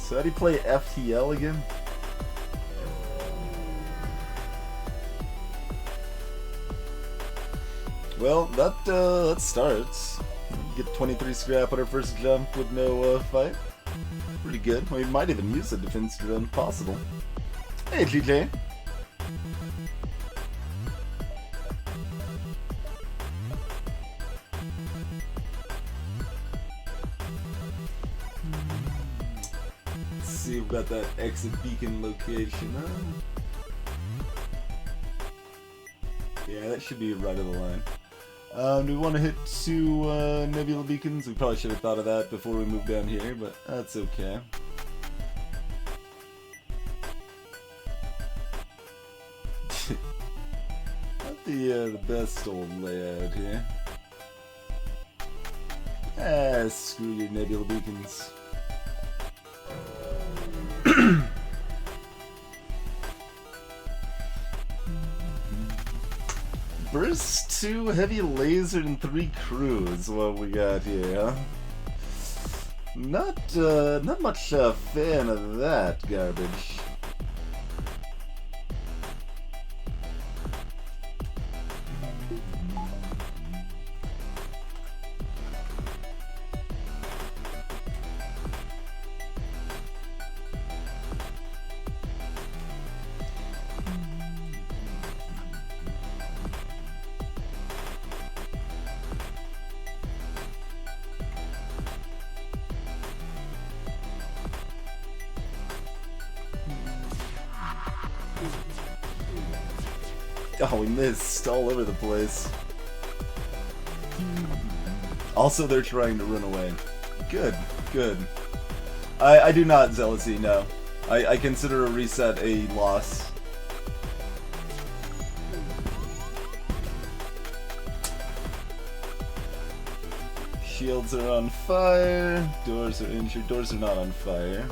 So how do you play FTL again? Well, that starts. Get 23 scrap on our first jump with no fight. Pretty good. We might even use the defense run, possible. Hey, GJ. Let's see, we've got that exit beacon location. Yeah, that should be right of the line. Do we want to hit 2 nebula beacons? We probably should have thought of that before we moved down here, but that's okay. Not the best old layout here. Screw your nebula beacons. Burst, 2 heavy laser, and 3 crew is what we got here, huh? Not much fan of that garbage. Oh, we missed all over the place. Also, they're trying to run away. Good, good. I do not zealousy, no. I consider a reset a loss. Shields are on fire. Doors are injured. Doors are not on fire.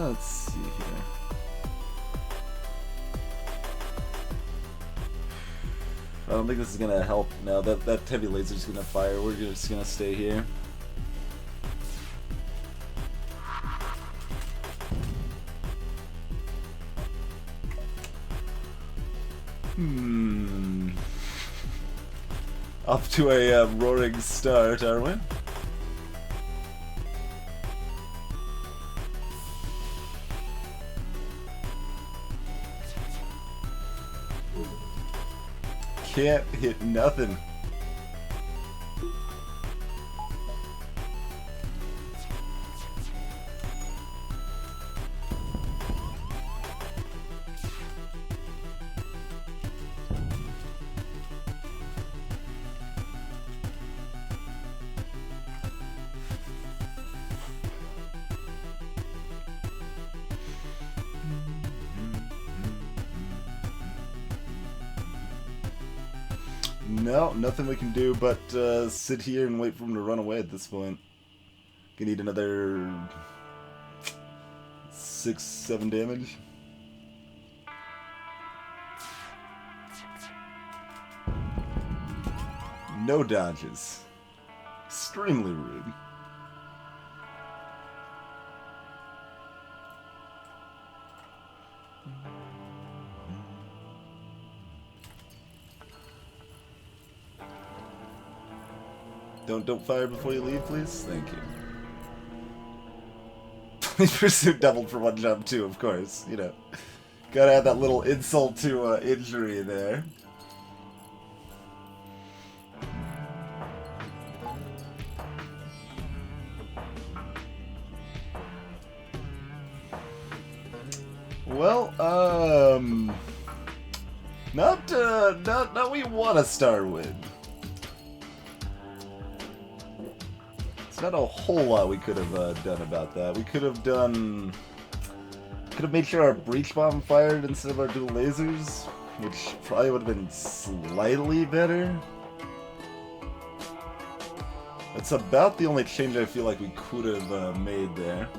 Let's see here. I don't think this is gonna help now. That heavy laser's gonna fire. We're just gonna stay here. Off to a roaring start, are we? Can't hit nothing. No, nothing we can do but sit here and wait for him to run away at this point. Gonna need another 6-7 damage. No dodges. Extremely rude. Don't fire before you leave, please. Thank you. Please pursuit doubled for 1 jump too, of course. You know, gotta have that little insult to injury there. Well, not what we want to start with. Not a whole lot we could have done about that. We could have made sure our breach bomb fired instead of our dual lasers, which probably would have been slightly better. That's about the only change I feel like we could have made there.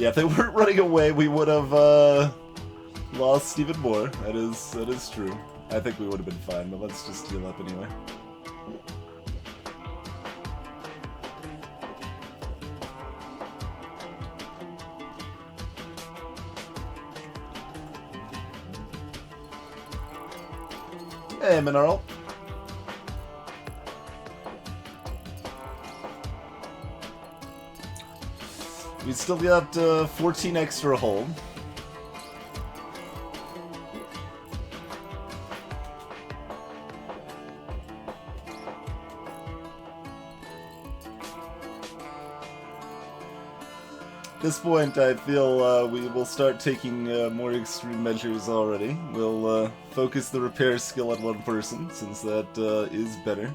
Yeah, if they weren't running away, we would have lost even more. That is true. I think we would have been fine, but let's just heal up anyway. Hey, Mineral. We still got 14 extra hold. At this point, I feel we will start taking more extreme measures already. We'll focus the repair skill on one person, since that is better.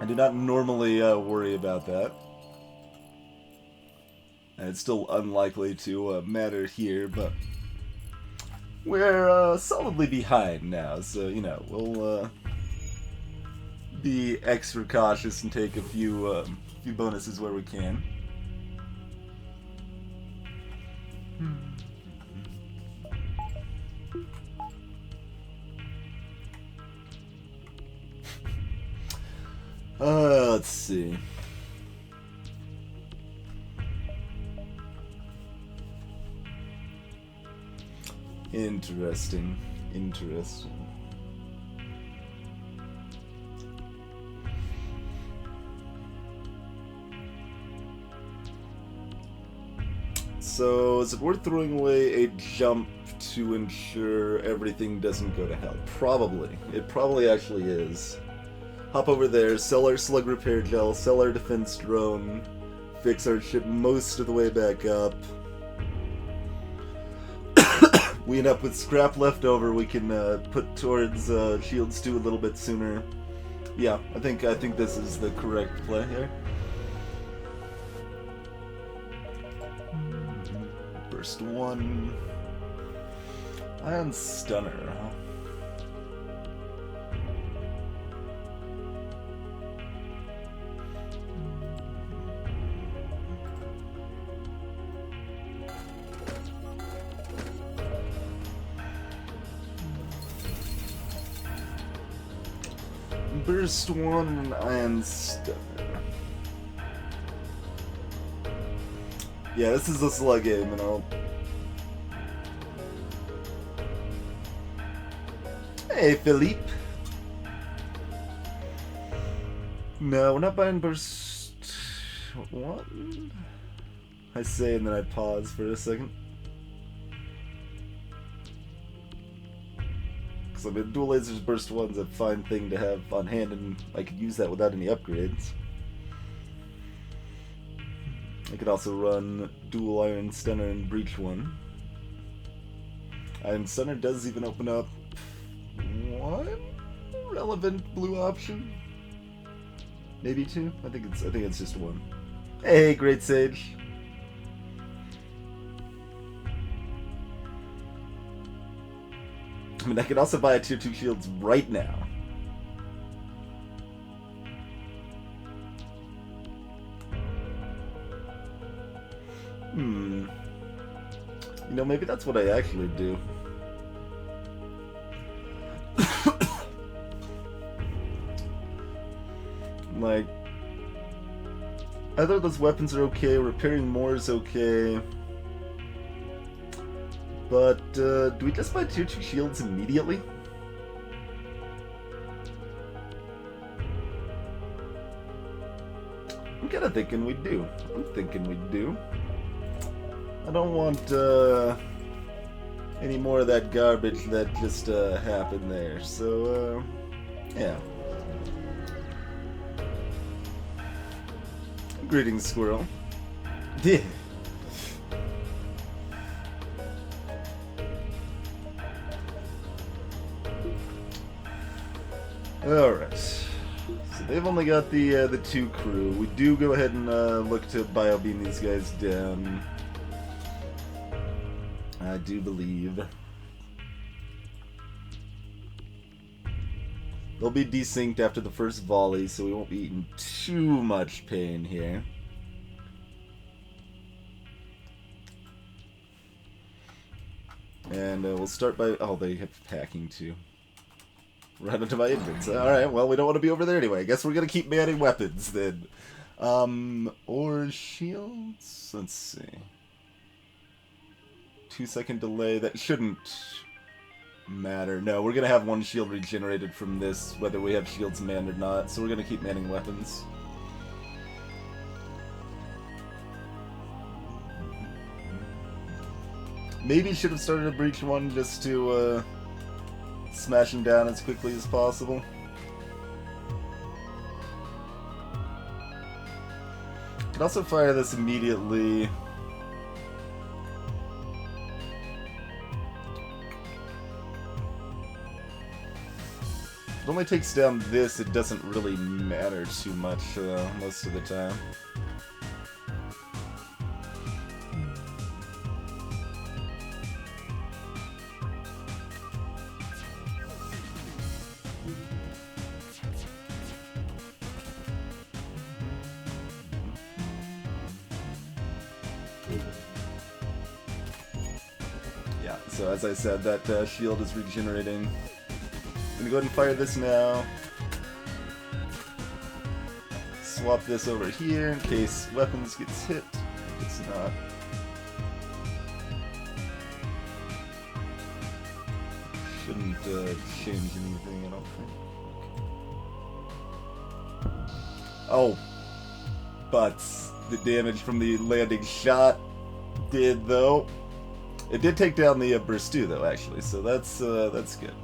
I do not normally worry about that. And it's still unlikely to matter here, but we're solidly behind now, so, you know, we'll be extra cautious and take a few bonuses where we can. Let's see. Interesting. So, is it worth throwing away a jump to ensure everything doesn't go to hell? Probably. It probably actually is. Hop over there, sell our slug repair gel, sell our defense drone, fix our ship most of the way back up. We end up with scrap left over we can put towards shields 2 a little bit sooner. Yeah, I think this is the correct play here. Burst 1. Ion Stunner, huh? Burst 1 Ion Stunner. Yeah, this is a slug game, and I'll... Hey, Philippe. No, we're not buying Burst 1. I say, and then I pause for a second. Because, I mean, dual lasers Burst 1's a fine thing to have on hand, and I could use that without any upgrades. I could also run dual Iron Stunner and Breach 1. Iron Stunner does even open up one relevant blue option. Maybe 2? I think it's just 1. Hey, Great Sage. I mean, I could also buy a tier 2 shields right now. You know, maybe that's what I actually do. Like, either those weapons are okay, repairing more is okay. But, do we just buy tier 2 shields immediately? I'm kinda thinking we do. I don't want, any more of that garbage that just, happened there. So, yeah. Greetings, squirrel. Yeah. Alright. So they've only got the 2 crew. We do go ahead and look to biobeam these guys down. I do believe. They'll be desynced after the first volley, so we won't be in too much pain here. And we'll start by... Oh, they have hacking too. Right into my entrance. Alright, well, we don't want to be over there anyway. I guess we're going to keep manning weapons then. Or shields? Let's see. 2-second delay. That shouldn't matter. No, we're going to have one shield regenerated from this, whether we have shields manned or not. So we're going to keep manning weapons. Maybe should have started a breach one just to smash him down as quickly as possible. Can also fire this immediately. If it only takes down this, it doesn't really matter too much most of the time. Yeah, so as I said, that shield is regenerating. I'm gonna go ahead and fire this now. Swap this over here in case weapons gets hit. It's not. Shouldn't change anything, I don't think. Oh, but the damage from the landing shot did, though. It did take down the Burstu, though, actually, so that's good.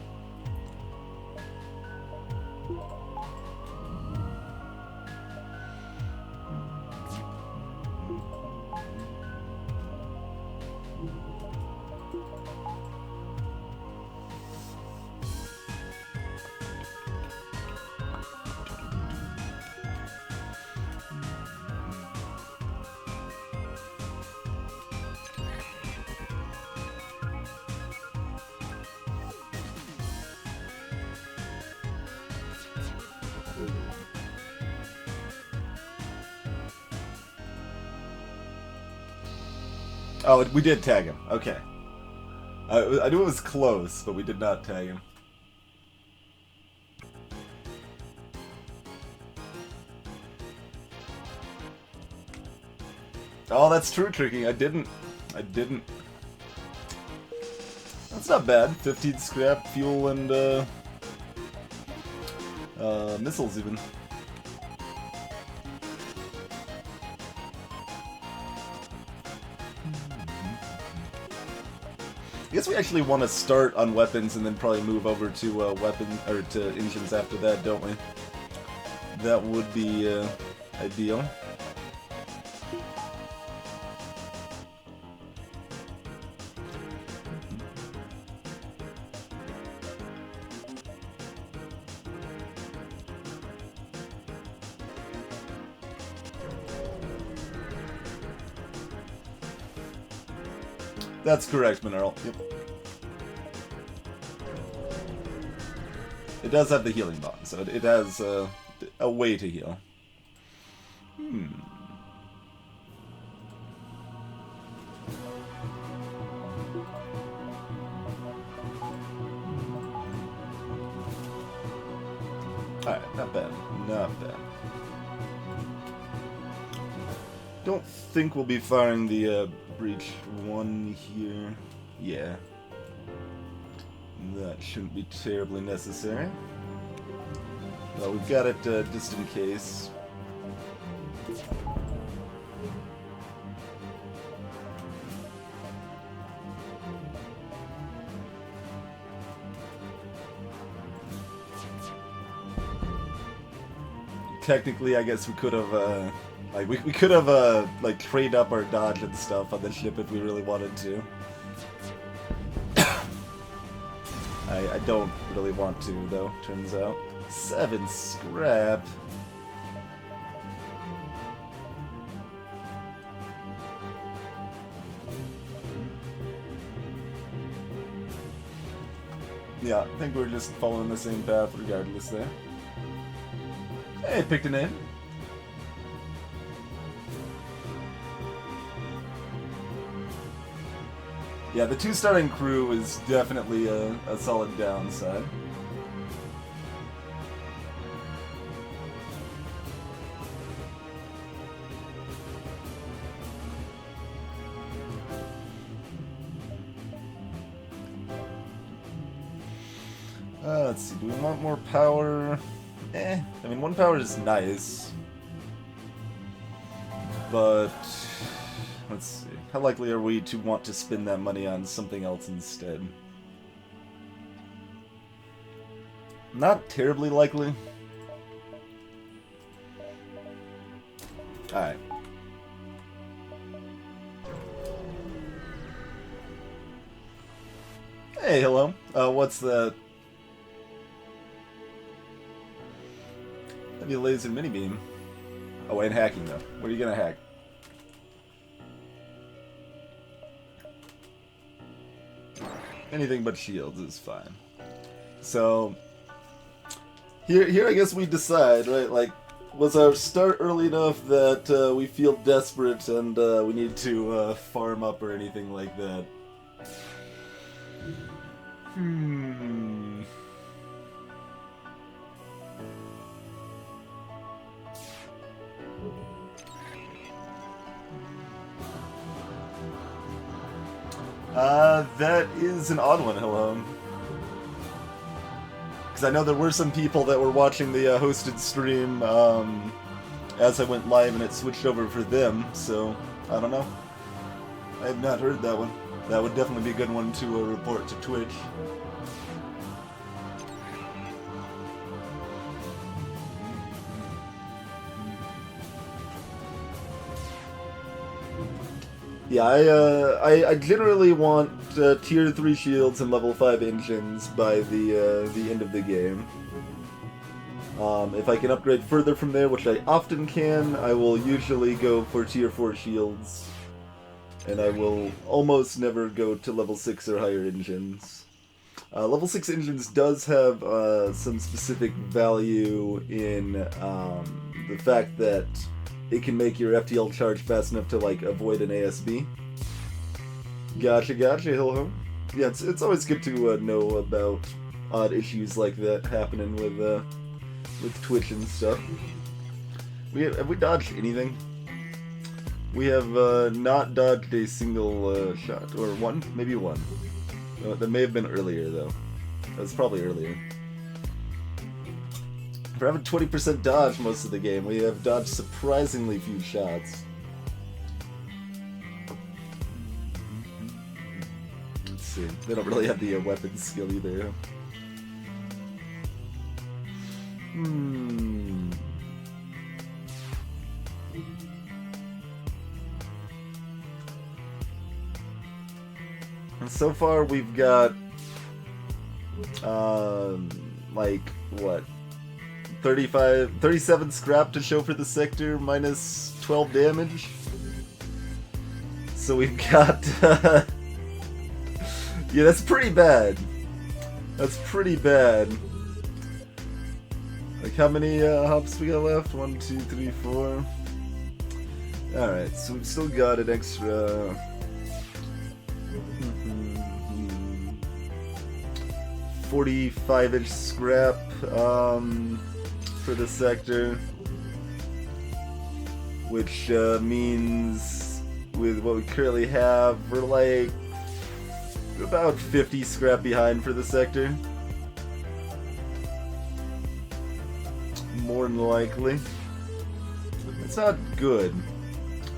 Oh, we did tag him. Okay. I knew it was close, but we did not tag him. Oh, that's true, Tricky. I didn't. That's not bad. 15 scrap, fuel, and missiles even. I guess we actually want to start on weapons and then probably move over to to engines after that, don't we? That would be ideal. That's correct, Mineral. Yep. It does have the healing bond, so it has a way to heal. Alright, not bad. Not bad. Don't think we'll be firing the breach one here. Yeah. That shouldn't be terribly necessary. Well, we've got it just in case. Technically, I guess we could have, like, we could have, like, trained up our dodge and stuff on the ship if we really wanted to. I don't really want to, though, turns out. 7 scrap. Yeah, I think we're just following the same path regardless there. Hey, picked a name. Yeah, the 2-starring crew is definitely a solid downside. Let's see, do we want more power? I mean, 1 power is nice. But, let's see. How likely are we to want to spend that money on something else instead? Not terribly likely. Alright. Hey, hello. What's that? Heavy laser mini beam. Oh, and hacking though. What are you gonna hack? Anything but shields is fine. So here I guess we decide, right? Like, was our start early enough that we feel desperate and we need to farm up or anything like that? That is an odd one, hello. Because I know there were some people that were watching the hosted stream as I went live and it switched over for them, so I don't know. I have not heard that one. That would definitely be a good one to report to Twitch. Yeah, I generally want tier 3 shields and level 5 engines by the end of the game. If I can upgrade further from there, which I often can, I will usually go for tier 4 shields. And I will almost never go to level 6 or higher engines. Level 6 engines does have some specific value in the fact that it can make your FTL charge fast enough to, like, avoid an ASB. Gotcha, Hilho. Yeah, it's always good to know about odd issues like that happening with Twitch and stuff. Have we dodged anything? We have not dodged a single shot. Or one? Maybe one. That may have been earlier, though. That was probably earlier. For having 20% dodge most of the game, we have dodged surprisingly few shots. Let's see. They don't really have the weapon skill either. And so far we've got like what? 37 scrap to show for the sector, minus 12 damage. So we've got... yeah, that's pretty bad. That's pretty bad. Like, how many hops we got left? 1, 2, 3, 4. Alright, so we've still got an extra... 45-inch scrap, for the sector, which means with what we currently have, we're like about 50 scrap behind for the sector. More than likely. It's not good.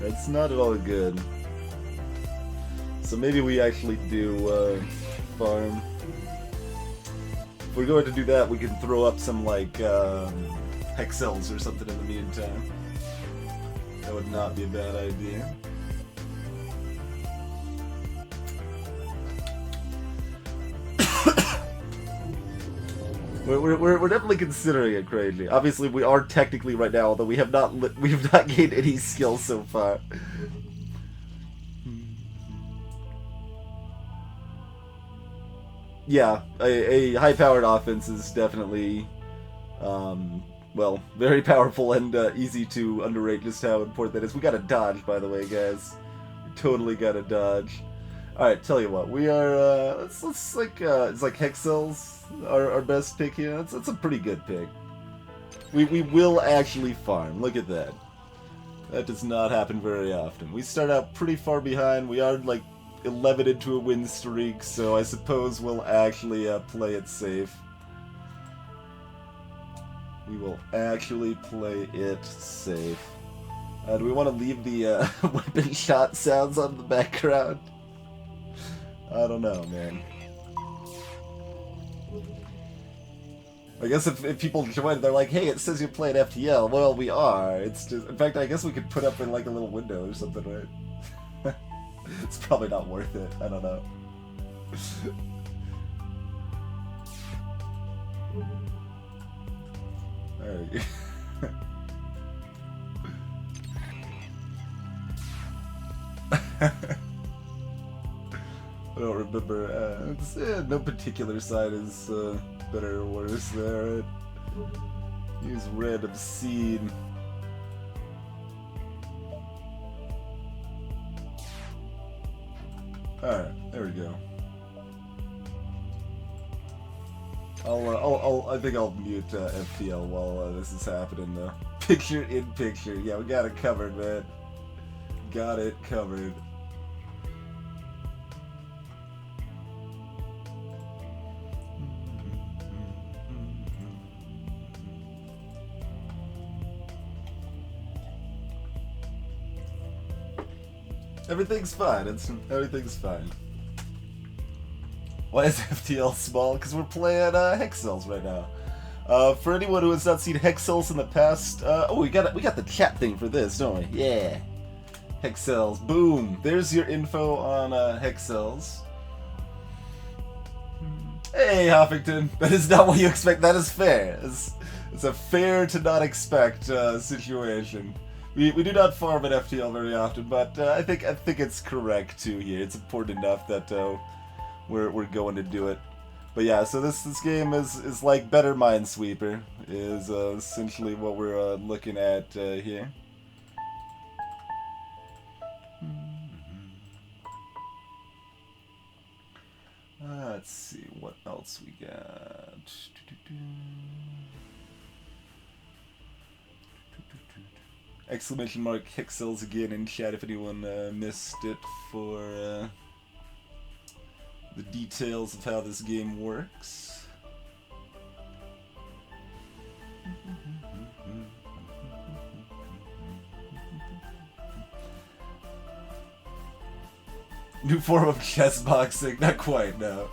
It's not at all good. So maybe we actually do farm. If we're going to do that, we can throw up some, like, hexels or something in the meantime. That would not be a bad idea. We're definitely considering it, crazy. Obviously, we are technically right now, although we have not gained any skills so far. yeah, a high-powered offense is definitely, well, very powerful and easy to underrate just how important that is. We got to dodge, by the way, guys. We totally got to dodge. All right, tell you what, we are. Let's like it's like Hexel's our best pick here. That's a pretty good pick. We will actually farm. Look at that. That does not happen very often. We start out pretty far behind. We are like 11 into a win streak, so I suppose we'll actually play it safe. We will actually play it safe. Do we want to leave the weapon shot sounds on the background? I don't know, man. I guess if people join, they're like, hey, it says you play at FTL. Well, we are. It's just, in fact, I guess we could put up in like a little window or something, right? It's probably not worth it. I don't know. Alright. I don't remember. No particular side is better or worse there. Right? Use random seed. Alright, there we go. I think I'll mute FTL while this is happening though. Picture in picture. Yeah, we got it covered, man. Got it covered. Everything's fine. Everything's fine. Why is FTL small? Because we're playing Hexels right now. For anyone who has not seen Hexels in the past, oh, we got the chat thing for this, don't we? Yeah. Hexels. Boom. There's your info on Hexels. Hey, Hoffington. That is not what you expect. That is fair. It's a fair to not expect situation. We do not farm at FTL very often, but I think it's correct too here. It's important enough that we're going to do it. But yeah, so this game is like better Minesweeper is essentially what we're looking at here. Let's see what else we got. Exclamation mark Hexels again in chat if anyone missed it for the details of how this game works. New form of chess boxing, not quite, no.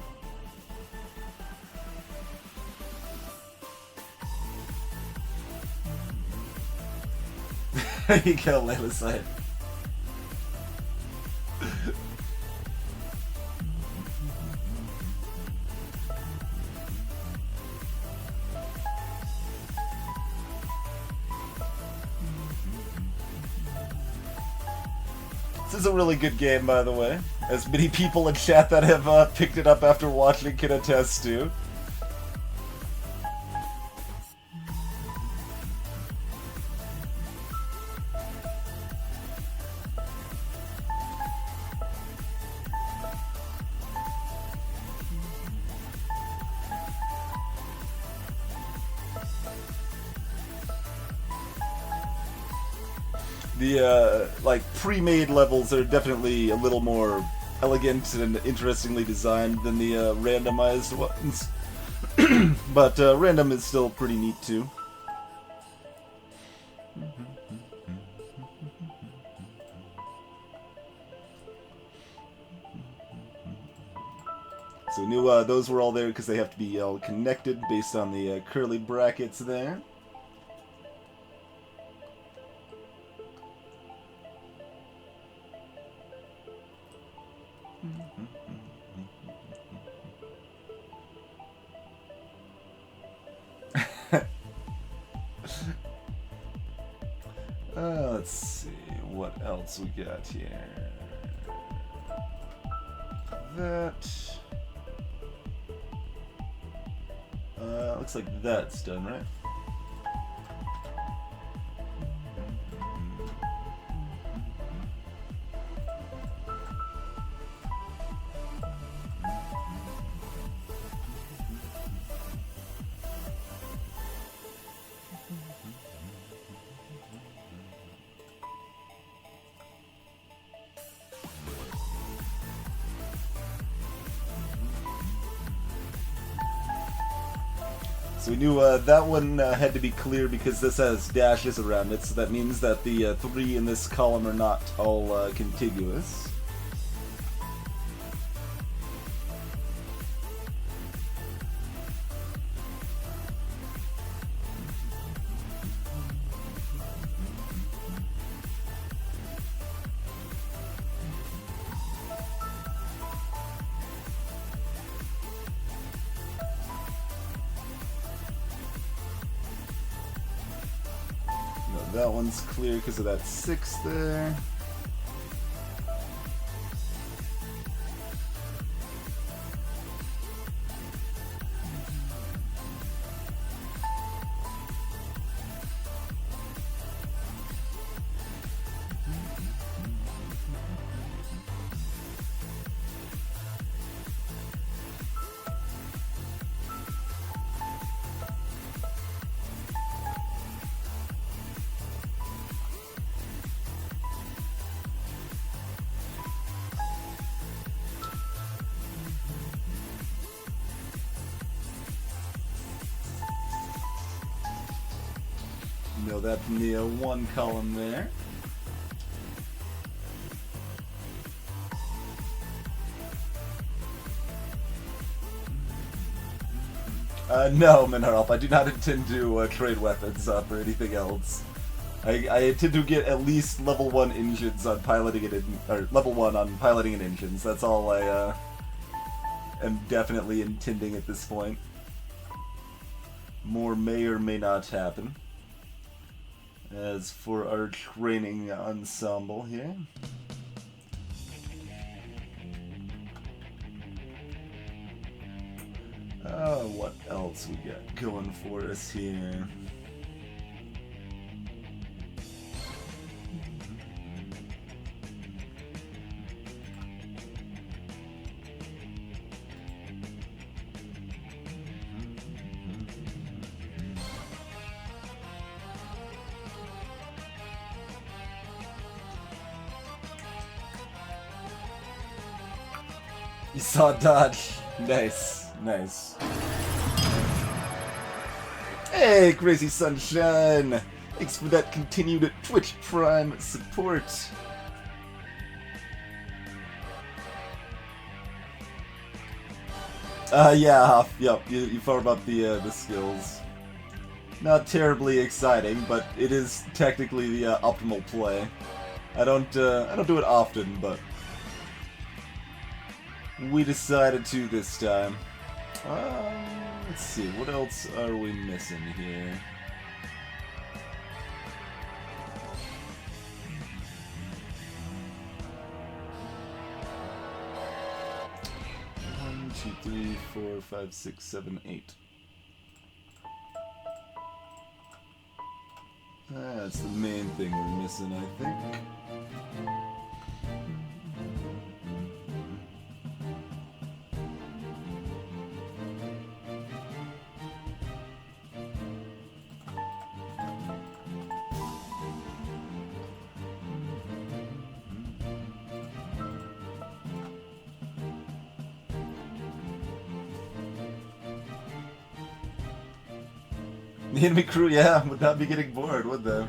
There you go, Layla side. This is a really good game, by the way. As many people in chat that have picked it up after watching can attest to. The like pre-made levels are definitely a little more elegant and interestingly designed than the randomized ones, but random is still pretty neat too. So we knew those were all there because they have to be all connected based on the curly brackets there. Let's see what else we got here. That. Looks like that's done, right? So we knew that one had to be clear because this has dashes around it, so that means that the 3 in this column are not all contiguous. That one's clear because of that 6 there. You know that from the 1 column there. No, Minharop, I do not intend to trade weapons for anything else. I intend to get at least level 1 engines on piloting it, or level 1 on piloting and engines. That's all I am definitely intending at this point. More may or may not happen. As for our training ensemble here. What else we got going for us here? You saw dodge. Nice, nice. Hey, Crazy Sunshine! Thanks for that continued Twitch Prime support. Yeah, yep, you thought about the skills. Not terribly exciting, but it is technically the optimal play. I don't do it often, but we decided to this time. Let's see, what else are we missing here? One, 2, 3, 4, 5, 6, 7, 8. That's the main thing we're missing, I think. The enemy crew, yeah, would not be getting bored, would they?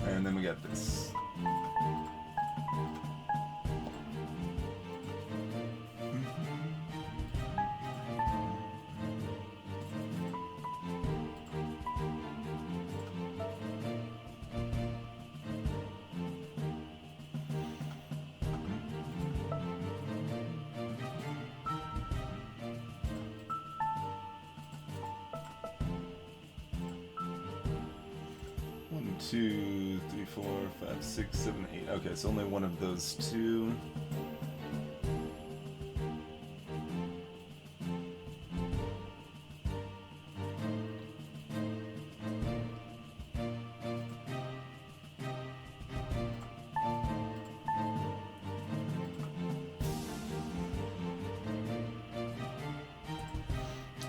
And then we got this. 2, 3, 4, 5, 6, 7, 8. Okay, so only one of those two.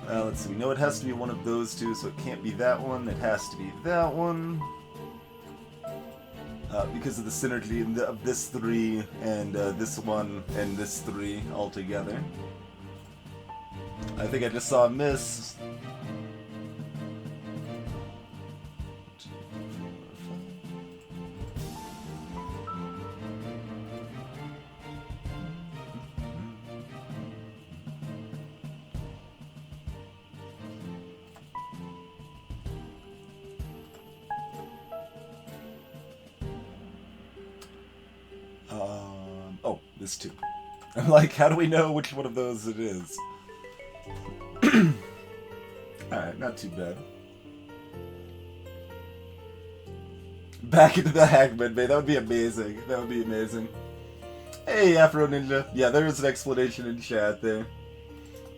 Let's see, we know it has to be one of those two, so it can't be that one. It has to be that one. Because of the synergy of this 3 and this one and this 3 all together. I think I just saw a miss. Oh, this 2. I'm like, how do we know which one of those it is? Alright, not too bad. Back into the Hackman Bay, that would be amazing. That would be amazing. Hey, Afro Ninja. Yeah, there is an explanation in chat there.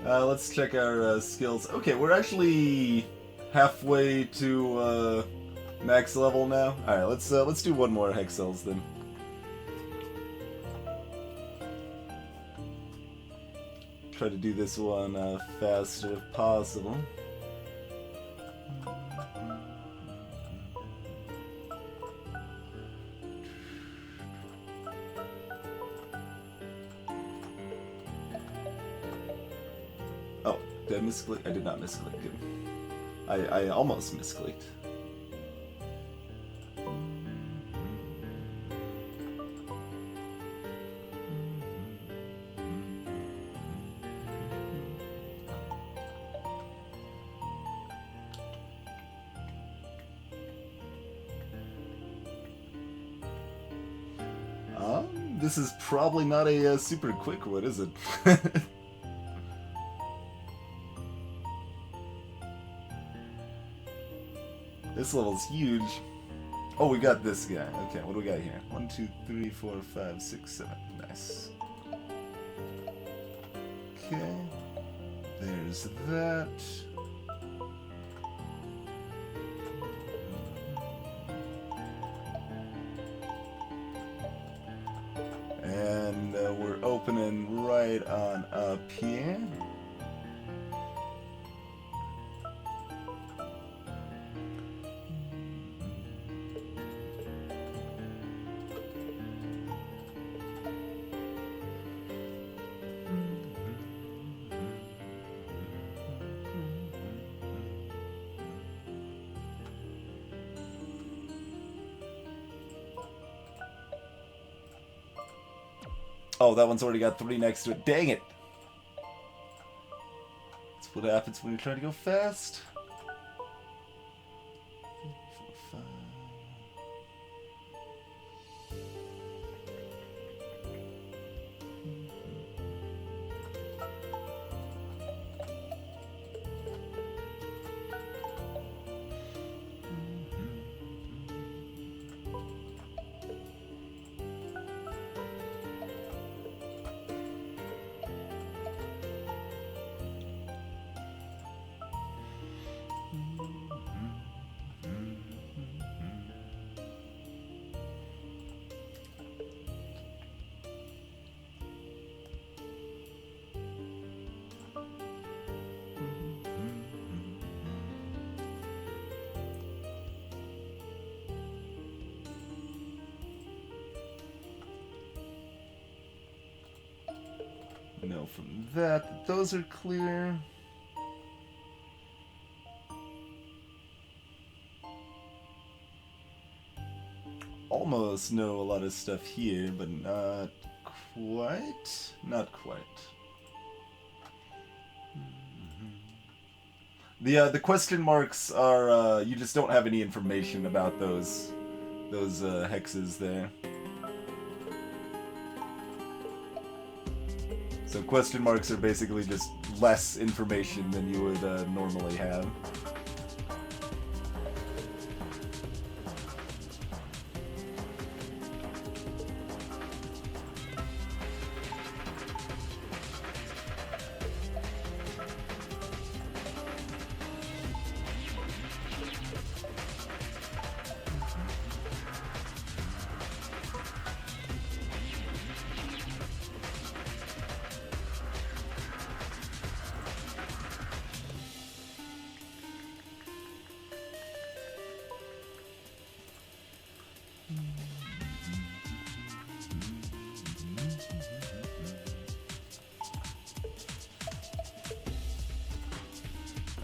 Let's check our skills. Okay, we're actually halfway to max level now. Alright, let's do one more Hex Cells then. Try to do this one faster if possible. Oh, did I misclick? I did not misclick. I almost misclicked. This is probably not a super quick one, is it? This level's huge. Oh, we got this guy. Okay, what do we got here? 1, 2, 3, 4, 5, 6, 7. Nice. Okay. There's that. And we're opening right on up here. Oh, that one's already got 3 next to it. Dang it! That's what happens when you're trying to go fast. 3, 4, 5. Know from that those are clear. Almost know a lot of stuff here, but not quite. Not quite. The question marks are you just don't have any information about those hexes there. So question marks are basically just less information than you would normally have.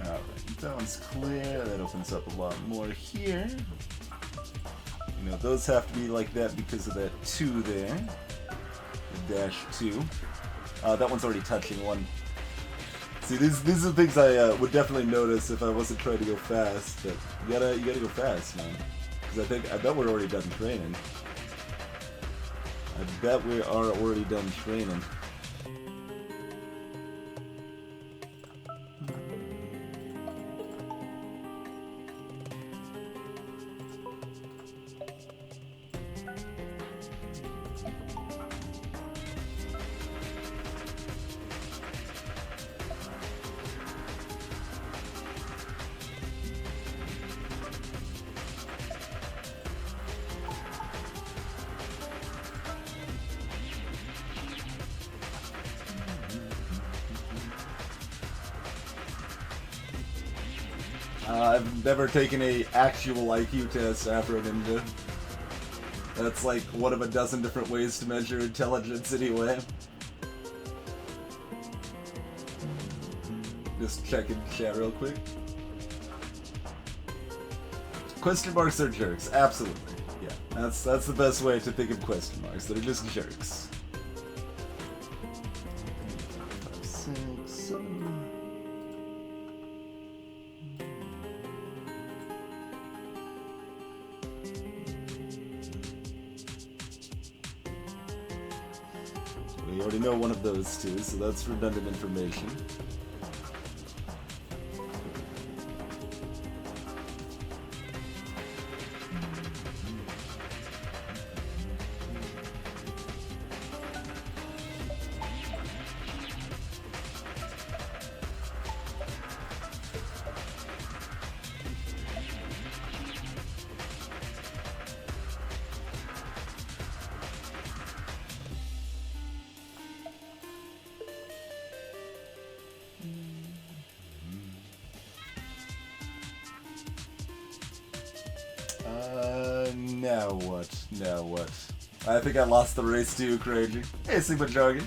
Alright, that one's clear. That opens up a lot more here. You know, those have to be like that because of that 2 there. The -2. That one's already touching 1. See, these are the things I would definitely notice if I wasn't trying to go fast. But you gotta go fast, man. Because I bet we're already done training. I bet we are already done training. I've never taken a actual IQ test after a ninja. That's like one of a dozen different ways to measure intelligence anyway. Just checking chat real quick. Question marks are jerks, absolutely. Yeah, that's the best way to think of question marks. They're just jerks. 5, 6, 7. We already know one of those two, so that's redundant information. Now what? Now what? I think I lost the race too, Crazy. Hey, Sigma Jargon.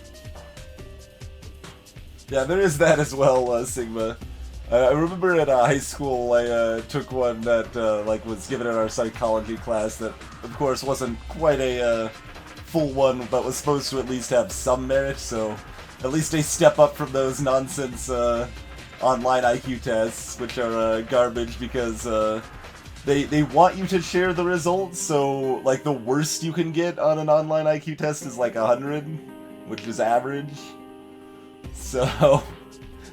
Yeah, there is that as well, Sigma. I remember at high school I took one that like was given in our psychology class that, of course, wasn't quite a full one, but was supposed to at least have some merit, so at least a step up from those nonsense online IQ tests, which are garbage because they want you to share the results, so like the worst you can get on an online IQ test is like 100, which is average. So,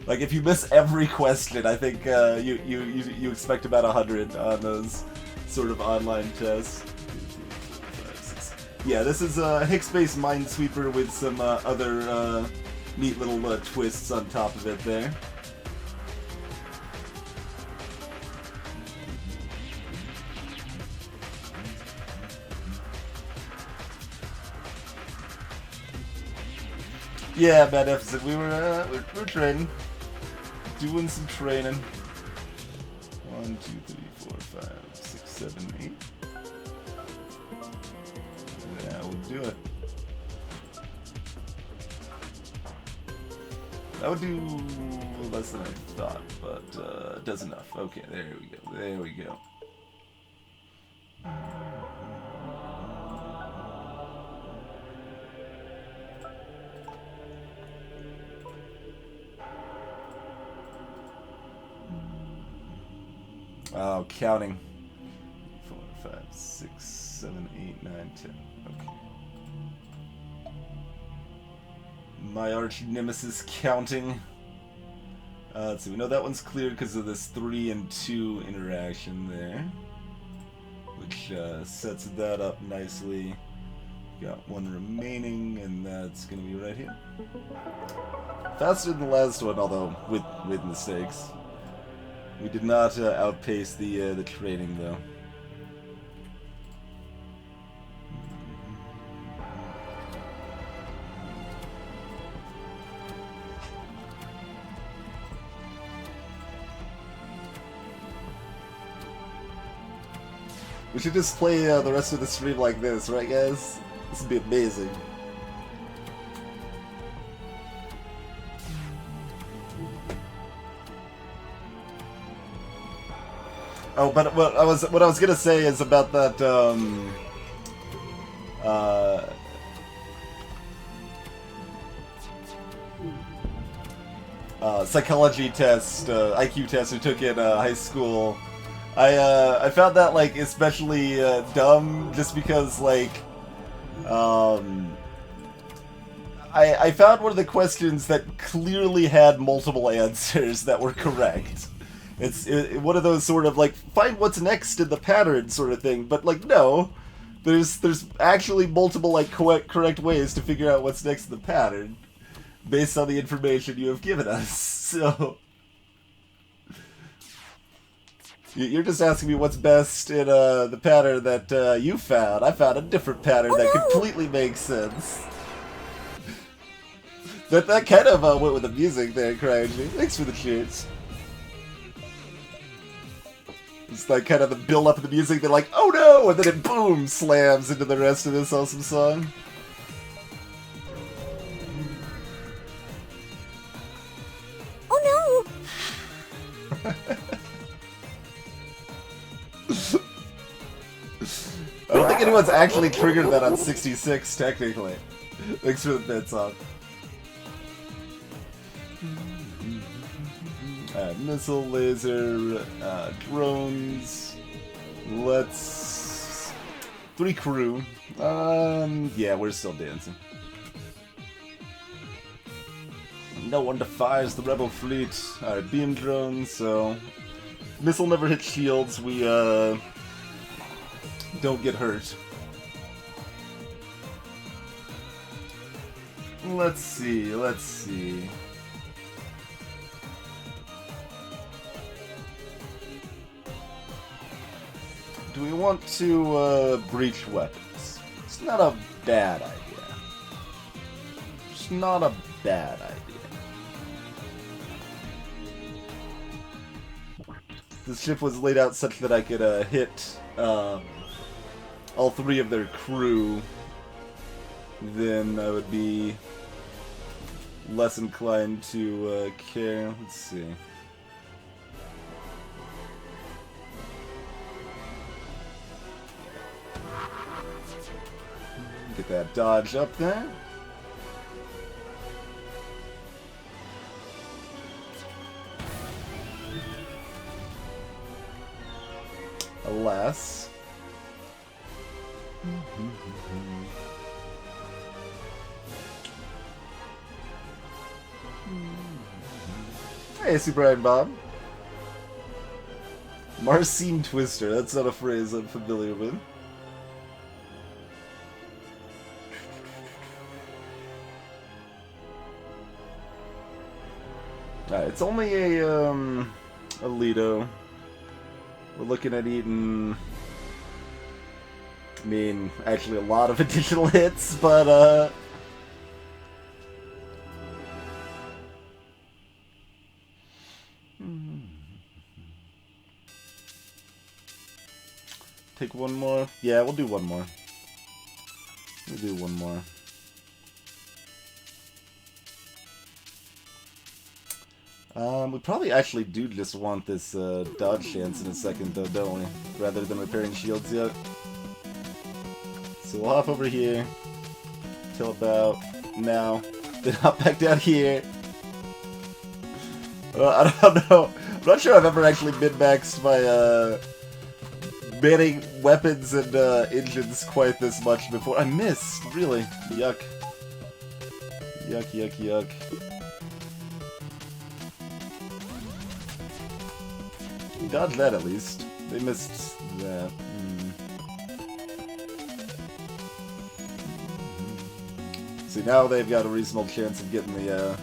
like if you miss every question, I think you expect about 100 on those sort of online tests. 2, 3, 4, 5, 6. Yeah, this is a Higgs-based Minesweeper with some other neat little twists on top of it there. Yeah, bad deficit. We were training, doing some training. 1, 2, 3, 4, 5, 6, 7, 8. Yeah, we'll do it. That would do less than I thought, but does enough. Okay, there we go. There we go. Oh, counting. 4, 5, 6, 7, 8, 9, 10. Okay. My arch nemesis counting. Let's see. We know that one's cleared because of this 3 and 2 interaction there, which sets that up nicely. Got one remaining, and that's gonna be right here. Faster than the last one, although with mistakes. We did not outpace the training, though. We should just play the rest of the stream like this, right guys? This would be amazing. Oh, but what I was gonna say is about that psychology test, IQ test we took in high school. I found that like especially dumb just because like I found one of the questions that clearly had multiple answers that were correct. It's one of those sort of like find what's next in the pattern sort of thing, but like no, there's actually multiple like correct ways to figure out what's next in the pattern based on the information you have given us. So you're just asking me what's best in the pattern that you found. I found a different pattern that completely makes sense. That kind of went with the music there, Cryogeny. Thanks for the cheers. It's like kind of the build up of the music, they're like, oh no! And then it boom slams into the rest of this awesome song. Oh no! I don't think anyone's actually triggered that on 66, technically. Thanks for the bits on. Missile, laser, drones. Let's... 3 crew. Yeah, we're still dancing. No one defies the rebel fleet. Alright, beam drones, so... Missile never hits shields, we, don't get hurt. Let's see. Do we want to, breach weapons? It's not a bad idea. It's not a bad idea. This ship was laid out such that I could, hit, all 3 of their crew, then I would be less inclined to care. Let's see. Get that dodge up there. Alas. Hey, Super Iron Bob. Marcine Twister, that's not a phrase I'm familiar with. Alright, it's only a Lido. We're looking at eating... I mean, actually a lot of additional hits, but, Take one more? Yeah, we'll do one more. We'll do one more. We probably actually do just want this dodge chance in a second, though, don't we? Rather than repairing shields yet. So we'll hop over here till about now. Then hop back down here. I don't know. I'm not sure I've ever actually min-maxed my manning weapons and engines quite this much before. I missed, really. Yuck. Yuck, yuck, yuck. Dodge that at least. They missed that. See, now they've got a reasonable chance of getting the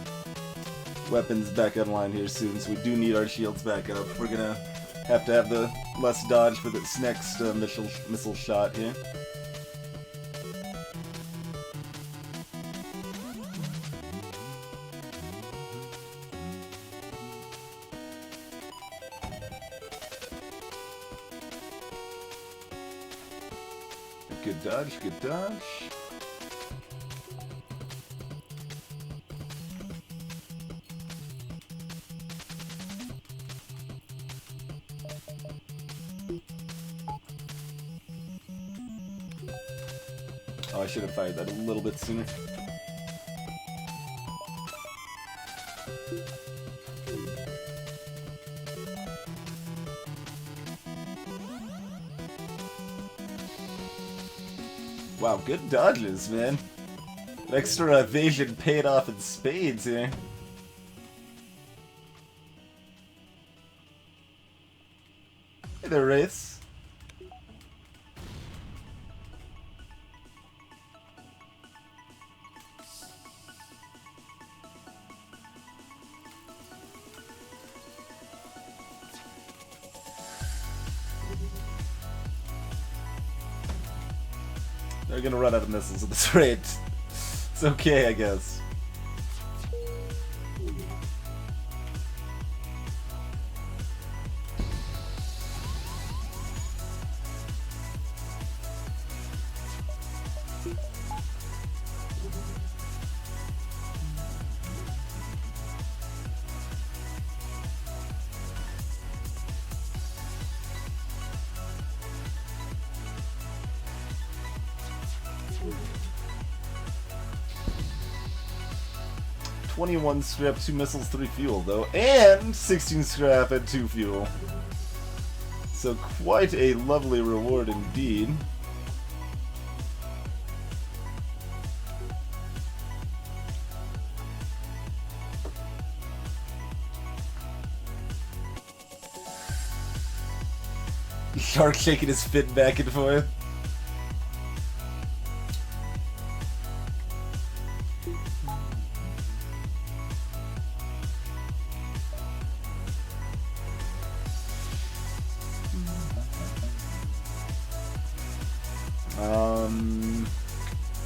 weapons back online here soon, so we do need our shields back up. We're gonna have to have the less dodge for this next missile shot here. Good dodge, good dodge. Oh, I should have fired that a little bit sooner. Wow, good dodges, man. Extra evasion paid off in spades here. Hey there, Wraiths. They're gonna run out of missiles at this rate. It's okay, I guess. $21 scrap, 2 missiles, 3 fuel, though, and 16 scrap and 2 fuel. So quite a lovely reward indeed. Shark shaking his fin back and forth.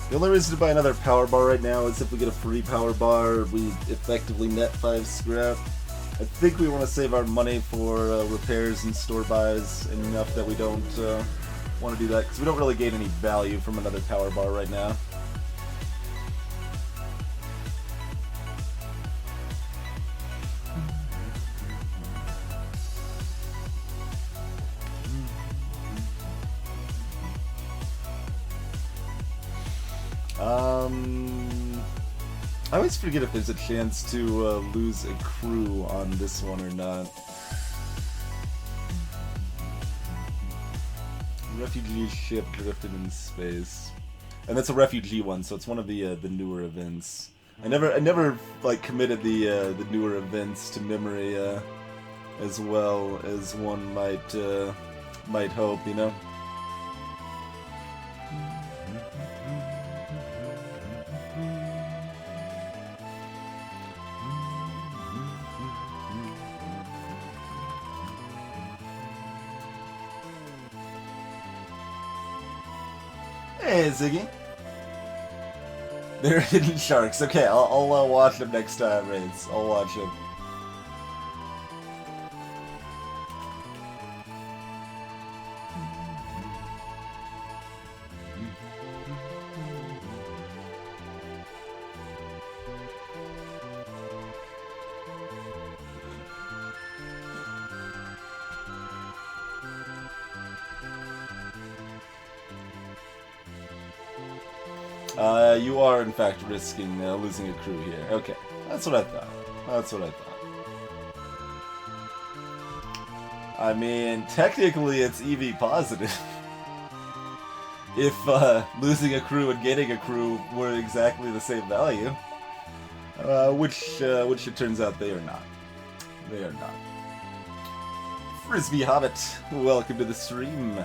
The only reason to buy another power bar right now is if we get a free power bar, we effectively net 5 scrap. I think we want to save our money for repairs and store buys enough that we don't want to do that, because we don't really gain any value from another power bar right now. I always forget if there's a chance to lose a crew on this one or not. Refugee ship drifted in space, and that's a refugee one, so it's one of the newer events. I never like committed the newer events to memory as well as one might hope, you know. Hey, Ziggy. They're hidden sharks. Okay, I'll watch them next time, Raids. I'll watch them. You are, in fact, risking losing a crew here. Okay, that's what I thought. That's what I thought. I mean, technically it's EV positive. If losing a crew and getting a crew were exactly the same value. Which it turns out they are not. They are not. Frisbee Hobbit, welcome to the stream.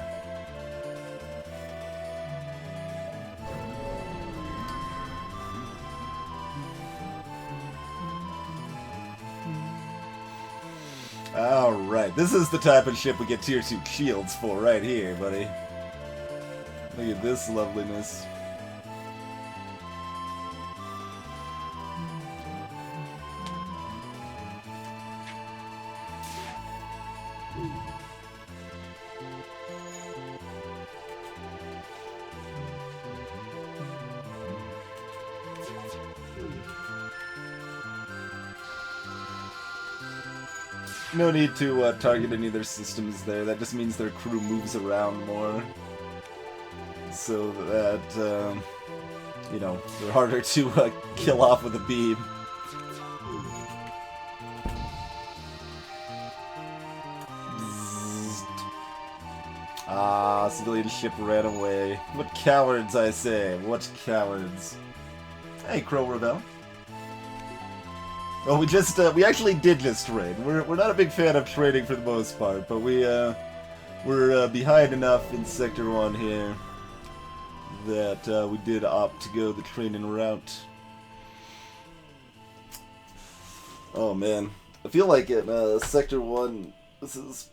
Alright, this is the type of ship we get tier 2 shields for right here, buddy. Look at this loveliness. no need to target any of their systems there. That just means their crew moves around more. So that, you know, they're harder to kill off with a beam. Ah, civilian ship ran away. What cowards, I say. What cowards. Hey, Crow Rebel. Well, we actually did just trade. We're not a big fan of trading for the most part, but we're behind enough in Sector 1 here that we did opt to go the training route. Oh man, I feel like in Sector 1, this is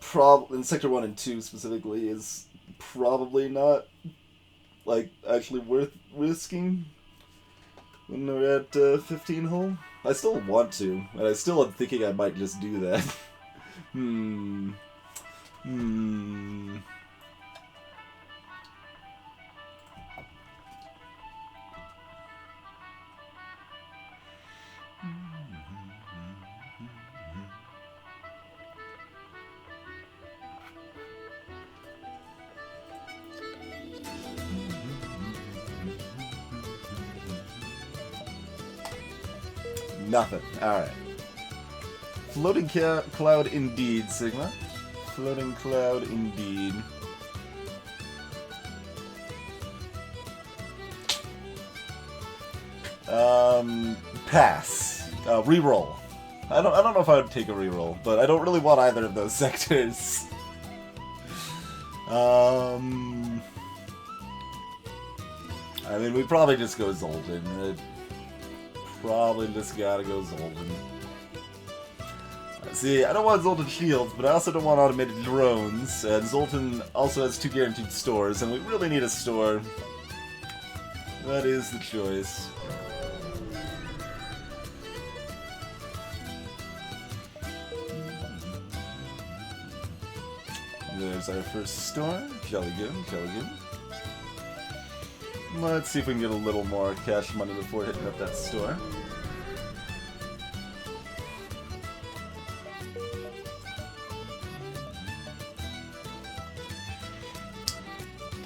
in Sector 1 and 2 specifically, is probably not, like, actually worth risking when we're at 15 hull. I still want to, and I still am thinking I might just do that. Nothing. Alright. Floating cloud indeed, Sigma. Floating cloud indeed. Pass. Reroll. I don't know if I would take a reroll, but I don't really want either of those sectors. I mean, we probably just go Zoltan. Probably just gotta go Zoltan. See, I don't want Zoltan shields, but I also don't want automated drones, and Zoltan also has 2 guaranteed stores, and we really need a store. That is the choice. There's our first store. Jolly good, jolly good. Let's see if we can get a little more cash money before hitting up that store.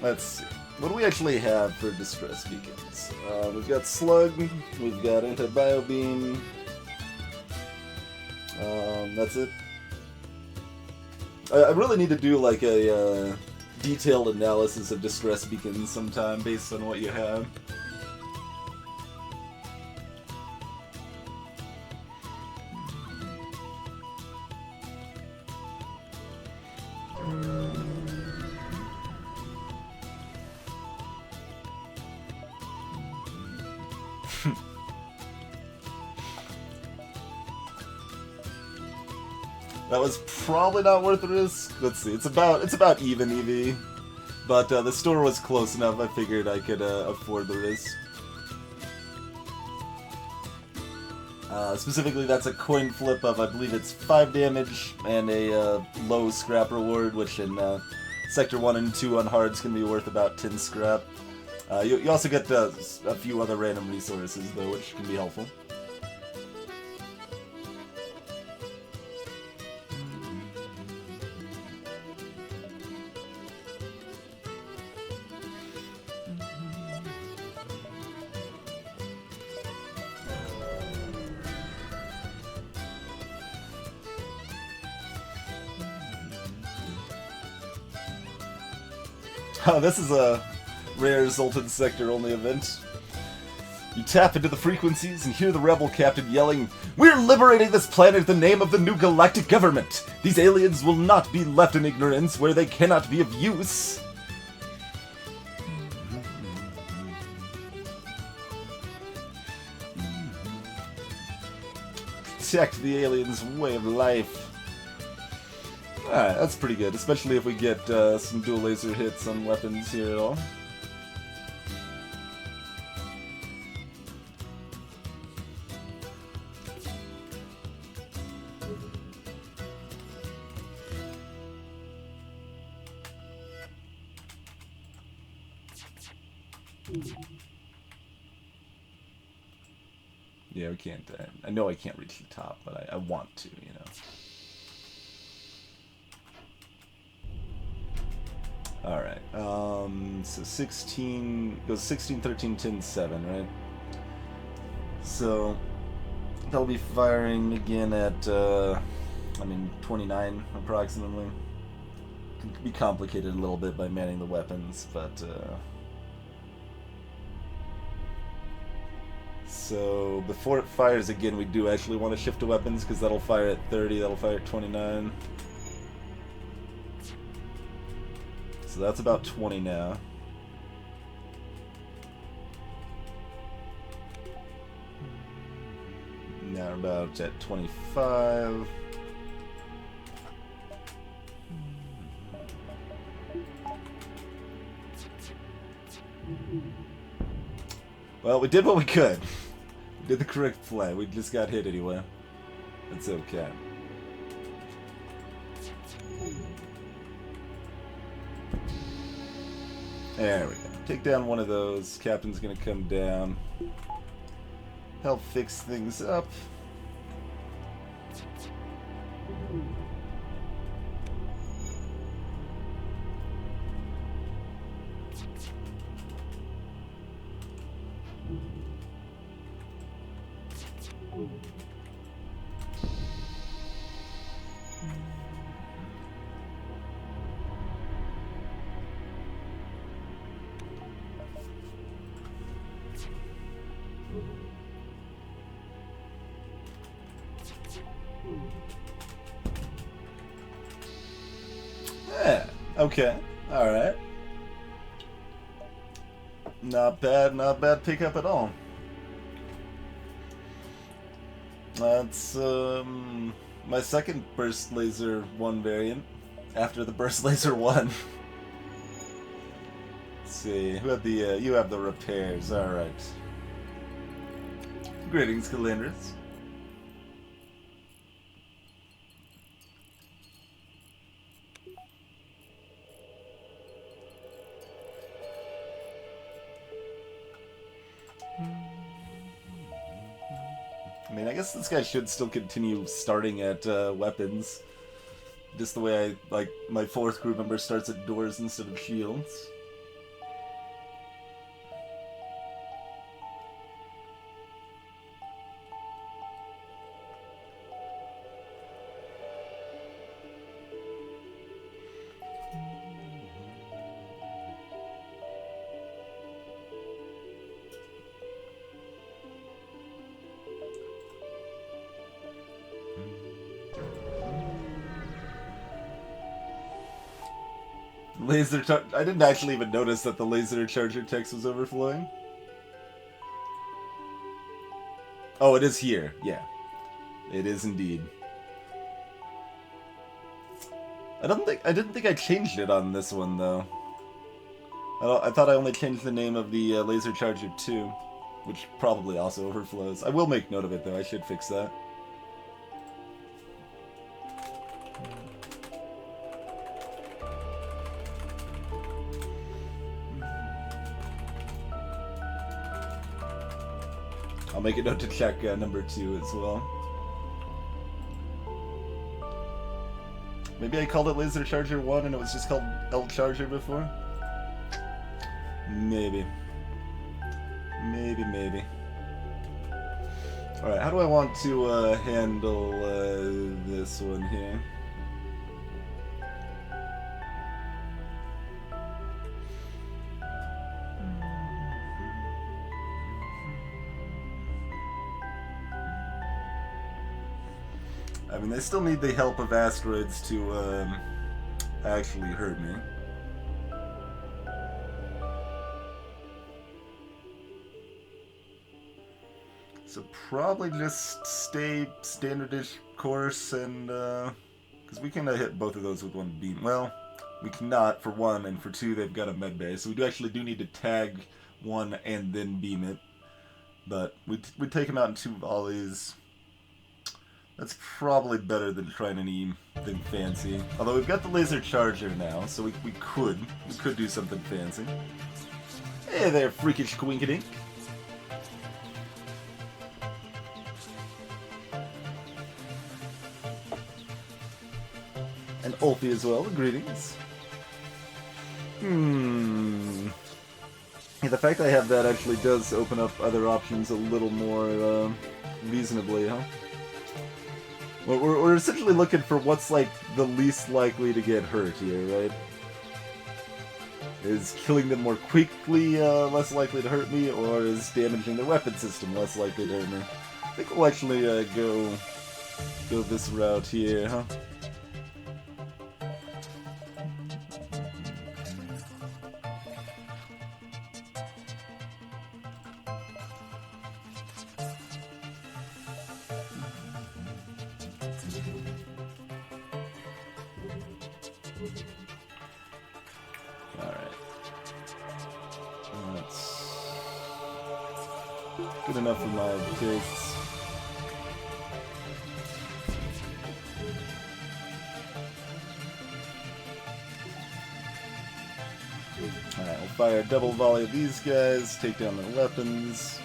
Let's see. What do we actually have for distress beacons? We've got Slug, we've got anti-bio beam. That's it. I really need to do like a detailed analysis of distress beacons sometime based on what you have. That was probably not worth the risk. Let's see, it's about even EV, but the store was close enough. I figured I could afford the risk. Specifically, that's a coin flip of, I believe it's 5 damage and a low scrap reward, which in Sector 1 and 2 on hards can be worth about 10 scrap. You also get a few other random resources though, which can be helpful. Oh, this is a rare Zoltan sector-only event. You tap into the frequencies and hear the rebel captain yelling, "We're liberating this planet in the name of the new galactic government! These aliens will not be left in ignorance where they cannot be of use!" Protect the aliens' way of life. Alright, that's pretty good, especially if we get some dual laser hits on weapons here at all. Yeah, we can't. I know I can't reach the top, but I want to, you know. Alright, so 16, goes 16, 13, 10, 7, right? So, they'll be firing again at, 29 approximately. Can be complicated a little bit by manning the weapons, but, so, before it fires again, we do actually want to shift to weapons, because that'll fire at 30, that'll fire at 29. So that's about 20 now. Now we're about at 25. Well, we did what we could. We did the correct play. We just got hit anyway. It's okay. There we go. Take down one of those. Captain's gonna come down. Help fix things up. Yeah, okay, alright. Not bad pickup at all. That's, my second Burst Laser 1 variant, after the Burst Laser 1. Let's see, who had the, you have the repairs, alright. Greetings, Calandras. I mean, I guess this guy should still continue starting at weapons. Just the way I, like, my fourth group member starts at doors instead of shields. I didn't actually even notice that the laser charger text was overflowing. Oh, it is here. Yeah. It is indeed. I didn't think I changed it on this one though. I thought I only changed the name of the laser charger 2, which probably also overflows. I will make note of it though. I should fix that. I'll make a note to check number 2 as well. Maybe I called it Laser Charger 1 and it was just called L Charger before? Maybe. Maybe. Alright, how do I want to handle this one here? I mean, they still need the help of asteroids to actually hurt me. So probably just stay standardish course and, because we can hit both of those with one beam. Well, we cannot for 1, and for 2 they've got a med bay, so we actually do need to tag 1 and then beam it. But we'd take him out in 2 volleys. That's probably better than trying anything fancy. Although we've got the laser charger now, so we could do something fancy. Hey there, freakish quinkadink. And Ulfi as well, greetings. Yeah, the fact I have that actually does open up other options a little more reasonably, huh? We're essentially looking for what's like the least likely to get hurt here, right? Is killing them more quickly less likely to hurt me, or is damaging the weapon system less likely to hurt me? I think we'll actually go this route here, huh? Good enough for my tastes. Alright, we'll fire a double volley of these guys, take down their weapons.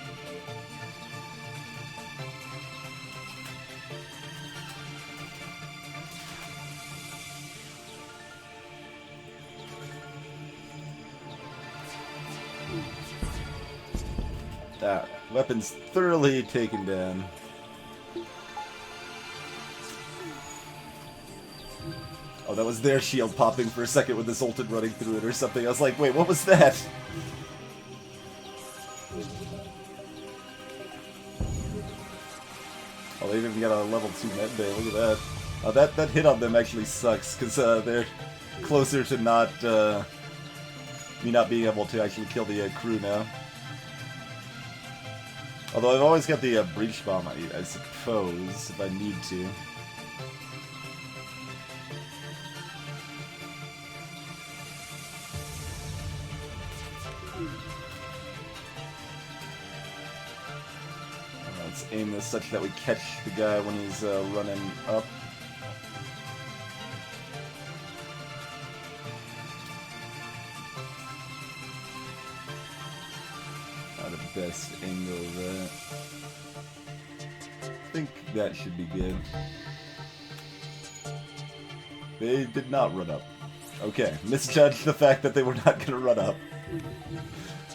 Alright, weapons thoroughly taken down. Oh, that was their shield popping for a second with this ulted running through it or something. I was like, wait, what was that? Oh, they even got a level 2 med bay, look at that. That hit on them actually sucks, because they're closer to not, me not being able to actually kill the crew now. Although I've always got the breach bomb, I suppose, if I need to. Let's aim this such that we catch the guy when he's running up. Not the best angle there. I think that should be good. They did not run up. Okay, misjudged the fact that they were not going to run up.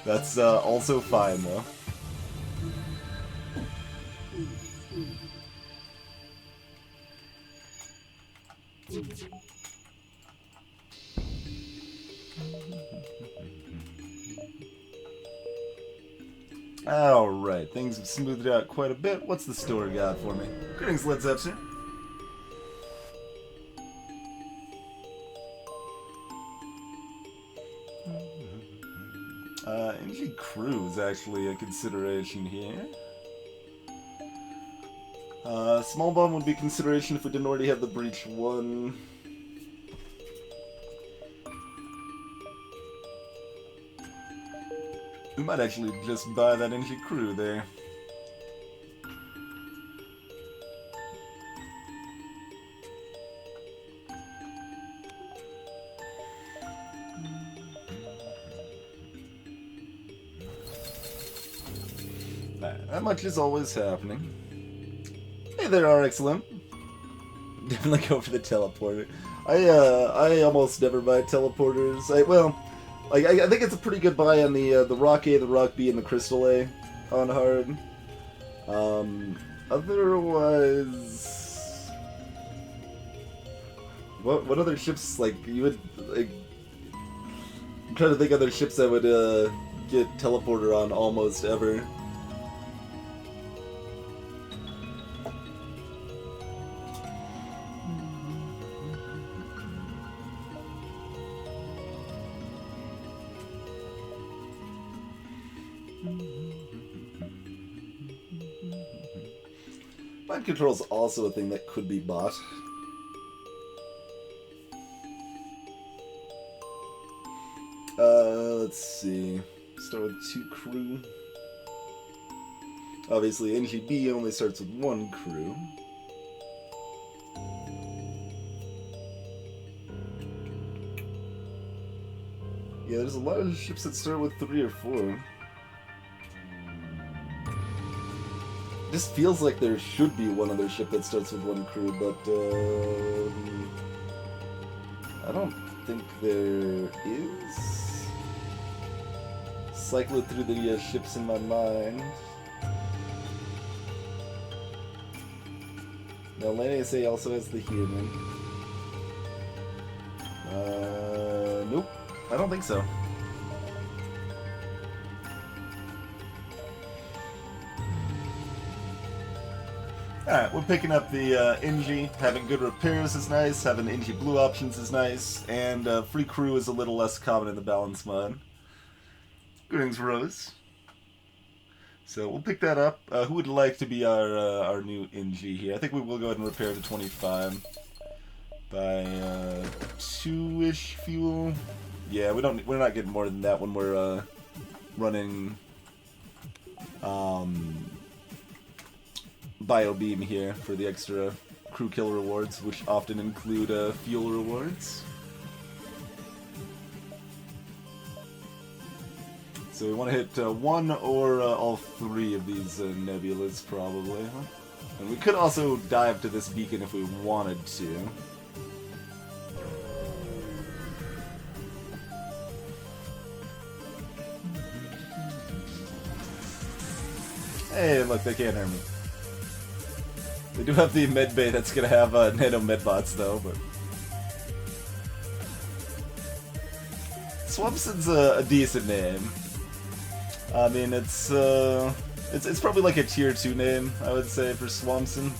That's also fine, though. Alright, things have smoothed out quite a bit. What's the store got for me? Greetings, Led Zeppelin. NG Crew is actually a consideration here. Small bomb would be consideration if we didn't already have the breach 1. We might actually just buy that NG Crew there. That much is always happening. Hey there, excellent. Definitely go for the teleporter. I almost never buy teleporters. I think it's a pretty good buy on the Rock A, the Rock B, and the Crystal A on hard. Otherwise, what other ships you would like? I'm trying to think of other ships I would get teleporter on almost ever. Mind control is also a thing that could be bought. Let's see. Start with 2 crew. Obviously, NGB only starts with 1 crew. Yeah, there's a lot of ships that start with 3 or 4. Just feels like there should be one other ship that starts with 1 crew, but I don't think there is. Cycle it through the ships in my mind. Now, Lana also has the human. Nope. I don't think so. Alright, we're picking up the Inji. Having good repairs is nice, having Inji blue options is nice, and free crew is a little less common in the balance mod. Greetings, Rose. So we'll pick that up. Who would like to be our new Inji here? I think we will go ahead and repair to 25 by 2-ish fuel. Yeah, we're not getting more than that when we're running Bio Beam here for the extra crew kill rewards, which often include fuel rewards. So we want to hit one or all three of these nebulas, probably. Huh? And we could also dive to this beacon if we wanted to. Hey, look, they can't hear me. They do have the medbay that's gonna have nano medbots though, but Swampson's a decent name. I mean, it's probably like a tier 2 name, I would say, for Swampson.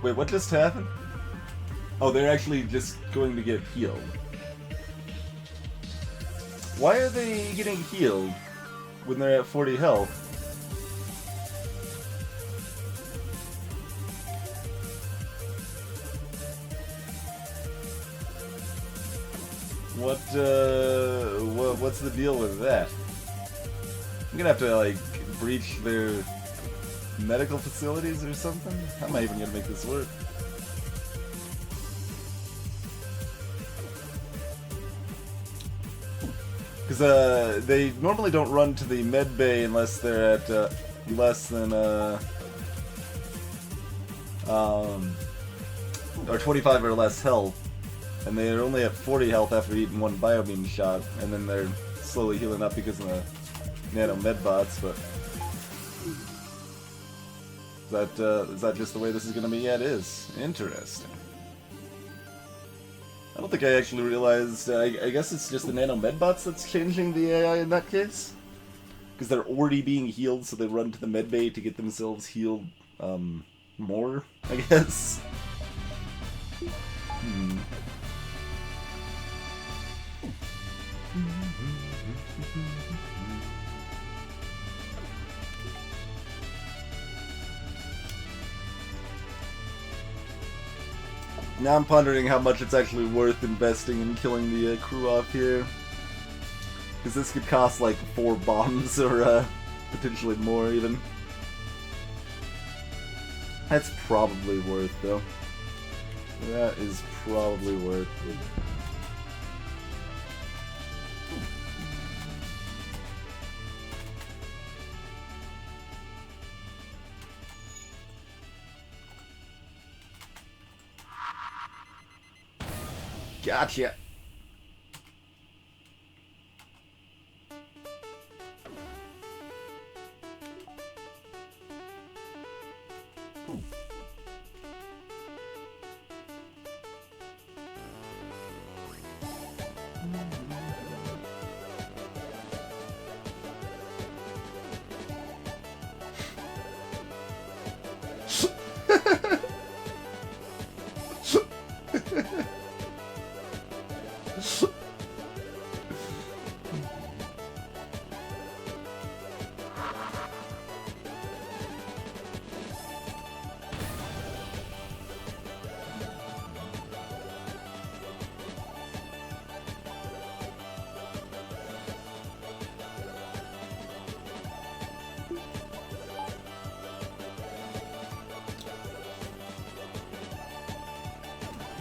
Wait, what just happened? Oh, they're actually just going to get healed. Why are they getting healed when they're at 40 health? What's the deal with that? I'm gonna have to, like, breach their medical facilities or something? How am I even gonna make this work? Because they normally don't run to the med bay unless they're at less than or 25 or less health, and they're only at 40 health after eating one biobeam shot, and then they're slowly healing up because of the nano medbots. But is that just the way this is going to be? Yeah, it is. Interesting. I don't think I actually realized. I guess it's just the nano medbots that's changing the AI in that case, because they're already being healed, so they run to the medbay to get themselves healed more, I guess. Now I'm pondering how much it's actually worth investing in killing the crew off here. Because this could cost like 4 bombs or potentially more even. That's probably worth though. That is probably worth it. Gotcha.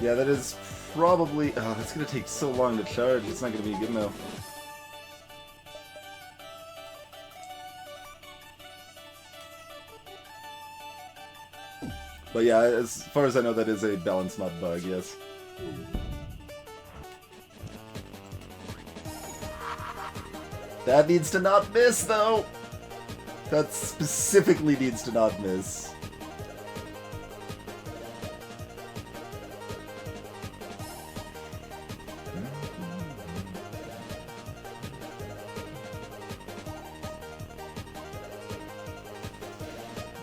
Yeah, that is probably... Oh, that's gonna take so long to charge. It's not gonna be good enough. But yeah, as far as I know, that is a balance mod bug, yes. That needs to not miss, though! That specifically needs to not miss.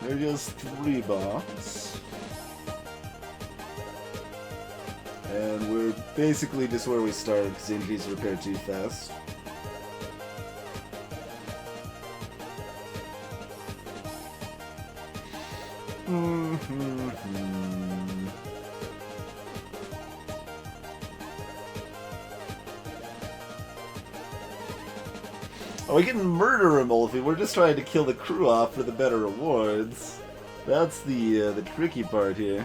There goes 3 bombs. And we're basically just where we started because Injuries repair too fast. Oh, we can murder him, Wolfie. We're just trying to kill the crew off for the better rewards. That's the tricky part here.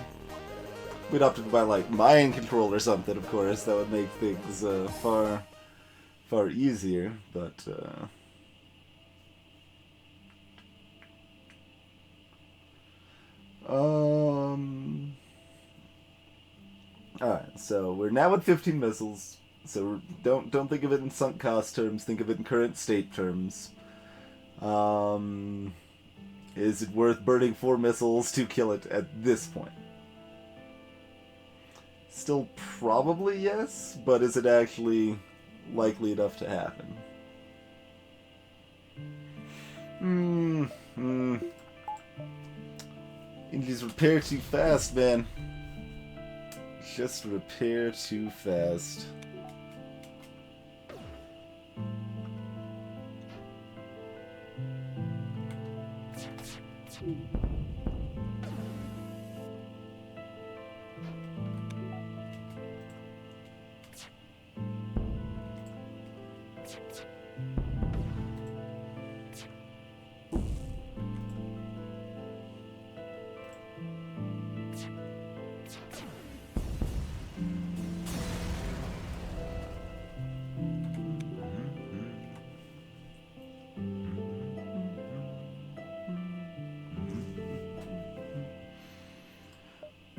We'd opted to buy, like, mind control or something, of course. That would make things far easier, but... Alright, so we're now at 15 missiles. So don't think of it in sunk cost terms, think of it in current state terms. Is it worth burning 4 missiles to kill it at this point? Still probably yes, but is it actually likely enough to happen? Indies repair too fast, man. Just repair too fast.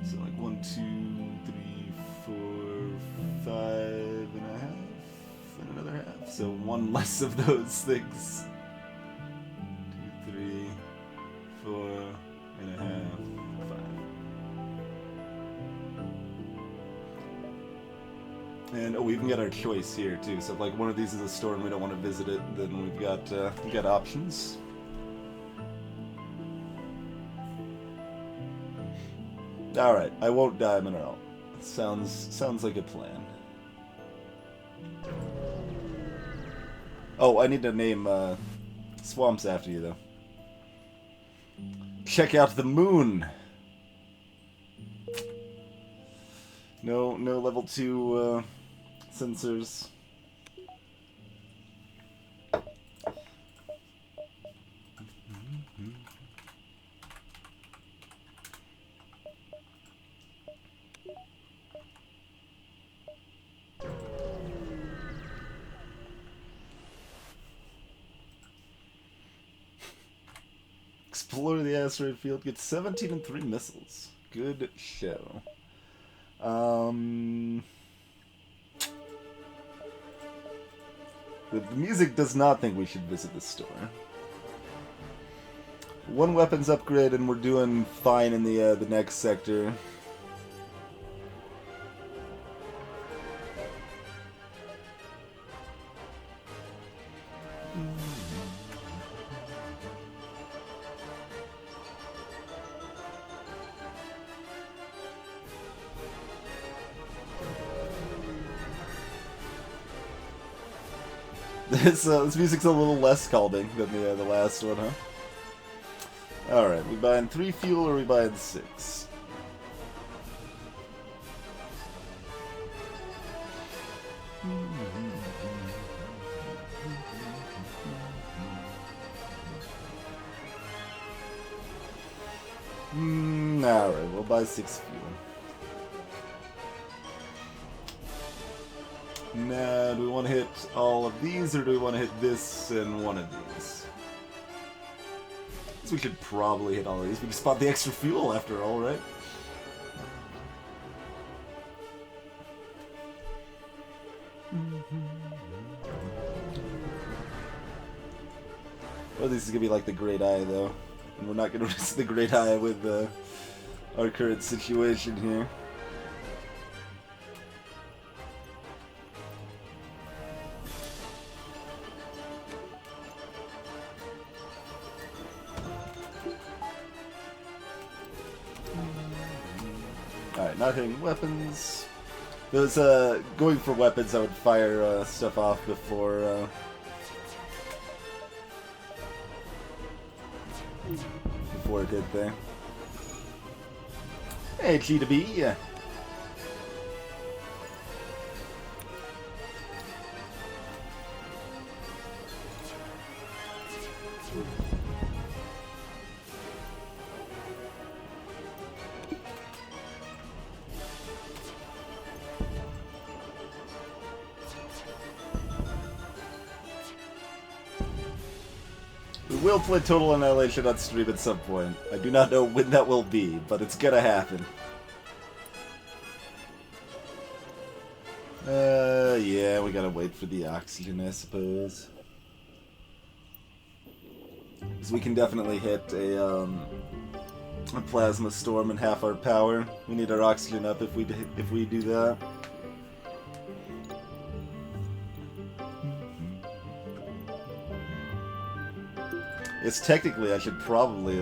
So like 1, 2, 3, 4, 5.5, and another half. So 1 less of those things. 2, 3, 4.5, 5. And oh, we even got our choice here too. So if like one of these is a store and we don't want to visit it, then we got options. Alright, I won't die, Mineral. Sounds like a plan. Oh, I need to name swamps after you, though. Check out the moon! No level 2 sensors. Explore the asteroid field. Get 17 and 3 missiles. Good show. The music does not think we should visit the store. 1 weapons upgrade and we're doing fine in the next sector. This music's a little less calming than the last one, huh? Alright, we buying 3 fuel or we buying 6? Alright, we'll buy 6 fuel. Now, do we want to hit all of these, or do we want to hit this and one of these? We should probably hit all of these. We can spot the extra fuel after all, right? Well, this is gonna be like the Great Eye, though. And we're not gonna risk the Great Eye with our current situation here. Alright, not hitting weapons. Those, going for weapons, I would fire stuff off before it hit there. Hey, G to B, yeah. We will play Total Annihilation on stream at some point. I do not know when that will be, but it's gonna happen. Yeah, we gotta wait for the oxygen, I suppose. Because we can definitely hit a plasma storm in half our power. We need our oxygen up if we do that. It's technically, I should probably,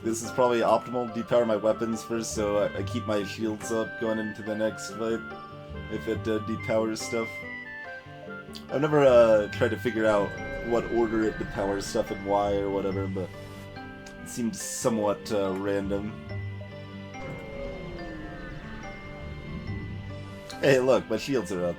this is probably optimal, depower my weapons first, so I keep my shields up going into the next fight, if it depowers stuff. I've never tried to figure out what order it depowers stuff and why or whatever, but it seems somewhat random. Hey, look, my shields are up.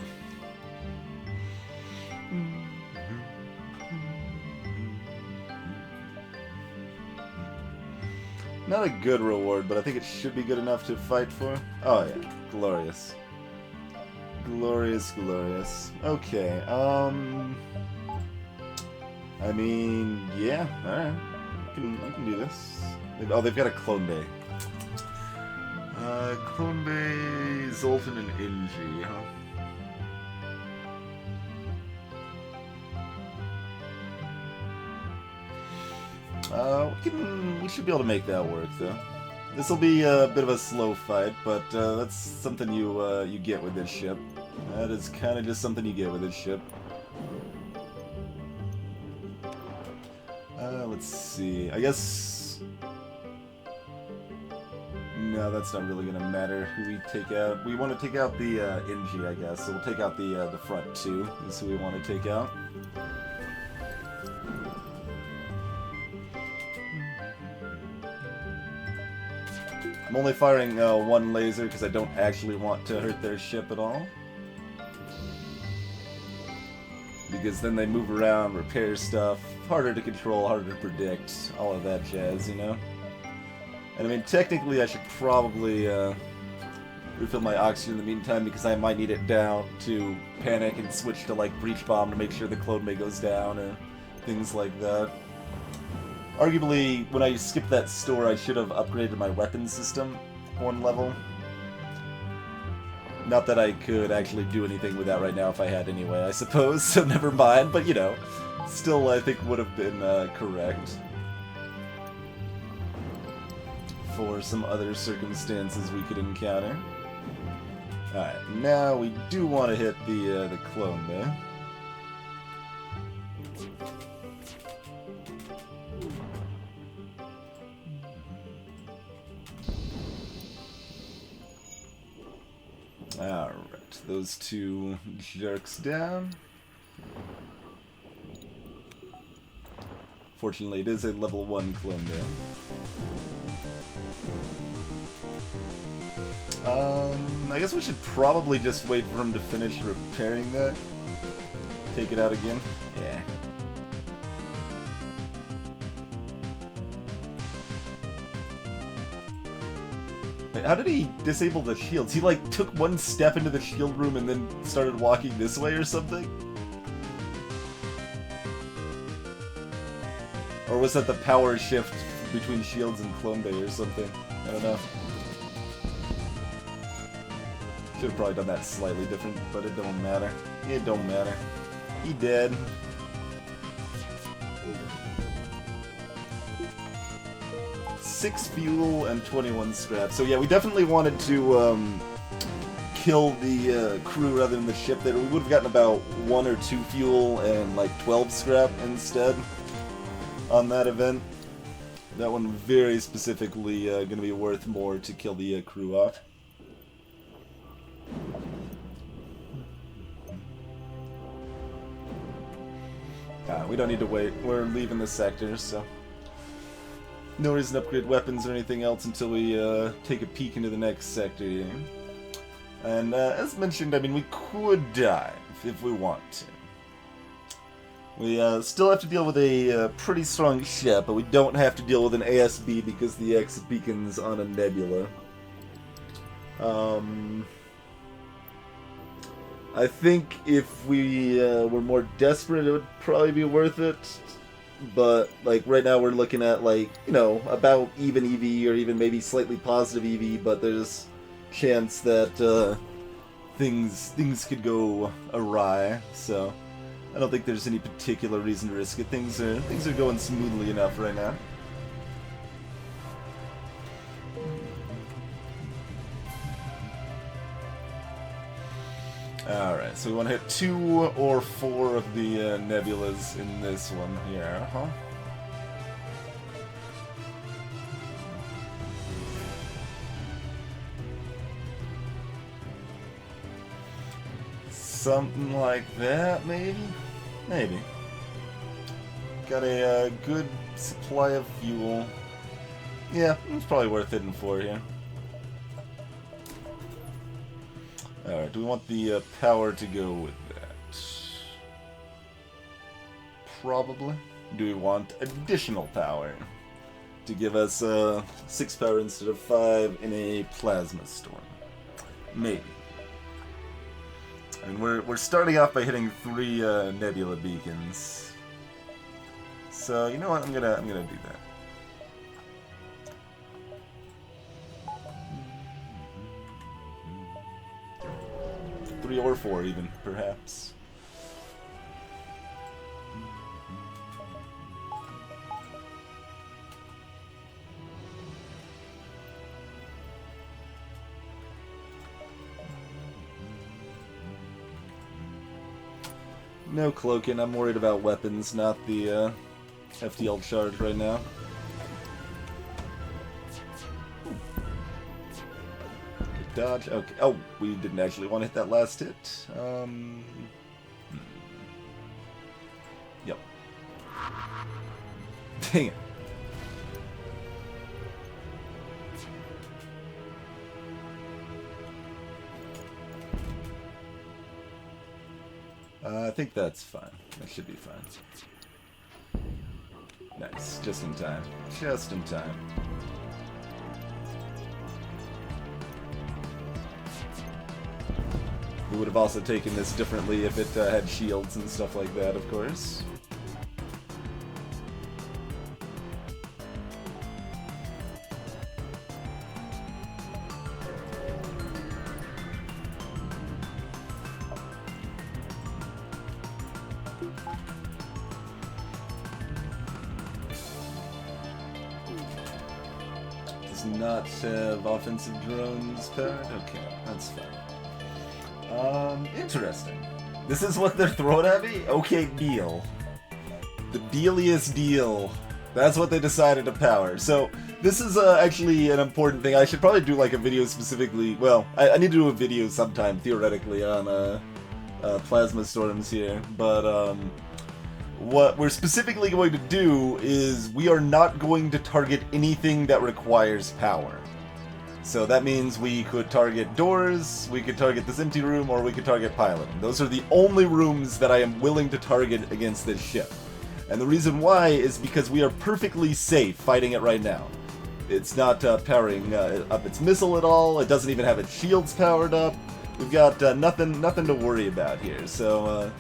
Not a good reward, but I think it should be good enough to fight for. Oh yeah, glorious. Glorious, glorious. Okay, I mean, yeah, alright. I can do this. Oh, they've got a Clone Bay. Clone Bay, Zoltan, and Inji, huh? We should be able to make that work, though. This will be a bit of a slow fight, but that's something you get with this ship. That is kind of just something you get with this ship. Let's see. I guess... No, that's not really gonna matter who we take out. We want to take out the Inji, I guess. So we'll take out the front two, is who we want to take out. I'm only firing one laser because I don't actually want to hurt their ship at all. Because then they move around, repair stuff, harder to control, harder to predict, all of that jazz, you know? And I mean, technically I should probably refill my oxygen in the meantime because I might need it down to panic and switch to like breach bomb to make sure the Clone Bay goes down or things like that. Arguably, when I skipped that store, I should have upgraded my weapon system one level. Not that I could actually do anything with that right now if I had anyway, I suppose, so never mind, but you know, still I think would have been correct. For some other circumstances we could encounter. Alright, now we do want to hit the Clone Bay. Alright, those two jerks down. Fortunately, it is a level 1 Clone Bay. I guess we should probably just wait for him to finish repairing that. Take it out again. Yeah. How did he disable the shields? He, like, took one step into the shield room and then started walking this way or something? Or was that the power shift between shields and Clone Bay or something? I don't know. Should've probably done that slightly different, but it don't matter. It don't matter. He dead. Six fuel and 21 scrap. So yeah, we definitely wanted to kill the crew rather than the ship there. We would have gotten about 1 or 2 fuel and like 12 scrap instead on that event. That one very specifically going to be worth more to kill the crew off. We don't need to wait. We're leaving the sector, so no reason to upgrade weapons or anything else until we take a peek into the next sector here. And as mentioned, I mean, we could dive if we want to. We still have to deal with a pretty strong ship, but we don't have to deal with an ASB because the X beacon's on a nebula. I think if we were more desperate, it would probably be worth it. But, like, right now we're looking at, like, you know, about even EV or even maybe slightly positive EV, but there's chance that things could go awry, so I don't think there's any particular reason to risk it. Things are going smoothly enough right now. Alright, so we want to hit 2 or 4 of the nebulas in this one here, huh? Something like that, maybe? Maybe. Got a good supply of fuel. Yeah, it's probably worth hitting 4 here. Alright, do we want the power to go with that? Probably. Do we want additional power to give us 6 power instead of 5 in a plasma storm? Maybe. And we're starting off by hitting 3 nebula beacons. So you know what? I'm gonna do that. 3 or 4 even, perhaps. No cloaking, I'm worried about weapons, not the FTL charge right now. Dodge. Okay. Oh, we didn't actually want to hit that last hit. Yep. Dang it. I think that's fine. That should be fine. Nice. Just in time. Just in time. We would have also taken this differently if it had shields and stuff like that, of course. Does not have offensive drones powered? Okay, that's fine. Interesting. This is what they're throwing at me? Okay, deal. The dealiest deal. That's what they decided to power. So, this is actually an important thing. I should probably do like a video specifically. Well, I need to do a video sometime, theoretically, on plasma storms here. But, what we're specifically going to do is we are not going to target anything that requires power. So that means we could target doors, we could target this empty room, or we could target piloting. Those are the only rooms that I am willing to target against this ship. And the reason why is because we are perfectly safe fighting it right now. It's not powering up its missile at all. It doesn't even have its shields powered up. We've got nothing to worry about here. So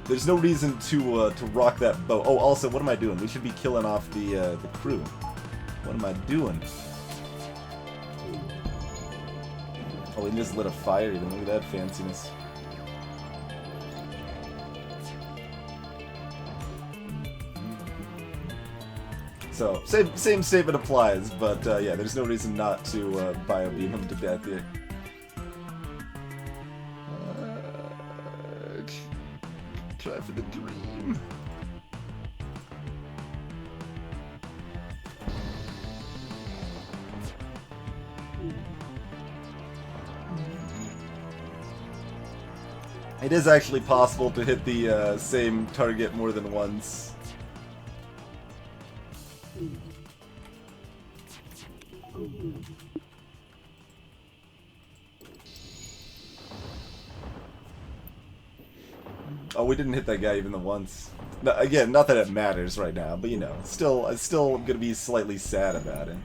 there's no reason to rock that boat. Oh, also, what am I doing? We should be killing off the crew. What am I doing? Oh, we just lit a fire even. Look at that fanciness. So, same statement applies, but yeah, there's no reason not to bio-beam him to death here. Try for the dream. It is actually possible to hit the same target more than once. Oh, we didn't hit that guy even the once. No, again, not that it matters right now, but you know, I'm still gonna be slightly sad about it.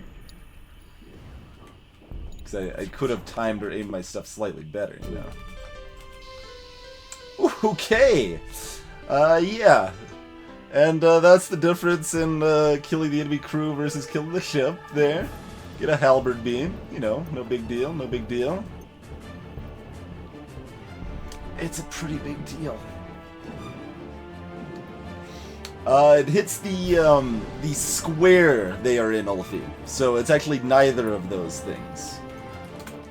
Because I could have timed or aimed my stuff slightly better, you know. Okay! Yeah. And that's the difference in killing the enemy crew versus killing the ship there. Get a halberd beam, you know, no big deal, no big deal. It's a pretty big deal. It hits the square they are in, Ulfi. So it's actually neither of those things.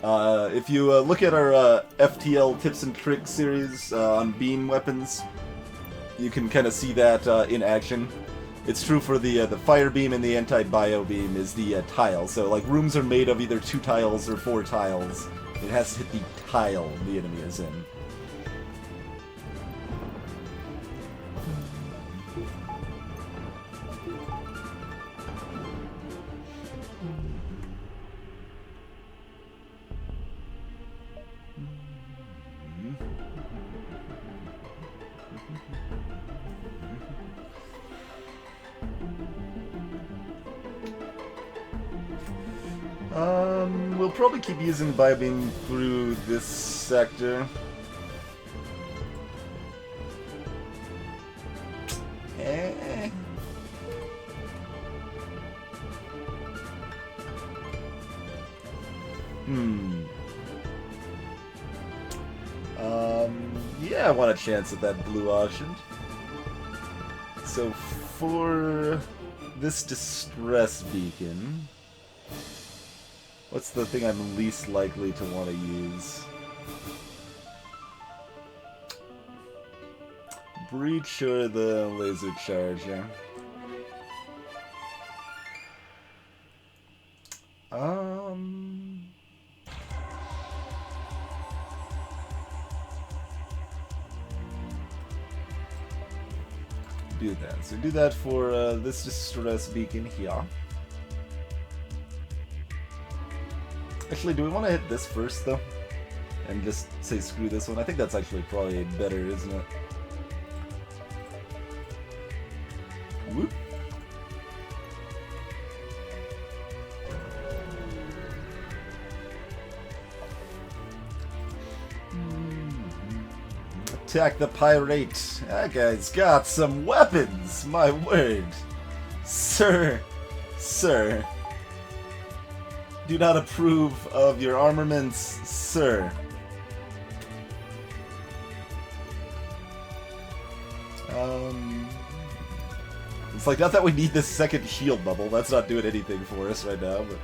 If you look at our FTL tips and tricks series on beam weapons, you can kind of see that in action. It's true for the fire beam, and the anti-bio beam is the tile. So like rooms are made of either 2 tiles or 4 tiles. It has to hit the tile the enemy is in. We'll probably keep using biobeam through this sector. Yeah, I want a chance at that blue option. So for this distress beacon, what's the thing I'm least likely to want to use? Breach or the laser charger? Do that. So do that for this distress beacon here. Actually, do we want to hit this first, though? And just say screw this one? I think that's actually probably better, isn't it? Whoop. Attack the pirate. That guy's got some weapons, my word. Sir. Do not approve of your armaments, sir. It's like, not that we need this second shield bubble. That's not doing anything for us right now, but...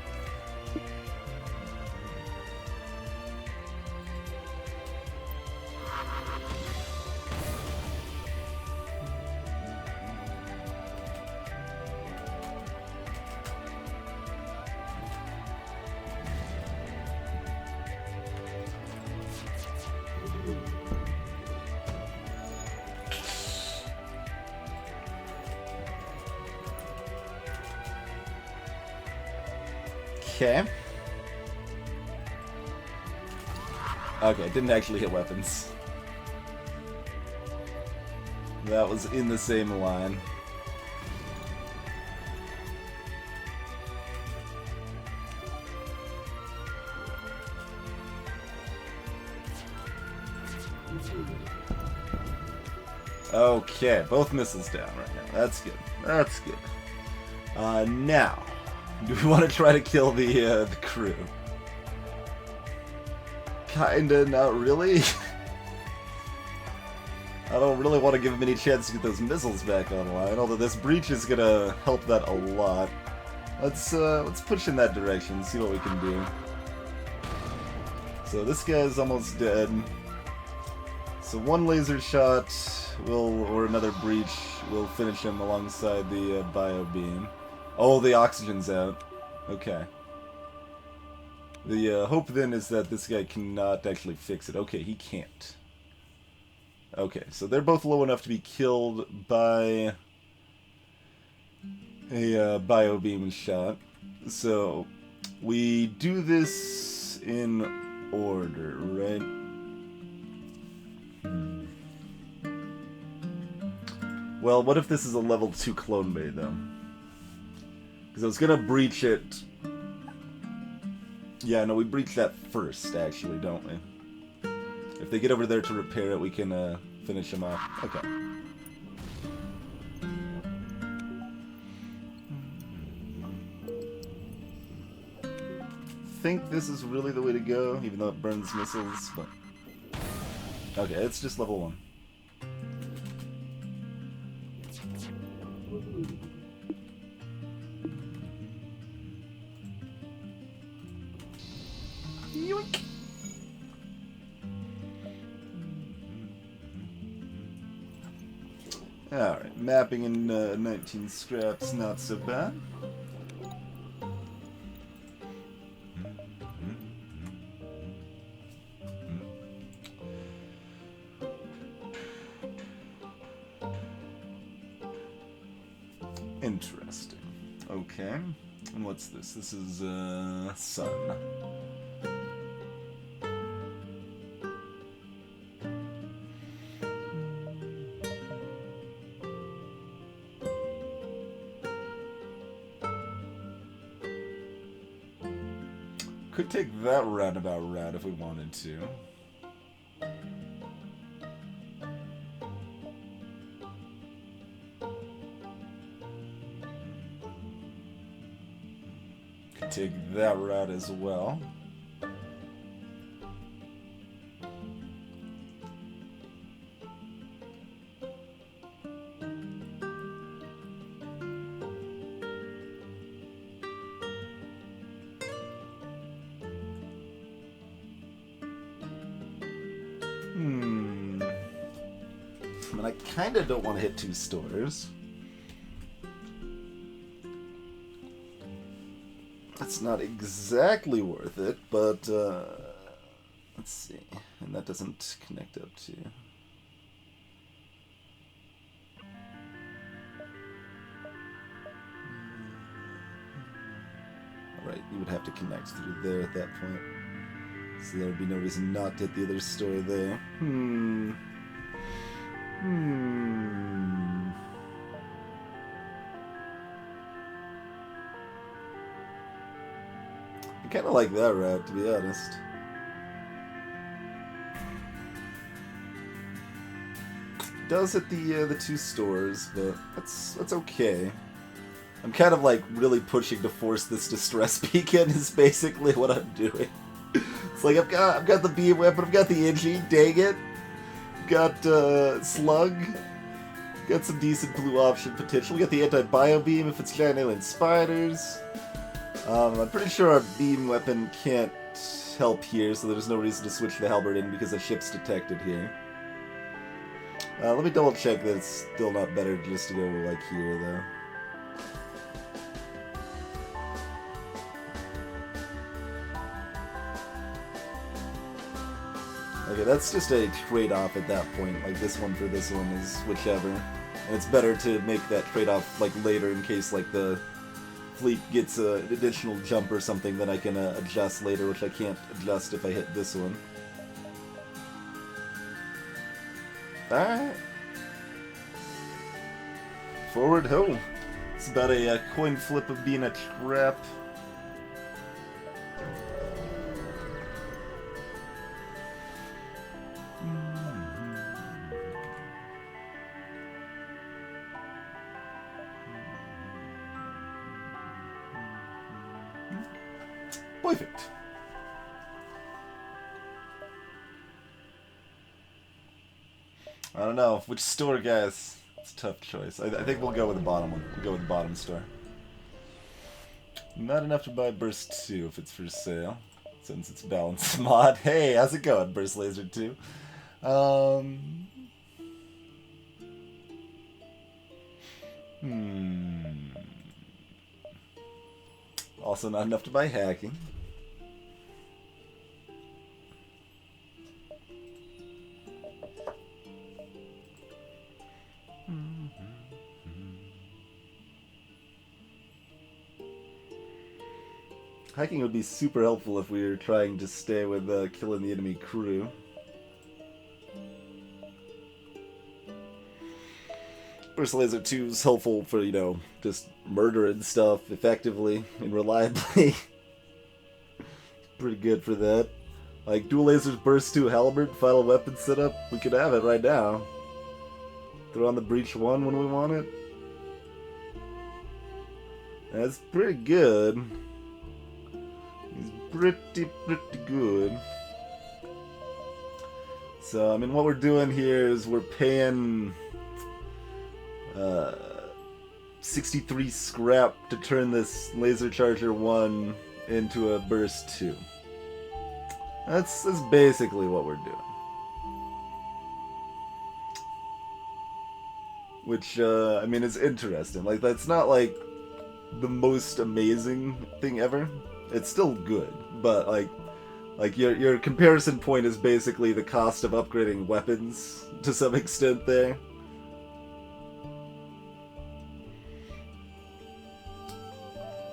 Okay. Okay, didn't actually hit weapons. That was in the same line. Okay, both missiles down right now. That's good. That's good. Now, do we want to try to kill the crew? Kinda, not really. I don't really want to give him any chance to get those missiles back online, although this breach is gonna help that a lot. Let's push in that direction, see what we can do. So this guy's almost dead. So one laser shot or another breach will finish him alongside the bio beam. Oh, the oxygen's out. Okay. The hope then is that this guy cannot actually fix it. Okay, he can't. Okay, so they're both low enough to be killed by a bio beam shot. So we do this in order, right? Well, what if this is a level 2 clone bay, though? Because I was gonna breach it. Yeah, no, we breach that first, actually, don't we? If they get over there to repair it, we can finish them off. Okay. I think this is really the way to go, even though it burns missiles, but... Okay, it's just level 1. Yoink! Alright, mapping in 19 scraps, not so bad. Interesting. Okay. And what's this? This is, sun. Could take that roundabout route if we wanted to. Could take that route as well. I mean, I kind of don't want to hit 2 stores. That's not exactly worth it, but let's see. And that doesn't connect up to... Alright, you would have to connect through there at that point. So there would be no reason not to hit the other store there. I kind of like that route, to be honest. Does hit the 2 stores, but that's okay. I'm kind of like really pushing to force this distress beacon is basically what I'm doing. It's like I've got the beam weapon, I've got the Ingy, dang it. I've got Slug. Got some decent blue option potential. We got the anti-bio beam if it's giant alien spiders. I'm pretty sure our beam weapon can't help here, so there's no reason to switch the halberd in because the ship's detected here. Let me double check that it's still not better just to go like here though. Okay, that's just a trade-off at that point, like this one for this one is whichever. And it's better to make that trade-off like later in case like the fleet gets an additional jump or something that I can adjust later, which I can't adjust if I hit this one. Alright. Forward ho! It's about a coin flip of being a trap. Perfect. I don't know. Which store, guys? It's a tough choice. I think we'll go with the bottom one. We'll go with the bottom store. Not enough to buy Burst 2 if it's for sale, since it's balanced mod. Hey, how's it going, Burst Laser 2? Also not enough to buy hacking. Hacking would be super helpful if we were trying to stay with killing the enemy crew. Burst Laser 2 is helpful for, you know, just murdering stuff effectively and reliably. Pretty good for that. Like, Dual Lasers Burst 2 Halberd, final weapon setup, we could have it right now. Throw on the Breach 1 when we want it. That's pretty good. He's pretty good. So, I mean, what we're doing here is we're paying 63 scrap to turn this Laser Charger 1 into a Burst 2. That's basically what we're doing. Which, I mean, is interesting. Like, that's not, like, the most amazing thing ever. It's still good, but, like your comparison point is basically the cost of upgrading weapons to some extent there.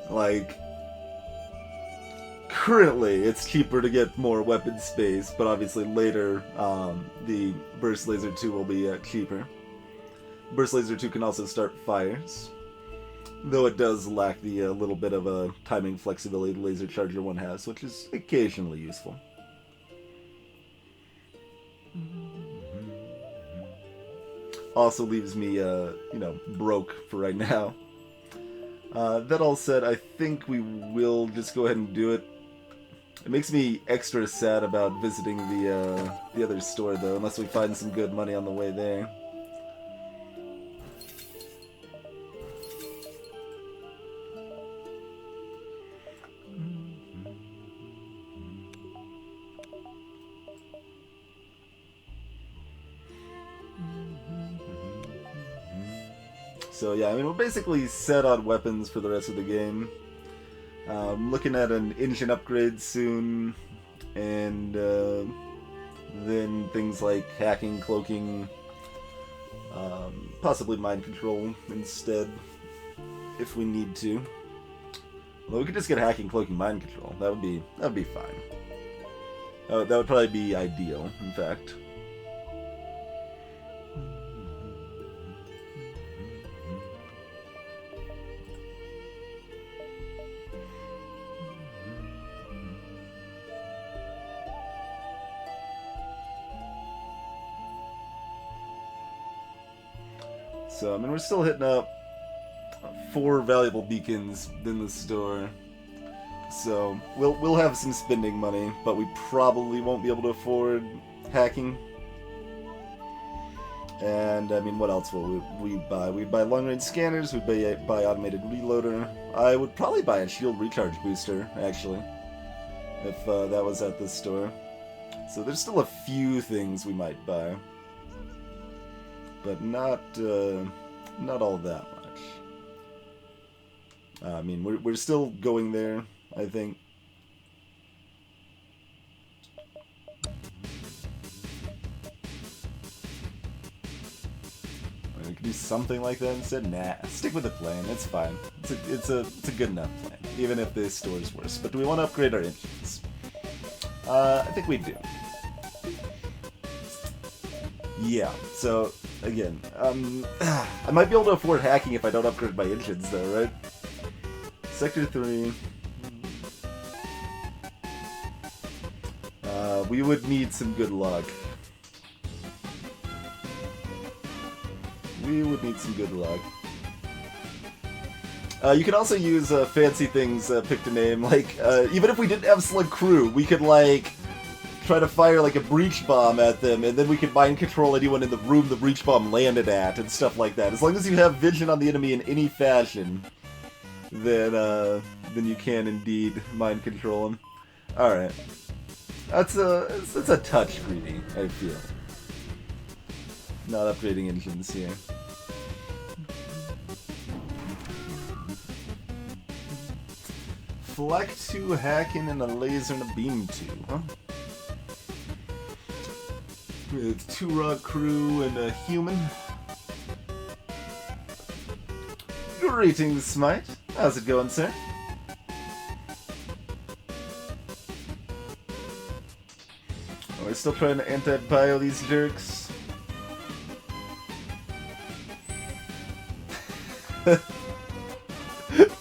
Like, currently it's cheaper to get more weapon space, but obviously later the Burst Laser 2 will be cheaper. Burst Laser 2 can also start fires, though it does lack the little bit of a timing flexibility the Laser Charger 1 has, which is occasionally useful. Also leaves me, you know, broke for right now. That all said, I think we will just go ahead and do it. It makes me extra sad about visiting the other store, though, unless we find some good money on the way there. So yeah, I mean, we're basically set on weapons for the rest of the game. Looking at an engine upgrade soon, and then things like hacking, cloaking, possibly mind control instead, if we need to. Although we could just get hacking, cloaking, mind control. That would be fine. That would probably be ideal, in fact. So, I mean, we're still hitting up 4 valuable beacons in the store. So, we'll have some spending money, but we probably won't be able to afford hacking. And, I mean, what else will we buy? We'd buy long-range scanners, we'd buy automated reloader. I would probably buy a shield recharge booster, actually, if that was at this store. So there's still a few things we might buy. But not all that much. I mean, we're still going there, I think. We could do something like that instead. Nah, stick with the plan. It's fine. It's a good enough plan, even if the store's worse. But do we want to upgrade our engines? I think we do. Yeah. So. Again, I might be able to afford hacking if I don't upgrade my engines, though, right? Sector 3. We would need some good luck. You can also use fancy things picked a name, like, even if we didn't have Slug Crew, we could, like, try to fire, like, a breach bomb at them, and then we could mind control anyone in the room the breach bomb landed at, and stuff like that. As long as you have vision on the enemy in any fashion, then you can indeed mind control them. Alright. That's a touch greedy, I feel. Not upgrading engines here. Flak 2, hacking, and a laser and a beam 2, huh? With 2 rock crew and a human. Greetings, Smite. How's it going, sir? Oh, we're still trying to anti-bio these jerks.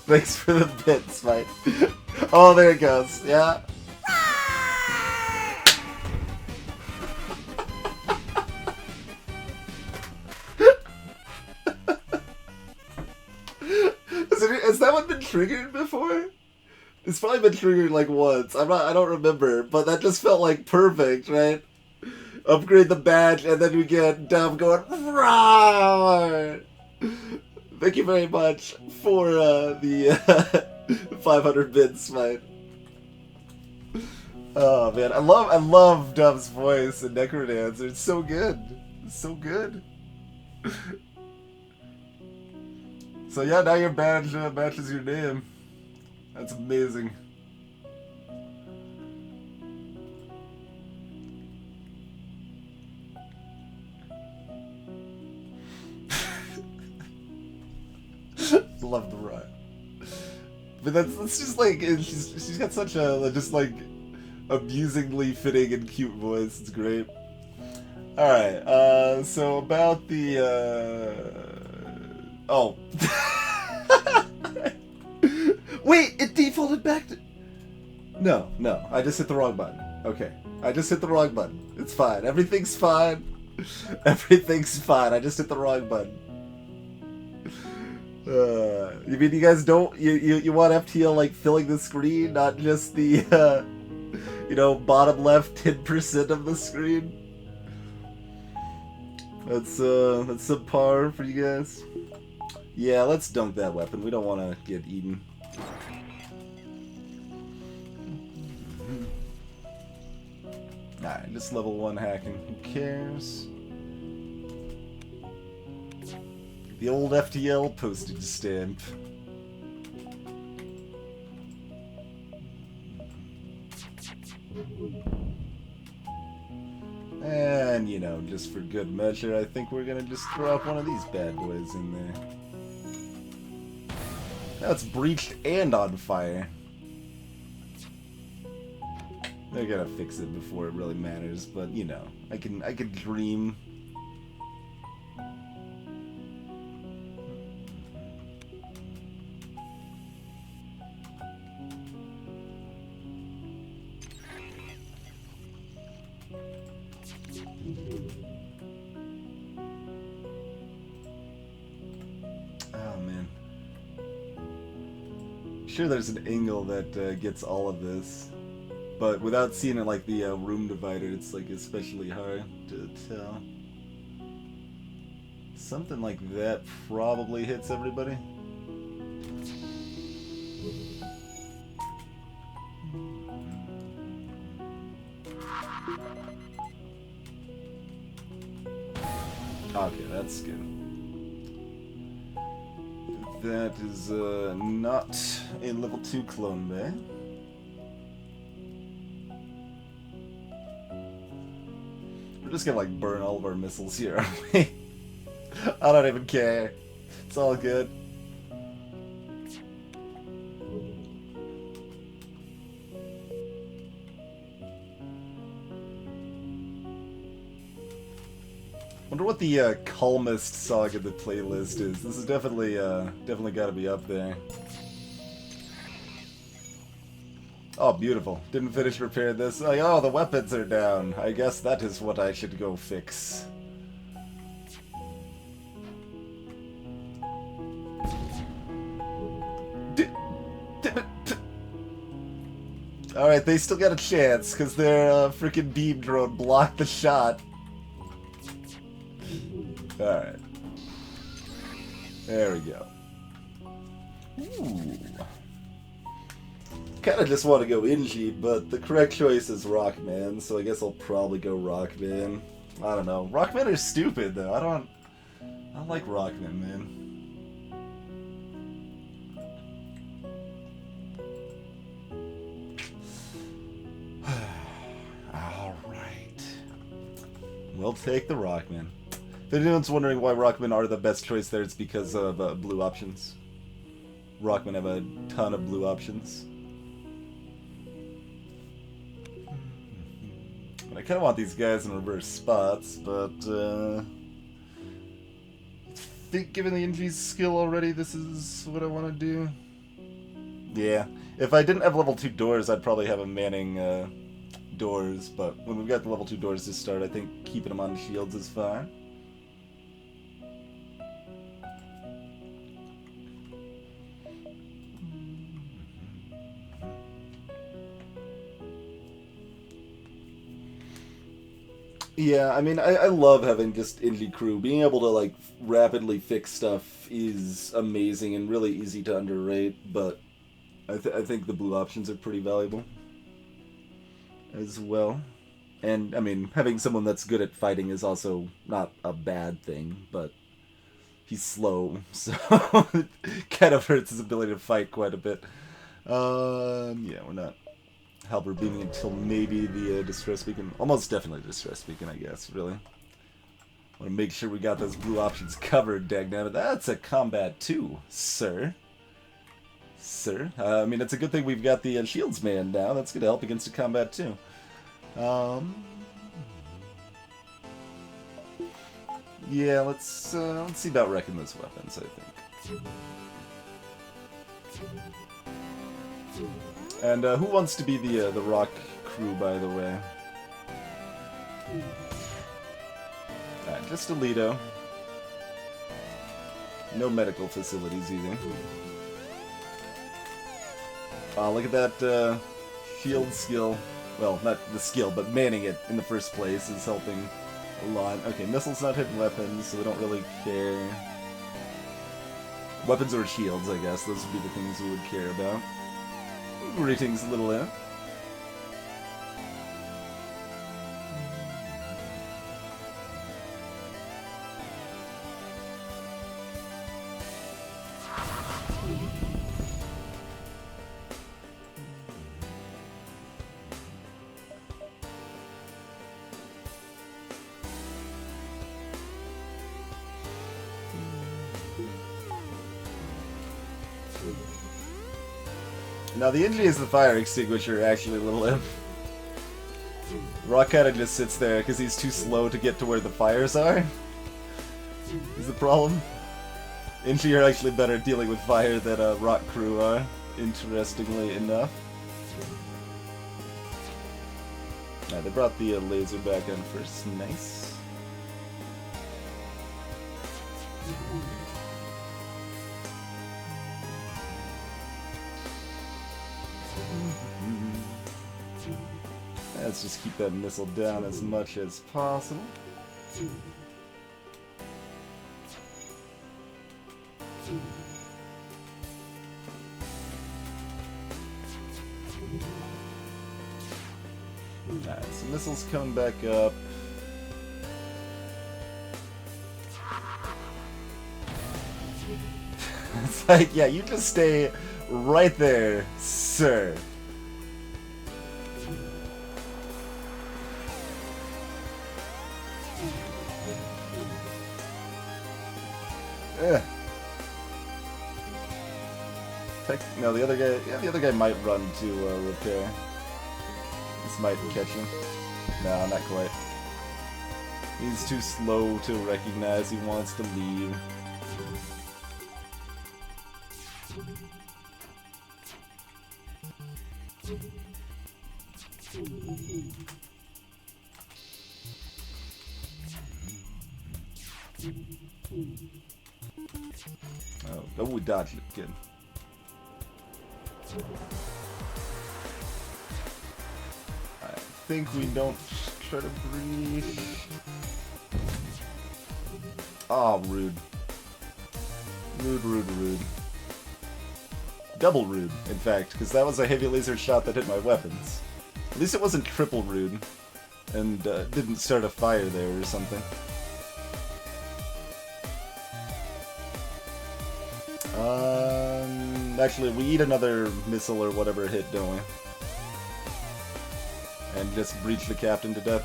Thanks for the bits, Mike. Oh, there it goes. Yeah. Has that one been triggered before? It's probably been triggered like once. I don't remember, but that just felt like perfect, right? Upgrade the badge, and then we get Dove going roar. Thank you very much for the 500 bits, mate. Oh man, I love Dove's voice and Necrodancer. It's so good. It's so good. So yeah, now your badge matches your name. That's amazing. Love the rhyme. But that's just like, she's got such a just like amusingly fitting and cute voice. It's great. Alright, so about the oh. Wait, it defaulted back to... No, I just hit the wrong button. Okay, I just hit the wrong button. It's fine. Everything's fine. Everything's fine. I just hit the wrong button. You mean you guys don't... You want FTL, like, filling the screen, not just the, you know, bottom left 10% of the screen? That's subpar for you guys. Yeah, let's dunk that weapon. We don't want to get eaten. Alright, just level 1 hacking. Who cares? The old FTL postage stamp. And, you know, just for good measure, I think we're gonna just drop one of these bad boys in there. Now it's breached and on fire. They're gonna fix it before it really matters, but you know, I can dream. Oh man. Sure, there's an angle that gets all of this. But without seeing it like the room divider, it's like especially hard to tell. Something like that probably hits everybody. Okay, that's good. That is not a level 2 clone bay. We're just gonna like burn all of our missiles here, aren't we? I don't even care. It's all good. Wonder what the calmest song in the playlist is. This is definitely got to be up there. Oh, beautiful. Didn't finish repairing this. Oh, the weapons are down. I guess that is what I should go fix. Alright, they still got a chance, because their freaking beam drone blocked the shot. Alright. There we go. Ooh. Kinda just want to go Inji, but the correct choice is Rockman, so I guess I'll probably go Rockman. I don't know. Rockmen are stupid, though. I don't like Rockman, man. Alright. We'll take the Rockman. If anyone's wondering why Rockmen are the best choice there, it's because of blue options. Rockmen have a ton of blue options. I kind of want these guys in reverse spots, but I think given the Inji's skill already, this is what I want to do. Yeah, if I didn't have level 2 doors, I'd probably have him manning doors, but when we've got the level 2 doors to start, I think keeping them on shields is fine. Yeah, I mean, I love having just Inji crew. Being able to, like, rapidly fix stuff is amazing and really easy to underrate, but I think the blue options are pretty valuable as well. And, I mean, having someone that's good at fighting is also not a bad thing, but he's slow, so it kind of hurts his ability to fight quite a bit. Yeah, we're not halberd beaming until maybe the distress beacon. Almost definitely distress beacon, I guess, really. Want to make sure we got those blue options covered, dagnabbit. That's a combat too, sir. Sir. I mean, it's a good thing we've got the shields man now. That's going to help against the combat too. Yeah, let's see about wrecking those weapons, I think. And who wants to be the rock crew, by the way? Just Alito. No medical facilities either. Oh, look at that shield skill. Well, not the skill, but manning it in the first place is helping a lot. Okay, missiles not hitting weapons, so we don't really care. Weapons or shields, I guess. Those would be the things we would care about. Greetings, little imp. Now the Inji is the fire extinguisher, actually, little imp. Rock kinda just sits there because he's too slow to get to where the fires are. Is the problem? Inji are actually better at dealing with fire than Rock crew are, interestingly enough. Now they brought the laser back on first. Nice. Let's just keep that missile down as much as possible. Alright, so missiles coming back up. It's like, yeah, you just stay right there, sir. No, the other guy. Yeah, the other guy might run to repair. This might catch him. No, not quite. He's too slow to recognize he wants to leave. Oh, we dodged it. Good. think we don't try to breach. Oh, rude. Rude. Double rude, in fact, because that was a heavy laser shot that hit my weapons. At least it wasn't triple rude, and didn't start a fire there or something. Actually, we eat another missile or whatever hit, don't we? And just breach the captain to death.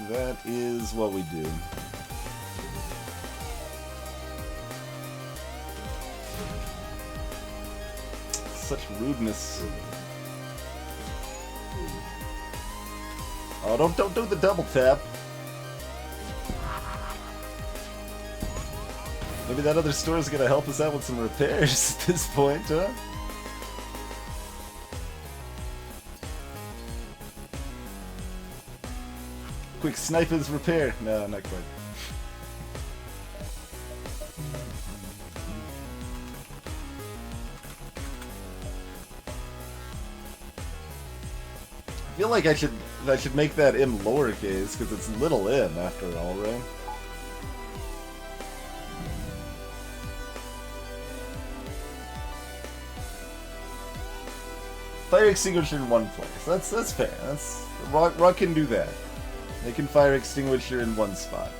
That is what we do. Such rudeness. Oh, don't do the double tap. Maybe that other store is gonna help us out with some repairs at this point, huh? Quick, snipers repair. No, not quite. I feel like I should make that M lowercase because it's little m after all, right? Fire extinguisher in one place. That's fair. Rock can do that. They can fire extinguisher in one spot.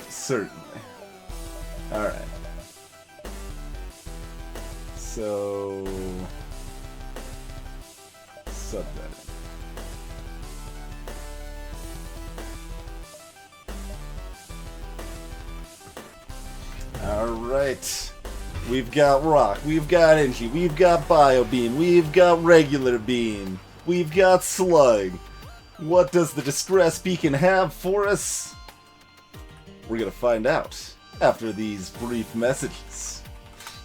Certainly. Alright. So... sub that. Alright. We've got rock, we've got energy, we've got bio beam, we've got regular beam, we've got slug. What does the distress beacon have for us? We're gonna find out after these brief messages.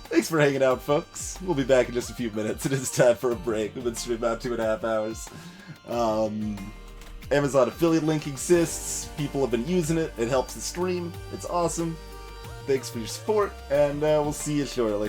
Thanks for hanging out, folks. We'll be back in just a few minutes. It is time for a break. We've been streaming about 2.5 hours. Amazon affiliate link exists. People have been using it. It helps the stream. It's awesome. Thanks for your support, and we'll see you shortly.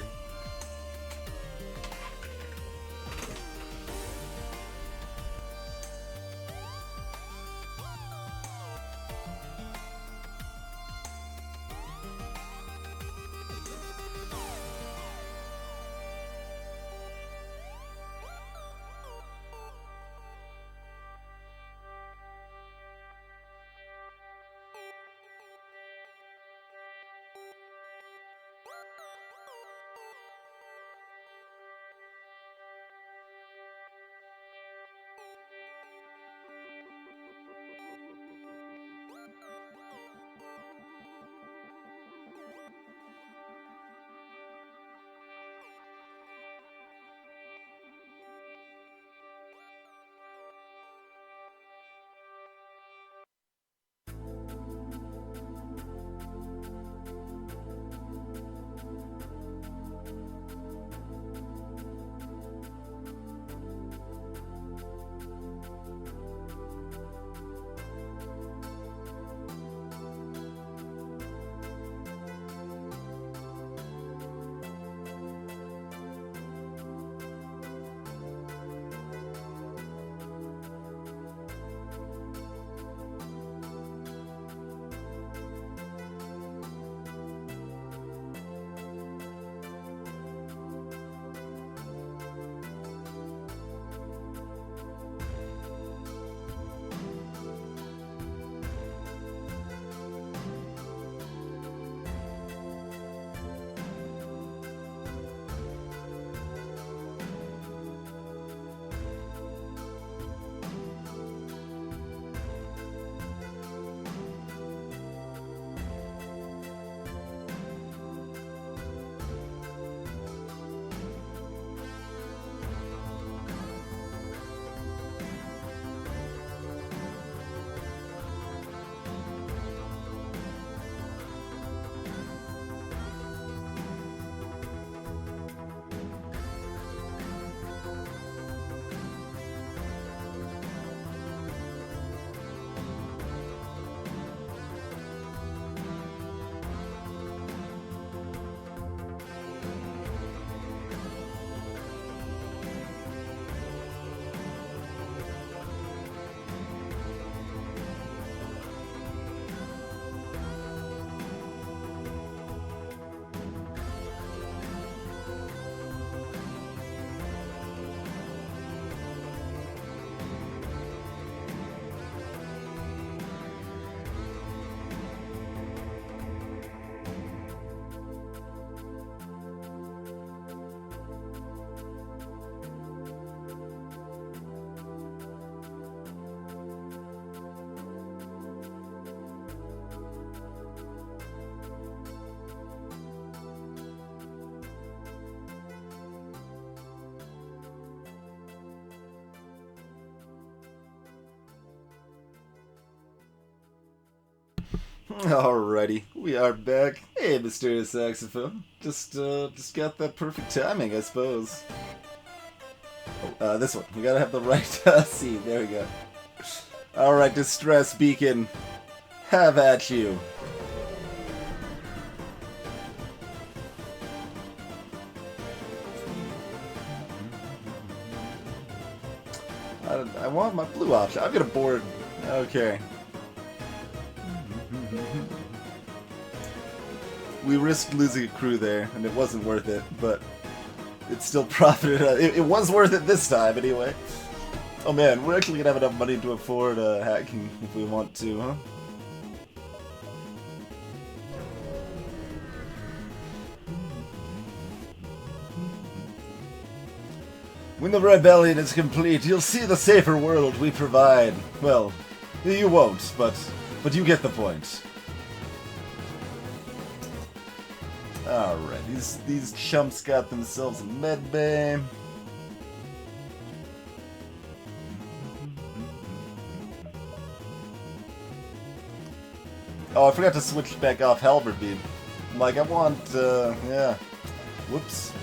Alrighty, we are back. Hey, mysterious saxophone. Just got that perfect timing, I suppose. Oh, this one. We gotta have the right scene. There we go. Alright, distress beacon. Have at you. I want my blue option. I've got a board. Okay. We risked losing a crew there, and it wasn't worth it, but it still profited. It was worth it this time, anyway. Oh man, we're actually gonna have enough money to afford hacking if we want to, huh? When the rebellion is complete, you'll see the safer world we provide. Well, you won't, but you get the point. Alright, these chumps got themselves a med bay. Oh, I forgot to switch back off Halberd Beam. Like, I want, yeah. Whoops.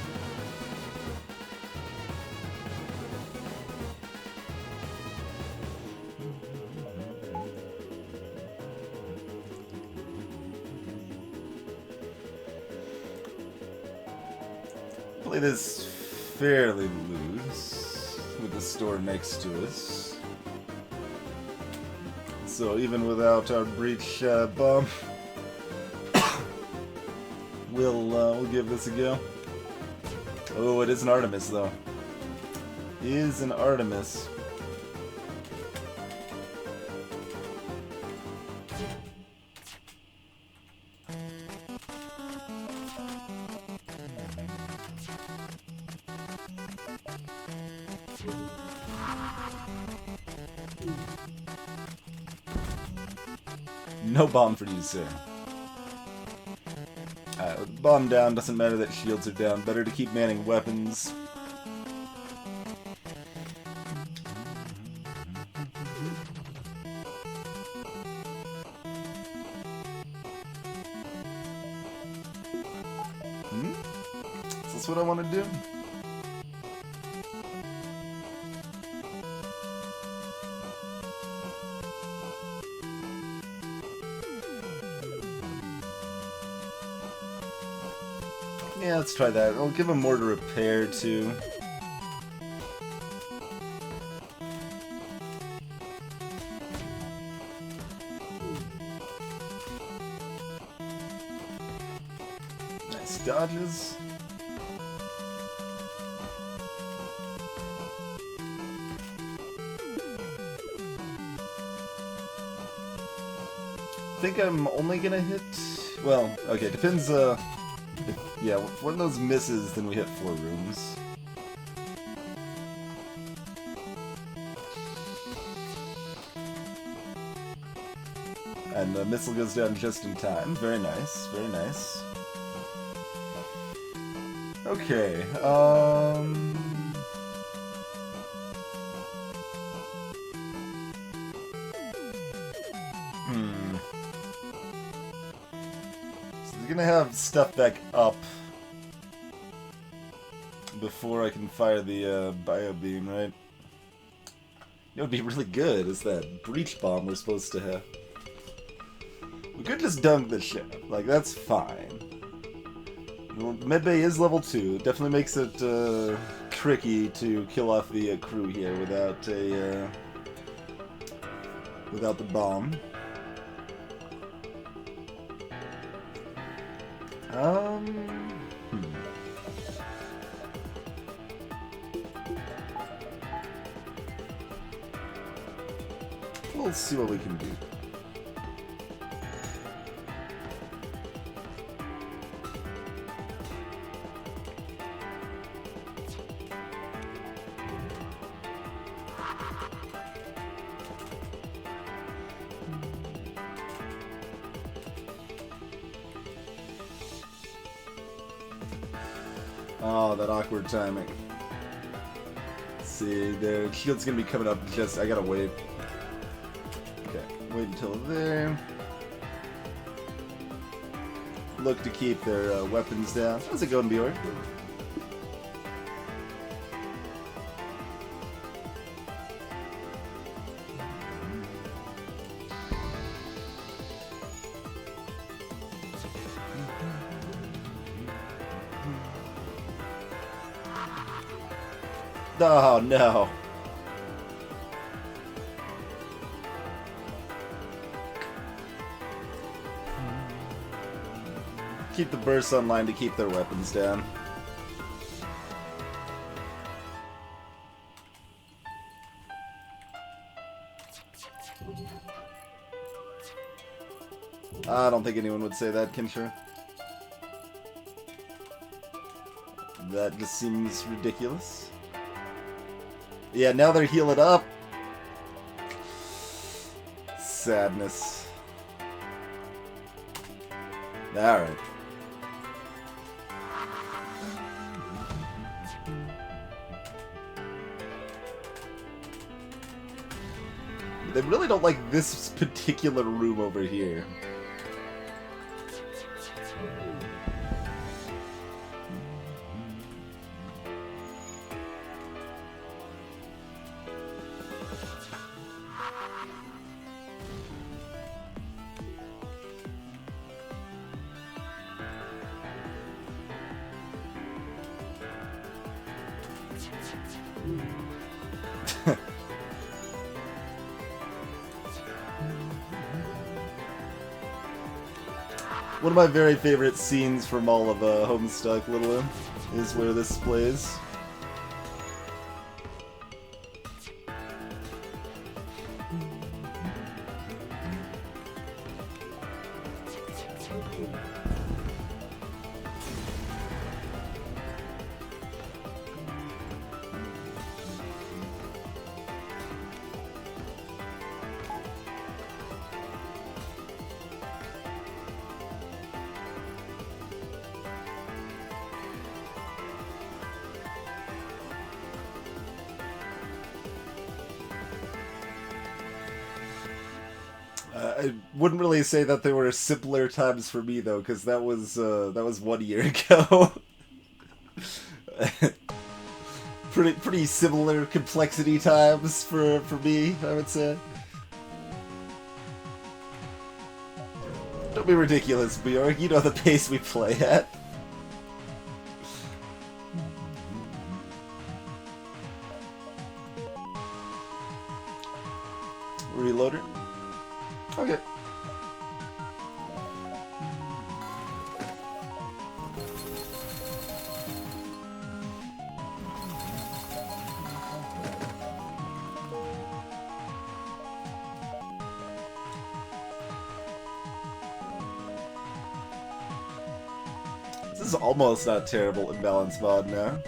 Play this fairly loose with the store next to us. So even without our breach bomb, we'll give this a go. Oh, it is an Artemis though. It is an Artemis. No bomb for you, sir. Alright, with the bomb down, doesn't matter that shields are down. Better to keep manning weapons. Is this what I want to do? Yeah, let's try that. I'll give him more to repair, too. Nice dodges. I think I'm only gonna hit... Well, okay, depends, yeah, if one of those misses, then we hit 4 rooms. And the missile goes down just in time. Very nice, very nice. Okay, So we're gonna have stuff back up before I can fire the bio beam, right? It would be really good is that breach bomb we're supposed to have. We could just dunk the ship, like that's fine. Well, medbay is level 2. It definitely makes it tricky to kill off the crew here without a without the bomb. We'll see what we can do. Oh, that awkward timing. Let's see, the shield's gonna be coming up just... I gotta wait. Okay, wait until there. look to keep their weapons down. How's it going, Bjorn? Oh, no. Keep the bursts online to keep their weapons down. I don't think anyone would say that, Kinshra. That just seems ridiculous. Yeah, now they're healing up. Sadness. Alright. They really don't like this particular room over here. One of my very favorite scenes from all of Homestuck Little is where this plays. I wouldn't really say that there were simpler times for me though, because that was 1 year ago. pretty similar complexity times for me, I would say. Don't be ridiculous, Bjork. You know the pace we play at. Reloader. Okay. This is almost not terrible in balance mod now.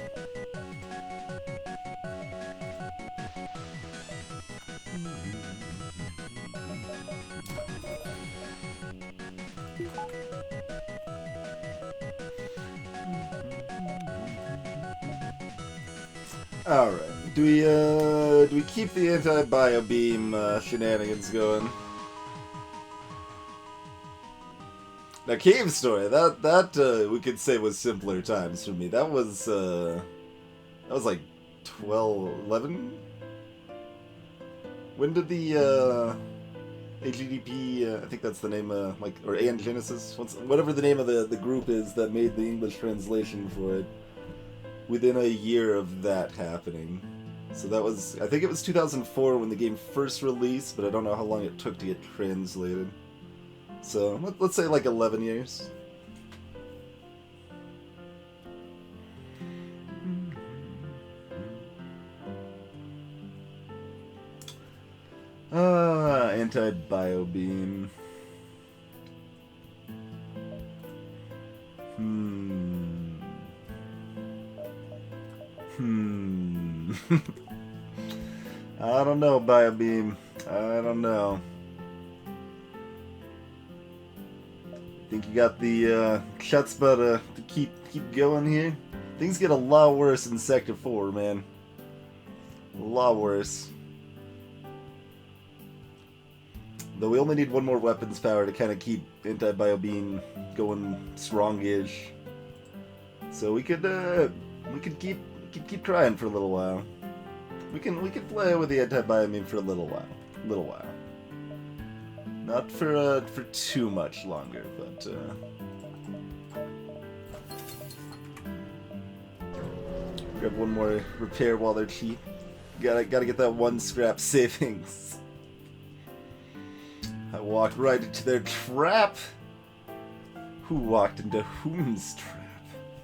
Alright, do we keep the anti-bio beam shenanigans going? Now, Cave Story, that we could say was simpler times for me. That was like 12, 11? When did the AGDP, I think that's the name, or AN Genesis, whatever the name of the group is that made the English translation for it, within a year of that happening. So that was, I think it was 2004 when the game first released, but I don't know how long it took to get translated. So, let's say like 11 years. Anti-bio beam. I don't know, bio beam. I don't know. Think you got the chutzpah to keep going here? Things get a lot worse in Sector 4, man. A lot worse. Though we only need one more weapons power to kind of keep anti-bio beam going strongish. So we could keep trying for a little while. We can play with the anti-bio beam for a little while. Not for too much longer, but grab one more repair while they're cheap. Gotta get that one scrap savings. I walked right into their trap. Who walked into whom's trap?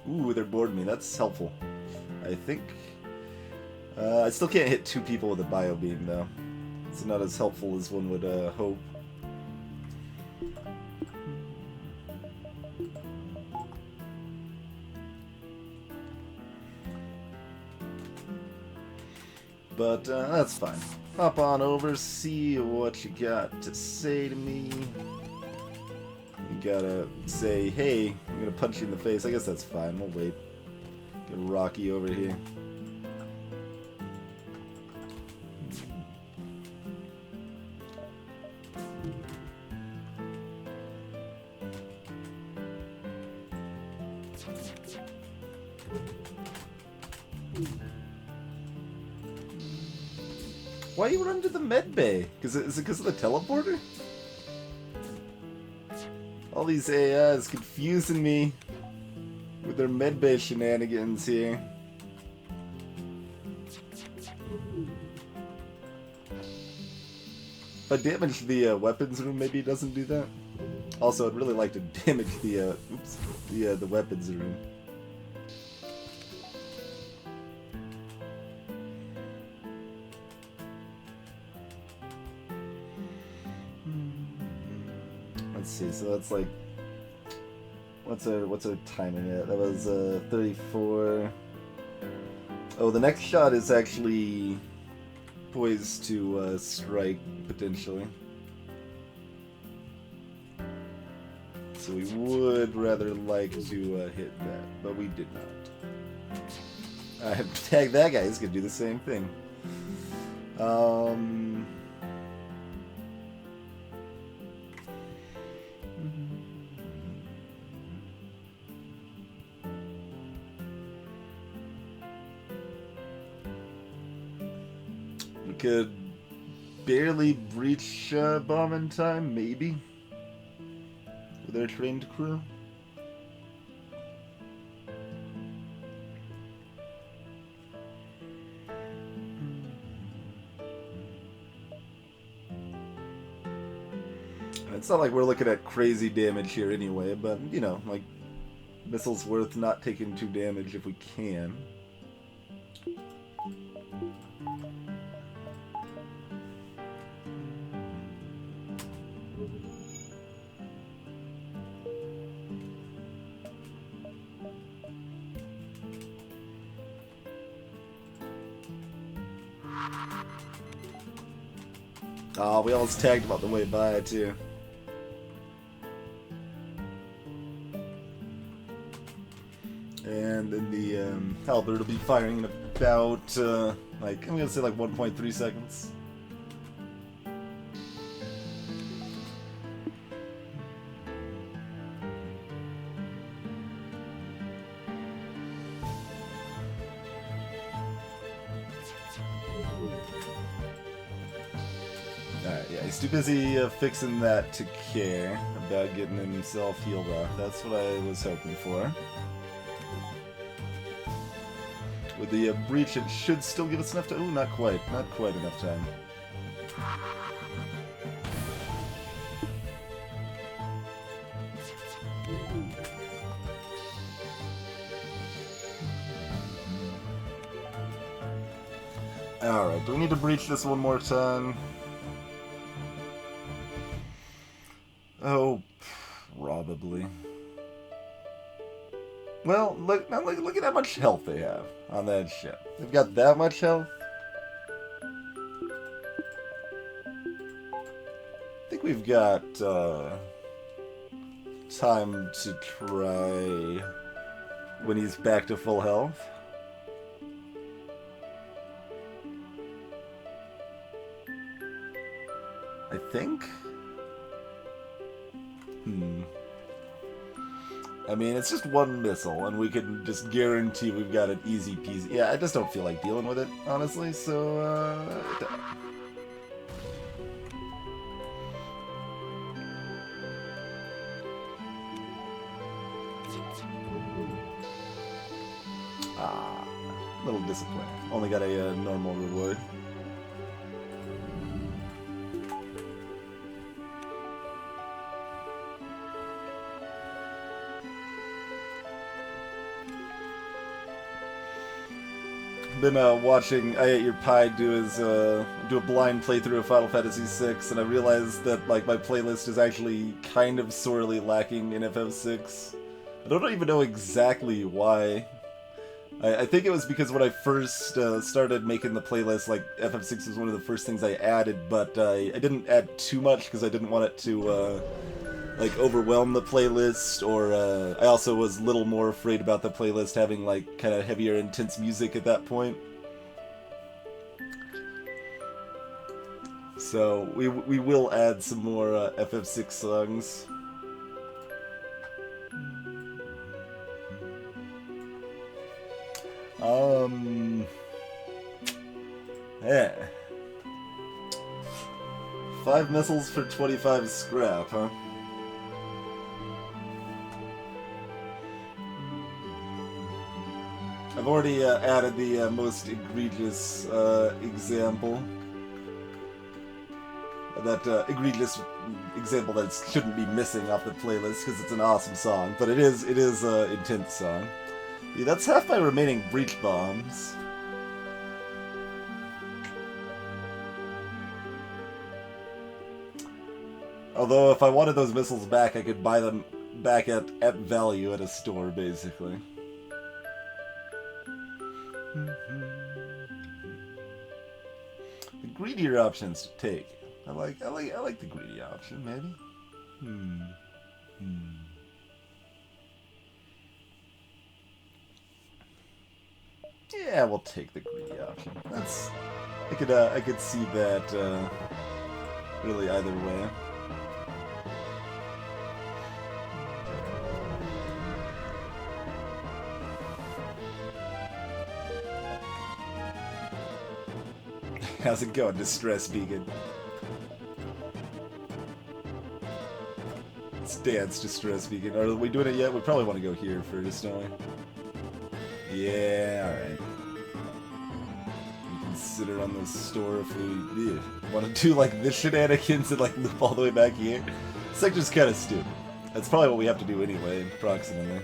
Ooh, they're boarding me. That's helpful. I think. I still can't hit two people with a bio beam though. It's not as helpful as one would hope. But that's fine. Hop on over, see what you got to say to me. You gotta say, hey, I'm gonna punch you in the face. I guess that's fine. We'll wait. Get Rocky over here. Why you run to the med bay? Is it because of the teleporter? All these AIs confusing me with their med bay shenanigans here. If I damage the weapons room, maybe it doesn't do that. Also, I'd really like to damage the the weapons room. Let's see, so that's like, what's our timing at? That was 34. Oh, the next shot is actually poised to strike potentially. So we would rather like to hit that, but we did not. Tag that guy. He's gonna do the same thing. We could barely breach bomb in time, maybe, with our trained crew. It's not like we're looking at crazy damage here anyway, but, you know, like, missiles worth not taking 2 damage if we can. Oh, we almost tagged him on the way by, too. And then the halberd will be firing in about, like, I'm gonna say like 1.3 seconds. Alright, yeah, he's too busy fixing that to care about getting himself healed up. That's what I was hoping for. With the breach, it should still give us enough time. Ooh, not quite enough time. Alright, do we need to breach this one more time? Oh, probably. Well, look at how much health they have on that ship. They've got that much health. I think we've got time to try when he's back to full health. I think. I mean, it's just one missile, and we can just guarantee we've got an easy peasy. Yeah, I just don't feel like dealing with it, honestly, so, Ah, a little disappointing. Only got a normal reward. Been watching I Ate Your Pie do his do a blind playthrough of Final Fantasy VI, and I realized that like my playlist is actually kind of sorely lacking in FF6. I don't even know exactly why. I think it was because when I first started making the playlist, like FF6 was one of the first things I added, but I didn't add too much because I didn't want it to like overwhelm the playlist, or I also was a little more afraid about the playlist having like kind of heavier, intense music at that point. So we will add some more FF6 songs. Yeah. 5 missiles for 25 scrap, huh? I've already added the most egregious example. That egregious example that shouldn't be missing off the playlist because it's an awesome song, but it is an intense song. Yeah, that's half my remaining breach bombs. Although if I wanted those missiles back, I could buy them back at value at a store, basically. The greedier options to take. I like the greedy option, maybe. Yeah, we'll take the greedy option. That's I could see that really either way. How's it going, Distress Beacon? Let's dance, Distress Beacon. Are we doing it yet? We probably want to go here first, don't we? Yeah, alright. We can consider on the store if we want to do like this shenanigans and like loop all the way back here. Sector's kind of stupid. That's probably what we have to do anyway, approximately.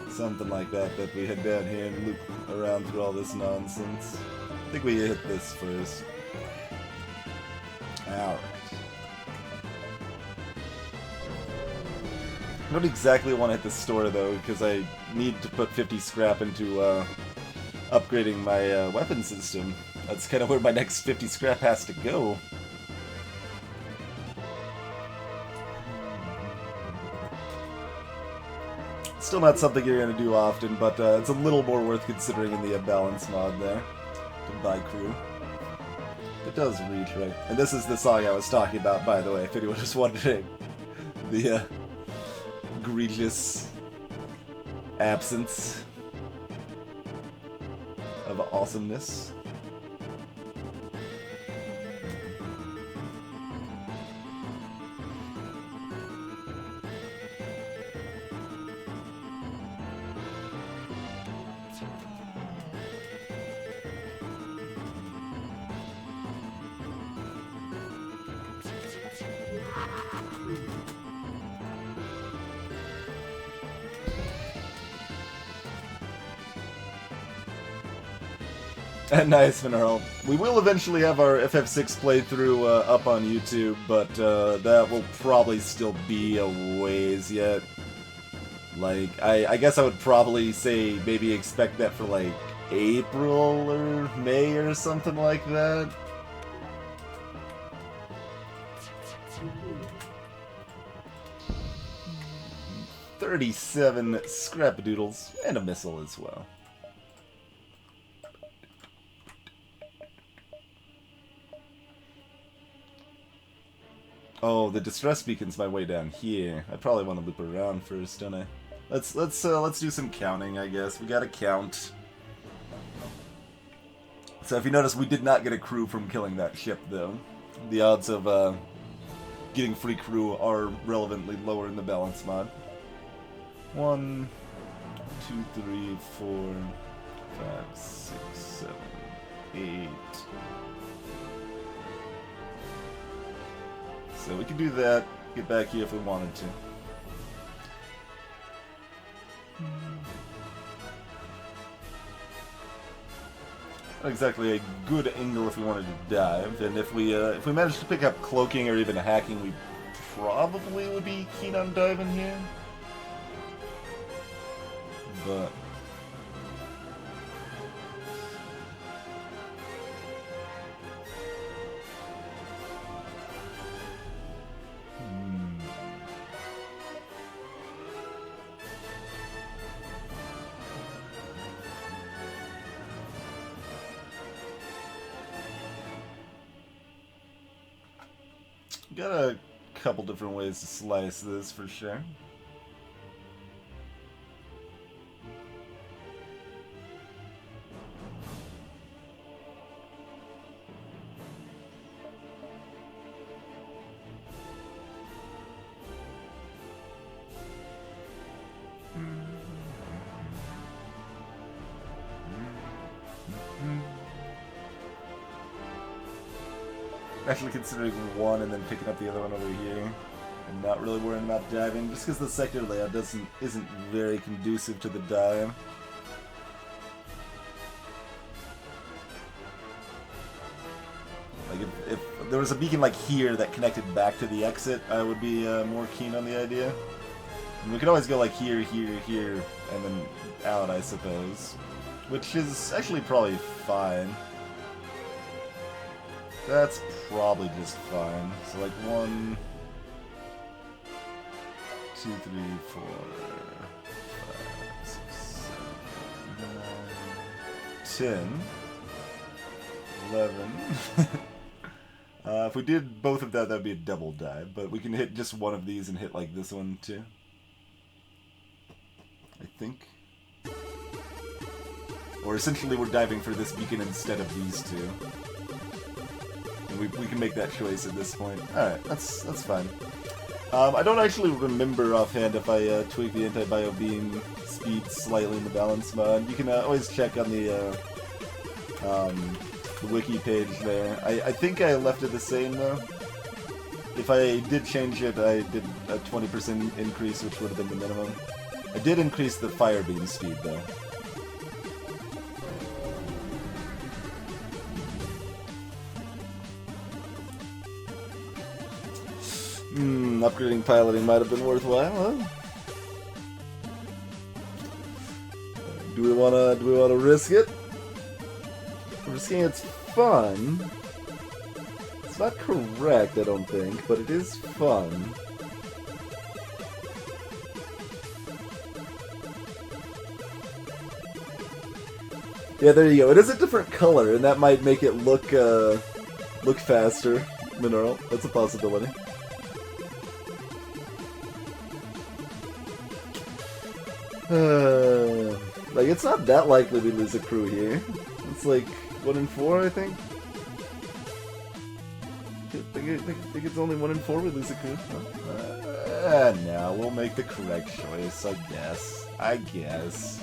Something like that we head down here and loop around through all this nonsense. I think we hit this first. Alright. I don't exactly want to hit the store though, because I need to put 50 scrap into upgrading my weapon system. That's kind of where my next 50 scrap has to go. Still not something you're going to do often, but it's a little more worth considering in the balance mod there. To buy crew. It does read right. And this is the song I was talking about, by the way, if anyone was wondering. The egregious absence of awesomeness. Nice, Mineral. We will eventually have our FF6 playthrough up on YouTube, but that will probably still be a ways yet. Like, I guess I would probably say maybe expect that for like April or May or something like that. $37 scrapadoodles and a missile as well. Oh, the distress beacon's my way down here. I probably want to loop around first, don't I? Let's do some counting, I guess. We gotta count. So if you notice, we did not get a crew from killing that ship, though. The odds of getting free crew are relevantly lower in the balance mod. 1, 2, 3, 4, 5, 6, 7, 8. So we can do that, get back here if we wanted to. Not exactly a good angle if we wanted to dive, and if we managed to pick up cloaking or even hacking, we probably would be keen on diving here. But got a couple different ways to slice this for sure. Actually considering one and then picking up the other one over here, and not really worrying about diving, just because the sector layout isn't very conducive to the dive. Like if there was a beacon like here that connected back to the exit, I would be more keen on the idea. And we could always go like here, here, here, and then out, I suppose, which is actually probably fine. That's probably just fine. So like 1, 2, 3, 4, 5, 6, 7, 9, 10, 11. If we did both of that, that'd be a double dive, but we can hit just one of these and hit like this one too. I think. Or essentially we're diving for this beacon instead of these two. And we can make that choice at this point. Alright, that's fine. I don't actually remember offhand if I tweaked the anti-bio beam speed slightly in the balance mod. You can always check on the wiki page there. I think I left it the same though. If I did change it, I did a 20% increase, which would have been the minimum. I did increase the fire beam speed though. Upgrading piloting might have been worthwhile, huh? Do we wanna risk it? Risking it's fun. It's not correct, I don't think, but it is fun. Yeah, there you go. It is a different color, and that might make it look faster. Mineral. That's a possibility. Like, it's not that likely we lose a crew here. It's like 1 in 4, I think. I think it's only 1 in 4 we lose a crew. No, we'll make the correct choice, I guess.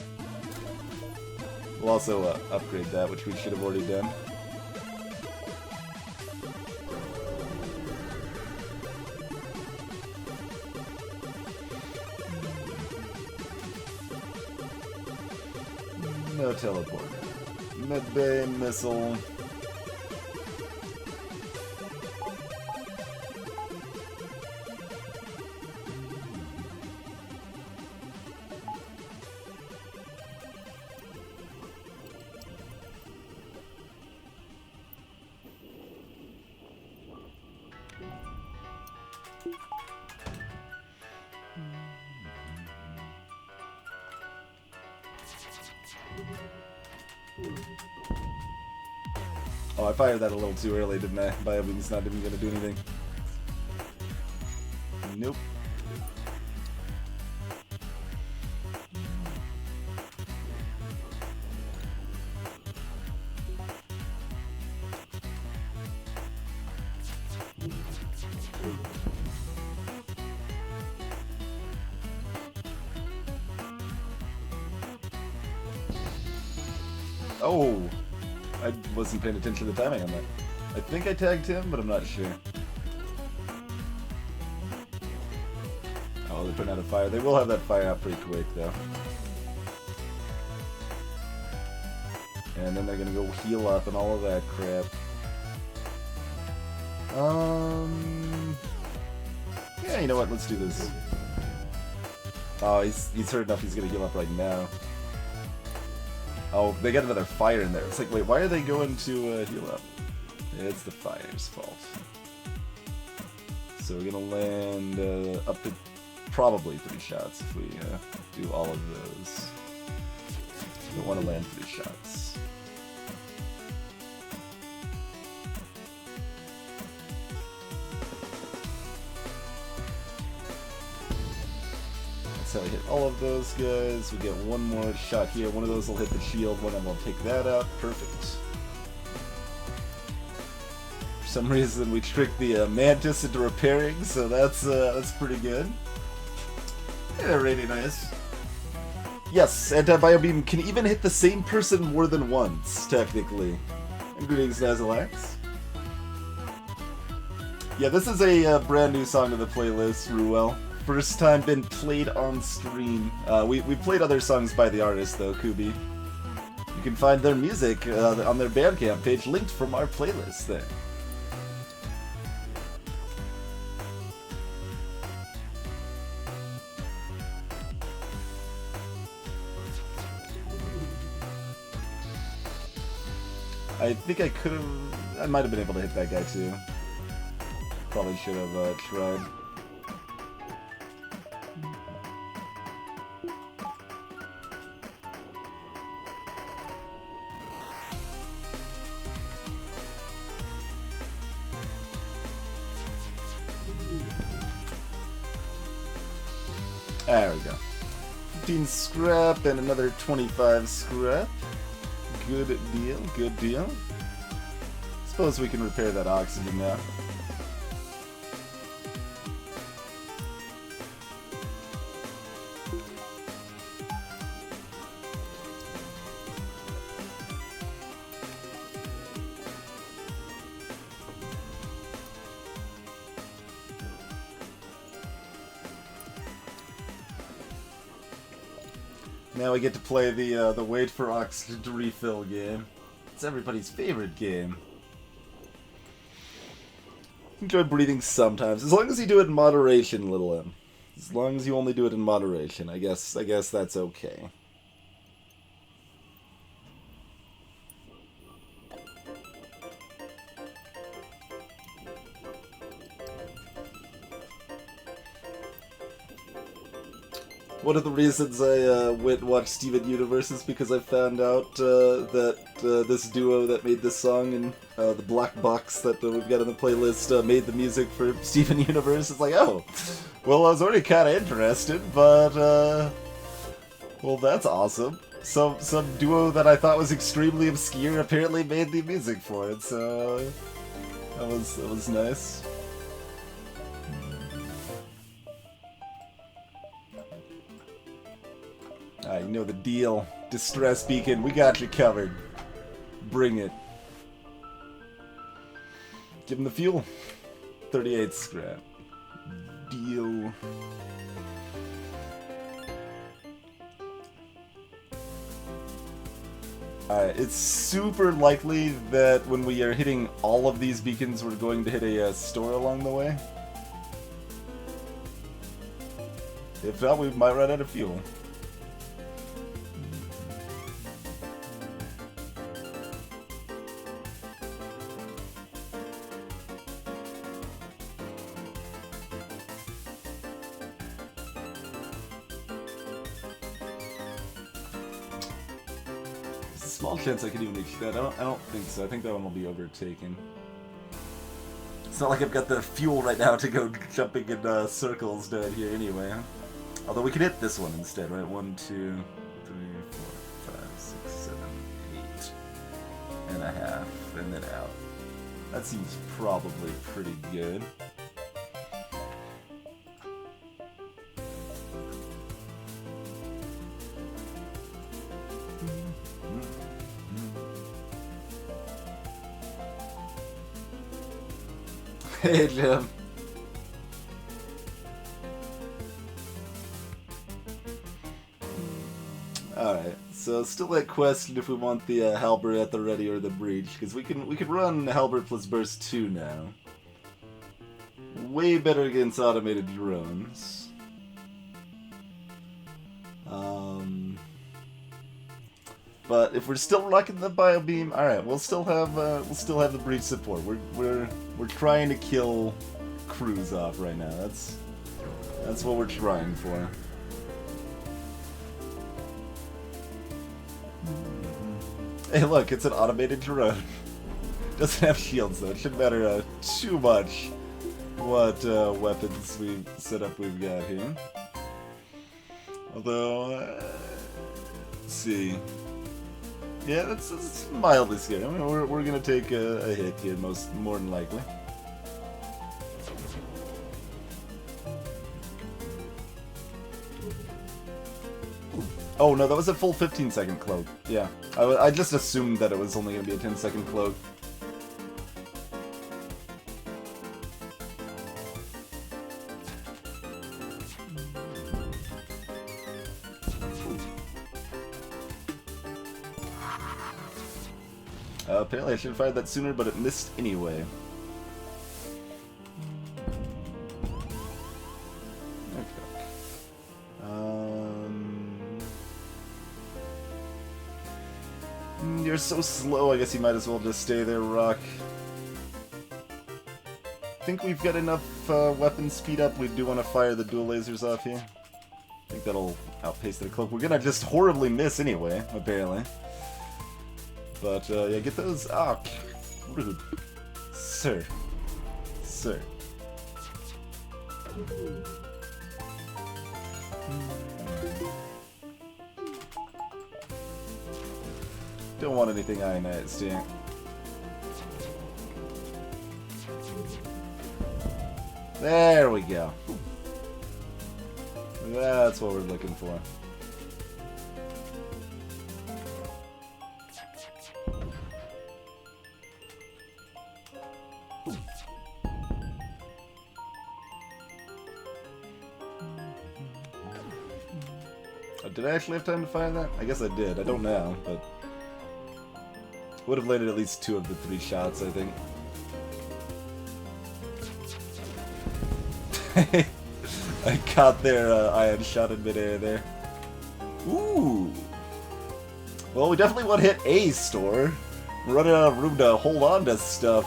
We'll also upgrade that, which we should have already done. No teleport. Medbay missile. Oh, I fired that a little too early, didn't I? Biobeam's not even gonna do anything. Nope. Oh! I wasn't paying attention to the timing on that. I think I tagged him, but I'm not sure. Oh, they're putting out a fire. They will have that fire out pretty quick, though. And then they're gonna go heal up and all of that crap. Yeah, you know what? Let's do this. Oh, he's hurt enough. He's gonna heal up right now. Oh, they got another fire in there. It's like, wait, why are they going to heal up? It's the fire's fault. So we're gonna land up to probably 3 shots if we do all of those. We don't want to land 3 shots. That's how we hit all of those guys. We get one more shot here. One of those will hit the shield. One of them will take that out. Perfect. For some reason, we tricked the Mantis into repairing, so that's pretty good. Yeah, really nice. Yes, Anti-Biobeam can even hit the same person more than once, technically. And greetings, Nazilax. Yeah, this is a brand new song to the playlist, Ruel. First time been played on stream. We played other songs by the artist, though, Kubi. You can find their music on their Bandcamp page, linked from our playlist there. I think I could have... I might have been able to hit that guy, too. Probably should have tried. There we go. 15 scrap and another 25 scrap. Good deal, good deal. Suppose we can repair that oxygen now. Now we get to play the wait for oxygen to refill game. It's everybody's favorite game. Enjoy breathing sometimes, as long as you do it in moderation, little M. As long as you only do it in moderation, I guess that's okay. One of the reasons I went and watched Steven Universe is because I found out that this duo that made this song and the black box that we've got on the playlist made the music for Steven Universe. It's like, oh, well, I was already kind of interested, but well, that's awesome. Some duo that I thought was extremely obscure apparently made the music for it, so that was nice. You know the deal. Distress beacon, we got you covered. Bring it. Give him the fuel. 38 scrap. Deal. It's super likely that when we are hitting all of these beacons, we're going to hit a store along the way. If not, we might run out of fuel. Small chance I could even reach that. I don't think so. I think that one will be overtaken. It's not like I've got the fuel right now to go jumping in circles down here anyway. Although we could hit this one instead, right? 1, 2, 3, 4, 5, 6, 7, 8 and a half, and then out. That seems probably pretty good. Hey, Jim. Alright, so still that question if we want the halberd at the ready or the breach, because we can run halberd plus burst 2 now. Way better against automated drones. But if we're still rocking the bio beam, alright, we'll still have the breach support. We're trying to kill crews off right now. That's what we're trying for. Hey, look, it's an automated drone. Doesn't have shields though. It shouldn't matter too much what weapons we've got here. Although, let's see. Yeah, that's mildly scary. I mean, we're gonna take a hit here, more than likely. Oh no, that was a full 15-second cloak. Yeah, I just assumed that it was only gonna be a 10-second cloak. Apparently I should have fired that sooner, but it missed anyway. Okay. You're so slow, I guess you might as well just stay there, Rock. I think we've got enough weapon speed up. We do want to fire the dual lasers off here. I think that'll outpace the cloak. We're gonna just horribly miss anyway, apparently. But, yeah, get those... Ah, rude. Sir. Sir. Don't want anything ionized here. There we go. That's what we're looking for. Did I actually have time to fire that? I guess I did. I don't know, but... would have landed at least 2 of the 3 shots, I think. I caught their ion shot in midair there. Ooh! Well, we definitely want to hit a store. We're running out of room to hold on to stuff.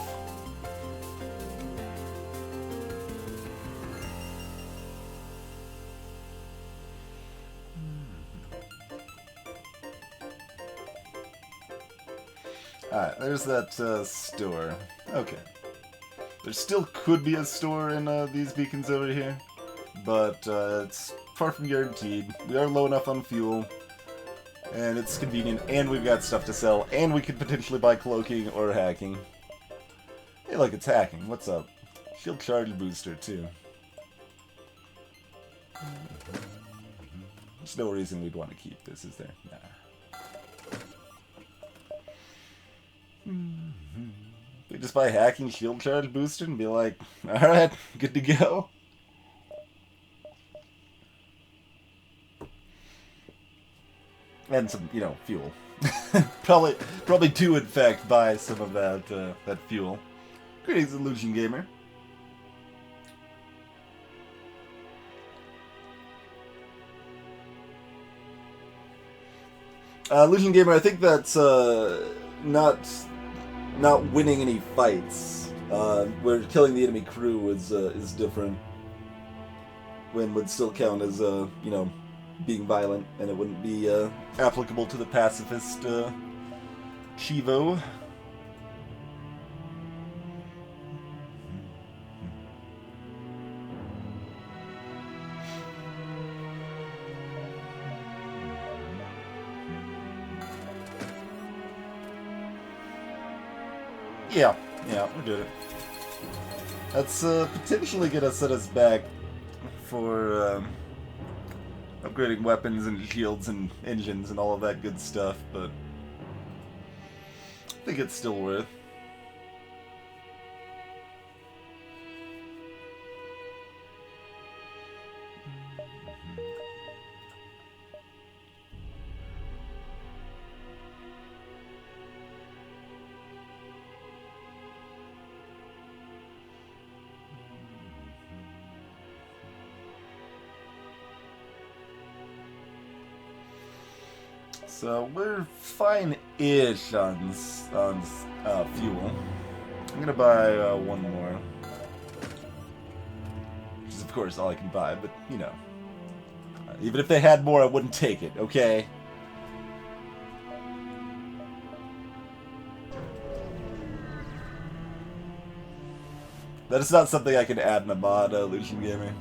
Alright, there's that store. Okay. There still could be a store in these beacons over here, but it's far from guaranteed. We are low enough on fuel, and it's convenient, and we've got stuff to sell, and we could potentially buy cloaking or hacking. Hey, look, it's hacking. What's up? Shield charge booster, too. There's no reason we'd want to keep this, is there? Nah. We just buy hacking shield charge booster and be like, alright, good to go. And some, you know, fuel. probably do in fact buy some of that fuel. Greetings, Illusion Gamer. Illusion Gamer, I think that's not winning any fights, where killing the enemy crew is different. When would still count as you know, being violent, and it wouldn't be applicable to the pacifist Chivo. Yeah, we did it. That's potentially gonna set us back for upgrading weapons and shields and engines and all of that good stuff, but I think it's still worth. So we're fine-ish on fuel. I'm gonna buy one more, which is of course all I can buy. But you know, even if they had more, I wouldn't take it. Okay. That is not something I can add in a mod, Lucian Gaming.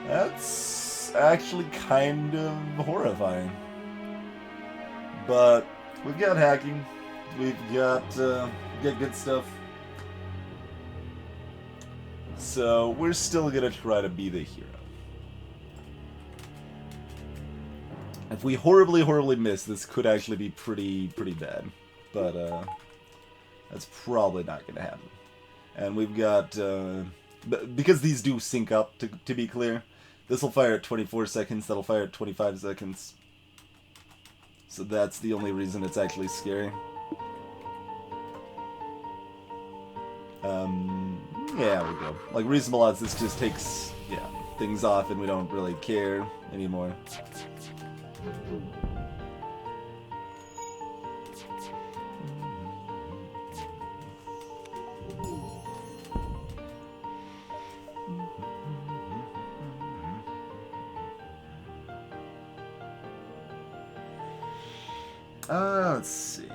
That's actually kind of horrifying. But we've got hacking, we've got good stuff. So we're still gonna try to be the hero. If we horribly miss, this could actually be pretty bad. But that's probably not gonna happen. And we've got because these do sync up. To be clear, this will fire at 24 seconds. That'll fire at 25 seconds. So that's the only reason it's actually scary. Yeah, we go. Like, reasonable odds, this just takes, things off and we don't really care anymore. Let's see.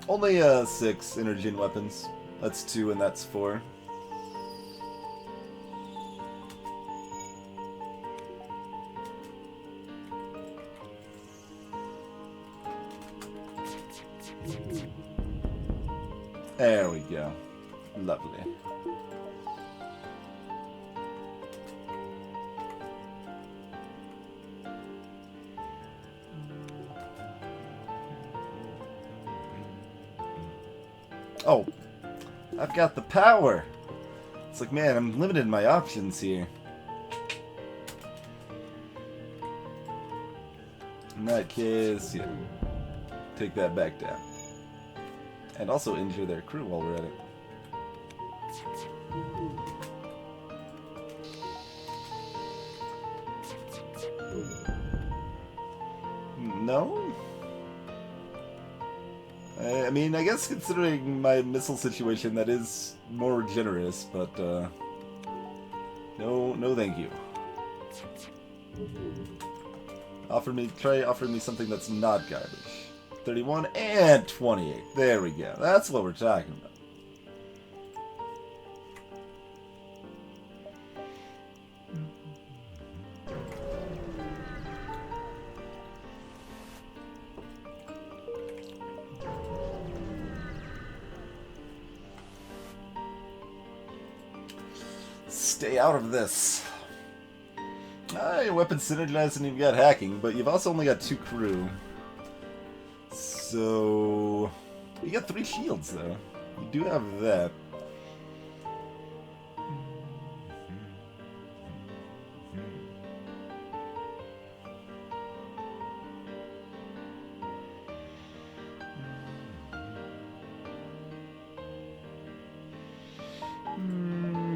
Only 6 energy and weapons. That's 2 and that's 4. There we go. Lovely. Oh, I've got the power. It's like, man, I'm limited in my options here. In that case, yeah, take that back down. And also injure their crew while we're at it. No? I mean, I guess considering my missile situation, that is more generous, but, no thank you. Try offering me something that's not garbage. 31 and 28. There we go. That's what we're talking about. Stay out of this. Your weapon's synergized and you've got hacking, but you've also only got 2 crew. So you got 3 shields though. You do have that.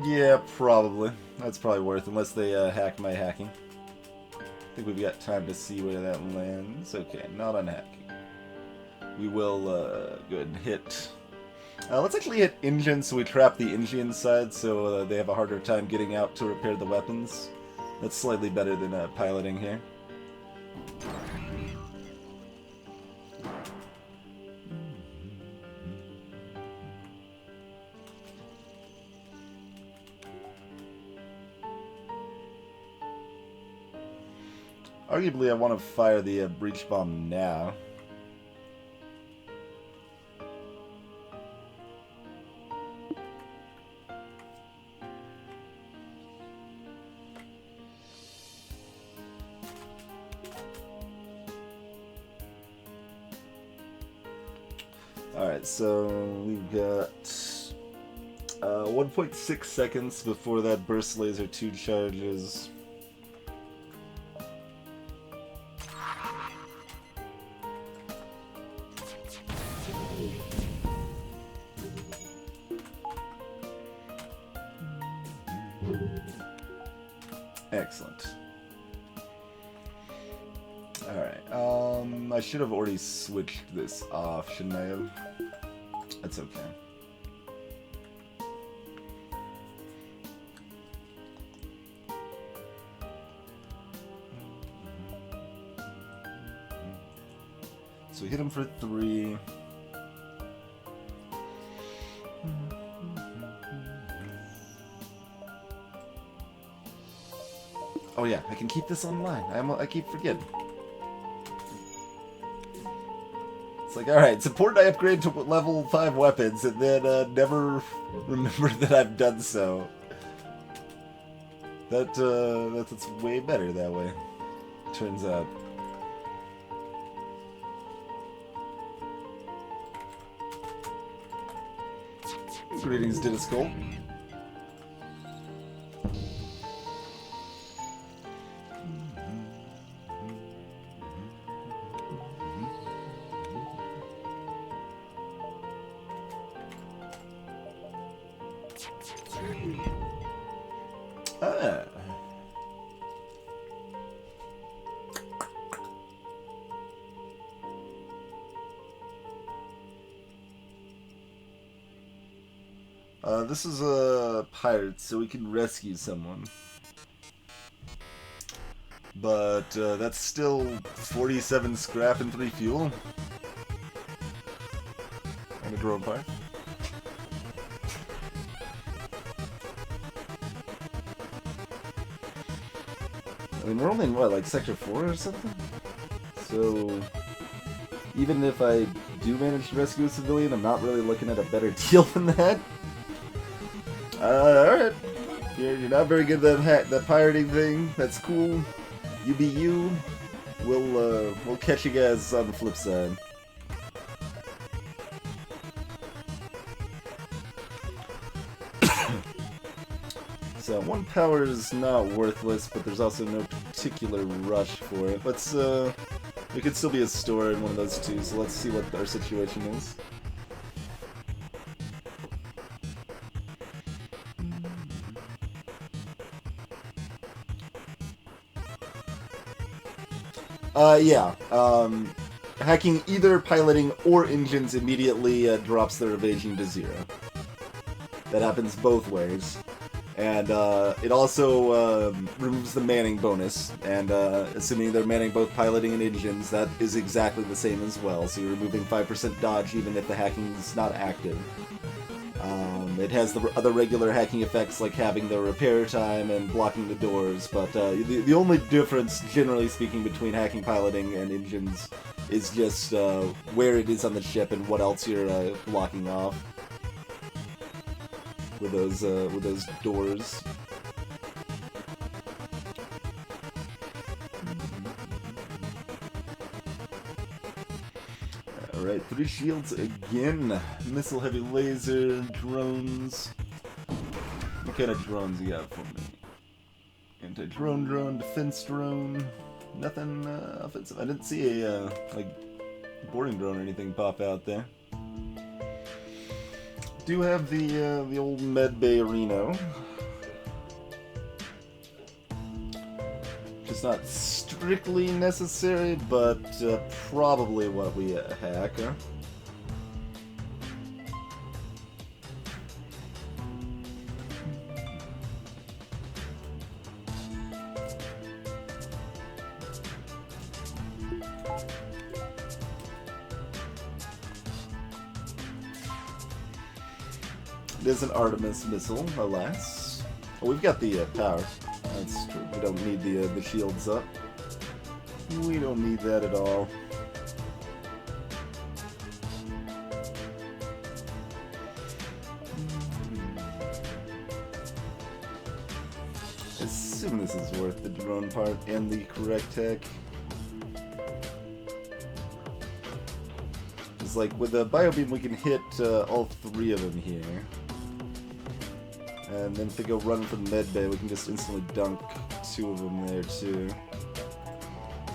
Yeah, probably. That's probably worth, unless they hack my hacking. I think we've got time to see where that lands. Okay, not on hacking. We will go ahead and hit... let's actually hit engine, so we trap the engine inside, so they have a harder time getting out to repair the weapons. That's slightly better than piloting here. Arguably, I want to fire the breach bomb now. Alright, so we've got 1.6 seconds before that burst laser 2 charges. Excellent. Alright, I should have already switched this off, shouldn't I have? That's okay. So we hit him for 3. Oh yeah, I can keep this online. I keep forgetting. It's like, alright, it's important I upgrade to level 5 weapons and then never remember that I've done so. That's way better that way, turns out. Greetings, Didiscope. Ah. This is a pirate, so we can rescue someone. But that's still 47 scrap and 3 fuel. And a drone part. I mean, we're only in, what, like Sector 4 or something? So, even if I do manage to rescue a civilian, I'm not really looking at a better deal than that. Alright. You're not very good at that pirating thing. That's cool. You be you. We'll catch you guys on the flip side. So 1 power is not worthless, but there's also no particular rush for it. Let's it could still be a store in one of those two, so let's see what our situation is. Yeah. Hacking either piloting or engines immediately drops their evasion to 0. That happens both ways. And it also removes the manning bonus, and assuming they're manning both piloting and engines, that is exactly the same as well, so you're removing 5% dodge even if the hacking is not active. It has the other regular hacking effects like having the repair time and blocking the doors, but the only difference, generally speaking, between hacking piloting and engines is just where it is on the ship and what else you're blocking off with those doors. Alright, 3 shields again. Missile, heavy laser, drones. What kind of drones you got for me? Anti-drone drone, defense drone. Nothing offensive. I didn't see a like boarding drone or anything pop out there. Do have the old med bay Reno. It's not strictly necessary, but probably what we hack. Huh? It is an Artemis missile, alas. Oh, we've got the power. That's true. We don't need the shields up. We don't need that at all. I assume this is worth the drone part and the correct tech. It's like with the biobeam we can hit all three of them here. And then if they go running for the med bay, we can just instantly dunk two of them there too.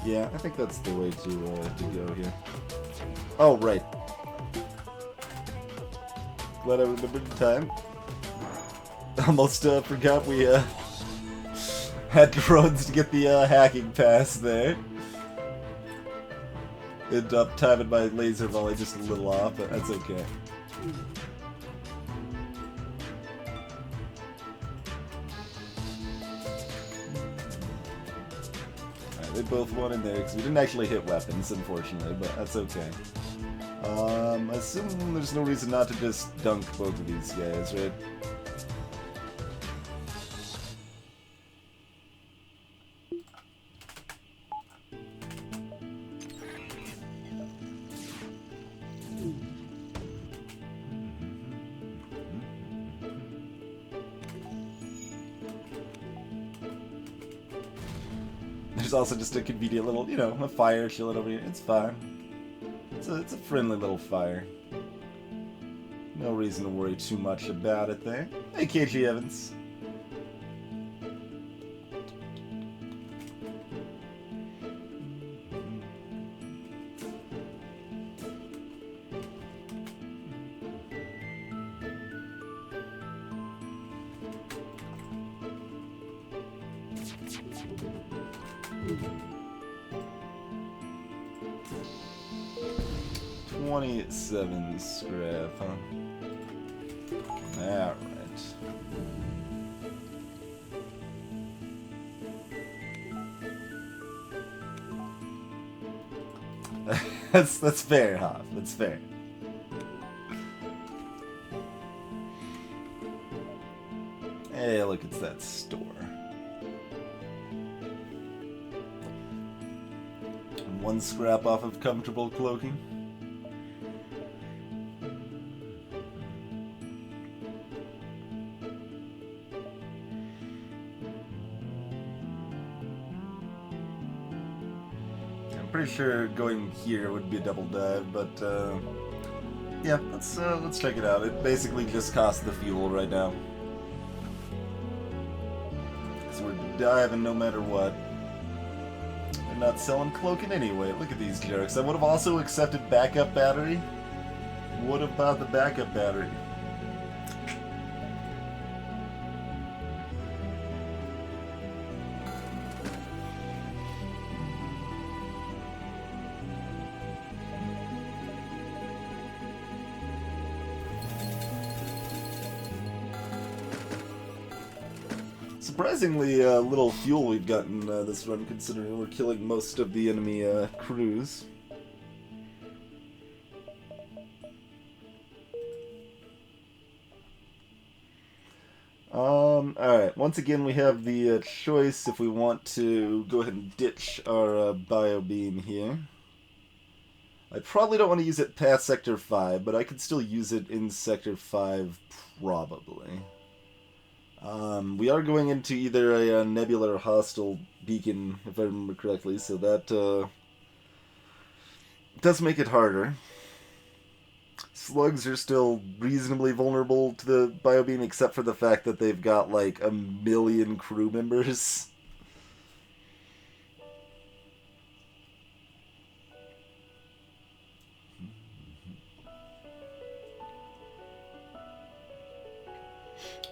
Yeah, I think that's the way to go here. Oh, right. Glad I remembered the time. Almost forgot we had drones to get the hacking pass there. Ended up timing my laser volley just a little off, but that's okay. Alright, they both won in there because we didn't actually hit weapons, unfortunately, but that's okay. I assume there's no reason not to just dunk both of these guys, right? There's also just a convenient little, you know, a fire chilling over here. It's fine. It's a friendly little fire. No reason to worry too much about it there. Hey, KG Evans. 27 scrap, huh? Alright. That's fair, Hoff. That's fair. Hey, look, it's that store. One scrap off of comfortable cloaking. I'm pretty sure going here would be a double dive, but yeah, let's check it out. It basically just costs the fuel right now. So we're diving no matter what. They're not selling cloaking anyway. Look at these jerks. I would have also accepted backup battery. What about the backup battery? Surprisingly little fuel we've gotten this run, considering we're killing most of the enemy crews. Alright, once again we have the choice if we want to go ahead and ditch our bio beam here. I probably don't want to use it past Sector 5, but I could still use it in Sector 5 probably. We are going into either a nebula or hostile beacon, if I remember correctly, so that does make it harder. Slugs are still reasonably vulnerable to the biobeam, except for the fact that they've got like 1 million crew members.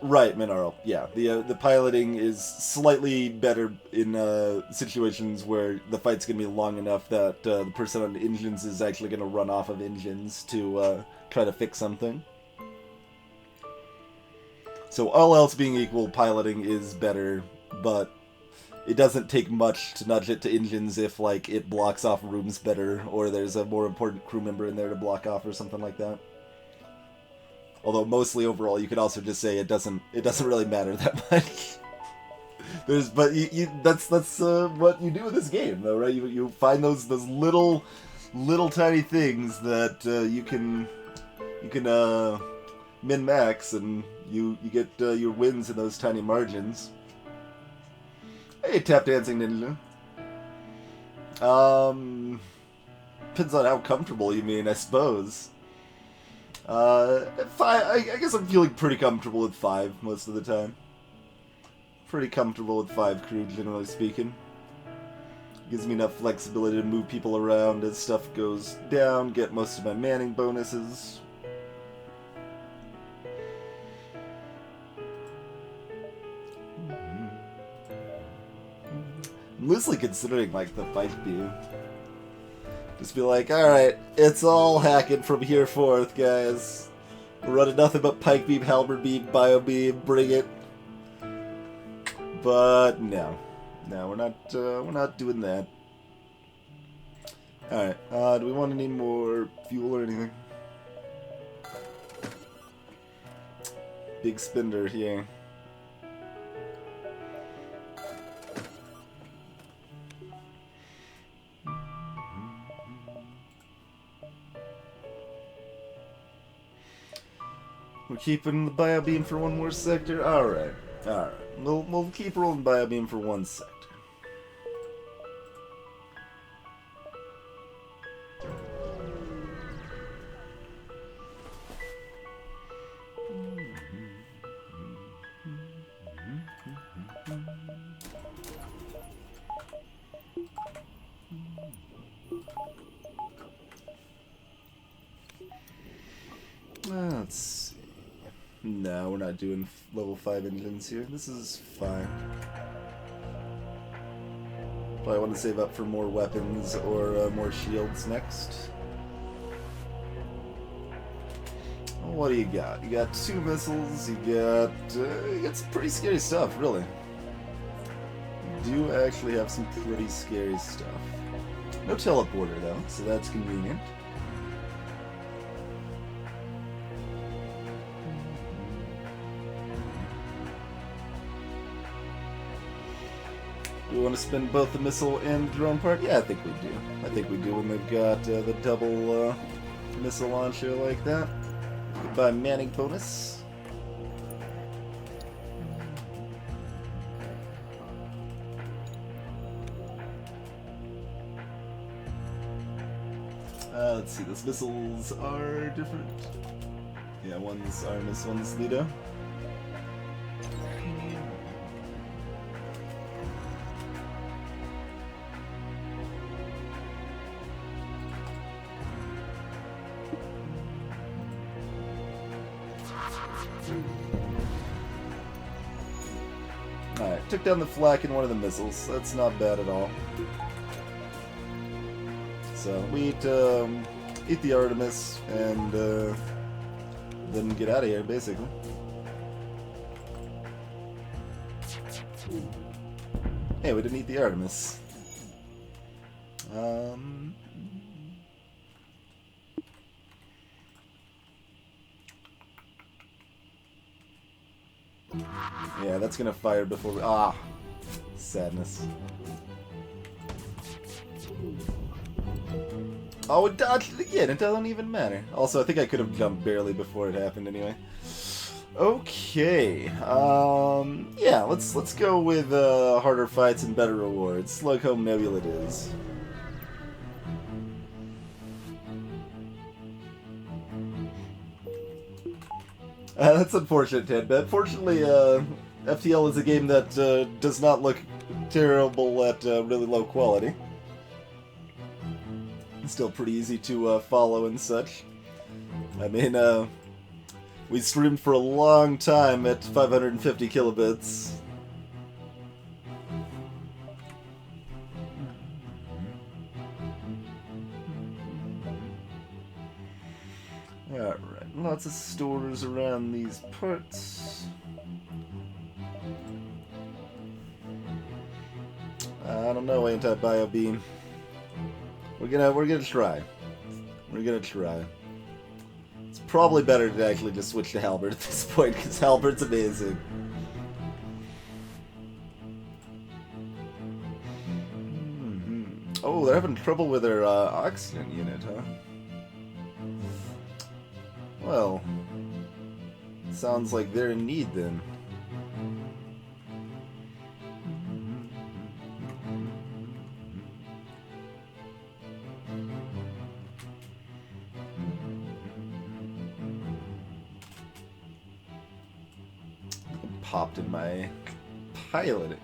Right, Minaro. Yeah, the piloting is slightly better in situations where the fight's going to be long enough that the person on engines is actually going to run off of engines to try to fix something. So all else being equal, piloting is better, but it doesn't take much to nudge it to engines if like it blocks off rooms better, or there's a more important crew member in there to block off or something like that. Although mostly overall, you could also just say it doesn't really matter that much. But that's what you do in this game, though, right? You find those little tiny things that you can min max, and you get your wins in those tiny margins. Hey, tap dancing ninja. Depends on how comfortable you mean, I suppose. 5. I guess I'm feeling pretty comfortable with 5 most of the time. Pretty comfortable with 5 crew, generally speaking. Gives me enough flexibility to move people around as stuff goes down, get most of my manning bonuses. I'm loosely considering, like, the fight view. Just be like, alright, it's all hacking from here forth, guys. We're running nothing but pike beam, halberd beam, bio beam, bring it. But no, we're not doing that. All right, do we want any more fuel or anything? Big spender here. We're keeping the bio beam for one more sector. All right. We'll keep rolling bio beam for one sector. Let's see. No, we're not doing level 5 engines here. This is fine. Probably want to save up for more weapons or more shields next. Well, what do you got? You got 2 missiles. You got some pretty scary stuff, really. You do actually have some pretty scary stuff. No teleporter though, so that's convenient. Do we want to spend both the missile and drone part? Yeah, I think we do. I think we do when they've got the double missile launcher like that. Goodbye manning bonus. Let's see, those missiles are different. Yeah, one's Artemis, one's Lido. Alright, took down the flak in one of the missiles. That's not bad at all. So we eat the Artemis and then get out of here, basically. Hey, we didn't eat the Artemis. Yeah, that's gonna fire before we... Ah! Sadness. Oh, it dodged it again. It doesn't even matter. Also, I think I could have jumped barely before it happened anyway. Okay. Yeah, let's go with harder fights and better rewards. Slug Home Nebula it is. That's unfortunate, Ted, but fortunately, FTL is a game that does not look terrible at really low quality. It's still pretty easy to follow and such. I mean, we streamed for a long time at 550 kilobits. Alright, lots of stores around these parts. I don't know, anti-bio beam. We're gonna try. We're gonna try. It's probably better to actually just switch to halberd at this point, because halberd's amazing. Oh, they're having trouble with their oxygen unit, huh? Well, sounds like they're in need then. Popped in my piloting.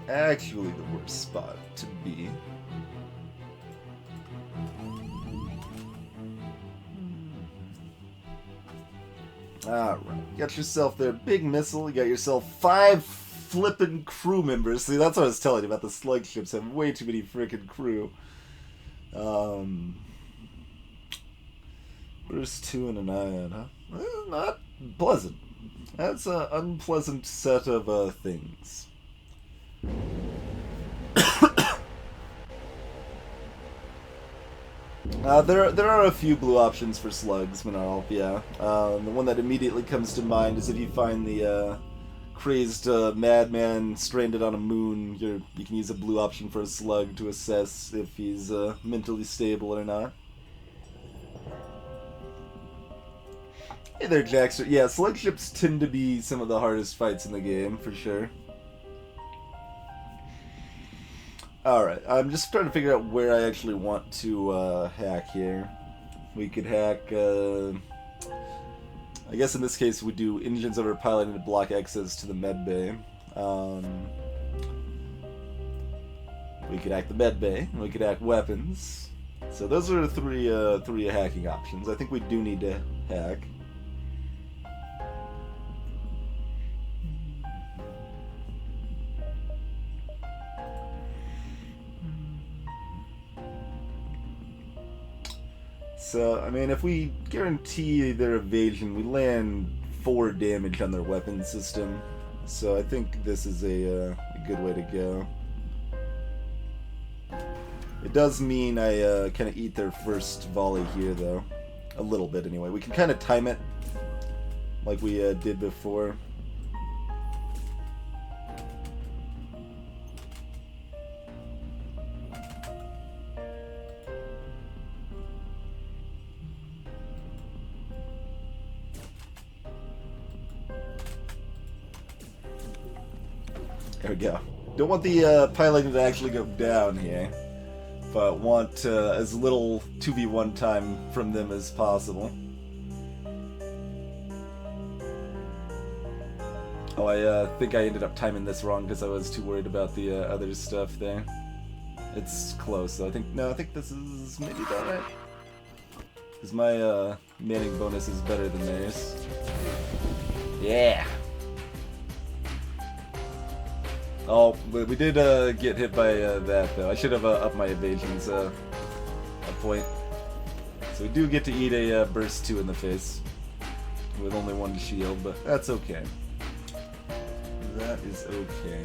Actually the worst spot to be. Alright, got yourself their big missile, you got yourself 5 flippin' crew members. See, that's what I was telling you about the slug ships, have way too many frickin' crew. Burst 2 and an ion, huh? Not pleasant. That's an unpleasant set of things. There are a few blue options for slugs, Mineral, yeah. The one that immediately comes to mind is if you find the crazed madman stranded on a moon, you can use a blue option for a slug to assess if he's mentally stable or not. Hey there, Jackster. Yeah, slug ships tend to be some of the hardest fights in the game, for sure. Alright, I'm just trying to figure out where I actually want to hack here. We could hack, I guess in this case we do engines over piloting to block access to the med bay. We could hack the med bay, we could hack weapons. So those are the three hacking options. I think we do need to hack. So, I mean, if we guarantee their evasion, we land 4 damage on their weapon system. So I think this is a good way to go. It does mean I kind of eat their first volley here, though. A little bit, anyway. We can kind of time it like we did before. There we go. Don't want the piloting to actually go down here, but want as little 2v1 time from them as possible. Oh, I think I ended up timing this wrong because I was too worried about the other stuff there. It's close, so I think this is maybe about right. Because my manning bonus is better than theirs. Yeah! Oh, but we did get hit by that, though. I should have upped my evasions a point. So we do get to eat a burst 2 in the face. With only 1 shield, but that's okay. That is okay.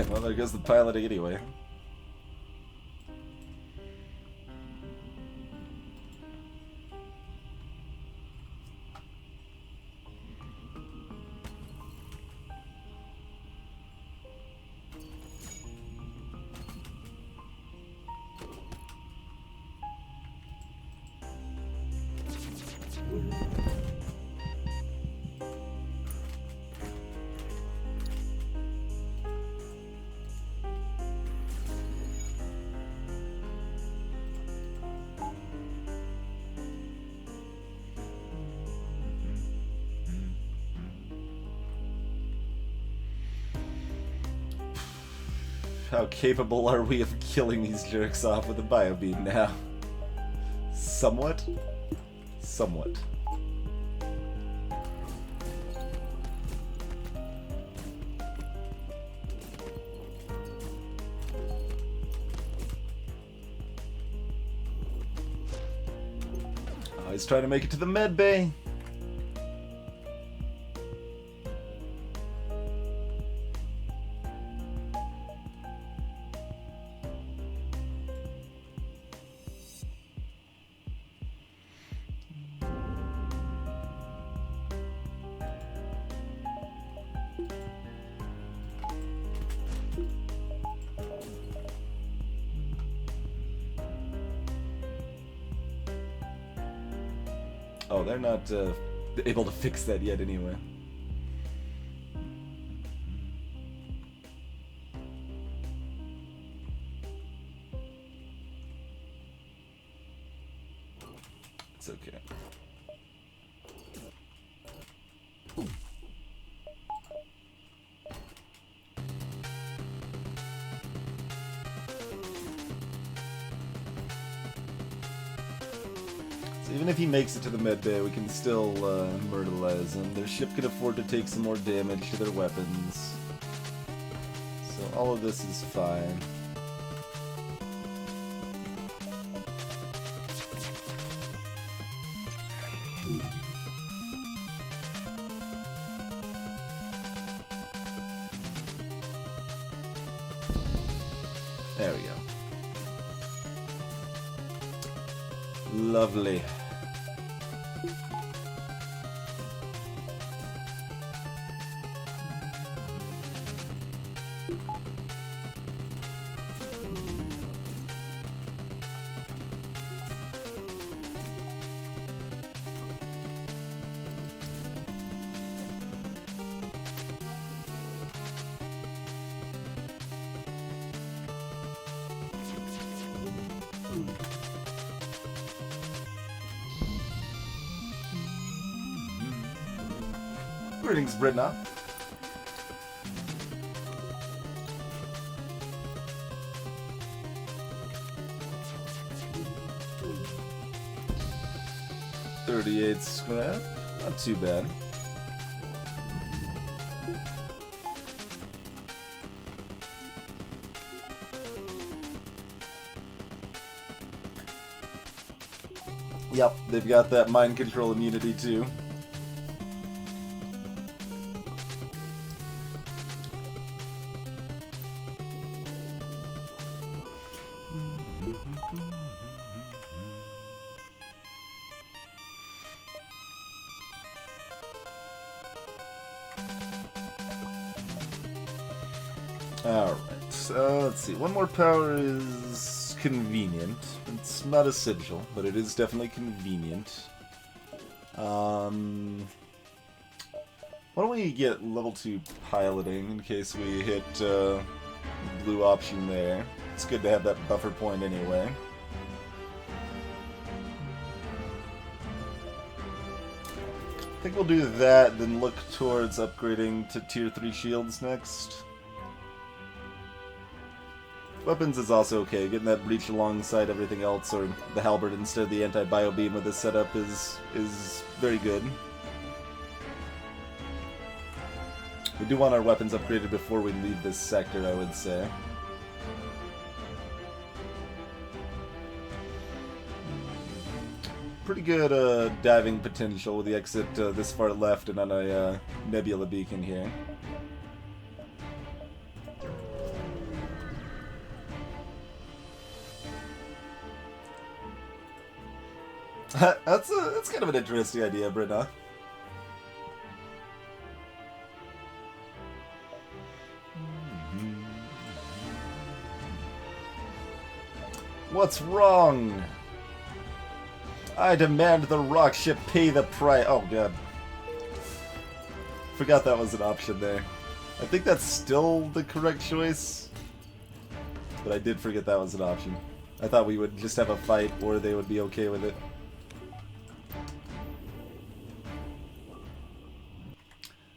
Well, there goes the piloting anyway. How capable are we of killing these jerks off with a biobeam now? Somewhat? Somewhat. Oh, he's trying to make it to the med bay. Oh, they're not able to fix that yet anyway. It's okay. So even if he makes it to the med bay, we can still myrtleize him. Their ship can afford to take some more damage to their weapons. So all of this is fine. There we go. Lovely. Greetings, Britna. $38 scrap. Not too bad. Yep, they've got that mind control immunity too. Alright, so let's see. One more power is convenient. It's not essential, but it is definitely convenient. Why don't we get level 2 piloting in case we hit the blue option there. It's good to have that buffer point anyway. I think we'll do that, then look towards upgrading to tier 3 shields next. Weapons is also okay. Getting that breach alongside everything else, or the halberd instead of the anti-bio beam with this setup is very good. We do want our weapons upgraded before we leave this sector, I would say. Pretty good diving potential with the exit this far left and on a nebula beacon here. That's kind of an interesting idea, Britta. What's wrong? I demand the rock ship pay the price. Oh god. Forgot that was an option there. I think that's still the correct choice. But I did forget that was an option. I thought we would just have a fight or they would be okay with it.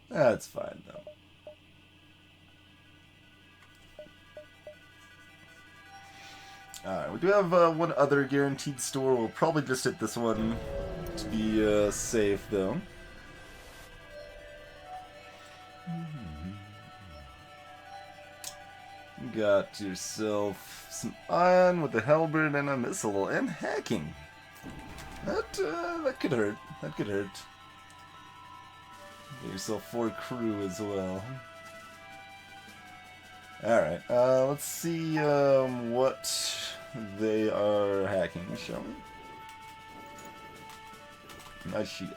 That's fine, though. Alright, we do have one other guaranteed store. We'll probably just hit this one to be safe, though. You got yourself some iron with a halberd and a missile and hacking. That could hurt. That could hurt. Get yourself 4 crew as well. Alright, let's see what they are hacking, shall we? My shields.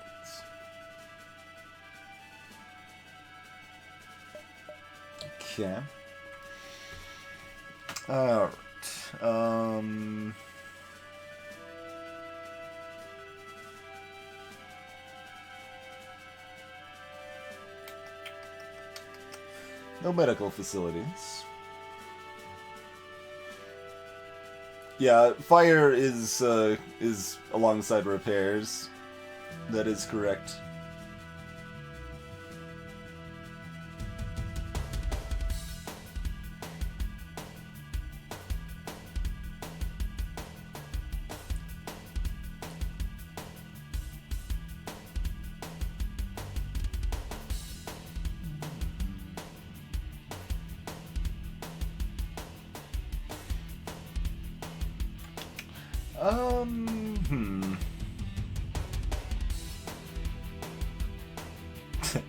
Okay. Alright. No medical facilities. Yeah, fire is alongside repairs. That is correct.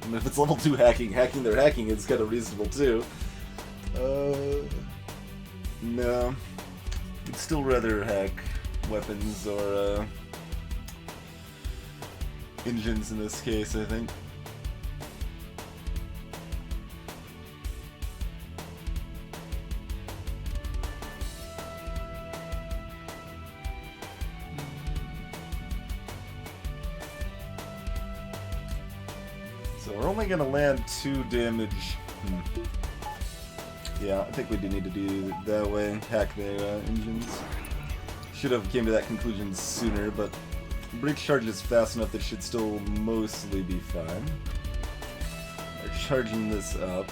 If it's level 2 hacking their hacking is kind of reasonable too. No. I'd still rather hack weapons or, engines in this case, I think. So we're only gonna land 2 damage. Yeah, I think we do need to do it that way. Hack their engines. Should have came to that conclusion sooner, but breach charge is fast enough that should still mostly be fine. We're charging this up.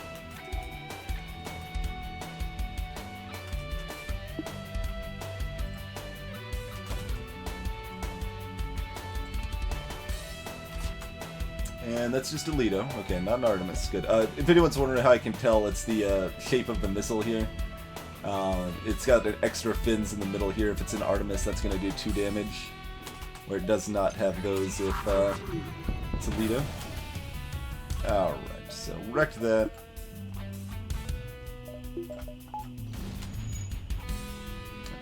And that's just a Lido. Okay, not an Artemis. Good. If anyone's wondering how I can tell, it's the shape of the missile here. It's got an extra fins in the middle here. If it's an Artemis, that's going to do 2 damage. Where it does not have those if it's a Lido. Alright, so wrecked that.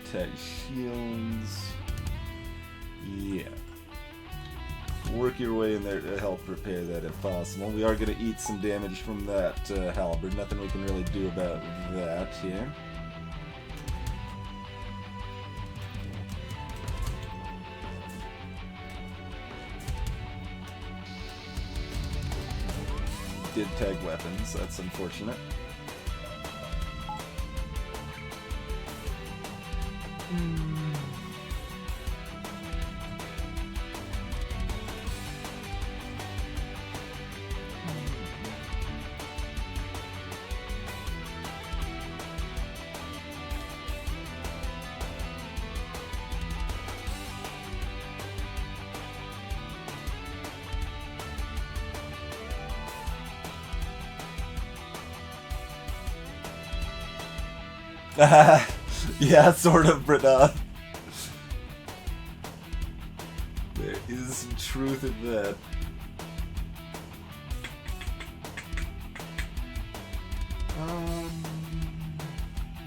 Attack shields. Yeah. Work your way in there to help repair that if possible. We are going to eat some damage from that halberd. Nothing we can really do about that here. Did tag weapons, that's unfortunate. Yeah, sort of, but there is some truth in that.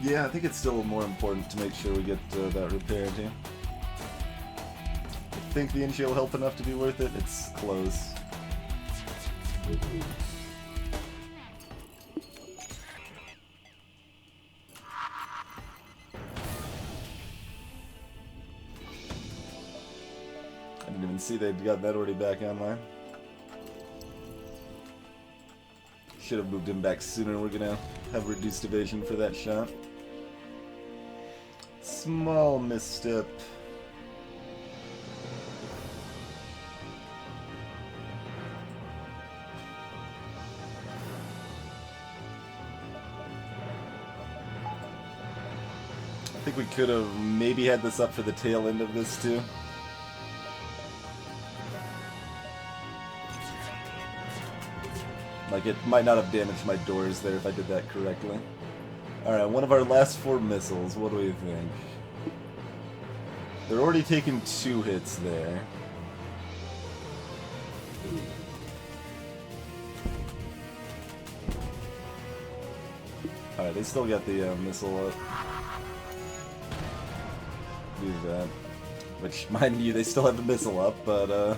Yeah, I think it's still more important to make sure we get that repaired here. I think the NG will help enough to be worth it. It's close. I didn't even see they'd got that already back online. Should have moved him back sooner. We're gonna have reduced evasion for that shot. Small misstep. I think we could have maybe had this up for the tail end of this too. Like, it might not have damaged my doors there if I did that correctly. Alright, one of our last 4 missiles. What do we think? They're already taking 2 hits there. Alright, they still got the missile up. Do that. Which, mind you, they still have the missile up, but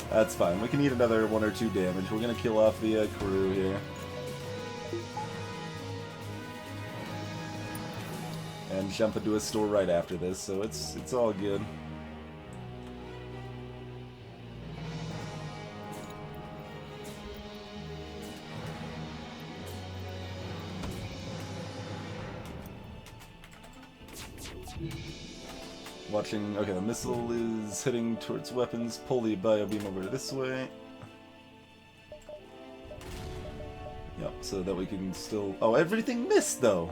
that's fine. We can eat another 1 or 2 damage. We're gonna kill off the crew here. And jump into a store right after this, so it's all good. Watching. Okay, the missile is heading towards weapons. Pull the bio beam over this way. Yep, so that we can still. Oh, everything missed though.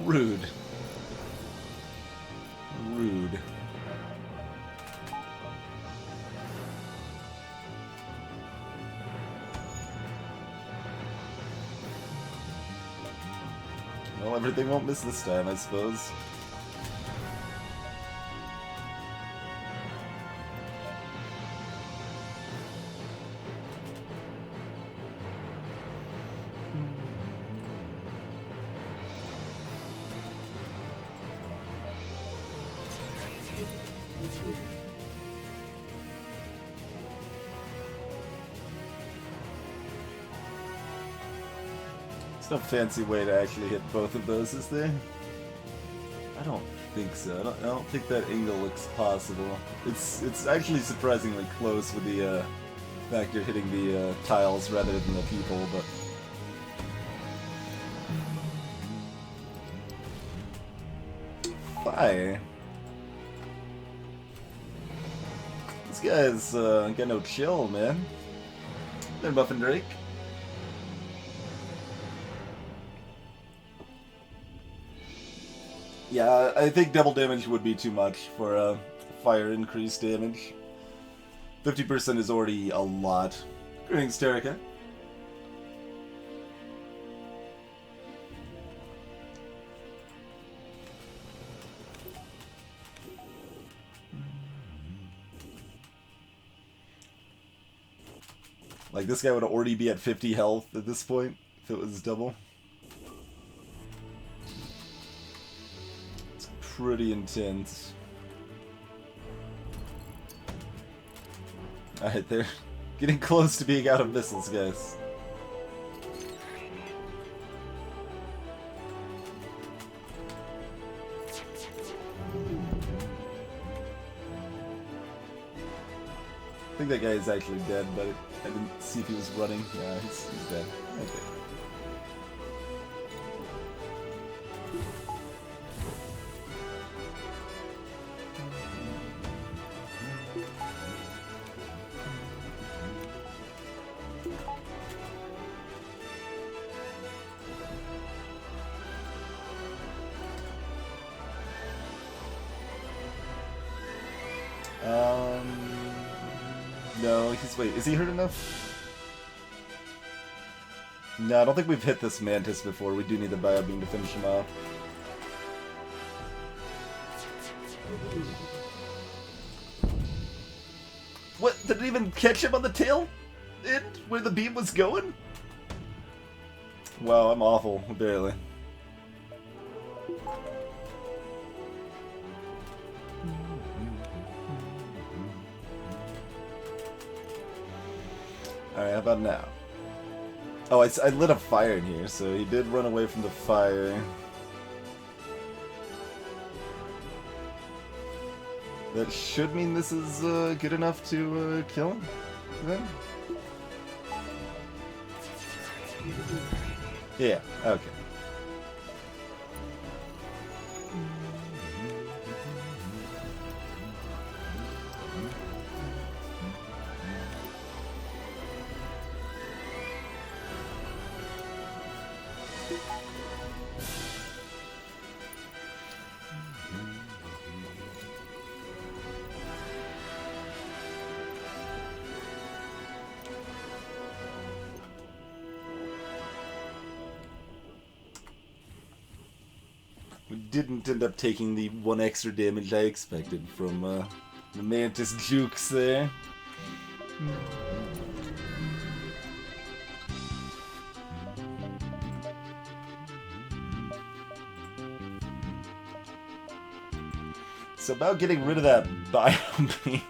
Rude. Rude. Well, everything won't miss this time, I suppose. There's no fancy way to actually hit both of those, is there? I don't think so. I don't think that angle looks possible. It's actually surprisingly close with the fact you're hitting the tiles rather than the people, but... Hi. This guy's got no chill, man. They're Muffin Drake. Yeah, I think double damage would be too much for fire increase damage. 50% is already a lot. Greetings, Terrica. Like, this guy would already be at 50 health at this point, if it was double. It's pretty intense. Alright, they're getting close to being out of missiles, guys. I think that guy is actually dead, but I didn't see if he was running. Yeah, he's dead. Okay. No, wait, is he hurt enough? No, I don't think we've hit this Mantis before. We do need the Bio Beam to finish him off. What? Did it even catch him on the tail end where the beam was going? Wow, I'm awful. Barely. Alright, how about now? Oh, I lit a fire in here, so he did run away from the fire. That should mean this is good enough to kill him, then? Yeah, okay. We didn't end up taking the 1 extra damage I expected from the Mantis jukes there. So about getting rid of that Bio Beam.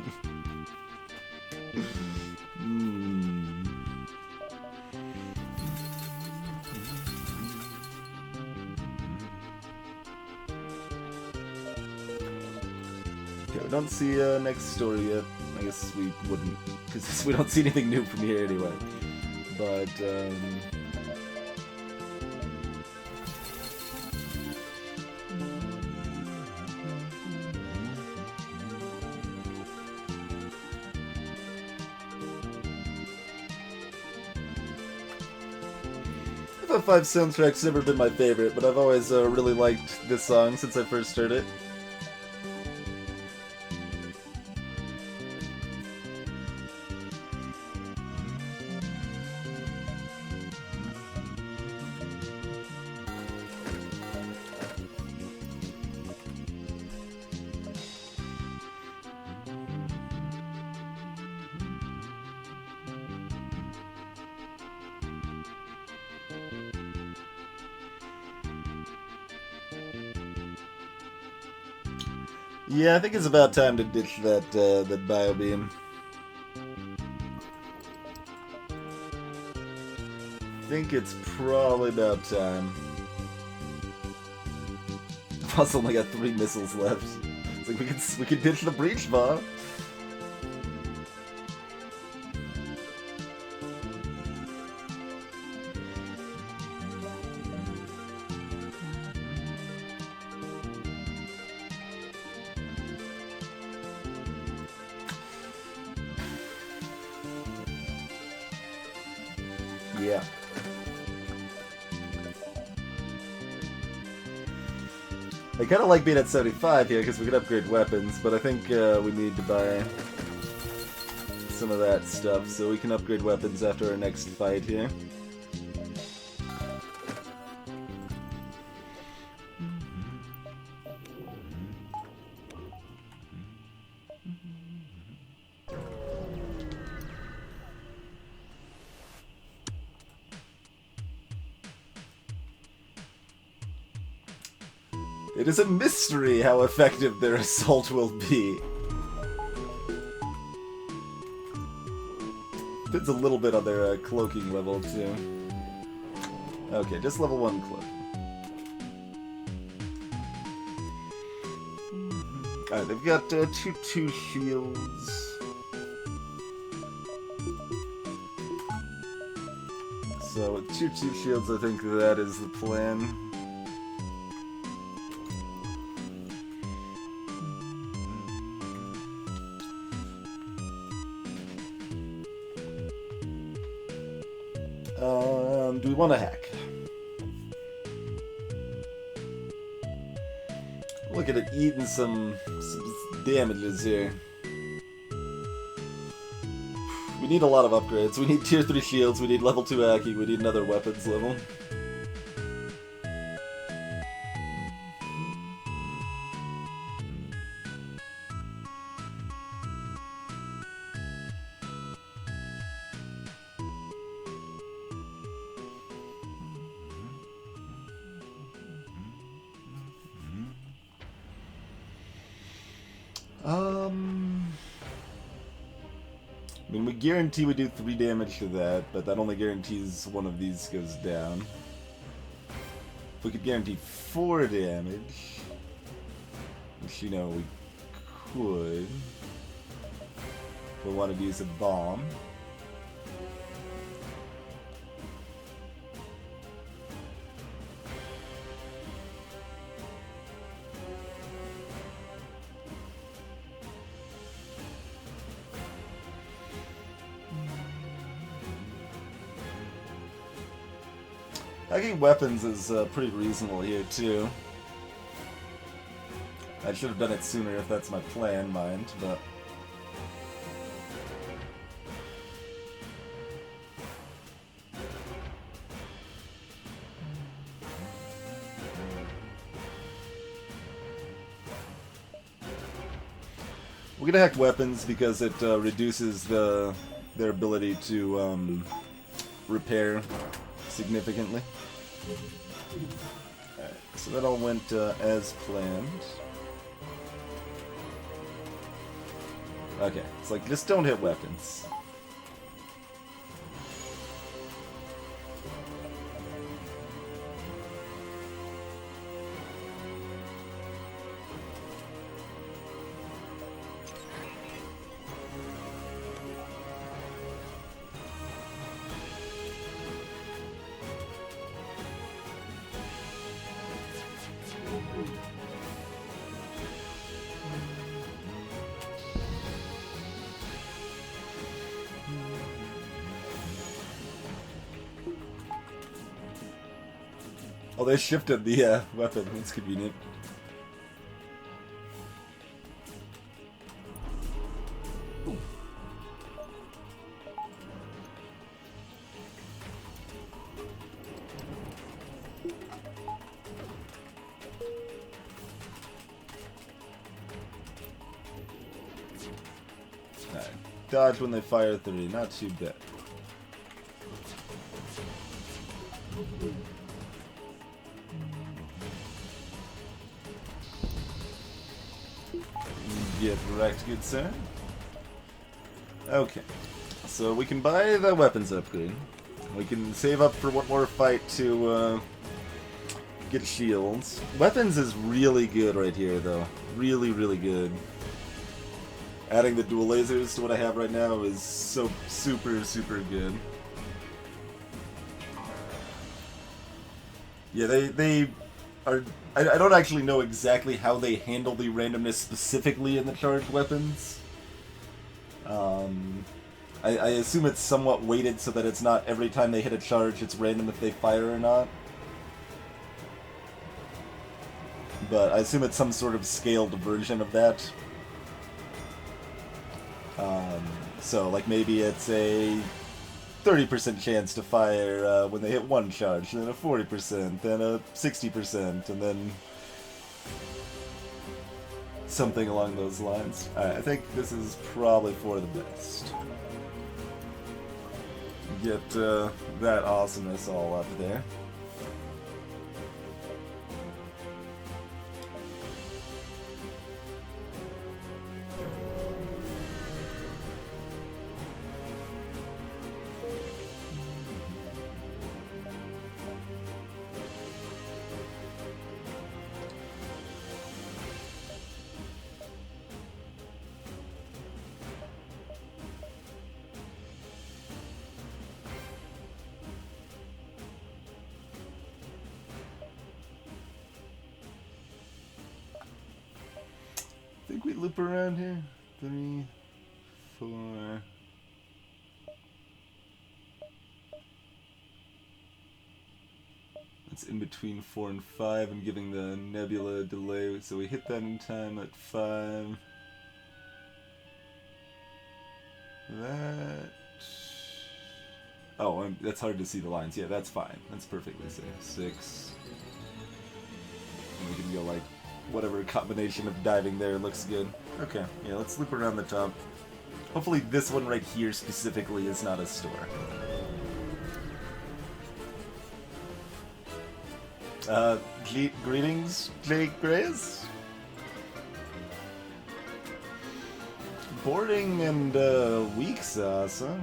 We don't see next story yet. I guess we wouldn't, because we don't see anything new from here anyway. FF5 soundtrack's never been my favorite, but I've always really liked this song since I first heard it. Yeah, I think it's about time to ditch that that biobeam. I think it's probably about time. I've also only got 3 missiles left. It's like we could ditch the breach bomb. Yeah. I kind of like being at 75 here because we can upgrade weapons, but I think we need to buy some of that stuff so we can upgrade weapons after our next fight here. It is a mystery how effective their assault will be. Depends a little bit on their cloaking level, too. Okay, just level 1 cloak. Alright, they've got 2 shields. So with 2 shields, I think that is the plan. Do we want to hack? Look at it eating some damages here. We need a lot of upgrades. We need tier 3 shields, we need level 2 hacking, we need another weapons level. I mean, we guarantee we do 3 damage to that, but that only guarantees one of these goes down. If we could guarantee 4 damage, which, you know, we could, if we wanted to use a bomb. Hacking weapons is pretty reasonable here, too. I should have done it sooner if that's my plan, mind, but... We're gonna hack weapons because it reduces their ability to repair significantly. Alright, so that all went as planned. Okay, it's like, just don't hit weapons. Oh, they shifted the weapon. That's convenient. Ooh. Alright. Dodge when they fire 3. Not too bad. Get wrecked, good sir. Okay. So we can buy the weapons upgrade. We can save up for one more fight to get shields. Weapons is really good right here, though. Really, really good. Adding the dual lasers to what I have right now is so super, super good. Yeah, they are... I don't actually know exactly how they handle the randomness specifically in the charged weapons. I assume it's somewhat weighted so that it's not every time they hit a charge it's random if they fire or not. But I assume it's some sort of scaled version of that. So, like, maybe it's a 30% chance to fire when they hit one charge, then a 40%, then a 60%, and then something along those lines. Alright, I think this is probably for the best. Get that awesomeness all up there. I think we loop around here. 3, 4. That's in between 4 and 5 and giving the nebula delay. So we hit that in time at 5. That... Oh, that's hard to see the lines. Yeah, that's fine. That's perfectly safe. 6. And we can go like... whatever combination of diving there looks good. Okay, yeah, let's loop around the top. Hopefully this one right here specifically is not a store. Greetings, Jake Grace? Boarding and, weak sauce, huh?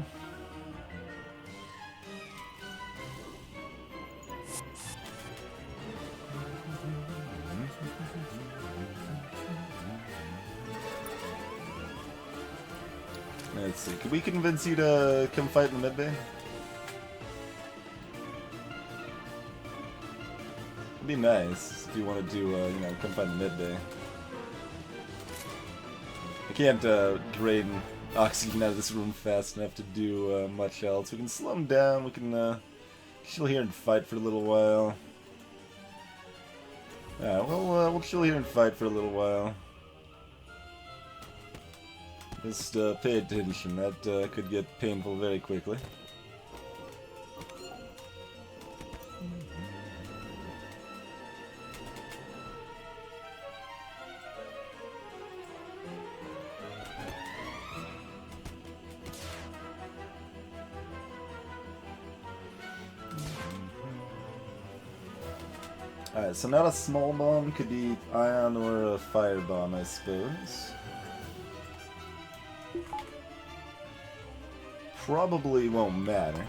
Let's see, could we convince you to come fight in the mid bay? It'd be nice if you want to do, you know, come fight in the mid bay. I can't drain oxygen out of this room fast enough to do much else. We can slow him down, we can chill here and fight for a little while. Yeah, we'll chill here and fight for a little while. Just pay attention, that could get painful very quickly. Alright, so not a small bomb, could be ion or a fire bomb, I suppose. Probably won't matter.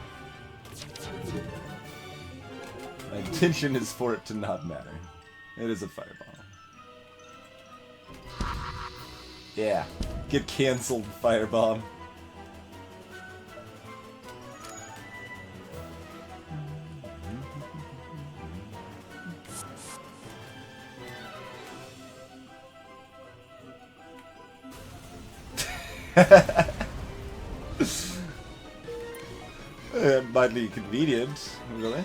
My intention is for it to not matter. It is a fireball. Yeah, get cancelled, firebomb. It might be convenient, really.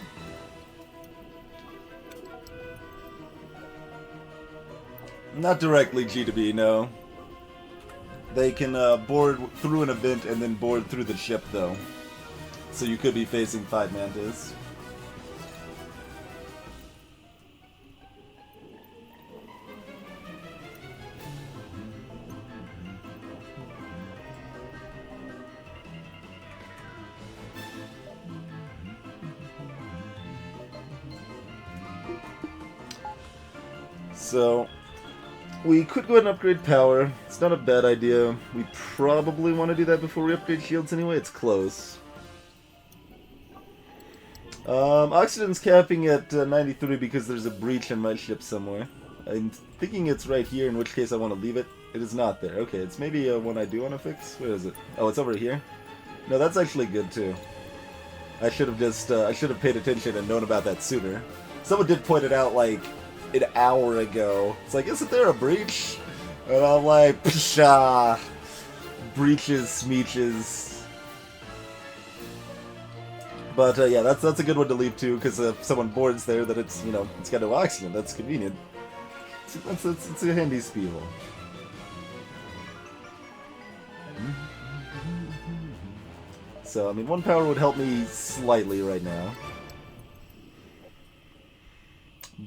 Not directly G2B, no. They can board through an event and then board through the ship, though. So you could be facing 5 Mantas. So, we could go ahead and upgrade power. It's not a bad idea. We probably want to do that before we upgrade shields anyway. It's close. Oxygen's capping at 93 because there's a breach in my ship somewhere. I'm thinking it's right here, in which case I want to leave it. It is not there. Okay, it's maybe one I do want to fix. Where is it? Oh, it's over here? No, that's actually good too. I should have just, I should have paid attention and known about that sooner. Someone did point it out, like, an hour ago. It's like, isn't there a breach? And I'm like, pshaw. Breaches, smeeches. But yeah, that's a good one to leave too, because if someone boards there, that it's, you know, it's got no oxygen. That's convenient. It's a handy spiel. So I mean, 1 power would help me slightly right now.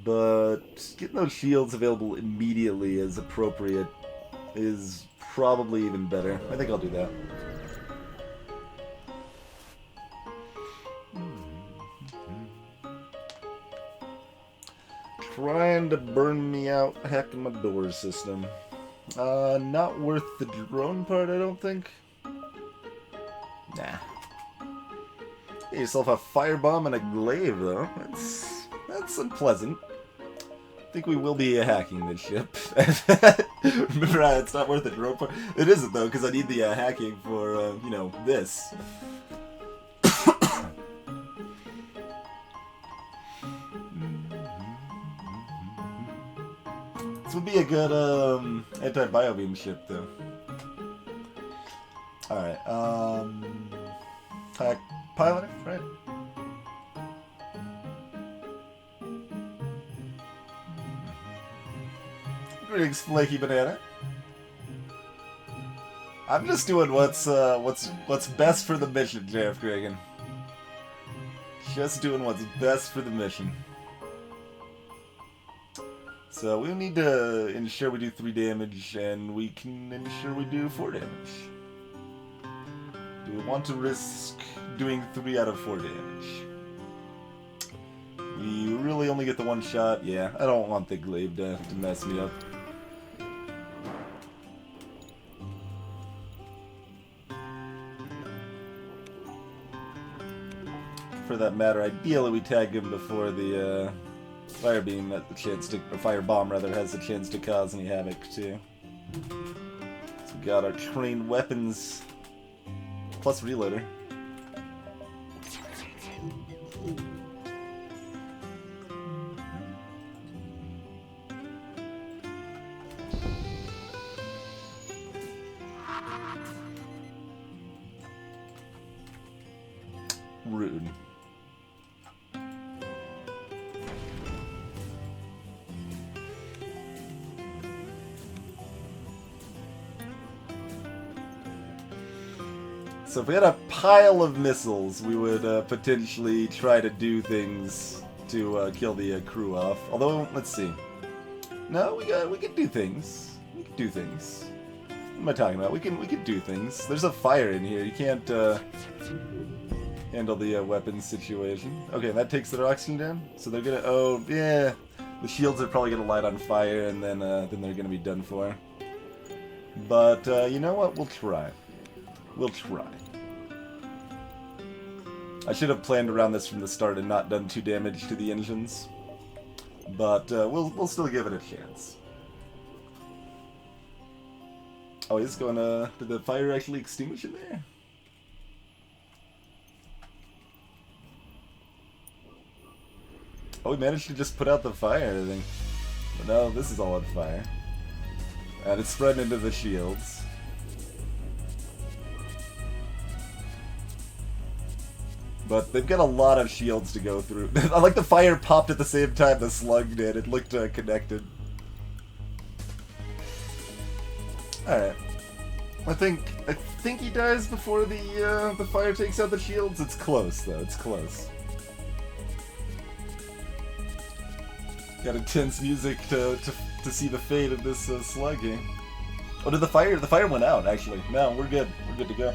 But getting those shields available immediately as appropriate is probably even better. I think I'll do that. Trying to burn me out, hacking my door system. Not worth the drone part, I don't think. Nah. Get yourself a firebomb and a glaive, though. That's unpleasant. I think we will be hacking this ship. Remember, it's not worth the drone part. It isn't, though, because I need the hacking for, you know, this. This would be a good anti-biobeam ship, though. Alright, pilot, right? Greetings, Flaky Banana. I'm just doing what's best for the mission, JF Dragon. Just doing what's best for the mission. So we need to ensure we do 3 damage, and we can ensure we do 4 damage. Do we want to risk doing 3 out of 4 damage? We really only get the 1 shot. Yeah, I don't want the glaive to mess me up. For that matter, ideally we tag him before the fire beam has the chance to, or fire bomb rather, has the chance to cause any havoc too. So we got our trained weapons plus reloader. Rude. So if we had a pile of missiles, we would potentially try to do things to kill the crew off. Although, let's see. No, we could do things. We could do things. What am I talking about? We can do things. There's a fire in here. You can't handle the weapons situation. Okay, that takes their oxygen down. So they're gonna. Oh yeah, the shields are probably gonna light on fire, and then they're gonna be done for. But you know what? We'll try. We'll try. I should have planned around this from the start and not done 2 damage to the engines. But we'll still give it a chance. Oh, he's going to... Did the fire actually extinguish in there? Oh, we managed to just put out the fire, I think. But no, this is all on fire. And it's spreading into the shields. But they've got a lot of shields to go through. I like the fire popped at the same time the slug did. It looked connected. Alright. I think he dies before the fire takes out the shields. It's close though, it's close. Got intense music to see the fate of this slug here. Oh, did the fire went out actually. No, we're good. We're good to go.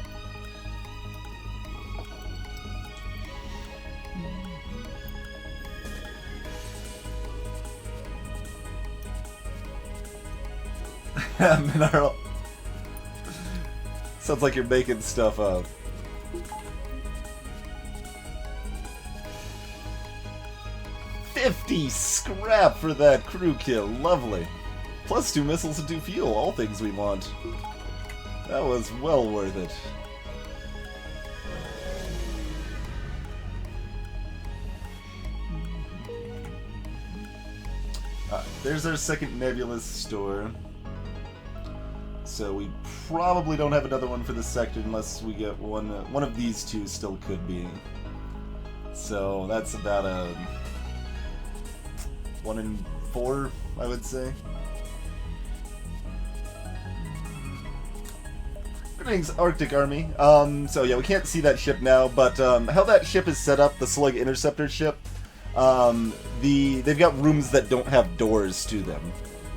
Mineral. Sounds like you're making stuff up. $50 scrap for that crew kill. Lovely. Plus 2 missiles and 2 fuel. All things we want. That was well worth it. There's our second nebulous store. So we probably don't have another one for this sector unless we get one. One of these two still could be. So that's about a 1 in 4, I would say. Greetings, Arctic Army. So yeah, we can't see that ship now, but how that ship is set up, the Slug Interceptor ship, they've got rooms that don't have doors to them.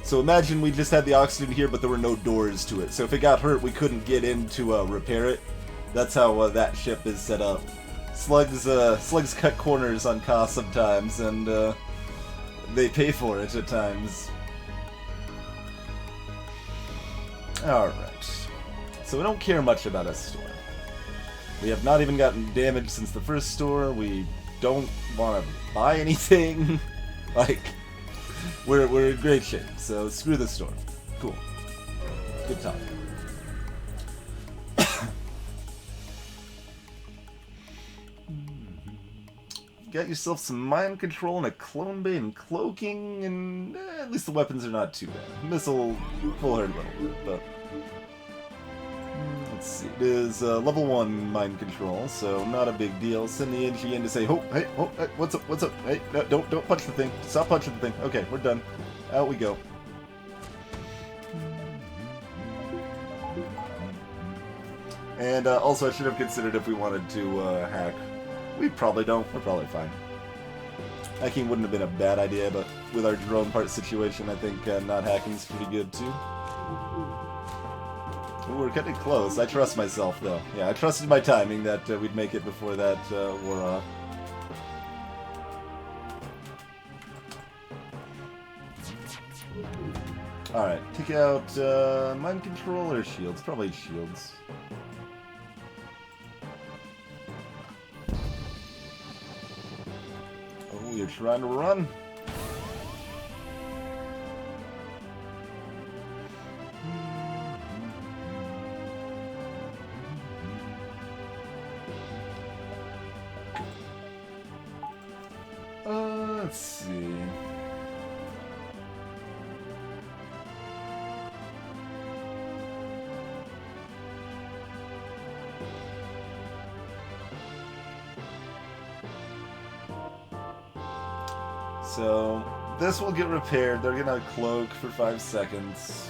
So imagine we just had the oxygen here, but there were no doors to it. So if it got hurt, we couldn't get in to repair it. That's how that ship is set up. Slugs cut corners on cost sometimes, and they pay for it at times. Alright. So we don't care much about a store. We have not even gotten damaged since the first store. We don't want to buy anything. Like, we're in great shape, so screw the store. Cool. Good talk. Got yourself some mind control and a clone bay and cloaking, and at least the weapons are not too bad. Missile full hurt a little bit, but let's see. It is level 1 mind control, so not a big deal. Send the NG in to say, oh, hey, what's up, what's up? Hey, no, don't punch the thing. Stop punching the thing. Okay, we're done. Out we go. And also, I should have considered if we wanted to hack. We probably don't. We're probably fine. Hacking wouldn't have been a bad idea, but with our drone part situation, I think not hacking is pretty good too. Ooh, we're getting close. I trust myself, though. Yeah, I trusted my timing that we'd make it before that wore off. Alright, take out mind control or shields? Probably shields. Oh, you're trying to run? Let's see. So, this will get repaired. They're gonna cloak for 5 seconds.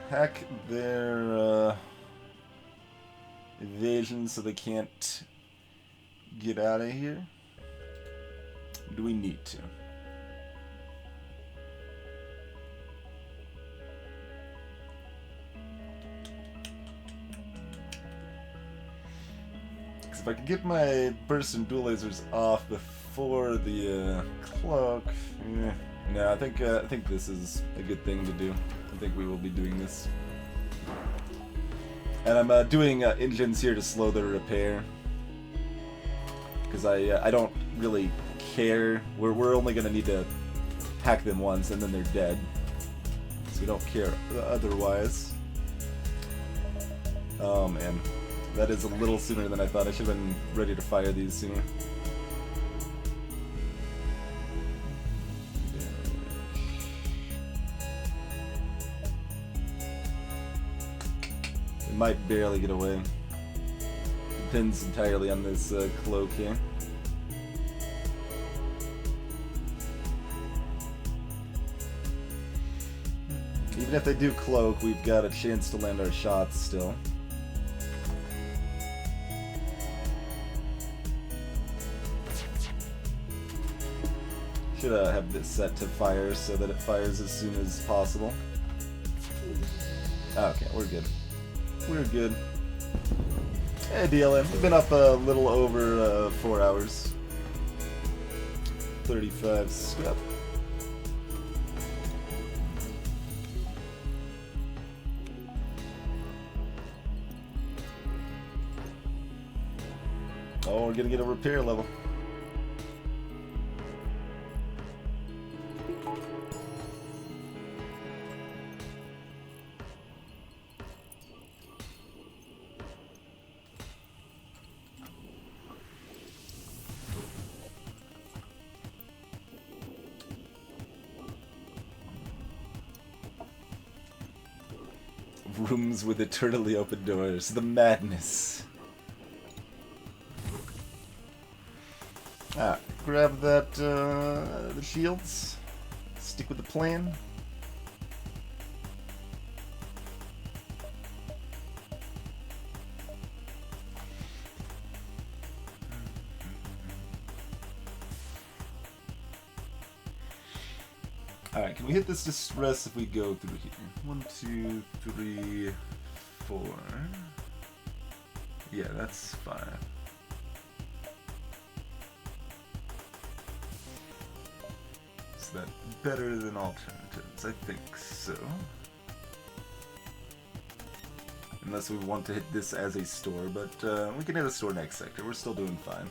Hack their evasion so they can't get out of here? Do we need to? Because if I could get my burst and dual lasers off before the cloak, no, I think this is a good thing to do. I think we will be doing this. And I'm doing engines here to slow their repair. Because I don't really care. We're only going to need to hack them once and then they're dead. So we don't care otherwise. Oh man. That is a little sooner than I thought. I should have been ready to fire these sooner. Might barely get away. Depends entirely on this cloak here. Even if they do cloak, we've got a chance to land our shots still. Should have this set to fire so that it fires as soon as possible. Okay, we're good. We're good. Hey, DLM, we've been up a little over 4 hours. 35 scrap. Oh, we're gonna get a repair level. Rooms with eternally open doors. The madness. Alright, grab that, the shields. Stick with the plan. Alright, can we hit this distress if we go through here? 1, 2, 3, 4. Yeah, that's fine. Is that better than alternatives? I think so. Unless we want to hit this as a store, but we can hit a store next sector. We're still doing fine.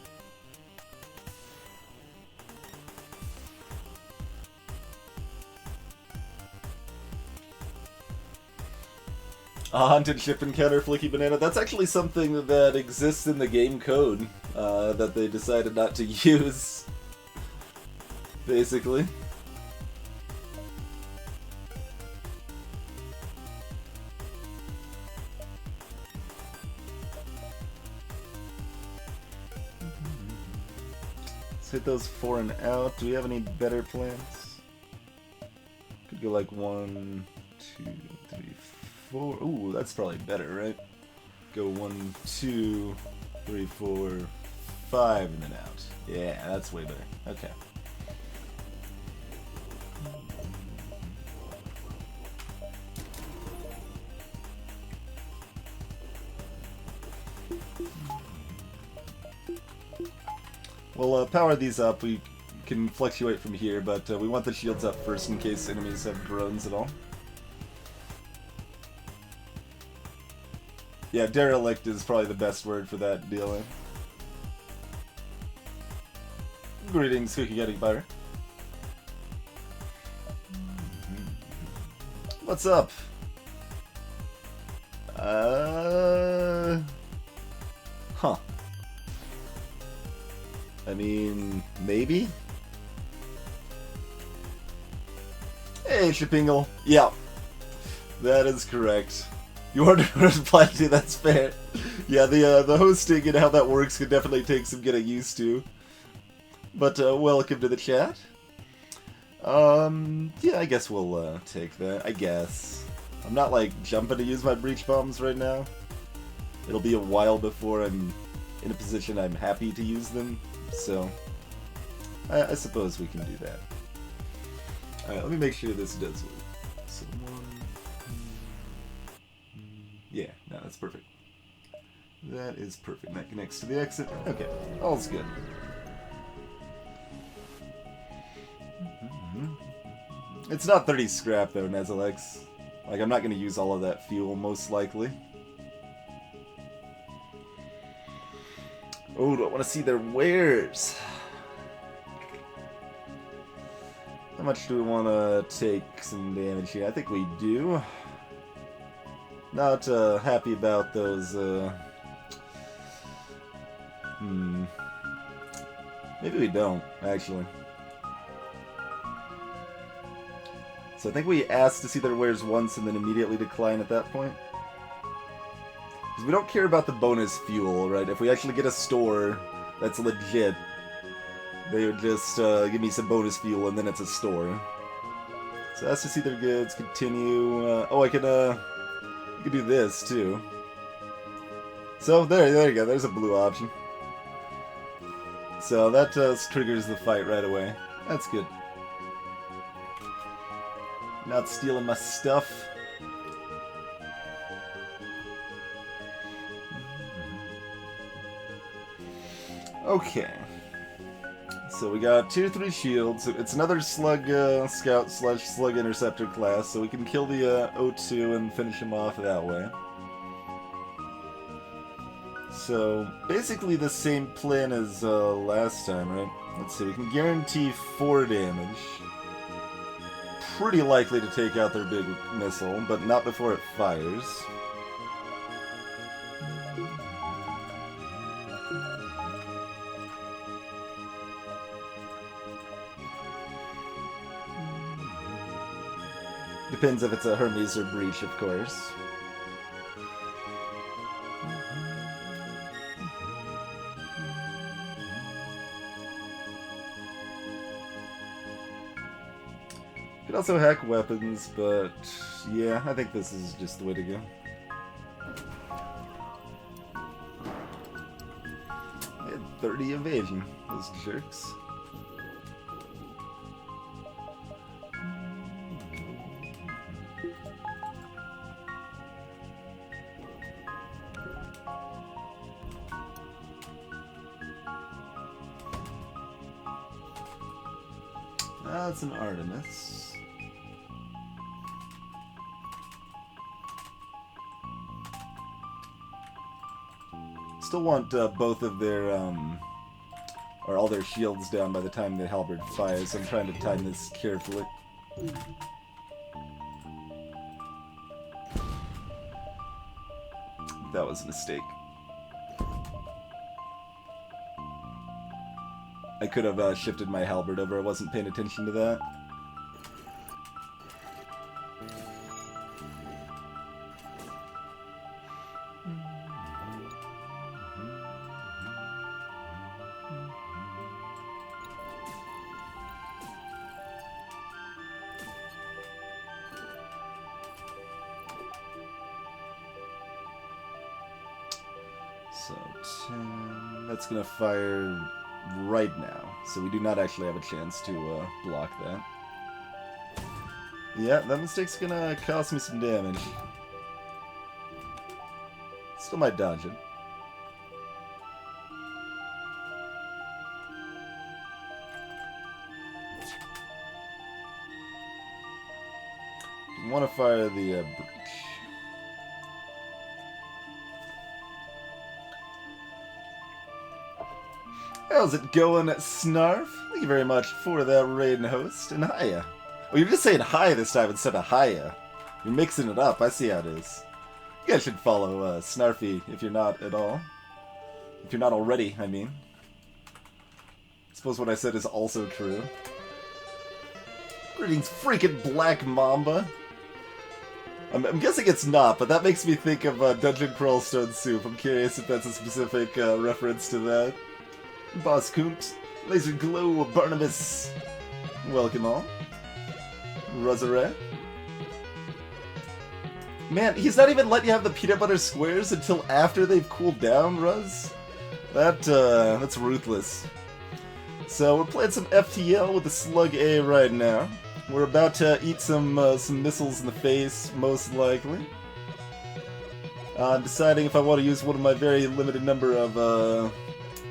A haunted ship encounter, Flicky Banana. That's actually something that exists in the game code that they decided not to use, basically. Let's hit those 4 and out. Do we have any better plans? Could go like 1, 2, 3, 4. Ooh, that's probably better, right? Go 1, 2, 3, 4, 5, and then out. Yeah, that's way better. Okay. We'll power these up. We can fluctuate from here, but we want the shields up first in case enemies have drones at all. Yeah, derelict is probably the best word for that deal. Greetings, Cookie Getting Butter. What's up? Huh. I mean, maybe? Hey, Shipingle. Yeah. That is correct. You ordered plenty, that's fair. Yeah, the hosting and how that works could definitely take some getting used to. But welcome to the chat. Yeah, I guess we'll take that, I guess. I'm not like jumping to use my breach bombs right now. It'll be a while before I'm in a position I'm happy to use them, so I suppose we can do that. Alright, let me make sure this does work. So 1, yeah, no, that's perfect. That is perfect. That connects to the exit. Okay, all's good. It's not 30 scrap though, Nezalex. Like, I'm not going to use all of that fuel, most likely. Oh, do I want to see their wares? How much do we want to take some damage here? I think we do. Not happy about those, Maybe we don't, actually. So I think we asked to see their wares once and then immediately decline at that point. Because we don't care about the bonus fuel, right? If we actually get a store that's legit, they would just give me some bonus fuel and then it's a store. So that's to see their goods, continue. Oh, I can do this too. So there you go, there's a blue option. So that triggers the fight right away. That's good. Not stealing my stuff. Okay. So we got tier 3 shields. It's another Slug Scout / Slug Interceptor class, so we can kill the O2 and finish him off that way. So basically the same plan as last time, right? Let's see, we can guarantee 4 damage. Pretty likely to take out their big missile, but not before it fires. Depends if it's a Hermes or Breach, of course. Could also hack weapons, but yeah, I think this is just the way to go. They had 30 evasion, those jerks. That's an Artemis. Still want both of their, or all their shields down by the time the halberd fires. I'm trying to time this carefully. That was a mistake. I could have shifted my halberd over, I wasn't paying attention to that. So, 10... That's gonna fire right now, so we do not actually have a chance to block that. Yeah, that mistake's gonna cost me some damage. Still might dodge it. I want to fire the breach. How's it going, Snarf? Thank you very much for that raid and host, and hiya. Oh, you're just saying hi this time instead of hiya. You're mixing it up, I see how it is. You guys should follow Snarfy if you're not at all. If you're not already, I mean. I suppose what I said is also true. Greetings, freaking Black Mamba. I'm guessing it's not, but that makes me think of Dungeon Crawl Stone Soup. I'm curious if that's a specific reference to that. Boss Kunt, Laser Glow, Barnabas, welcome all. Roseret. Man, he's not even letting you have the peanut butter squares until after they've cooled down, Ruz. That's ruthless. So we're playing some FTL with the Slug A right now. We're about to eat some missiles in the face, most likely. I'm deciding if I want to use one of my very limited number of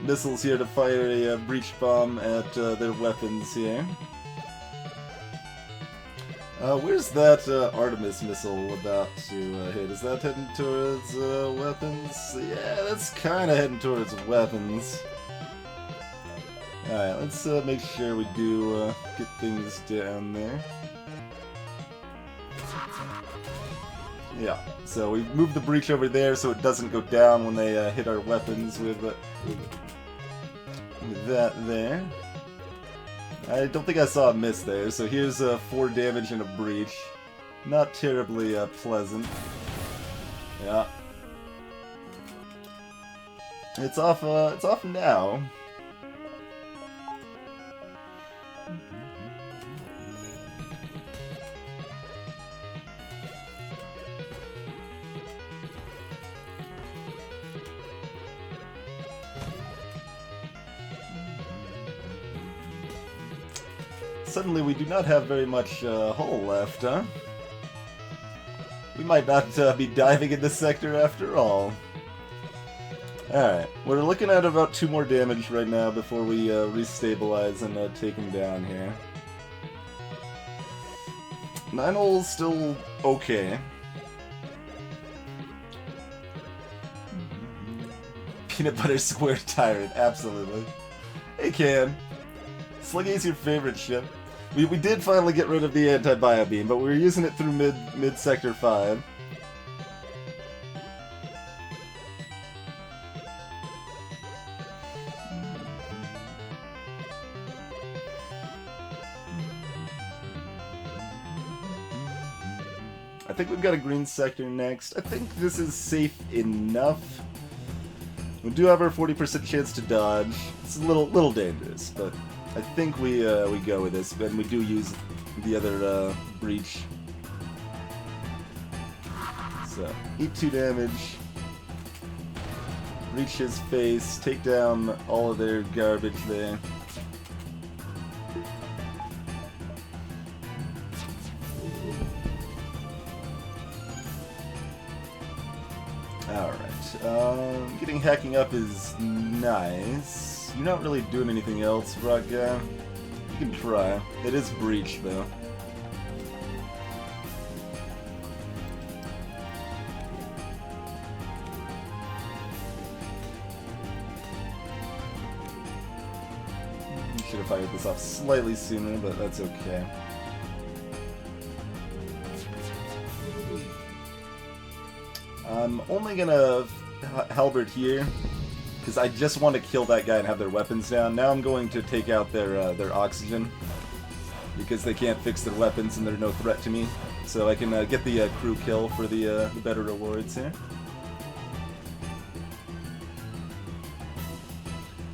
missiles here to fire a breach bomb at their weapons here. Where's that Artemis missile about to hit? Is that heading towards weapons? Yeah, that's kind of heading towards weapons. Alright, let's make sure we do get things down there. Yeah, so we moved the breach over there so it doesn't go down when they hit our weapons with that there. I don't think I saw a miss there, so here's 4 damage and a breach. Not terribly pleasant. Yeah. It's off. It's off now. Suddenly, we do not have very much hull left, huh? We might not be diving in this sector after all. Alright, we're looking at about 2 more damage right now before we restabilize and take him down here. 9 holes still okay. Peanut butter square tyrant, absolutely. Hey, Can. Slug is your favorite ship. We did finally get rid of the anti-bio beam, but we were using it through mid sector 5. I think we've got a green sector next. I think this is safe enough. We do have our 40% chance to dodge. It's a little dangerous, but I think we go with this, and we do use the other breach. So, eat 2 damage, breach his face, take down all of their garbage there. Alright, getting hacking up is nice. You're not really doing anything else, rock guy. You can try. It is breach, though. Should have fired this off slightly sooner, but that's okay. I'm only gonna halberd here because I just want to kill that guy and have their weapons down. Now I'm going to take out their oxygen because they can't fix their weapons and they're no threat to me. So I can get the crew kill for the better rewards here.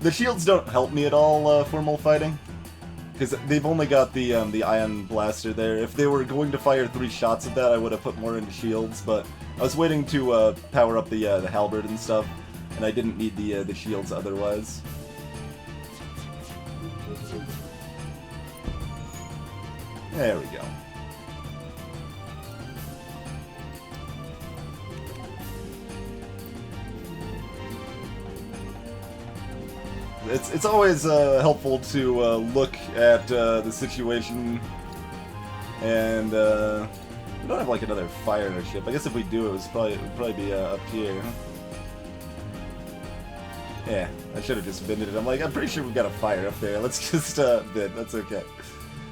The shields don't help me at all for mole fighting because they've only got the ion blaster there. If they were going to fire 3 shots of that, I would have put more into shields, but I was waiting to power up the halberd and stuff, and I didn't need the shields otherwise. There we go. It's always helpful to look at the situation, and we don't have like another fire in our ship. I guess if we do, it would probably be up here. Yeah, I should have just bended it. I'm pretty sure we've got a fire up there. Let's just bend. That's okay.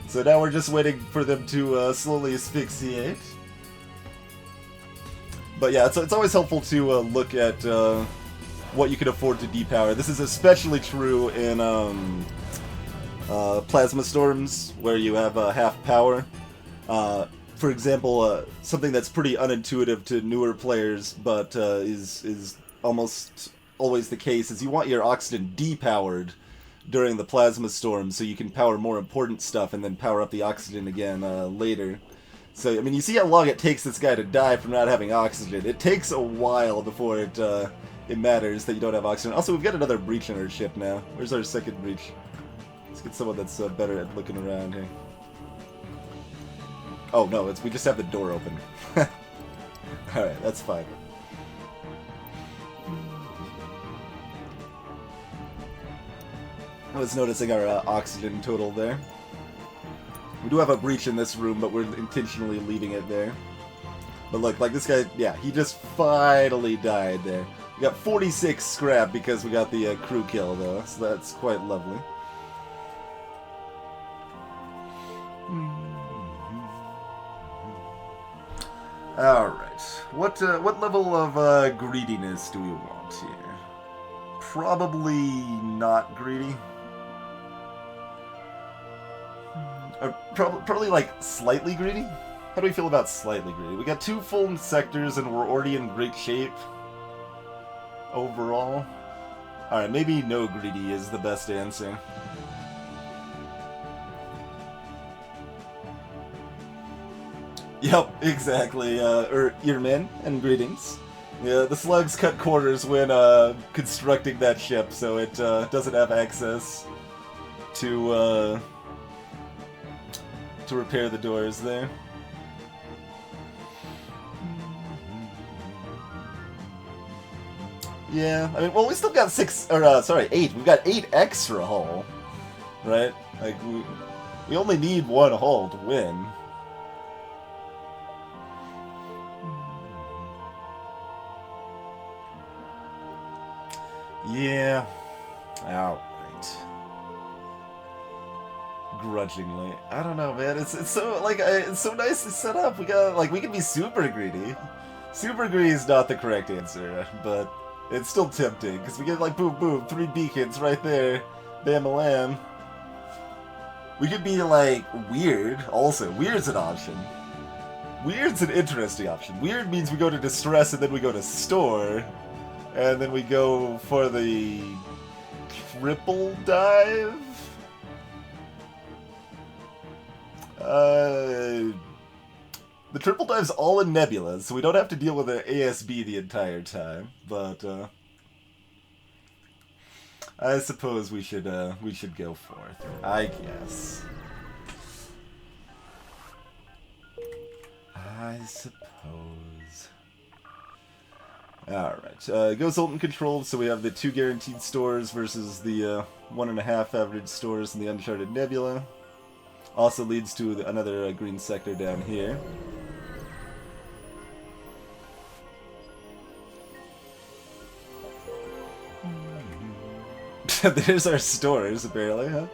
So now we're just waiting for them to slowly asphyxiate. But yeah, it's always helpful to look at what you can afford to depower. This is especially true in plasma storms, where you have half power. For example, something that's pretty unintuitive to newer players, but is almost always the case, is you want your oxygen depowered during the plasma storm so you can power more important stuff and then power up the oxygen again later. So, I mean, you see how long it takes this guy to die from not having oxygen. It takes a while before it matters that you don't have oxygen. Also, we've got another breach in our ship now. Where's our second breach? Let's get someone that's better at looking around here. Oh, no, we just have the door open. Alright, that's fine. I was noticing our oxygen total there. We do have a breach in this room, but we're intentionally leaving it there. But look, like this guy, yeah, he just finally died there. We got 46 scrap because we got the crew kill, though, so that's quite lovely. Alright, what level of greediness do we want here? Probably not greedy. Probably like slightly greedy? How do we feel about slightly greedy? We got 2 full sectors and we're already in great shape overall. Alright, maybe no greedy is the best answer. Yep, exactly. Earman, and greetings. Yeah, the slugs cut corners when constructing that ship, so it doesn't have access to repair the doors there. Yeah, I mean, well, we still got 8. We've got 8 extra hull, right? Like, we only need 1 hull to win. Yeah, outright. Grudgingly, I don't know, man. It's so like it's so nicely set up. We can be super greedy. Super greedy is not the correct answer, but it's still tempting because we get like boom boom 3 beacons right there, bam a lamb. We could be like weird. Also, weird's an option. Weird's an interesting option. Weird means we go to distress and then we go to store. And then we go for the triple dive? The triple dive's all in nebulas, so we don't have to deal with the ASB the entire time, but I suppose we should go forth. I guess. I suppose. Alright, go Sultan controlled, so we have the 2 guaranteed stores versus the 1.5 average stores in the Uncharted Nebula. Also leads to another green sector down here. There's our stores, apparently, huh?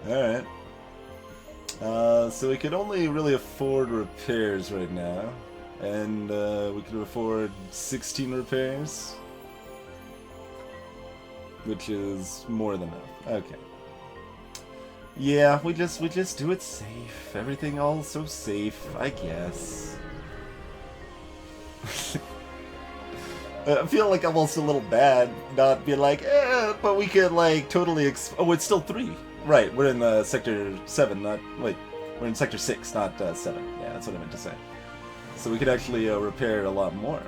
Alright. So we can only really afford repairs right now. And we can afford 16 repairs. Which is more than enough. Okay. Yeah, we just do it safe. Everything all so safe, I guess. I feel like I'm also a little bad not being like, but we could like totally oh, it's still 3. Right, we're in Sector 7, not, wait, we're in Sector 6, not 7. Yeah, that's what I meant to say. So we could actually repair a lot more.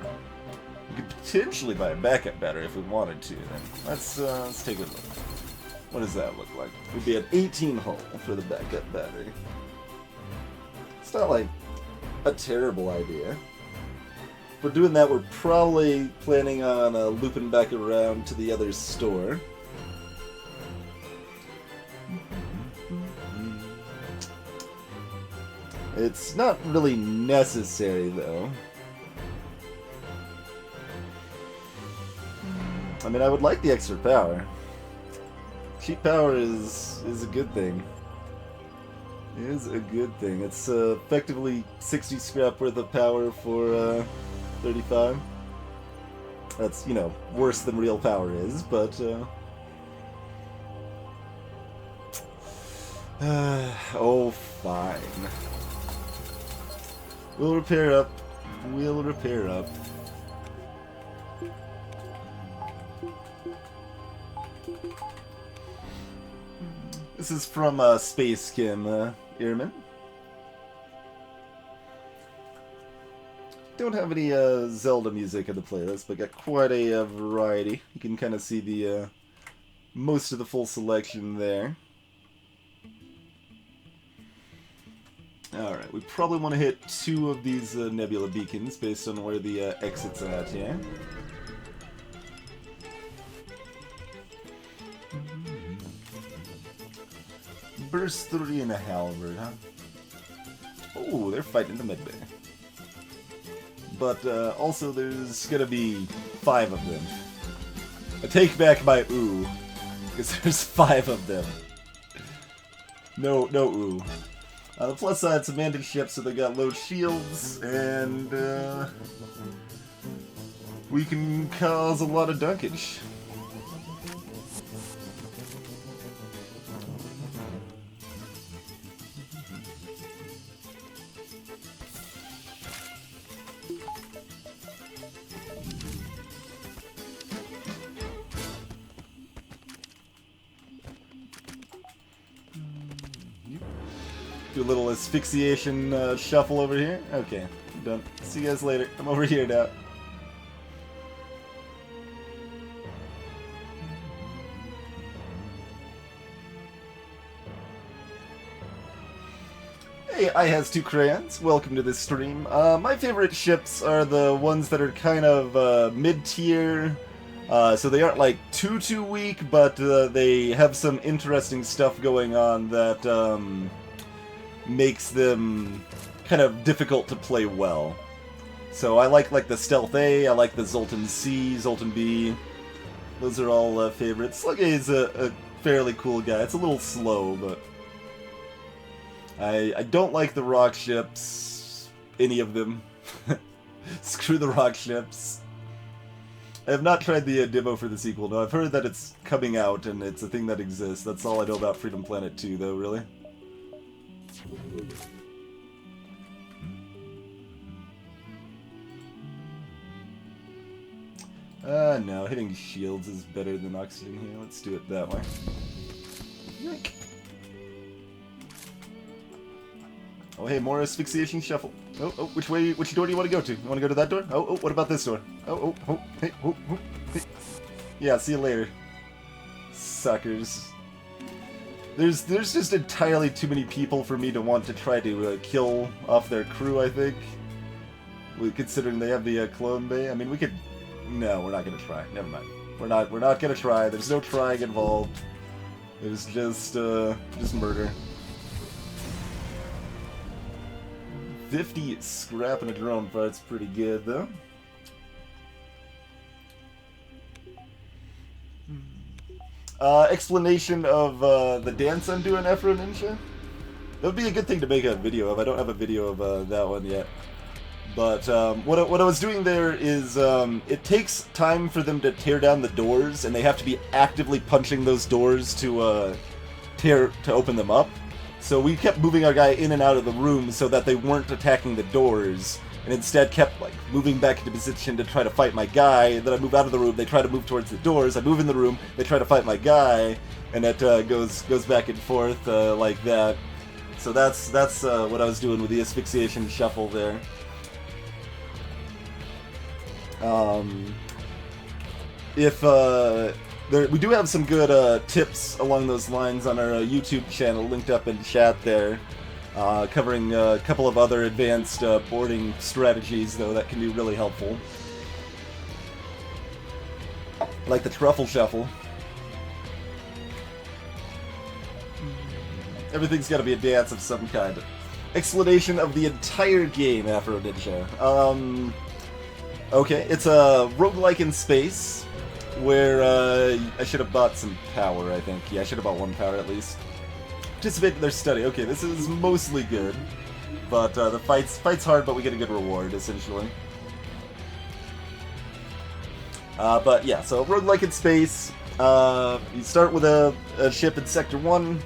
We could potentially buy a backup battery if we wanted to. Then let's take a look. What does that look like? We'd be at 18 hull for the backup battery. It's not like a terrible idea. If we're doing that, we're probably planning on looping back around to the other store. It's not really necessary, though. I mean, I would like the extra power. Cheap power is a good thing. It is a good thing. It's effectively 60 scrap worth of power for 35. That's, you know, worse than real power is, but oh, fine. We'll repair up. We'll repair up. This is from Space Kim, Ehrman. Don't have any Zelda music in the playlist, but got quite a variety. You can kind of see the most of the full selection there. Alright, we probably want to hit 2 of these nebula beacons based on where the exit's at here. Burst 3 and a halberd, huh? Oh, they're fighting in the mid-bay. But also there's gonna be 5 of them. I take back my ooh, because there's 5 of them. No ooh. On the plus side, it's a manned ship, so they got low shields, and we can cause a lot of dunkage. Do a little asphyxiation shuffle over here. Okay, I'm done. See you guys later. I'm over here now. Hey, I has two crayons. Welcome to this stream. My favorite ships are the ones that are kind of mid-tier, so they aren't like too weak, but they have some interesting stuff going on that makes them kind of difficult to play well. So I like the Stealth A, I like the Zoltan C, Zoltan B. Those are all favorites. Slug A is a fairly cool guy. It's a little slow, but I don't like the rock ships, any of them. Screw the rock ships. I have not tried the demo for the sequel, no. I've heard that it's coming out and it's a thing that exists. That's all I know about Freedom Planet 2, though, really. No, hitting shields is better than oxygen here. Let's do it that way. Yoink. Oh, hey, more asphyxiation shuffle. Oh, which door do you want to go to? You want to go to that door? Oh, what about this door? Hey. Yeah, see you later. Suckers. There's just entirely too many people for me to want to try to kill off their crew, I think. Considering they have the clone bay. I mean, we could... No, we're not gonna try. Never mind. We're not gonna try. There's no trying involved. There's just murder. 50 scrap and a drone fight's pretty good, though. Explanation of the dance I'm doing, Afro Ninja? That would be a good thing to make a video of. I don't have a video of that one yet. But what I was doing there is it takes time for them to tear down the doors, and they have to be actively punching those doors to open them up. So we kept moving our guy in and out of the room so that they weren't attacking the doors, and instead kept like moving back into position to try to fight my guy. And then I move out of the room, they try to move towards the doors. I move in the room, they try to fight my guy, and it goes back and forth like that. So that's what I was doing with the asphyxiation shuffle there. We do have some good tips along those lines on our YouTube channel, linked up in chat there, covering a couple of other advanced boarding strategies, though, that can be really helpful. Like the truffle shuffle. Everything's got to be a dance of some kind. Explanation of the entire game, Afro Ninja. Okay, it's a roguelike in space, where I should have bought some power, I think. Yeah, I should have bought one power at least. Participate in their study. Okay, this is mostly good, but the fight's hard, but we get a good reward, essentially. But yeah, so roguelike in space. You start with a ship in Sector 1,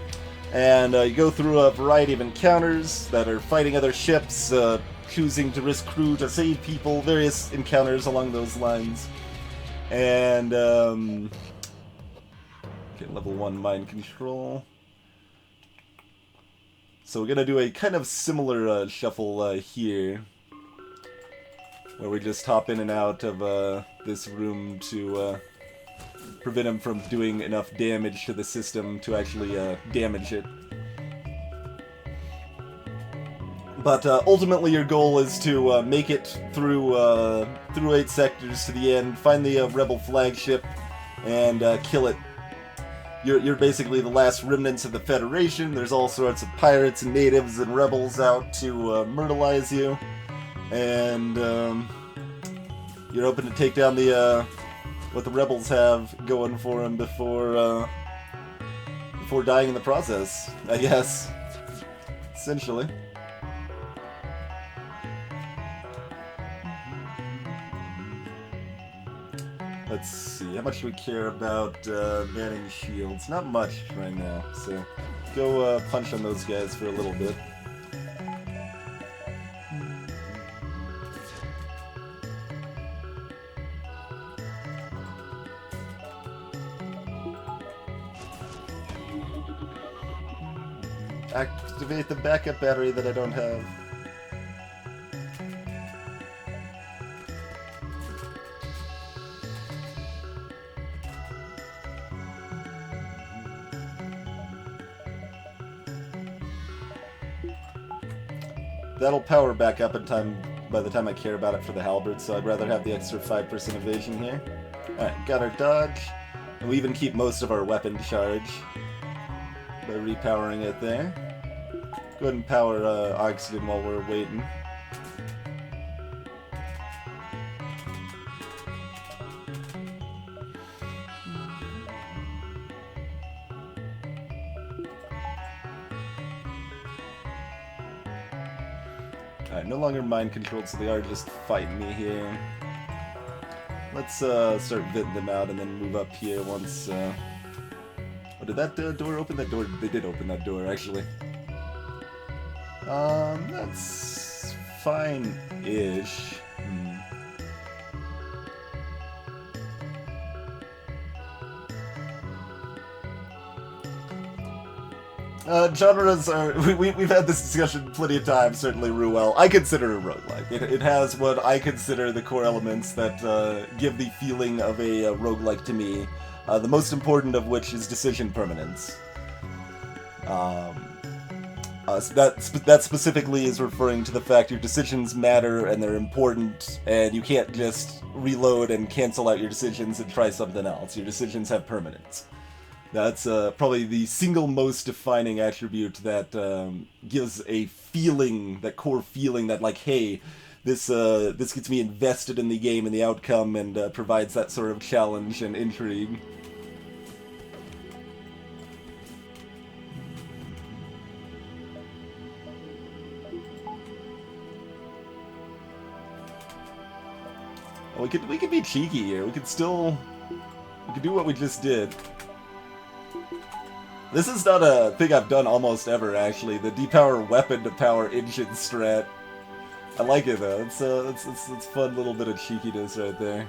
and you go through a variety of encounters that are fighting other ships, choosing to risk crew to save people, various encounters along those lines. And, get level 1 mind control. So we're gonna do a kind of similar shuffle here, where we just hop in and out of this room to prevent him from doing enough damage to the system to actually damage it. But ultimately, your goal is to make it through 8 sectors to the end, find the rebel flagship, and kill it. You're basically the last remnants of the Federation. There's all sorts of pirates and natives and rebels out to myrtleize you, and you're hoping to take down the what the rebels have going for them before dying in the process, I guess. Essentially. Let's see, how much do we care about banning shields? Not much right now, so go punch on those guys for a little bit. activate the backup battery that I don't have. That'll power back up in time by the time I care about it for the halberd, so I'd rather have the extra 5% evasion here. Alright, got our dodge. And we even keep most of our weapon charge by repowering it there. Go ahead and power oxygen while we're waiting. Alright, no longer mind controlled, so they are just fighting me here. Let's start venting them out and then move up here once... Oh, did that door open? That door... They did open that door, actually. That's... fine-ish. Genres are... We've had this discussion plenty of times, certainly Ruel. I consider it roguelike. It has what I consider the core elements that give the feeling of a roguelike to me. The most important of which is decision permanence. So that specifically is referring to the fact your decisions matter and they're important, and you can't just reload and cancel out your decisions and try something else. Your decisions have permanence. That's probably the single most defining attribute that gives a feeling, that core feeling that, like, hey, this gets me invested in the game and the outcome, and provides that sort of challenge and intrigue. We could be cheeky here. We could do what we just did. This is not a thing I've done almost ever, actually. The depower weapon to power engine strat. I like it though. It's a fun little bit of cheekiness right there.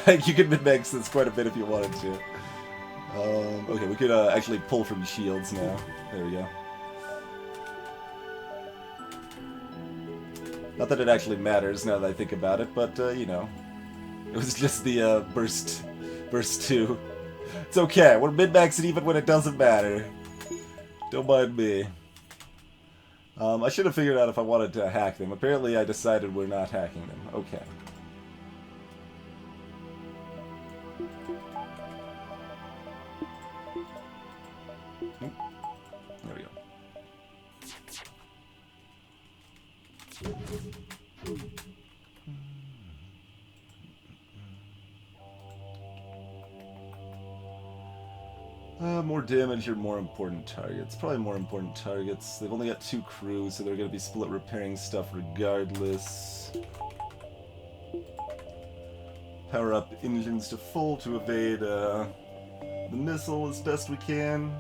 You could min-max this quite a bit if you wanted to. Okay, we could actually pull from shields now. There we go. Not that it actually matters now that I think about it, but, you know. It was just the burst 2. It's okay, we're min-maxing even when it doesn't matter. Don't mind me. I should have figured out if I wanted to hack them. Apparently I decided we're not hacking them. Okay. There we go. More damage or more important targets? Probably more important targets. They've only got 2 crews, so they're going to be split repairing stuff regardless. Power up engines to full to evade the missile as best we can.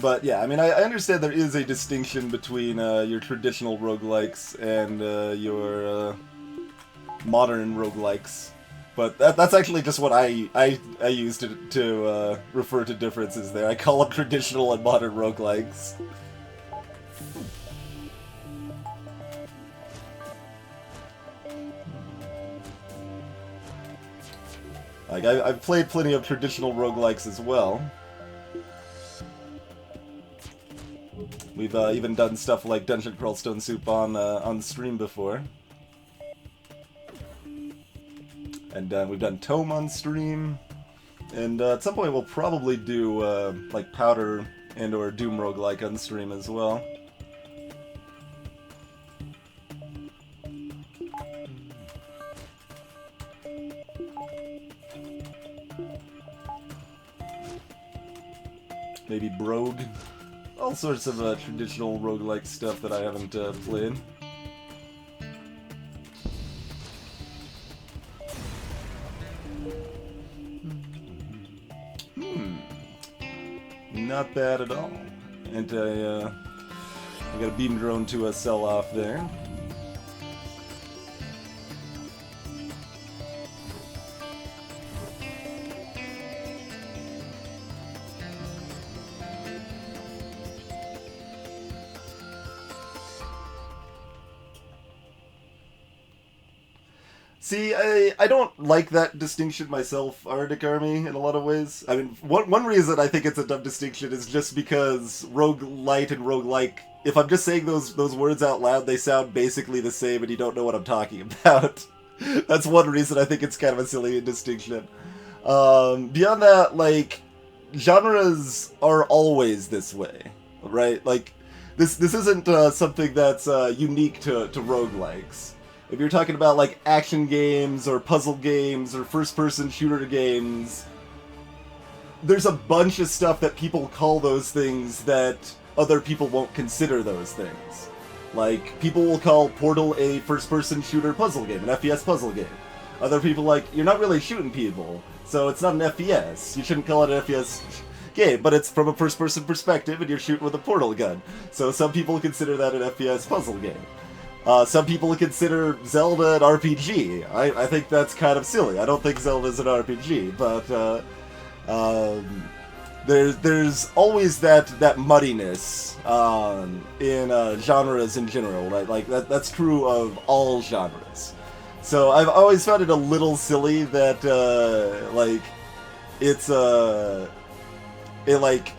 But yeah, I mean, I understand there is a distinction between your traditional roguelikes and your modern roguelikes. But that's actually just what I use to refer to differences there. I call them traditional and modern roguelikes. Like, I've played plenty of traditional roguelikes as well. We've even done stuff like Dungeon Crawl Stone Soup on stream before. And we've done Tome on stream. And at some point we'll probably do like Powder and or Doom roguelike on stream as well. Maybe Brogue. All sorts of traditional roguelike stuff that I haven't played. Not bad at all. And I got a beam drone to sell off there. See, I don't like that distinction myself, Arctic Army, in a lot of ways. I mean, one reason I think it's a dumb distinction is just because roguelite and roguelike, if I'm just saying those words out loud, they sound basically the same and you don't know what I'm talking about. That's one reason I think it's kind of a silly distinction. Beyond that, like, genres are always this way, right? Like, this isn't something that's unique to roguelikes. If you're talking about, like, action games, or puzzle games, or first-person shooter games, there's a bunch of stuff that people call those things that other people won't consider those things. Like, people will call Portal a first-person shooter puzzle game, an FPS puzzle game. Other people, like, you're not really shooting people, so it's not an FPS. You shouldn't call it an FPS game, but it's from a first-person perspective, and you're shooting with a portal gun. So some people consider that an FPS puzzle game. Some people consider Zelda an RPG. I think that's kind of silly. I don't think Zelda's an RPG, but there's always that muddiness in genres in general. Right? Like that's true of all genres. So I've always found it a little silly that like it's like,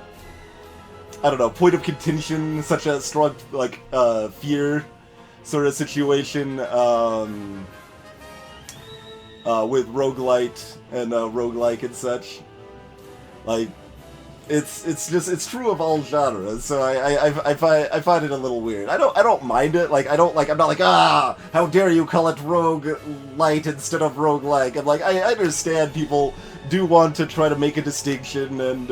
I don't know, point of contention, such a strong like fear sort of situation with roguelite and roguelike and such. Like, it's true of all genres. So I find it a little weird. I don't mind it. Like, I'm not like, how dare you call it roguelite instead of roguelike. I'm like, I understand people do want to try to make a distinction, and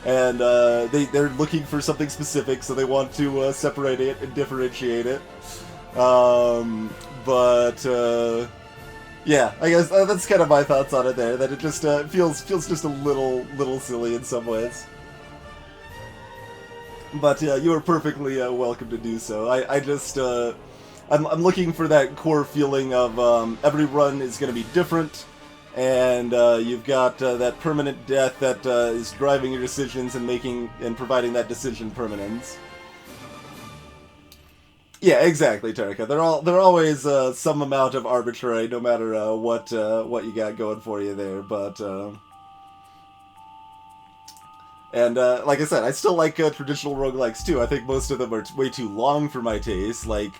they're looking for something specific, so they want to separate it and differentiate it. Yeah, I guess that's kind of my thoughts on it there. That it just feels just a little silly in some ways. But you are perfectly welcome to do so. I just I'm looking for that core feeling of every run is going to be different. And you've got that permanent death that is driving your decisions and providing that decision permanence. Yeah, exactly, Tarka. They're always some amount of arbitrary, no matter what you got going for you there. But like I said, I still like traditional roguelikes too. I think most of them are way too long for my taste. Like,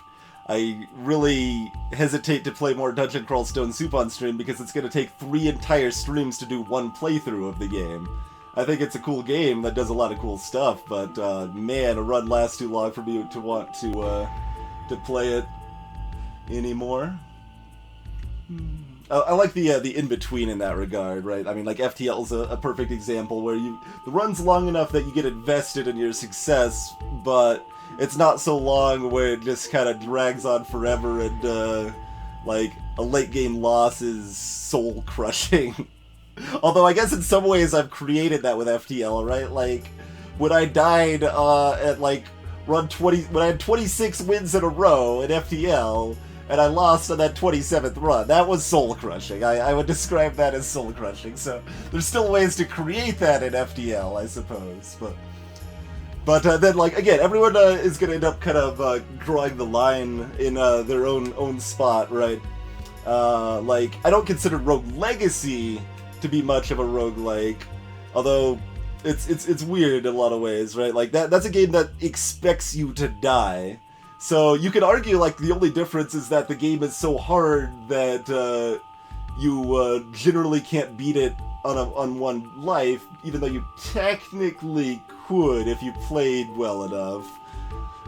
I really hesitate to play more Dungeon Crawl Stone Soup on stream because it's going to take 3 entire streams to do one playthrough of the game. I think it's a cool game that does a lot of cool stuff, but man, a run lasts too long for me to want to play it anymore. I like the in-between in that regard, right? I mean, like, FTL is a perfect example where the run's long enough that you get invested in your success, but it's not so long where it just kind of drags on forever and, like, a late-game loss is soul-crushing. Although I guess in some ways I've created that with FTL, right? Like, when I died at, like, run 20... when I had 26 wins in a row in FTL, and I lost on that 27th run, that was soul-crushing. I would describe that as soul-crushing. So there's still ways to create that in FTL, I suppose, But then, like, again, everyone is going to end up kind of drawing the line in their own spot, right? Like, I don't consider Rogue Legacy to be much of a roguelike, although it's weird in a lot of ways, right? Like, that's a game that expects you to die. So you could argue, like, the only difference is that the game is so hard that you generally can't beat it on one life, even though you technically could if you played well enough.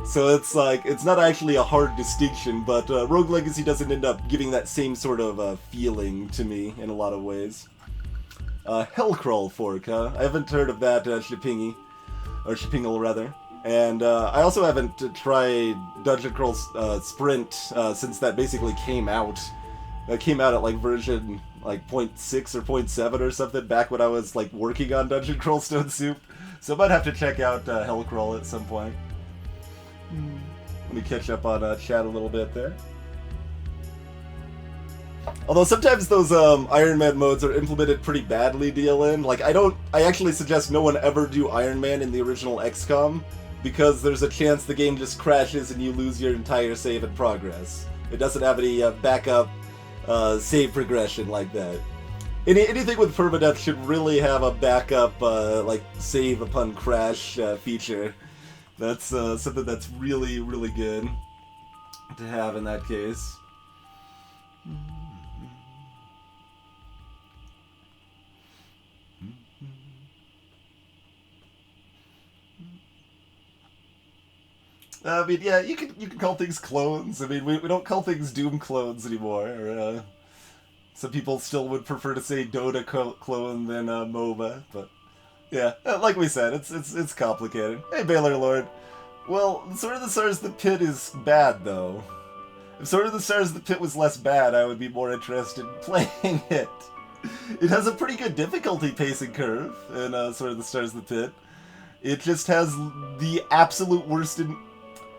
So it's like, it's not actually a hard distinction, but Rogue Legacy doesn't end up giving that same sort of feeling to me in a lot of ways. Hellcrawl fork, huh? I haven't heard of that, Shipingy. Or Shipingle, rather. And I also haven't tried Dungeon Crawl Sprint since that basically came out. That came out at like version like 0.6 or 0.7 or something back when I was like working on Dungeon Crawl Stone Soup. So I might have to check out Hellcrawl at some point. Let me catch up on chat a little bit there. Although sometimes those Iron Man modes are implemented pretty badly, DLN. Like, I actually suggest no one ever do Iron Man in the original XCOM, because there's a chance the game just crashes and you lose your entire save and progress. It doesn't have any backup save progression like that. Anything with permadeath should really have a backup, like, save upon crash feature. That's something that's really, really good to have in that case. I mean, yeah, you can call things clones. I mean, we don't call things Doom clones anymore. Or, some people still would prefer to say Dota clone than MOBA, but yeah, like we said, it's complicated. Hey, Baylor Lord. Well, Sword of the Stars the Pit is bad, though. If Sword of the Stars the Pit was less bad, I would be more interested in playing it. It has a pretty good difficulty pacing curve in Sword of the Stars the Pit. It just has the absolute worst in...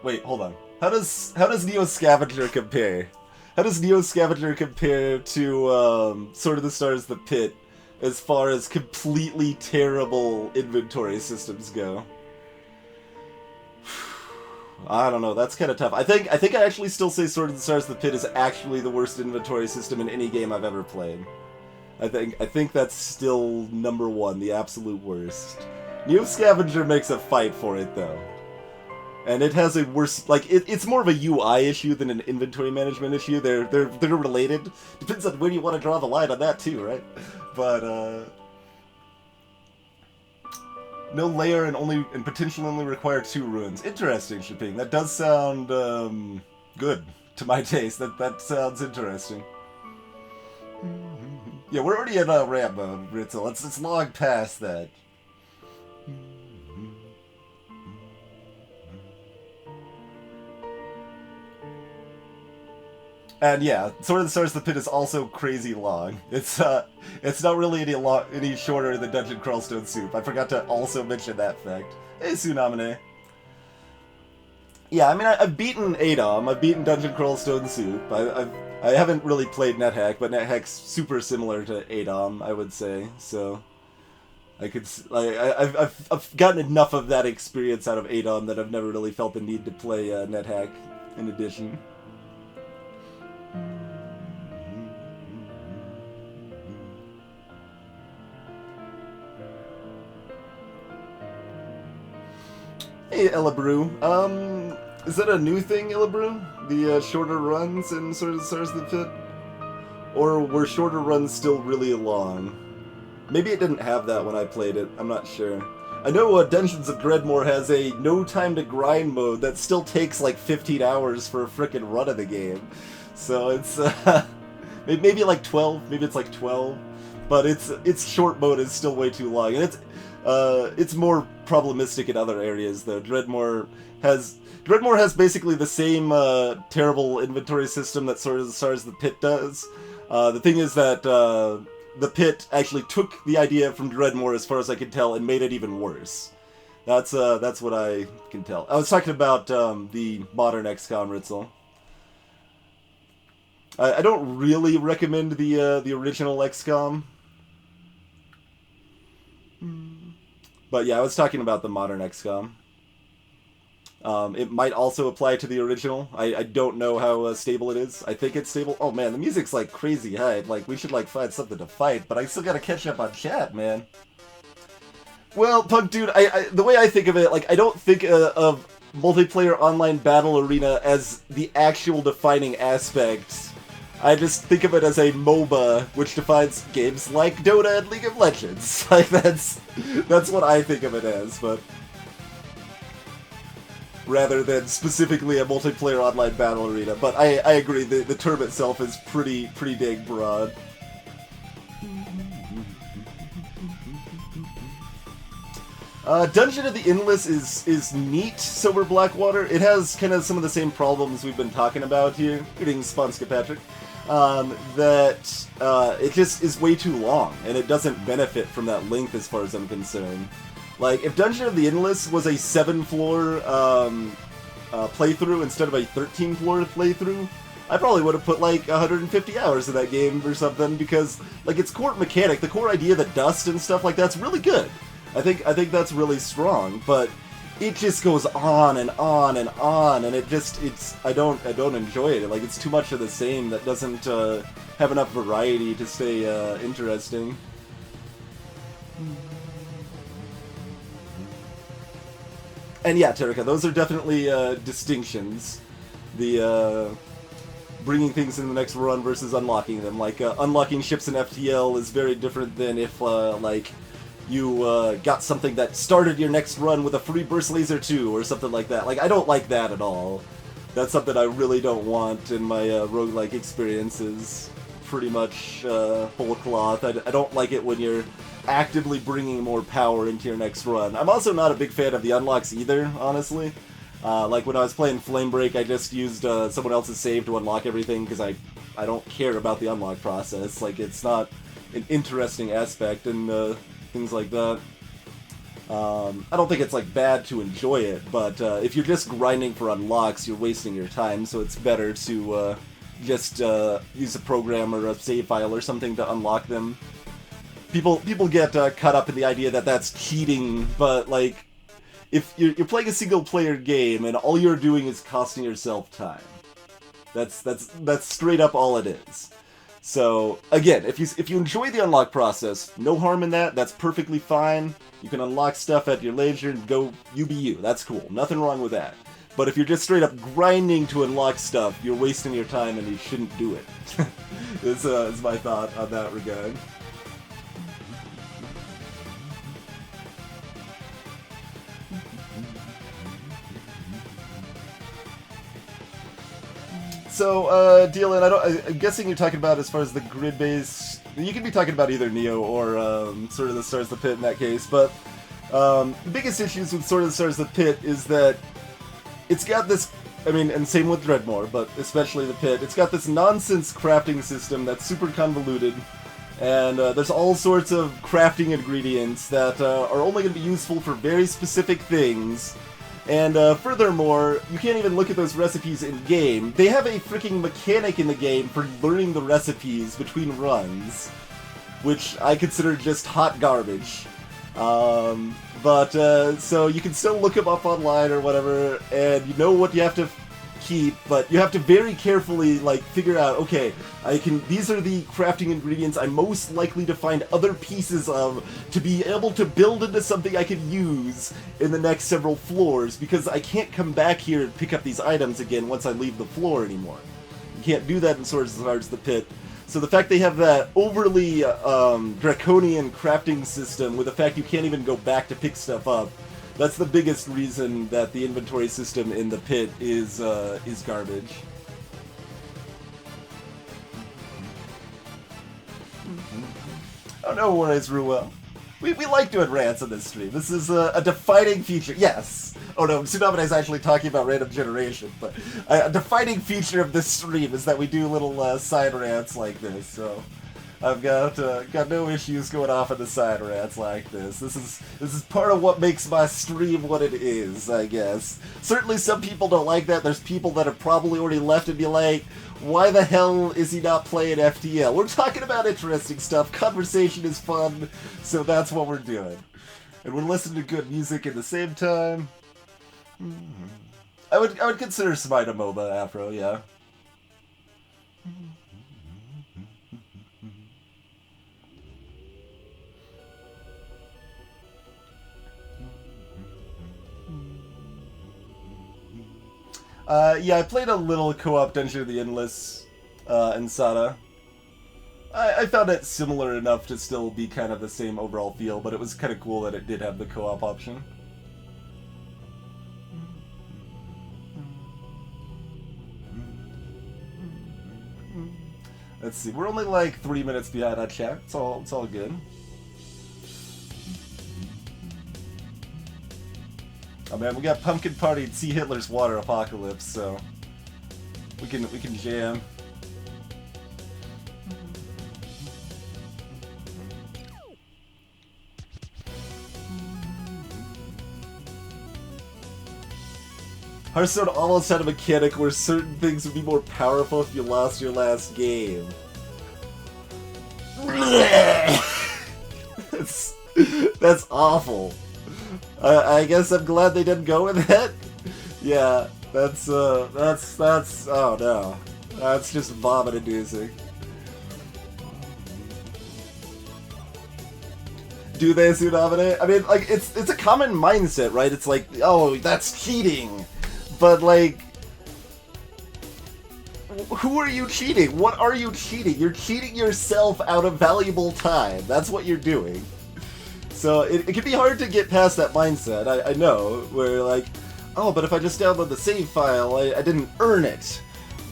Wait, hold on. How does Neo Scavenger compare? How does Neo Scavenger compare to Sword of the Stars the Pit as far as completely terrible inventory systems go? I don't know, that's kind of tough. I think I actually still say Sword of the Stars the Pit is actually the worst inventory system in any game I've ever played. I think that's still number one, the absolute worst. Neo Scavenger makes a fight for it, though. And it has a worse, like, it's more of a UI issue than an inventory management issue. They're related. Depends on where you want to draw the line on that too, right? But no layer and potentially only require 2 runes. Interesting, Shipping. That does sound good to my taste. That sounds interesting. Yeah, we're already in ramp mode, Ritzel. Let's log past that. And yeah, Sword of the Stars the Pit is also crazy long. It's not really any shorter than Dungeon Crawl Stone Soup. I forgot to also mention that fact. Hey, Tsunamine. Yeah, I mean, I've beaten ADOM, I've beaten Dungeon Crawl Stone Soup. I haven't really played NetHack, but NetHack's super similar to ADOM, I would say. So I could, like, I've gotten enough of that experience out of ADOM that I've never really felt the need to play NetHack in addition. Hey, Illabrew. Is that a new thing, Illabrew? The shorter runs in Sword of the Stars the Pit? Or were shorter runs still really long? Maybe it didn't have that when I played it, I'm not sure. I know Dungeons of Dreadmore has a no time to grind mode that still takes like 15 hours for a frickin' run of the game. So it's maybe like 12, maybe it's like 12, but its short mode is still way too long, and it's more problematic in other areas though. Dreadmore has basically the same terrible inventory system that Sword of the Stars the Pit does. The thing is that the Pit actually took the idea from Dreadmore, as far as I can tell, and made it even worse. That's what I can tell. I was talking about the modern XCOM, Ritzel. I don't really recommend the original XCOM. But yeah, I was talking about the modern XCOM. It might also apply to the original. I don't know how stable it is. I think it's stable. Oh man, the music's like crazy high. Like, we should like find something to fight, but I still gotta catch up on chat, man. Well, Punk Dude, the way I think of it, like, I don't think of multiplayer online battle arena as the actual defining aspect. I just think of it as a MOBA, which defines games like Dota and League of Legends. Like, that's what I think of it as, but rather than specifically a multiplayer online battle arena. But I agree, the term itself is pretty dang broad. Dungeon of the Endless is neat, Sober Blackwater. It has kind of some of the same problems we've been talking about here. Greetings, Sponska Patrick. That it just is way too long, and it doesn't benefit from that length as far as I'm concerned. Like, if Dungeon of the Endless was a 7-floor playthrough instead of a 13-floor playthrough, I probably would have put like 150 hours in that game or something, because like its core mechanic, the core idea, the dust and stuff like that's really good. I think that's really strong, but it just goes on and on and on, and I don't enjoy it. Like, it's too much of the same that doesn't have enough variety to stay interesting. And yeah, Terika, those are definitely distinctions. The bringing things in the next run versus unlocking them. Like, unlocking ships in FTL is very different than if, like, you got something that started your next run with a free burst laser 2 or something like that. Like, I don't like that at all. That's something I really don't want in my roguelike experiences. Pretty much whole cloth. I don't like it when you're actively bringing more power into your next run. I'm also not a big fan of the unlocks either, honestly. Like when I was playing Flamebreak, I just used someone else's save to unlock everything because I don't care about the unlock process. Like, it's not an interesting aspect and things like that. I don't think it's like bad to enjoy it, but if you're just grinding for unlocks, you're wasting your time. So it's better to just use a program or a save file or something to unlock them. People get caught up in the idea that that's cheating, but like, if you're playing a single-player game and all you're doing is costing yourself time, that's straight up all it is. So again, if you enjoy the unlock process, no harm in that. That's perfectly fine. You can unlock stuff at your leisure and go you be you. That's cool. Nothing wrong with that. But if you're just straight up grinding to unlock stuff, you're wasting your time and you shouldn't do it. Is my thought on that regard. So, DLN, I'm guessing you're talking about as far as the grid base. You can be talking about either Neo or Sword of the Stars the Pit in that case, but the biggest issues with Sword of the Stars the Pit is that it's got this, I mean, and same with Dreadmore, but especially the Pit, it's got this nonsense crafting system that's super convoluted, and there's all sorts of crafting ingredients that are only going to be useful for very specific things. And furthermore, you can't even look at those recipes in-game. They have a freaking mechanic in the game for learning the recipes between runs, which I consider just hot garbage. So you can still look them up online or whatever, and you know what you have to keep, but you have to very carefully, like, figure out, okay, these are the crafting ingredients I'm most likely to find other pieces of to be able to build into something I can use in the next several floors, because I can't come back here and pick up these items again once I leave the floor anymore. You can't do that in Swords of the Stars the Pit. So the fact they have that overly draconian crafting system with the fact you can't even go back to pick stuff up, that's the biggest reason that the inventory system in the Pit is garbage. Oh no worries, Ruel. We like doing rants on this stream. This is a defining feature. Yes. Oh no, Tsunami is actually talking about random generation, but a defining feature of this stream is that we do little side rants like this. So I've got no issues going off on the side rants like this. This is part of what makes my stream what it is, I guess. Certainly some people don't like that. There's people that have probably already left and be like, why the hell is he not playing FTL? We're talking about interesting stuff. Conversation is fun, so that's what we're doing. And we're listening to good music at the same time. I would consider Smite a MOBA, Afro, yeah. Yeah, I played a little co-op Dungeon of the Endless in Sada. I found it similar enough to still be kind of the same overall feel, but it was kind of cool that it did have the co-op option. Let's see. We're only like 3 minutes behind on chat. It's all good. Oh man, we got Pumpkin Party See Hitler's Water Apocalypse, so we can jam. Hearthstone almost had a mechanic where certain things would be more powerful if you lost your last game. That's awful. I guess I'm glad they didn't go with that. Yeah, that's oh no. That's just vomit-inducing. Do they Tsunamine? I mean, like, it's a common mindset, right? It's like, oh, that's cheating. But, like, who are you cheating? What are you cheating? You're cheating yourself out of valuable time. That's what you're doing. So it can be hard to get past that mindset, I know, where like, oh, but if I just download the save file, I didn't earn it.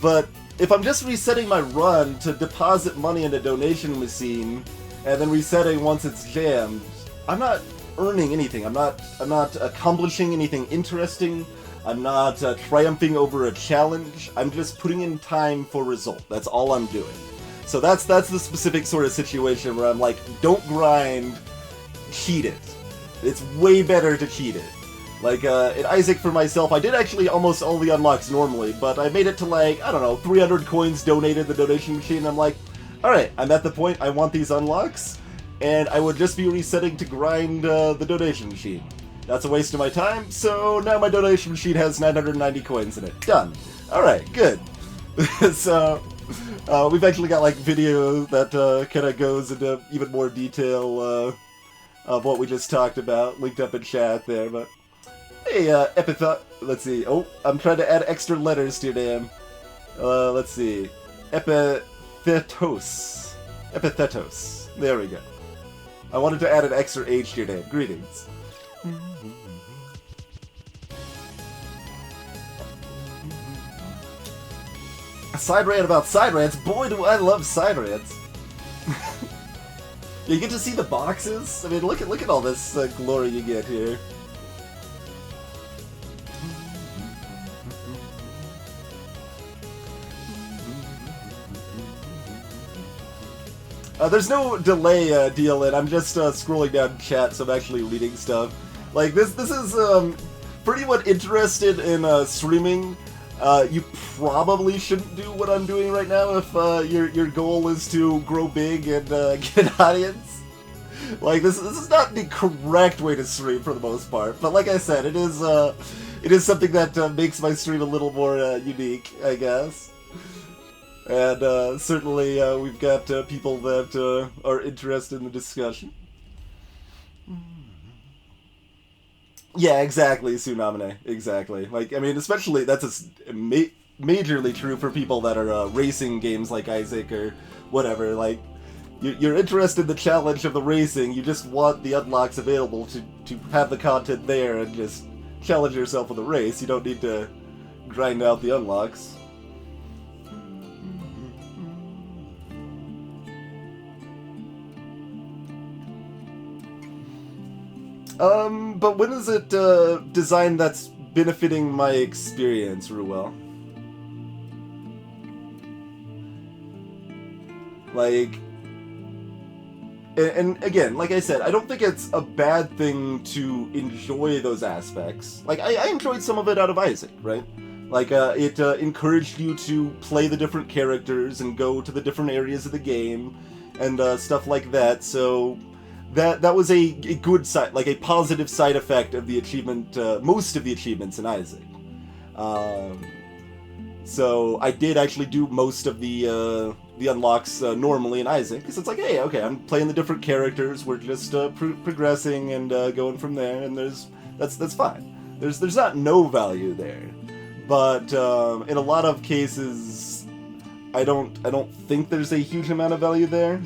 But if I'm just resetting my run to deposit money in a donation machine, and then resetting once it's jammed, I'm not earning anything. I'm not accomplishing anything interesting. I'm not triumphing over a challenge. I'm just putting in time for result. That's all I'm doing. So that's the specific sort of situation where I'm like, don't grind, cheat it. It's way better to cheat it. Like, in Isaac for myself, I did actually almost all the unlocks normally, but I made it to like, I don't know, 300 coins donated the donation machine, and I'm like, alright, I'm at the point I want these unlocks, and I would just be resetting to grind the donation machine. That's a waste of my time, so now my donation machine has 990 coins in it. Done. Alright, good. So, we've actually got like video that kind of goes into even more detail of what we just talked about, linked up in chat there, but... Hey, let's see. Oh, I'm trying to add extra letters to your name. Let's see. Epithetos. Epithetos. There we go. I wanted to add an extra H to your name. Greetings. A side rant about side rants? Boy, do I love side rants. You get to see the boxes? I mean, look at all this glory you get here. There's no delay deal in. I'm just scrolling down chat, so I'm actually reading stuff. Like, this is for anyone interested in streaming. You probably shouldn't do what I'm doing right now if your goal is to grow big and get an audience. Like, this is not the correct way to stream for the most part, but like I said, it is something that makes my stream a little more unique, I guess. And certainly we've got people that are interested in the discussion. Yeah, exactly, Tsunamine. Exactly. Like, I mean, especially that's majorly true for people that are racing games like Isaac or whatever. Like, you're interested in the challenge of the racing. You just want the unlocks available to have the content there and just challenge yourself with a race. You don't need to grind out the unlocks. But when is it designed that's benefiting my experience, Ruel? Like, and again, like I said, I don't think it's a bad thing to enjoy those aspects. Like, I enjoyed some of it out of Isaac, right? Like, it encouraged you to play the different characters and go to the different areas of the game and stuff like that, so... That was a good side, like a positive side effect of the achievement, most of the achievements in Isaac. So I did actually do most of the unlocks normally in Isaac, because it's like, hey, okay, I'm playing the different characters, we're just progressing and going from there, and that's fine. There's not no value there, but in a lot of cases, I don't think there's a huge amount of value there.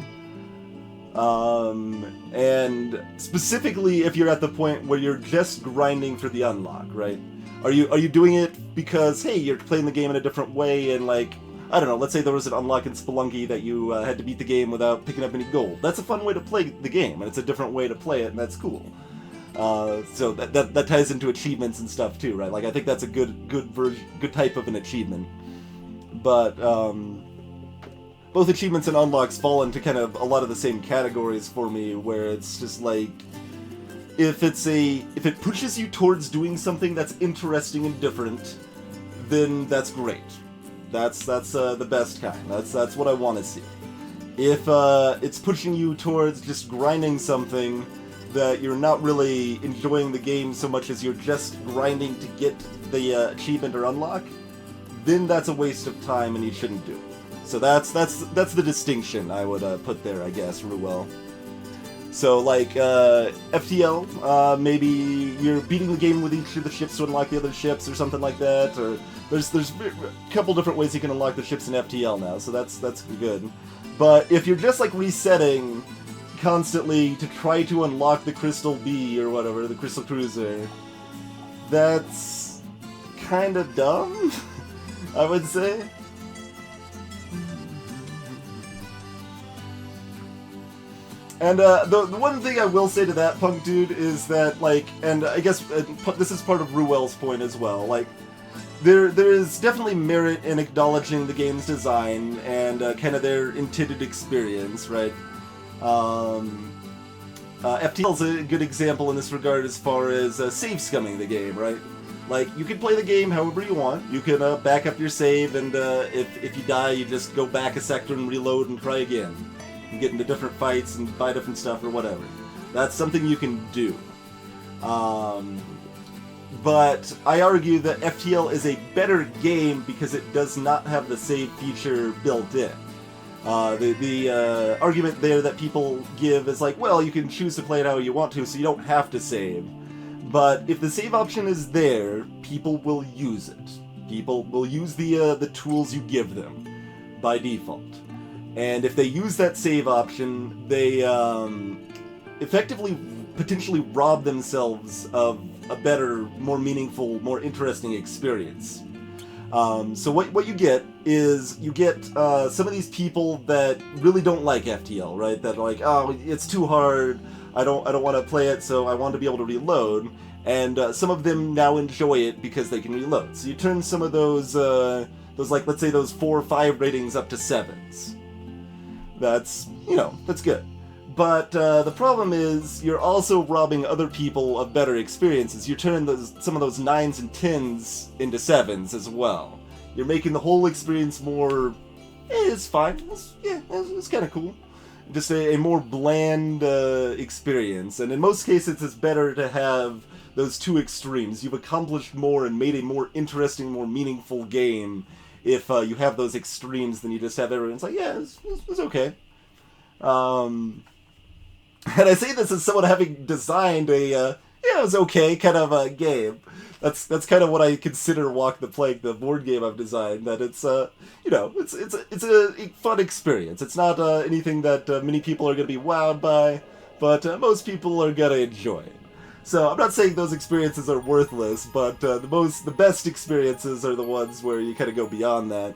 And specifically if you're at the point where you're just grinding for the unlock, right? Are you doing it because, hey, you're playing the game in a different way and like, I don't know, let's say there was an unlock in Spelunky that you had to beat the game without picking up any gold. That's a fun way to play the game, and it's a different way to play it, and that's cool. So that ties into achievements and stuff too, right? Like, I think that's a good type of an achievement. But both achievements and unlocks fall into kind of a lot of the same categories for me, where it's just like, if it pushes you towards doing something that's interesting and different, then that's great. That's the best kind. That's what I want to see. If it's pushing you towards just grinding something that you're not really enjoying the game so much as you're just grinding to get the achievement or unlock, then that's a waste of time and you shouldn't do it. So that's the distinction I would put there, I guess, Ruel. So, like, FTL, maybe you're beating the game with each of the ships to unlock the other ships or something like that, or there's a couple different ways you can unlock the ships in FTL now, so that's good. But if you're just, like, resetting constantly to try to unlock the Crystal B or whatever, the Crystal Cruiser, that's kind of dumb, I would say. And the one thing I will say to that, Punk Dude, is that, like, and I guess this is part of Ruel's point as well, like, there is definitely merit in acknowledging the game's design and kind of their intended experience, right? FTL's a good example in this regard as far as save scumming the game, right? Like, you can play the game however you want. You can back up your save, and if you die, you just go back a sector and reload and try again. And get into different fights and buy different stuff or whatever. That's something you can do. But I argue that FTL is a better game because it does not have the save feature built in. The argument there that people give is like, well, you can choose to play it how you want to, so you don't have to save. But if the save option is there, people will use it. People will use the tools you give them by default. And if they use that save option, they effectively potentially rob themselves of a better, more meaningful, more interesting experience. So what you get is you get some of these people that really don't like FTL, right? That are like, oh, it's too hard. I don't want to play it, so I want to be able to reload. And some of them now enjoy it because they can reload. So you turn some of those like, let's say those 4 or 5 ratings up to 7s. That's, that's good. But the problem is you're also robbing other people of better experiences. You turn some of those 9s and 10s into 7s as well. You're making the whole experience more, it's fine. It's kind of cool. Just a more bland experience. And in most cases, it's better to have those two extremes. You've accomplished more and made a more interesting, more meaningful game if you have those extremes than you just have everyone's like, yeah, it's okay. And I say this as someone having designed a, it's okay kind of a game. That's kind of what I consider Walk the Plank, the board game I've designed. That it's it's a fun experience. It's not anything that many people are going to be wowed by, but most people are going to enjoy it. So I'm not saying those experiences are worthless, but the best experiences are the ones where you kind of go beyond that.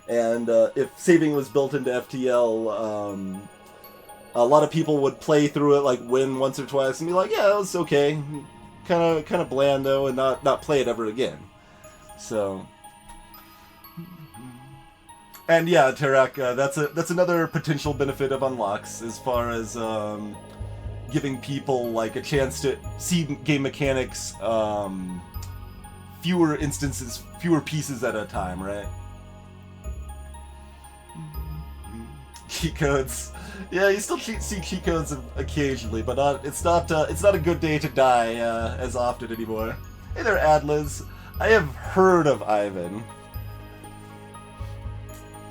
And if saving was built into FTL, a lot of people would play through it, like win once or twice, and be like, yeah, it was okay, kind of bland though, and not play it ever again. So, and yeah, Tarak, that's another potential benefit of unlocks as far as giving people like a chance to see game mechanics, fewer instances, fewer pieces at a time, right? Cheat codes. Yeah, you still see cheat codes occasionally, but it's not a good day to die as often anymore. Hey there, Atlas. I have heard of Ivan.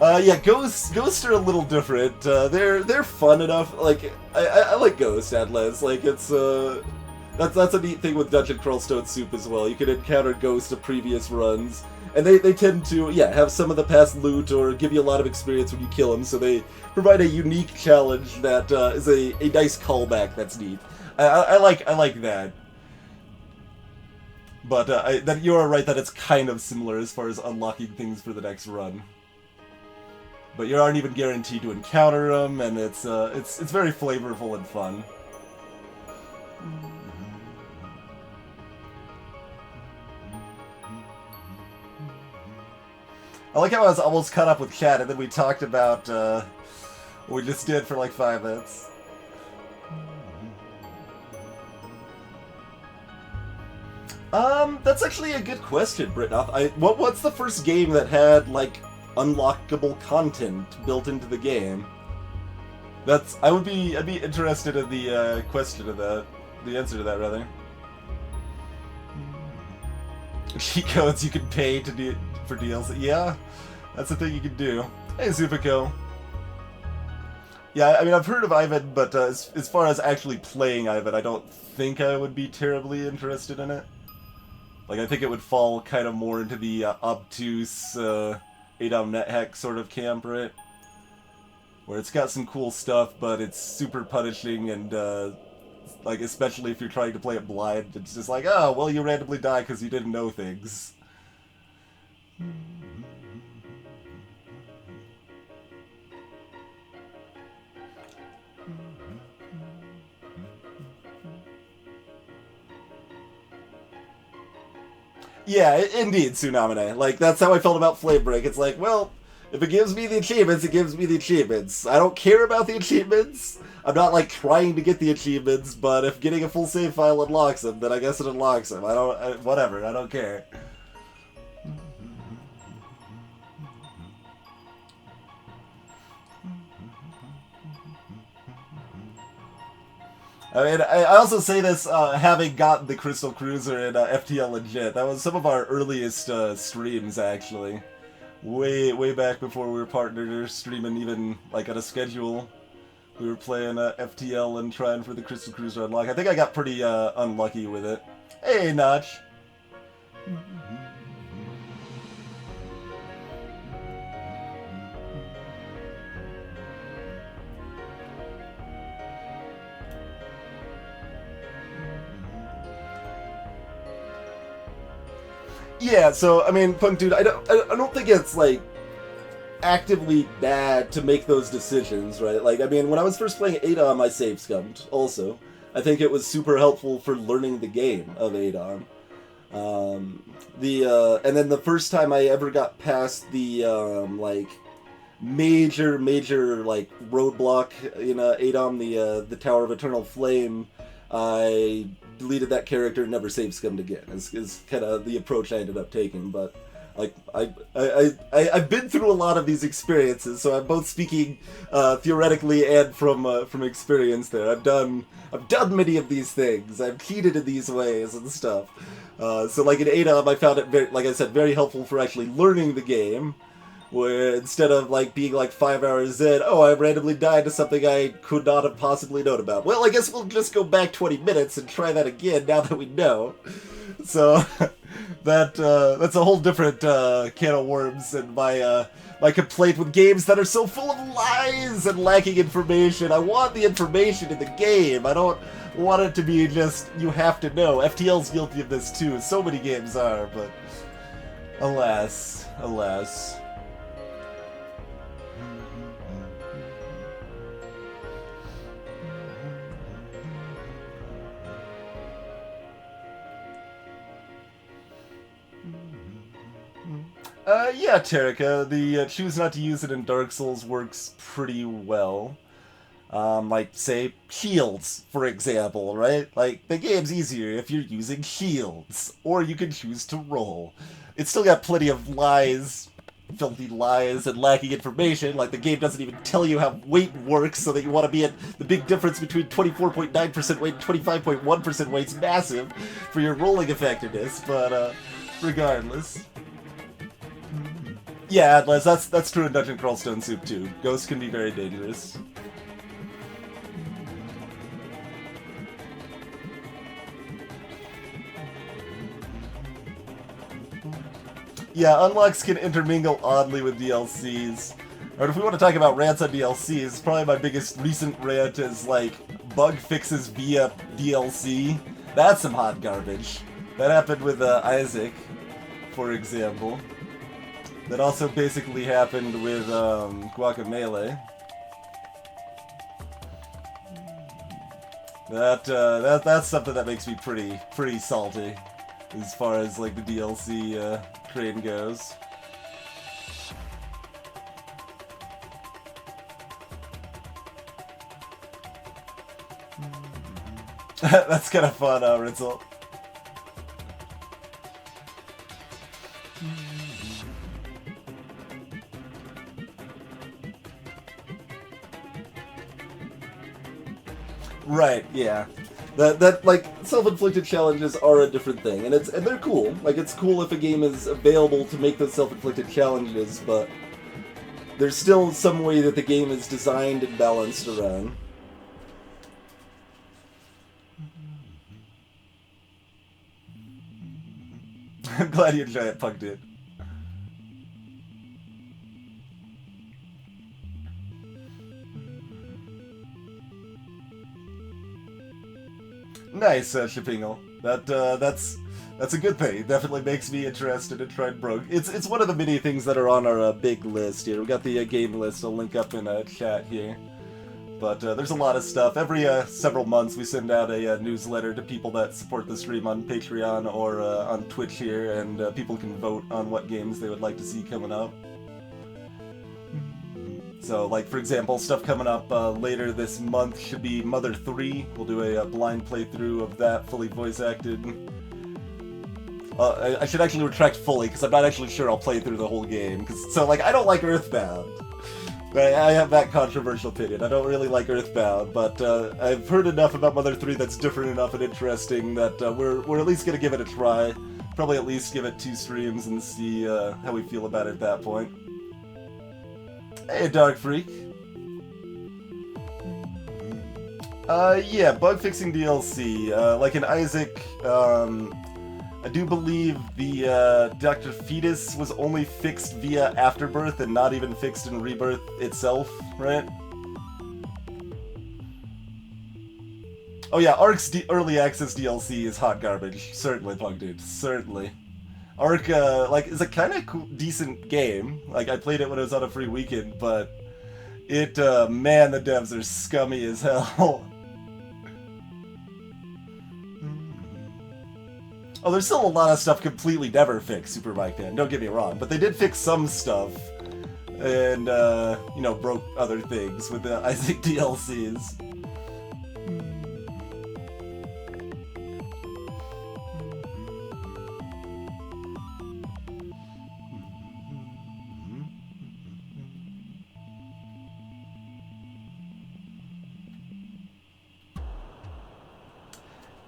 Yeah, Ghosts are a little different. They're fun enough. Like I like Ghost, Atlas. Like it's that's a neat thing with Dungeon Crawl Stone Soup as well. You can encounter Ghosts of previous runs. And they tend to, have some of the past loot or give you a lot of experience when you kill them, so they provide a unique challenge that is a nice callback that's neat. I like that. But that you are right that it's kind of similar as far as unlocking things for the next run. but you aren't even guaranteed to encounter them, and it's very flavorful and fun. I like how I was almost caught up with chat, and then we talked about what we just did for like 5 minutes. That's actually a good question, Britnoff. What's the first game that had like unlockable content built into the game? I'd be interested in the question of that, the answer to that rather. Cheat codes you can pay for DLC. Yeah, that's the thing you can do. Hey, Zupico. Yeah, I mean, I've heard of Ivan, but as far as actually playing Ivan, I don't think I would be terribly interested in it. Like, I think it would fall kind of more into the obtuse ADOM NetHack sort of camp, right? Where it's got some cool stuff, but it's super punishing, and like, especially if you're trying to play it blind, it's just like, oh, well, you randomly die because you didn't know things. Yeah, indeed, Tsunamine. Like, that's how I felt about Flame Break. It's like, well, if it gives me the achievements, it gives me the achievements. I don't care about the achievements. I'm not, like, trying to get the achievements, but if getting a full save file unlocks them, then I guess it unlocks them. Whatever, I don't care. I mean, I also say this having gotten the Crystal Cruiser and FTL Legit. That was some of our earliest streams, actually. Way back before we were partnered or streaming even, like, on a schedule. We were playing FTL and trying for the Crystal Cruiser unlock. I think I got pretty unlucky with it. Hey, Notch! Yeah, so I mean, Punk Dude, I don't think it's like actively bad to make those decisions, right? Like, I mean, when I was first playing ADOM, I save scummed. Also, I think it was super helpful for learning the game of ADOM. And then the first time I ever got past the like major like roadblock in ADOM, the Tower of Eternal Flame, I deleted that character and never save scummed again. Is kind of the approach I ended up taking. But like I've been through a lot of these experiences, so I'm both speaking theoretically and from experience. There, I've done many of these things. I've cheated in these ways and stuff. So like in ADOM, I found it very, like I said, very helpful for actually learning the game. Where instead of like being like 5 hours in, oh, I randomly died to something I could not have possibly known about. Well, I guess we'll just go back 20 minutes and try that again now that we know. So that's a whole different can of worms, and my complaint with games that are so full of lies and lacking information. I want the information in the game. I don't want it to be just you have to know. FTL's guilty of this too. So many games are, but alas. Yeah, Terika, the choose not to use it in Dark Souls works pretty well. Like, say, shields, for example, right? Like, the game's easier if you're using shields, or you can choose to roll. It's still got plenty of lies, filthy lies, and lacking information. Like, the game doesn't even tell you how weight works, so that you want to be at the big difference between 24.9% weight and 25.1% weight's massive for your rolling effectiveness, but, regardless. Yeah, Atlas, that's true in Dungeon Crawl Stone Soup too. Ghosts can be very dangerous. Yeah, unlocks can intermingle oddly with DLCs. Or if we want to talk about rants on DLCs, probably my biggest recent rant is like bug fixes via DLC. That's some hot garbage. That happened with Isaac, for example. That also basically happened with Guacamelee. That's something that makes me pretty salty, as far as like the DLC train goes. That's kind of fun, Ritzel. Right, yeah. That like self-inflicted challenges are a different thing, and they're cool. Like it's cool if a game is available to make those self-inflicted challenges, but there's still some way that the game is designed and balanced around. I'm glad you enjoy it, Pug Dude. Nice, Shipingle. That's a good thing. It definitely makes me interested in trying Brogue. It's one of the many things that are on our big list here. We got the game list. I'll link up in chat here. But there's a lot of stuff. Every several months we send out a newsletter to people that support the stream on Patreon or on Twitch here, and people can vote on what games they would like to see coming up. So, like, for example, stuff coming up later this month should be Mother 3. We'll do a blind playthrough of that, fully voice-acted. I should actually retract fully, because I'm not actually sure I'll play through the whole game. So, like, I don't like Earthbound. I have that controversial opinion. I don't really like Earthbound, but I've heard enough about Mother 3 that's different enough and interesting that we're at least going to give it a try. Probably at least give it 2 streams and see how we feel about it at that point. Hey, Dark Freak. Yeah, bug fixing DLC. Like in Isaac, I do believe the Dr. Fetus was only fixed via Afterbirth and not even fixed in Rebirth itself, right? Oh yeah, Ark's early access DLC is hot garbage. Certainly, Pug Dude. Certainly. Ark, like, is a kind of cool, decent game. Like, I played it when it was on a free weekend, but it, man, the devs are scummy as hell. Oh, there's still a lot of stuff completely never fixed, Super Mike Man, don't get me wrong, but they did fix some stuff, and, you know, broke other things with the Isaac DLCs.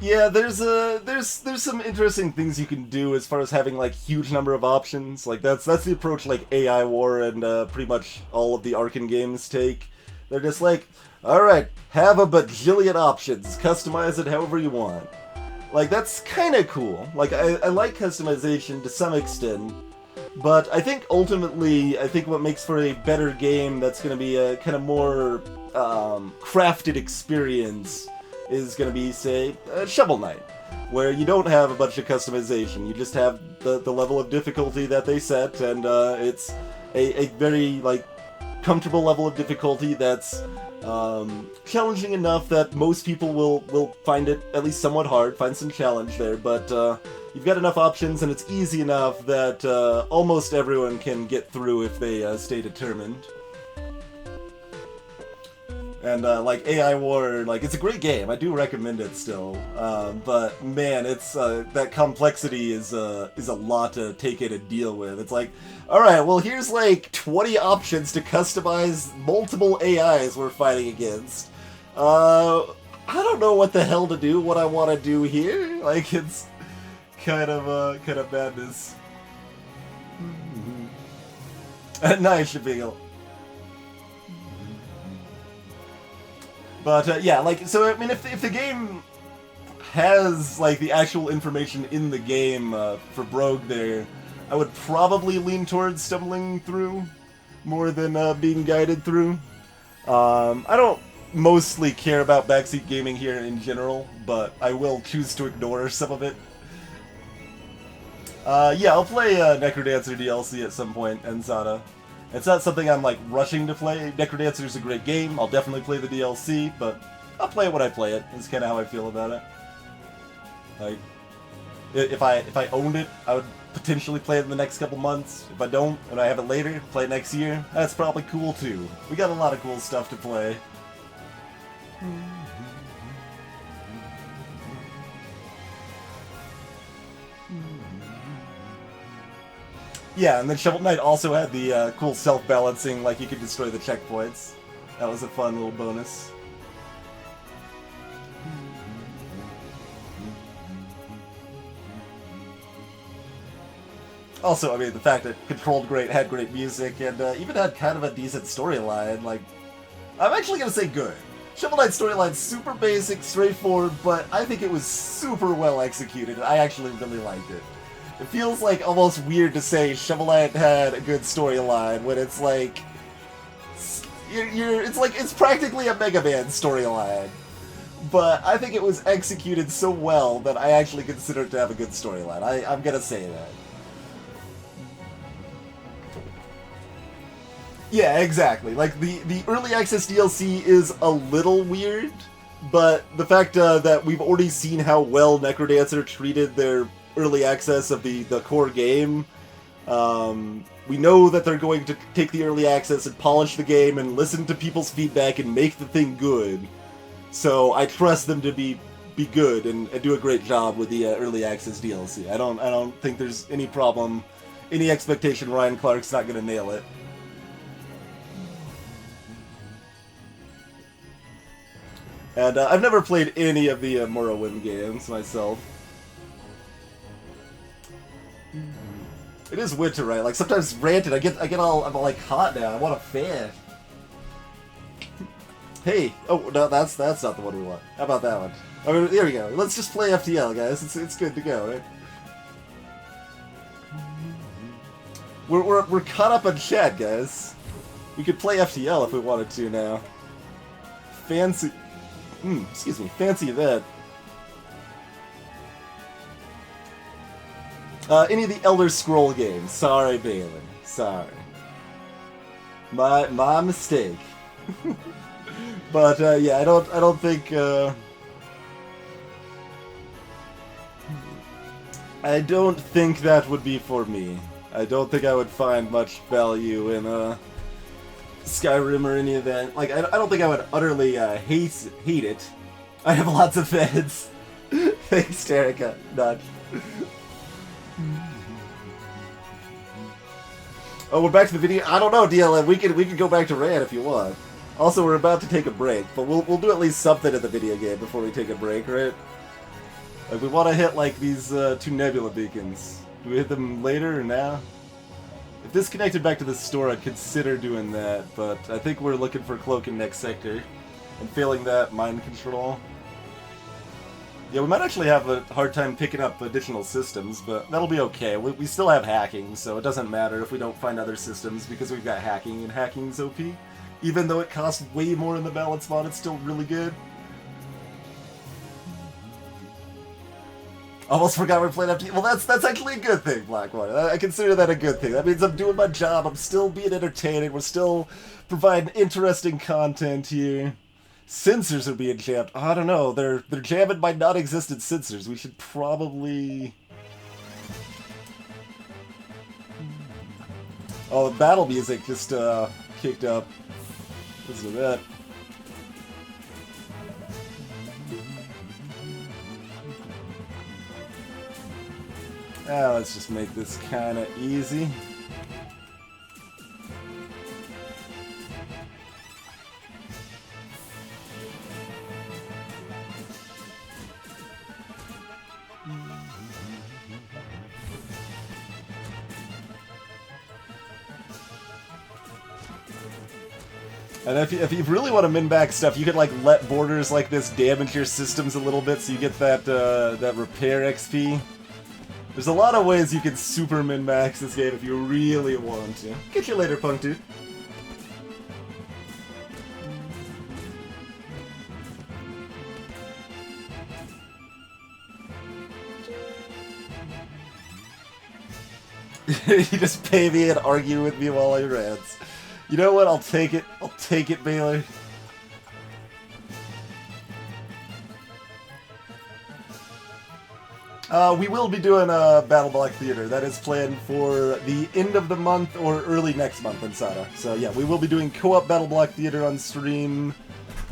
Yeah, there's some interesting things you can do as far as having like huge number of options. Like that's the approach like AI War and pretty much all of the Arkan games take. They're just like, all right, have a bajillion options, customize it however you want. Like that's kind of cool. Like I like customization to some extent, but I think ultimately what makes for a better game that's going to be a kind of more crafted experience is going to be, say, Shovel Knight, where you don't have a bunch of customization. You just have the level of difficulty that they set, and it's a very, like, comfortable level of difficulty that's challenging enough that most people will find it at least somewhat hard, find some challenge there, but you've got enough options, and it's easy enough that almost everyone can get through if they stay determined. And, like, AI War, like, it's a great game. I do recommend it still. But, man, it's, that complexity is a lot to take in and deal with. It's like, alright, well, here's, like, 20 options to customize multiple AIs we're fighting against. I don't know what the hell to do, what I want to do here. Like, it's kind of madness. Nice, Shabigal. But, yeah, like, so, I mean, if the game has, like, the actual information in the game for Brogue there, I would probably lean towards stumbling through more than being guided through. I don't mostly care about backseat gaming here in general, but I will choose to ignore some of it. Yeah, I'll play Necrodancer DLC at some point, and Zana. It's not something I'm like rushing to play. Necrodancer is a great game. I'll definitely play the DLC, but I'll play it when I play it. Is kind of how I feel about it. Like, if I owned it, I would potentially play it in the next couple months. If I don't, and I have it later, play it next year. That's probably cool too. We got a lot of cool stuff to play. Yeah, and then Shovel Knight also had the cool self-balancing, like you could destroy the checkpoints. That was a fun little bonus. Also, I mean, the fact that it controlled great, had great music, and even had kind of a decent storyline, like, I'm actually gonna say good. Shovel Knight's storyline's super basic, straightforward, but I think it was super well executed, and I actually really liked it. It feels like almost weird to say Shovel Knight had a good storyline when it's like it's practically a Mega Man storyline. But I think it was executed so well that I actually consider it to have a good storyline. I'm gonna say that. Yeah, exactly. Like the early access DLC is a little weird, but the fact that we've already seen how well Necrodancer treated their early access of the core game. We know that they're going to take the early access and polish the game and listen to people's feedback and make the thing good. So I trust them to be good and do a great job with the early access DLC. I don't think there's any problem, any expectation Ryan Clark's not going to nail it. And I've never played any of the Morrowind games myself. It is winter, right? Like sometimes ranted, I'm like hot now. I want a fan. Hey, oh no, that's not the one we want. How about that one? I mean, there we go. Let's just play FTL, guys. It's good to go, right? We're caught up on chat, guys. We could play FTL if we wanted to now. Fancy, excuse me, fancy that. Any of the Elder Scroll games. Sorry, Bailey. Sorry. My mistake. But yeah, I don't think I don't think that would be for me. I don't think I would find much value in Skyrim or any of that. Like I don't think I would utterly hate it. I have lots of fans. Thanks, Terica. Nudge. Oh, we're back to the video. I don't know, DLM. We could go back to Rand if you want. Also, we're about to take a break, but we'll do at least something in the video game before we take a break, right? Like we want to hit like these 2 Nebula beacons. Do we hit them later or now? If this connected back to the store, I'd consider doing that, but I think we're looking for Cloak in next sector, and failing that, mind control. Yeah, we might actually have a hard time picking up additional systems, but that'll be okay. We still have hacking, so it doesn't matter if we don't find other systems because we've got hacking, and hacking's OP. Even though it costs way more in the balance mod, it's still really good. Almost forgot we played FTL. Well, that's actually a good thing, Blackwater. I consider that a good thing. That means I'm doing my job. I'm still being entertaining. We're still providing interesting content here. Sensors are being jammed. I don't know. They're jamming by non-existent sensors. We should probably... Oh, the battle music just kicked up. Listen to that. Let's just make this kind of easy. And if you really want to min-max stuff, you could like let borders like this damage your systems a little bit so you get that that repair XP. There's a lot of ways you can super min-max this game if you really want to. Get you later, punk dude. You just pay me and argue with me while I rants. You know what? I'll take it. I'll take it, Baylor. We will be doing a Battle Block Theater. That is planned for the end of the month or early next month in Sada. So yeah, we will be doing co-op Battle Block Theater on stream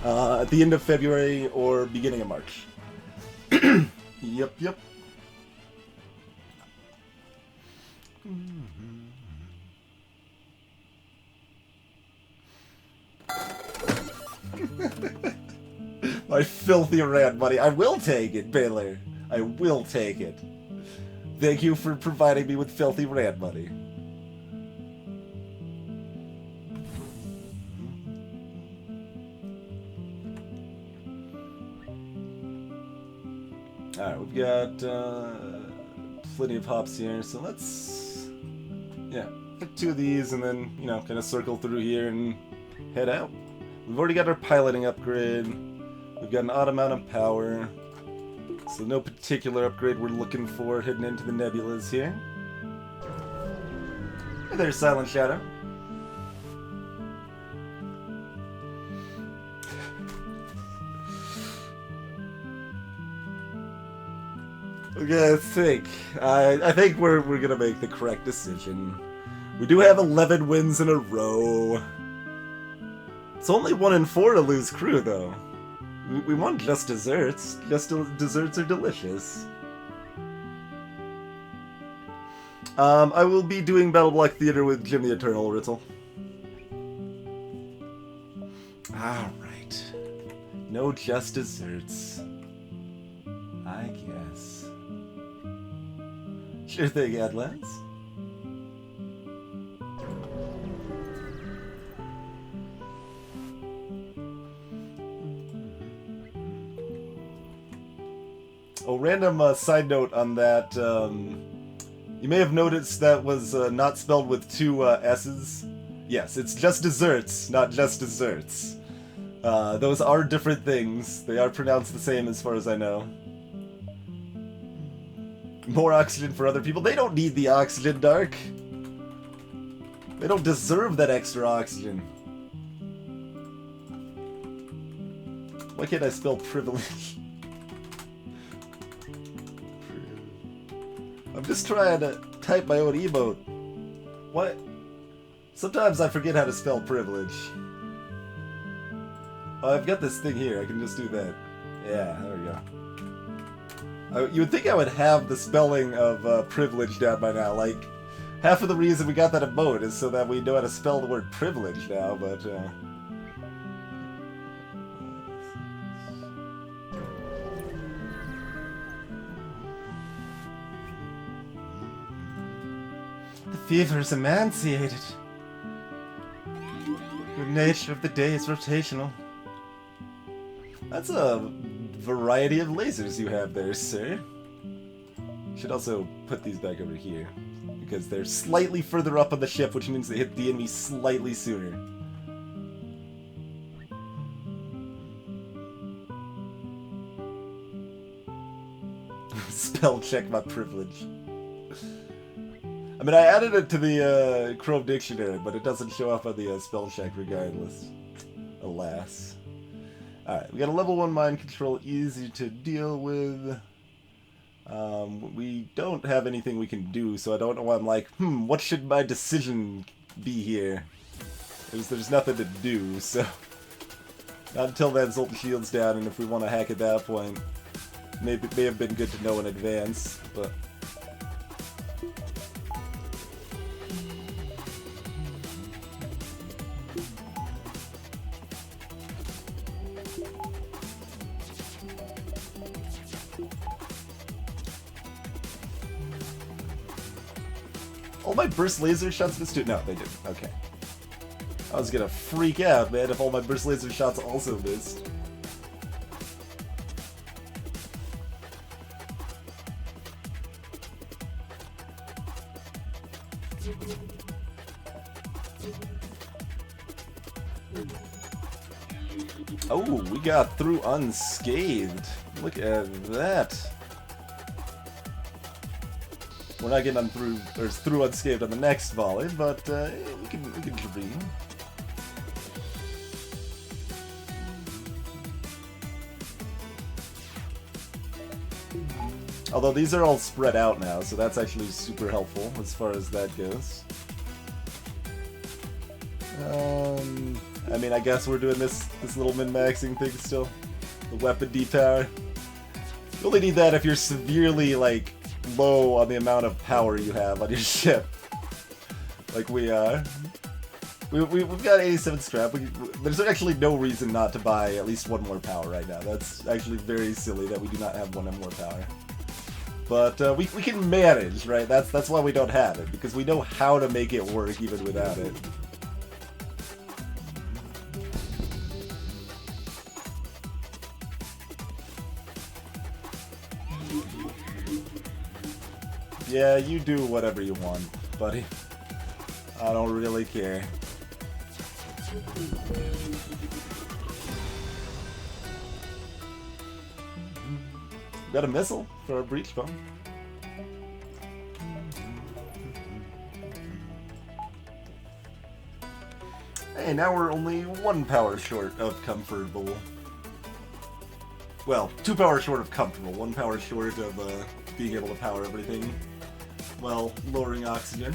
at the end of February or beginning of March. Yep. My filthy rant money. I will take it, Baylor. I will take it. Thank you for providing me with filthy rant money. Alright, we've got plenty of hops here, so let's pick 2 of these and then, kind of circle through here and head out. We've already got our piloting upgrade. We've got an odd amount of power. So no particular upgrade we're looking for heading into the nebulas here. Hey there, Silent Shadow. Okay, let's think. I think we're gonna make the correct decision. We do have 11 wins in a row. It's only 1 in 4 to lose crew, though. We want just desserts. Just desserts are delicious. I will be doing Battle Block Theater with Jim the Eternal, Ritzel. Alright. No just desserts. I guess. Sure thing, Adlands. Oh, random side note on that. You may have noticed that was not spelled with 2 S's. Yes, it's just desserts, not just desserts. Those are different things. They are pronounced the same as far as I know. More oxygen for other people. They don't need the oxygen, Dark. They don't deserve that extra oxygen. Why can't I spell privilege? I'm just trying to type my own emote. What? Sometimes I forget how to spell privilege. Oh, I've got this thing here. I can just do that. Yeah, there we go. You would think I would have the spelling of privilege down by now. Like, half of the reason we got that emote is so that we know how to spell the word privilege now, but... The fever is emancipated. The nature of the day is rotational. That's a variety of lasers you have there, sir. Should also put these back over here, because they're slightly further up on the ship, which means they hit the enemy slightly sooner. Spell check my privilege. I mean, I added it to the Chrome Dictionary, but it doesn't show up on the spell check regardless. Alas. Alright, we got a level 1 mind control, easy to deal with. We don't have anything we can do, so I don't know why I'm like, what should my decision be here? There's nothing to do, so... Not until then, Zoltan Shield's down, and if we want to hack at that point, may have been good to know in advance, but... All my burst laser shots missed it? No, they didn't. Okay. I was gonna freak out, man, if all my burst laser shots also missed. Oh, we got through unscathed. Look at that. We're not getting through unscathed on the next volley, but we can dream. Although these are all spread out now, so that's actually super helpful as far as that goes. I mean, I guess we're doing this little min-maxing thing still. The weapon depower. You only need that if you're severely, like, low on the amount of power you have on your ship. Like we are. We've got 87 scrap. There's actually no reason not to buy at least one more power right now. That's actually very silly that we do not have one more power. But we can manage, right? That's why we don't have it, because we know how to make it work even without it. Yeah, you do whatever you want, buddy. I don't really care. Got a missile for our breach bomb. Hey, now we're only 1 power short of comfortable. Well, 2 power short of comfortable, 1 power short of being able to power everything while lowering oxygen.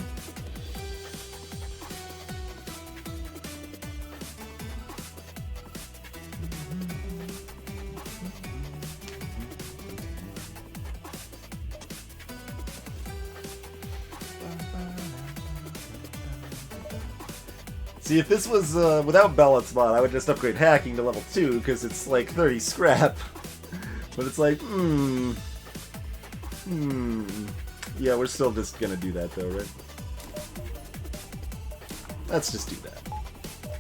See, if this was without Balance Mod, I would just upgrade hacking to level 2, because it's like 30 scrap. But it's like, yeah, we're still just gonna do that though, right? Let's just do that.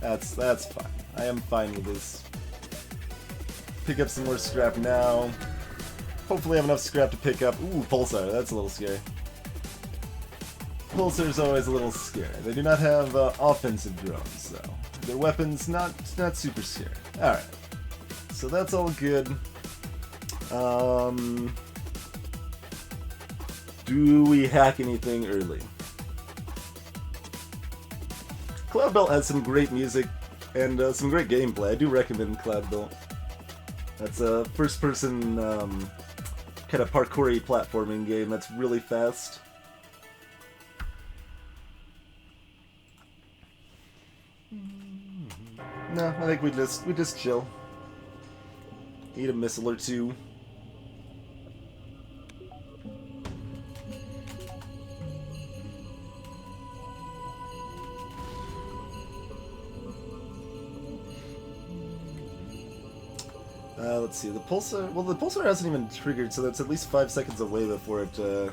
That's fine. I am fine with this. Pick up some more scrap now. Hopefully have enough scrap to pick up. Ooh, Pulsar, that's a little scary. Pulsar's always a little scary. They do not have offensive drones, though. Their weapons, not super scary. Alright. So that's all good. Do we hack anything early? Cloud Belt has some great music and some great gameplay. I do recommend Cloud Belt. That's a first-person kind of parkour-y platforming game that's really fast. No, I think we just chill. Eat a missile or two. Let's see, the Pulsar... Well, the Pulsar hasn't even triggered, so that's at least 5 seconds away before it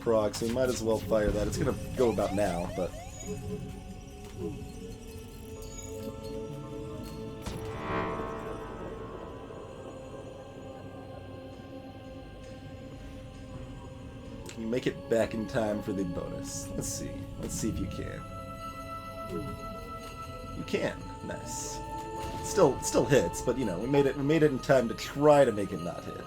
procs, so we might as well fire that. It's gonna go about now, but... Can you make it back in time for the bonus? Let's see. Let's see if you can. You can. Nice. Still hits, but you know, we made it in time to try to make it not hit.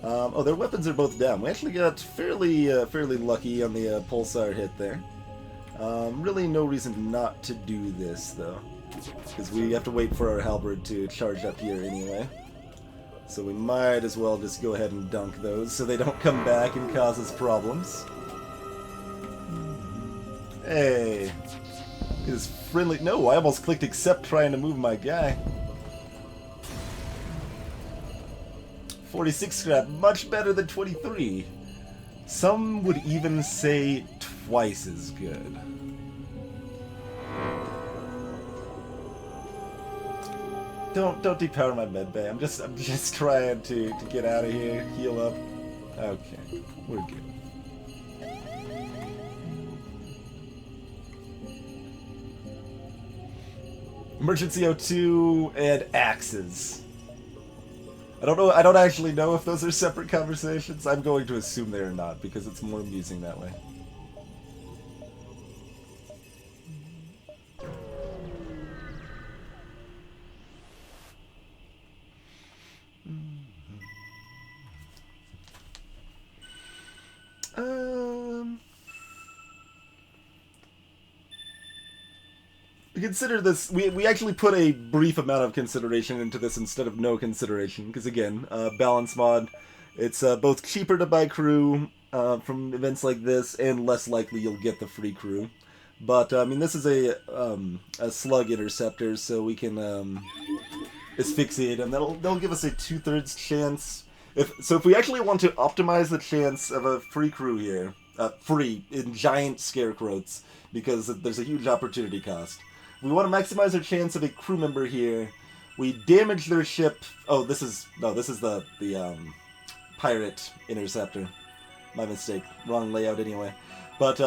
Oh, their weapons are both down. We actually got fairly lucky on the Pulsar hit there. Really no reason not to do this though, because we have to wait for our halberd to charge up here anyway. So we might as well just go ahead and dunk those so they don't come back and cause us problems. Hey. It is friendly. No, I almost clicked accept trying to move my guy. 46 scrap, much better than 23. Some would even say twice as good. Don't depower my medbay. I'm just trying to get out of here, heal up. Okay, we're good. Emergency O2 and axes. I don't know. I don't actually know if those are separate conversations. I'm going to assume they are not because it's more amusing that way. consider this. We actually put a brief amount of consideration into this instead of no consideration, because again, balance mod. It's both cheaper to buy crew from events like this, and less likely you'll get the free crew. But I mean, this is a slug interceptor, so we can asphyxiate them. That'll give us a 2/3 chance. If we actually want to optimize the chance of a free crew here, free in giant scarecrows, because there's a huge opportunity cost. We want to maximize our chance of a crew member here. We damage their ship. Oh, this is the pirate interceptor. My mistake. Wrong layout anyway. But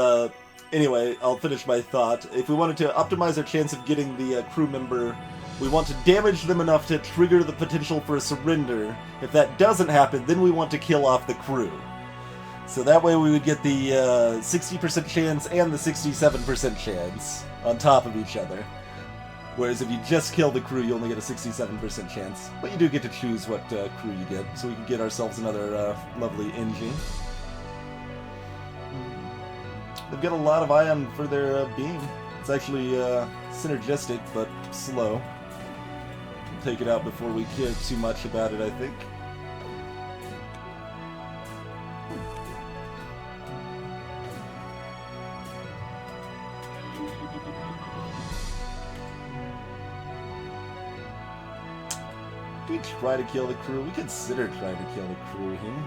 anyway, I'll finish my thought. If we wanted to optimize our chance of getting the crew member, we want to damage them enough to trigger the potential for a surrender. If that doesn't happen, then we want to kill off the crew. So that way we would get the 60% chance and the 67% chance on top of each other. Whereas if you just kill the crew, you only get a 67% chance. But you do get to choose what crew you get, so we can get ourselves another lovely NG. They've got a lot of ion for their beam. It's actually synergistic, but slow. We'll take it out before we care too much about it, I think. We try to kill the crew. We consider trying to kill the crew here.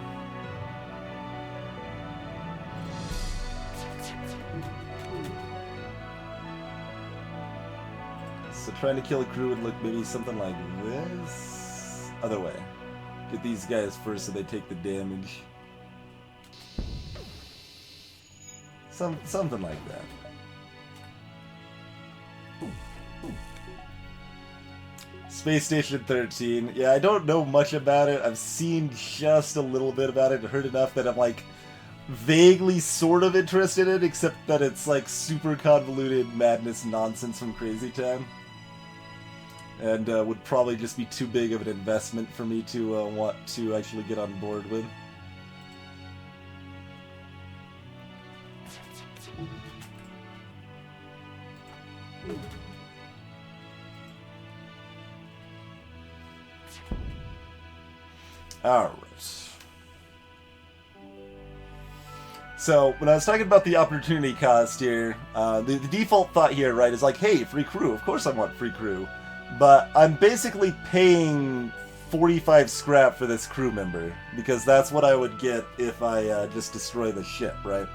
So trying to kill a crew would look maybe something like this. Other way. Get these guys first so they take the damage. Something like that. Space Station 13. Yeah, I don't know much about it. I've seen just a little bit about it, heard enough that I'm like vaguely sort of interested in it, except that it's like super convoluted madness nonsense from Crazy Town. And would probably just be too big of an investment for me to want to actually get on board with. Alright. So, when I was talking about the opportunity cost here, the default thought here, right, is like, hey, free crew, of course I want free crew. But I'm basically paying 45 scrap for this crew member, because that's what I would get if I just destroy the ship, right?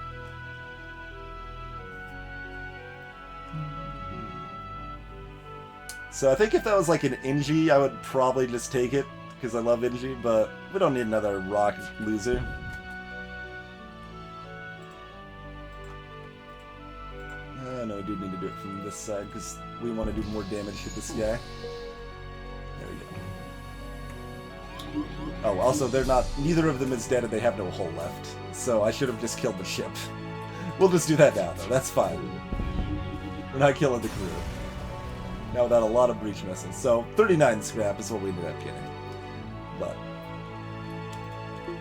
So I think if that was like an NG, I would probably just take it, because I love NG, but we don't need another rock loser. No, we do need to do it from this side, because we want to do more damage to this guy. There we go. Oh, also, they're not... Neither of them is dead, and they have no hull left. So I should have just killed the ship. We'll just do that now, though. That's fine. We're not killing the crew. Now without a lot of breach missiles. So, 39 scrap is what we ended up getting. But...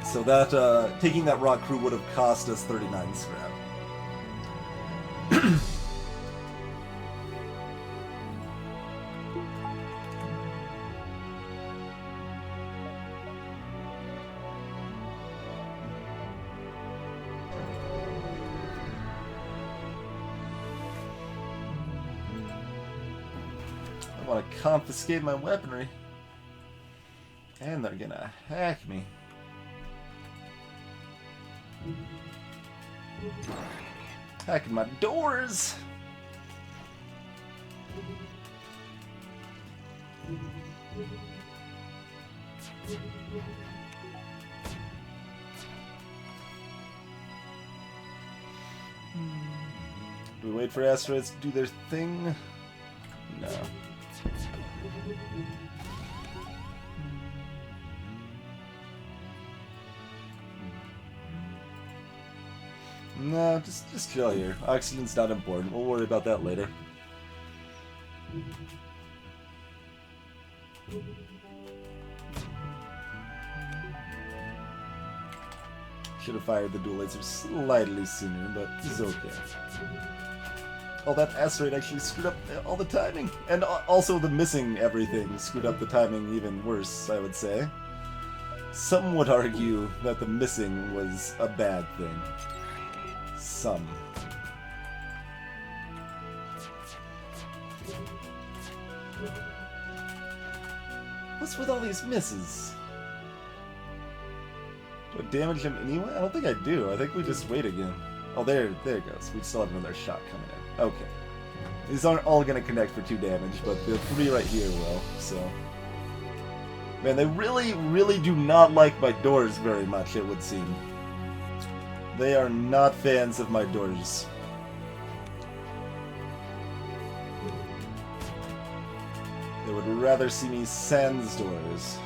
So that, taking that rock crew would have cost us 39 scrap. I want to confiscate my weaponry. And they're gonna hack me. Hacking my doors! Do we wait for asteroids to do their thing? No. No, just chill here. Oxygen's not important. We'll worry about that later. Should have fired the dual laser slightly sooner, but it's okay. Oh, that asteroid actually screwed up all the timing. And also the missing everything screwed up the timing even worse, I would say. Some would argue that the missing was a bad thing. Some. What's with all these misses? Do I damage him anyway? I don't think I do. I think we just wait again. Oh, there it goes. We still have another shot coming in. Okay. These aren't all going to connect for 2 damage, but the 3 right here will, so... Man, they really, really do not like my doors very much, it would seem. They are not fans of my doors. They would rather see me sans doors.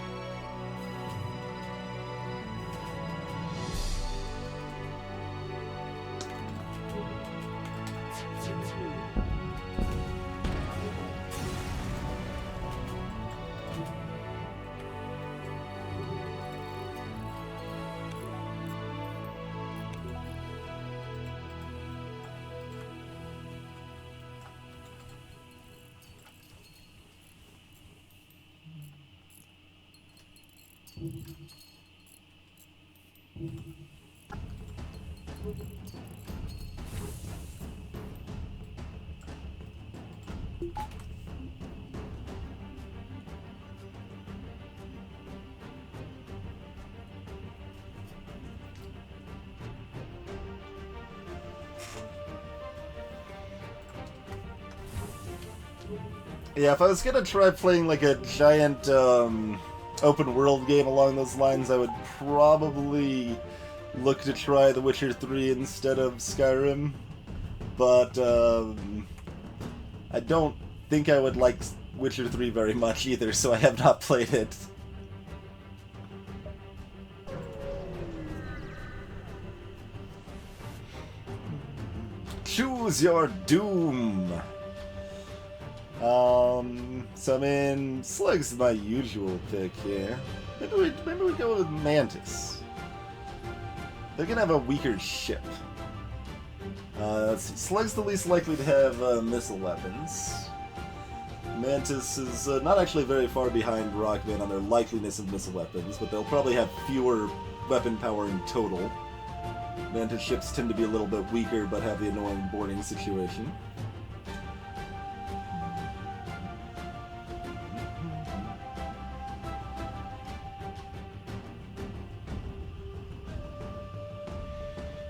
Yeah, if I was gonna try playing like a giant open world game along those lines, I would probably look to try The Witcher 3 instead of Skyrim. But I don't think I would like Witcher 3 very much either, so I have not played it. Choose your doom! So I mean, Slug's my usual pick here. Maybe we go with Mantis. They're gonna have a weaker ship. Slug's the least likely to have missile weapons. Mantis is not actually very far behind Rockman on their likeliness of missile weapons, but they'll probably have fewer weapon power in total. Mantis ships tend to be a little bit weaker, but have the annoying boarding situation.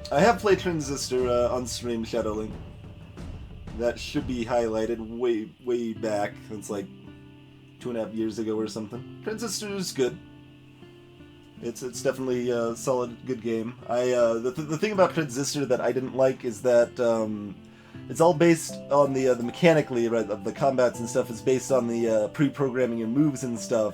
I have played Transistor on stream, Shadowlink. That should be highlighted way back. It's like 2.5 years ago or something. Transistor is good. It's definitely a solid, good game. The thing about Transistor that I didn't like is that it's all based on the mechanically, right, of the combats and stuff is based on the pre-programming your moves and stuff,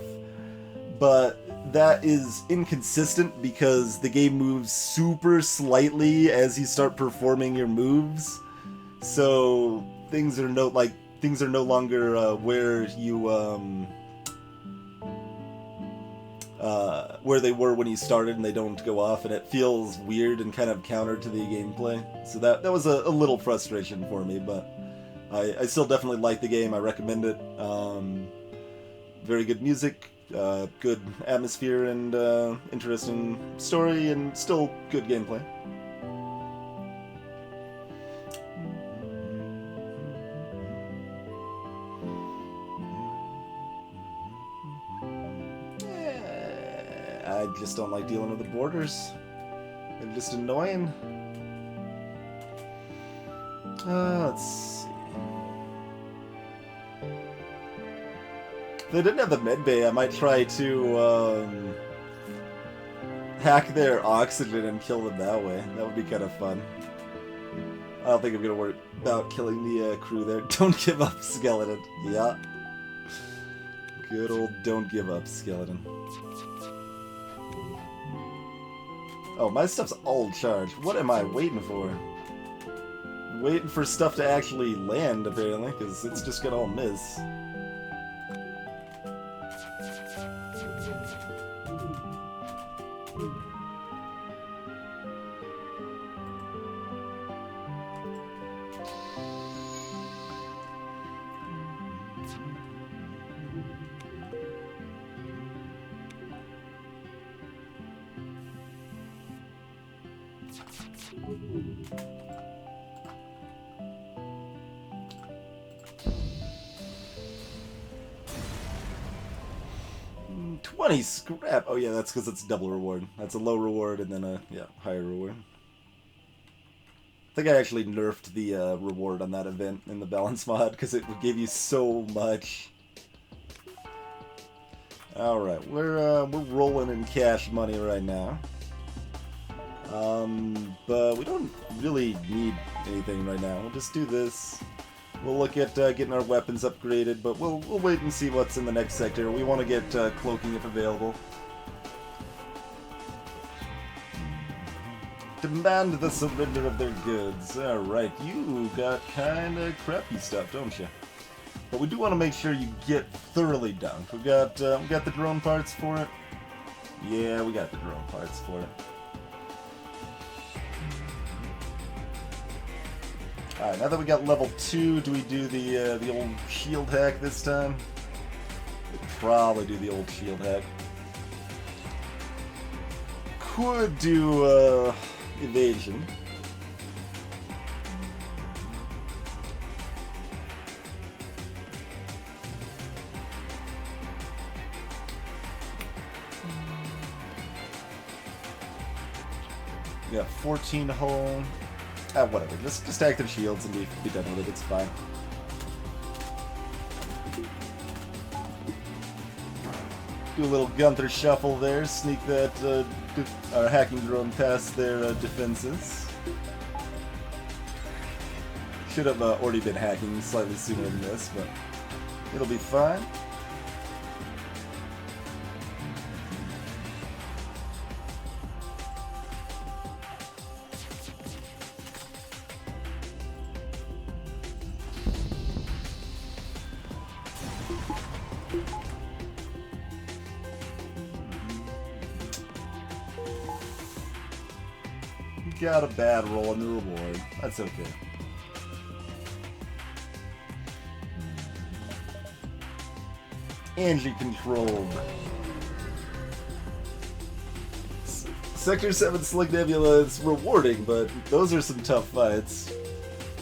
but that is inconsistent because the game moves super slightly as you start performing your moves. So things are no longer where you where they were when you started, and they don't go off, and it feels weird and kind of counter to the gameplay. So that was a little frustration for me, but I still definitely like the game. I recommend it. Very good music. Good atmosphere and interesting story, and still good gameplay. I just don't like dealing with the borders. They're just annoying. Let's see. If they didn't have the medbay, I might try to hack their oxygen and kill them that way. That would be kind of fun. I don't think I'm gonna worry about killing the crew there. Don't give up, Skeleton. Yeah. Good old don't give up, Skeleton. Oh, my stuff's all charged. What am I waiting for? Waiting for stuff to actually land, apparently, because it's just gonna all miss. $20 scrap. Oh yeah, that's because it's double reward. That's a low reward and then a higher reward. I think I actually nerfed the reward on that event in the balance mod because it gave you so much. All right, we're rolling in cash money right now. But we don't really need anything right now. We'll just do this. We'll look at getting our weapons upgraded, but we'll wait and see what's in the next sector. We want to get cloaking if available. Demand the surrender of their goods. Alright, you got kinda crappy stuff, don't you? But we do want to make sure you get thoroughly dunked. We got the drone parts for it. Yeah, we got the drone parts for it. Alright, now that we got level 2, do we do the old shield hack this time? We'll probably do the old shield hack. Could do evasion. Yeah, 14 home. Whatever. Just active shields and be done with it. It's fine. Do a little Gunther shuffle there. Sneak that our hacking drone past their defenses. Should have already been hacking slightly sooner than this, but it'll be fine. Got a bad roll on the reward. That's okay. Angie controlled. Sector 7 Slug Nebula is rewarding, but those are some tough fights.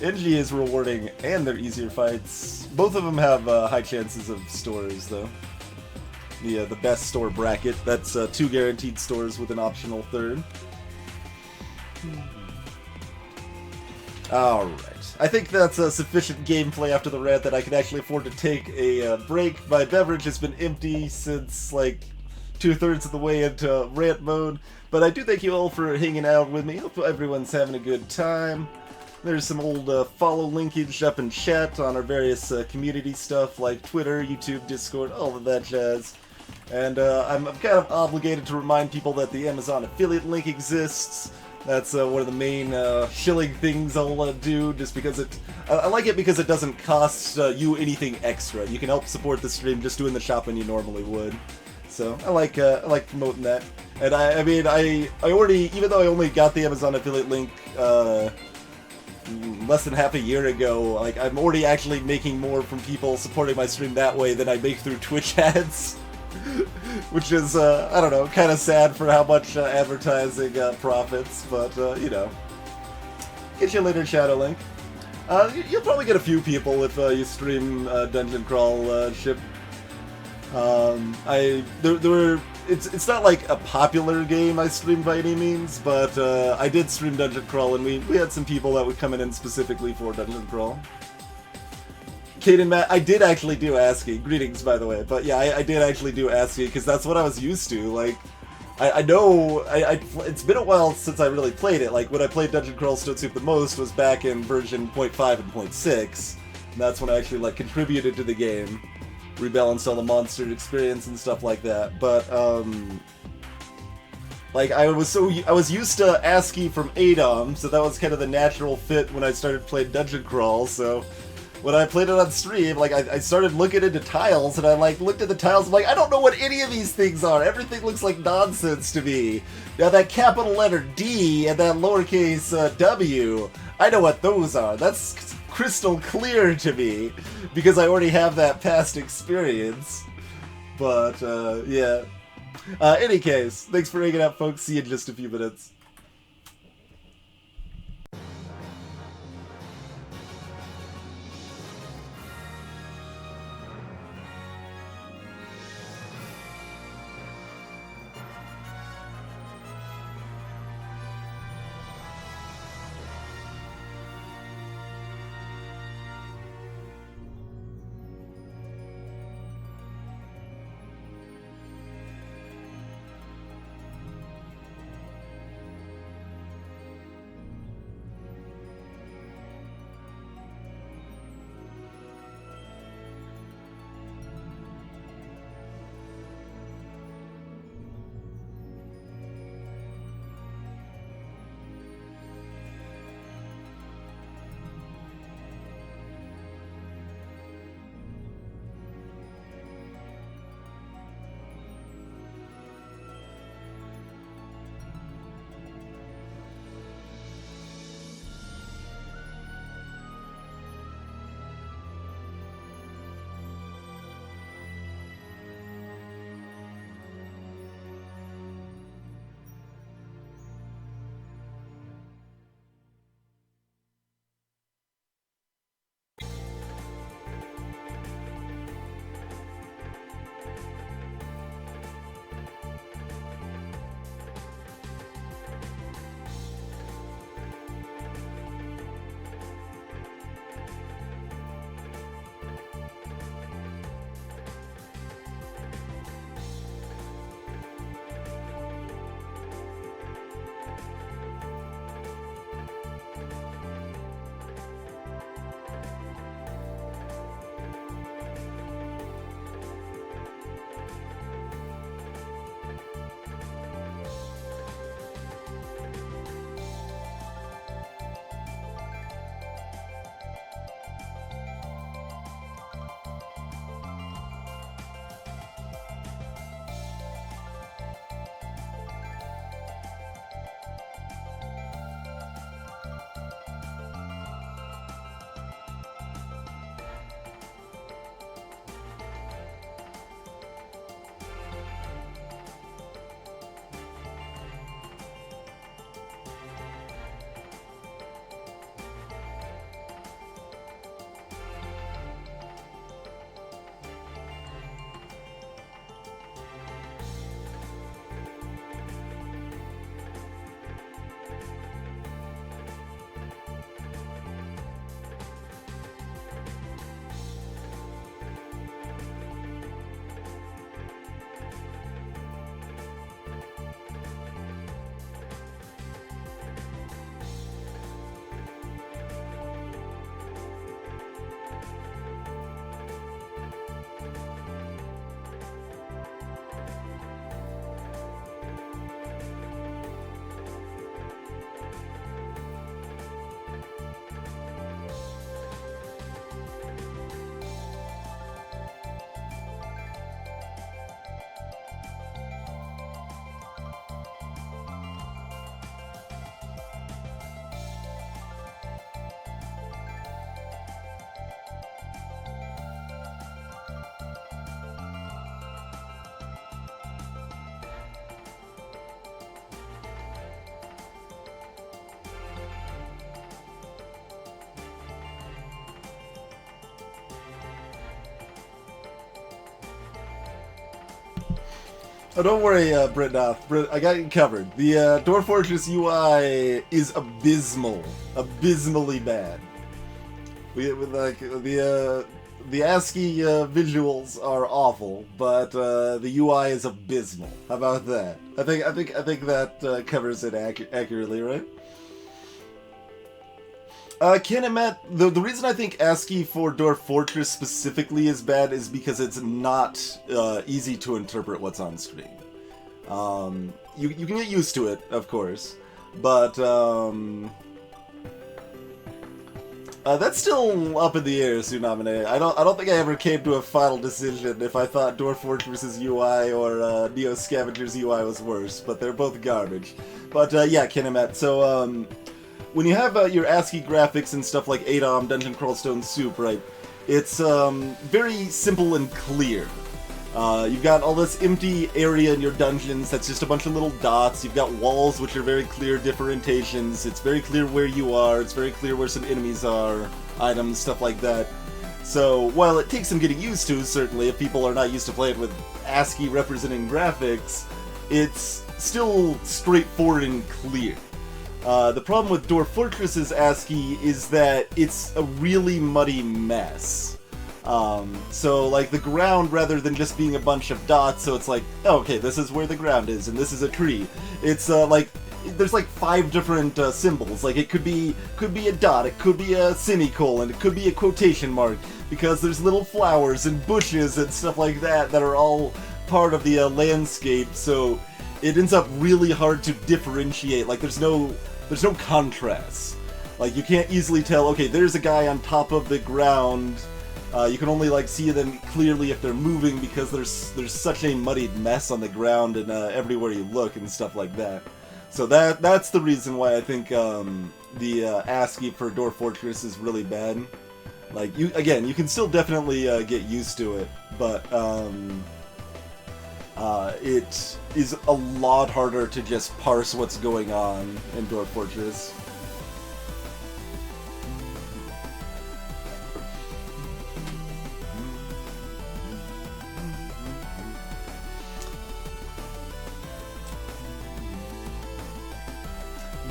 Angie is rewarding, and they're easier fights. Both of them have high chances of stores, though. The best store bracket. That's 2 guaranteed stores with an optional 3rd. Alright. I think that's sufficient gameplay after the rant that I can actually afford to take a break. My beverage has been empty since, like, 2/3 of the way into rant mode. But I do thank you all for hanging out with me. Hope everyone's having a good time. There's some old follow linkage up in chat on our various community stuff like Twitter, YouTube, Discord, all of that jazz. And I'm kind of obligated to remind people that the Amazon affiliate link exists. That's one of the main shilling things I'll do, just because I like it because it doesn't cost you anything extra. You can help support the stream just doing the shopping you normally would. So I like promoting that. And I mean I already, even though I only got the Amazon affiliate link less than half a year ago, like I'm already actually making more from people supporting my stream that way than I make through Twitch ads. Which is, I don't know, kind of sad for how much advertising profits, but, you know. Get you later, Shadow Link. You'll probably get a few people if you stream Dungeon Crawl ship. It's not like a popular game I streamed by any means, but I did stream Dungeon Crawl, and we had some people that would come in specifically for Dungeon Crawl. Kate and Matt, I did actually do ASCII. Greetings, by the way. But yeah, I did actually do ASCII, because that's what I was used to. Like, I know, it's been a while since I really played it. Like, when I played Dungeon Crawl Stone Soup the most was back in version 0.5 and 0.6. And that's when I actually, like, contributed to the game. Rebalanced all the monster experience and stuff like that. But, like, I was used to ASCII from ADOM, so that was kind of the natural fit when I started playing Dungeon Crawl, so when I played it on stream, like, I started looking into tiles, and I, like, looked at the tiles, I'm like, I don't know what any of these things are. Everything looks like nonsense to me. Now, that capital letter D and that lowercase W, I know what those are. That's crystal clear to me, because I already have that past experience. But, yeah. Any case, thanks for hanging out, folks. See you in just a few minutes. Oh, don't worry, Britnoth. I got you covered. The Dwarf Fortress UI is abysmal, abysmally bad. We like the ASCII visuals are awful, but the UI is abysmal. How about that? I think that covers it accurately, right? Kinemat, the reason I think ASCII for Dwarf Fortress specifically is bad is because it's not easy to interpret what's on screen. You can get used to it, of course, but that's still up in the air, Tsunamine. I don't think I ever came to a final decision if I thought Dwarf Fortress's UI or Neo Scavenger's UI was worse, but they're both garbage. But yeah, Kinemat. So when you have your ASCII graphics and stuff like ADOM, Dungeon Crawl Stone Soup, right, it's very simple and clear. You've got all this empty area in your dungeons that's just a bunch of little dots. You've got walls which are very clear differentiations. It's very clear where you are. It's very clear where some enemies are, items, stuff like that. So while it takes some getting used to, certainly, if people are not used to playing with ASCII representing graphics, it's still straightforward and clear. The problem with Dwarf Fortress's ASCII is that it's a really muddy mess. So like the ground, rather than just being a bunch of dots, so it's like, oh, okay, this is where the ground is, and this is a tree. It's like there's like 5 different symbols. Like it could be a dot, it could be a semicolon, it could be a quotation mark, because there's little flowers and bushes and stuff like that that are all part of the landscape. So it ends up really hard to differentiate. Like there's no contrast. Like you can't easily tell, okay, there's a guy on top of the ground. You can only like see them clearly if they're moving, because there's such a muddied mess on the ground and everywhere you look and stuff like that. So that's the reason why I think the ASCII for Dwarf Fortress is really bad. Like you can still definitely get used to it, but it is a lot harder to just parse what's going on in Dwarf Fortress.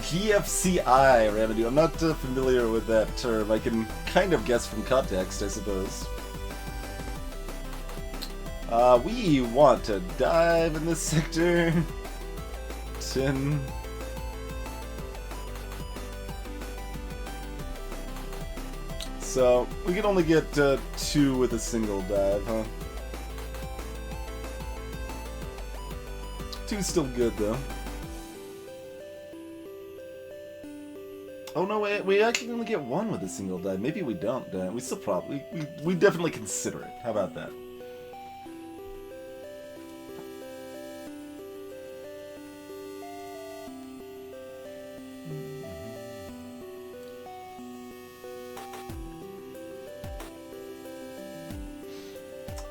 GFCI, Ramadou. I'm not familiar with that term. I can kind of guess from context, I suppose. We want to dive in this sector. 10. So, we can only get 2 with a single dive, huh? 2's still good, though. Oh no, we actually only get 1 with a single dive. Maybe we don't, we still probably... We definitely consider it. How about that?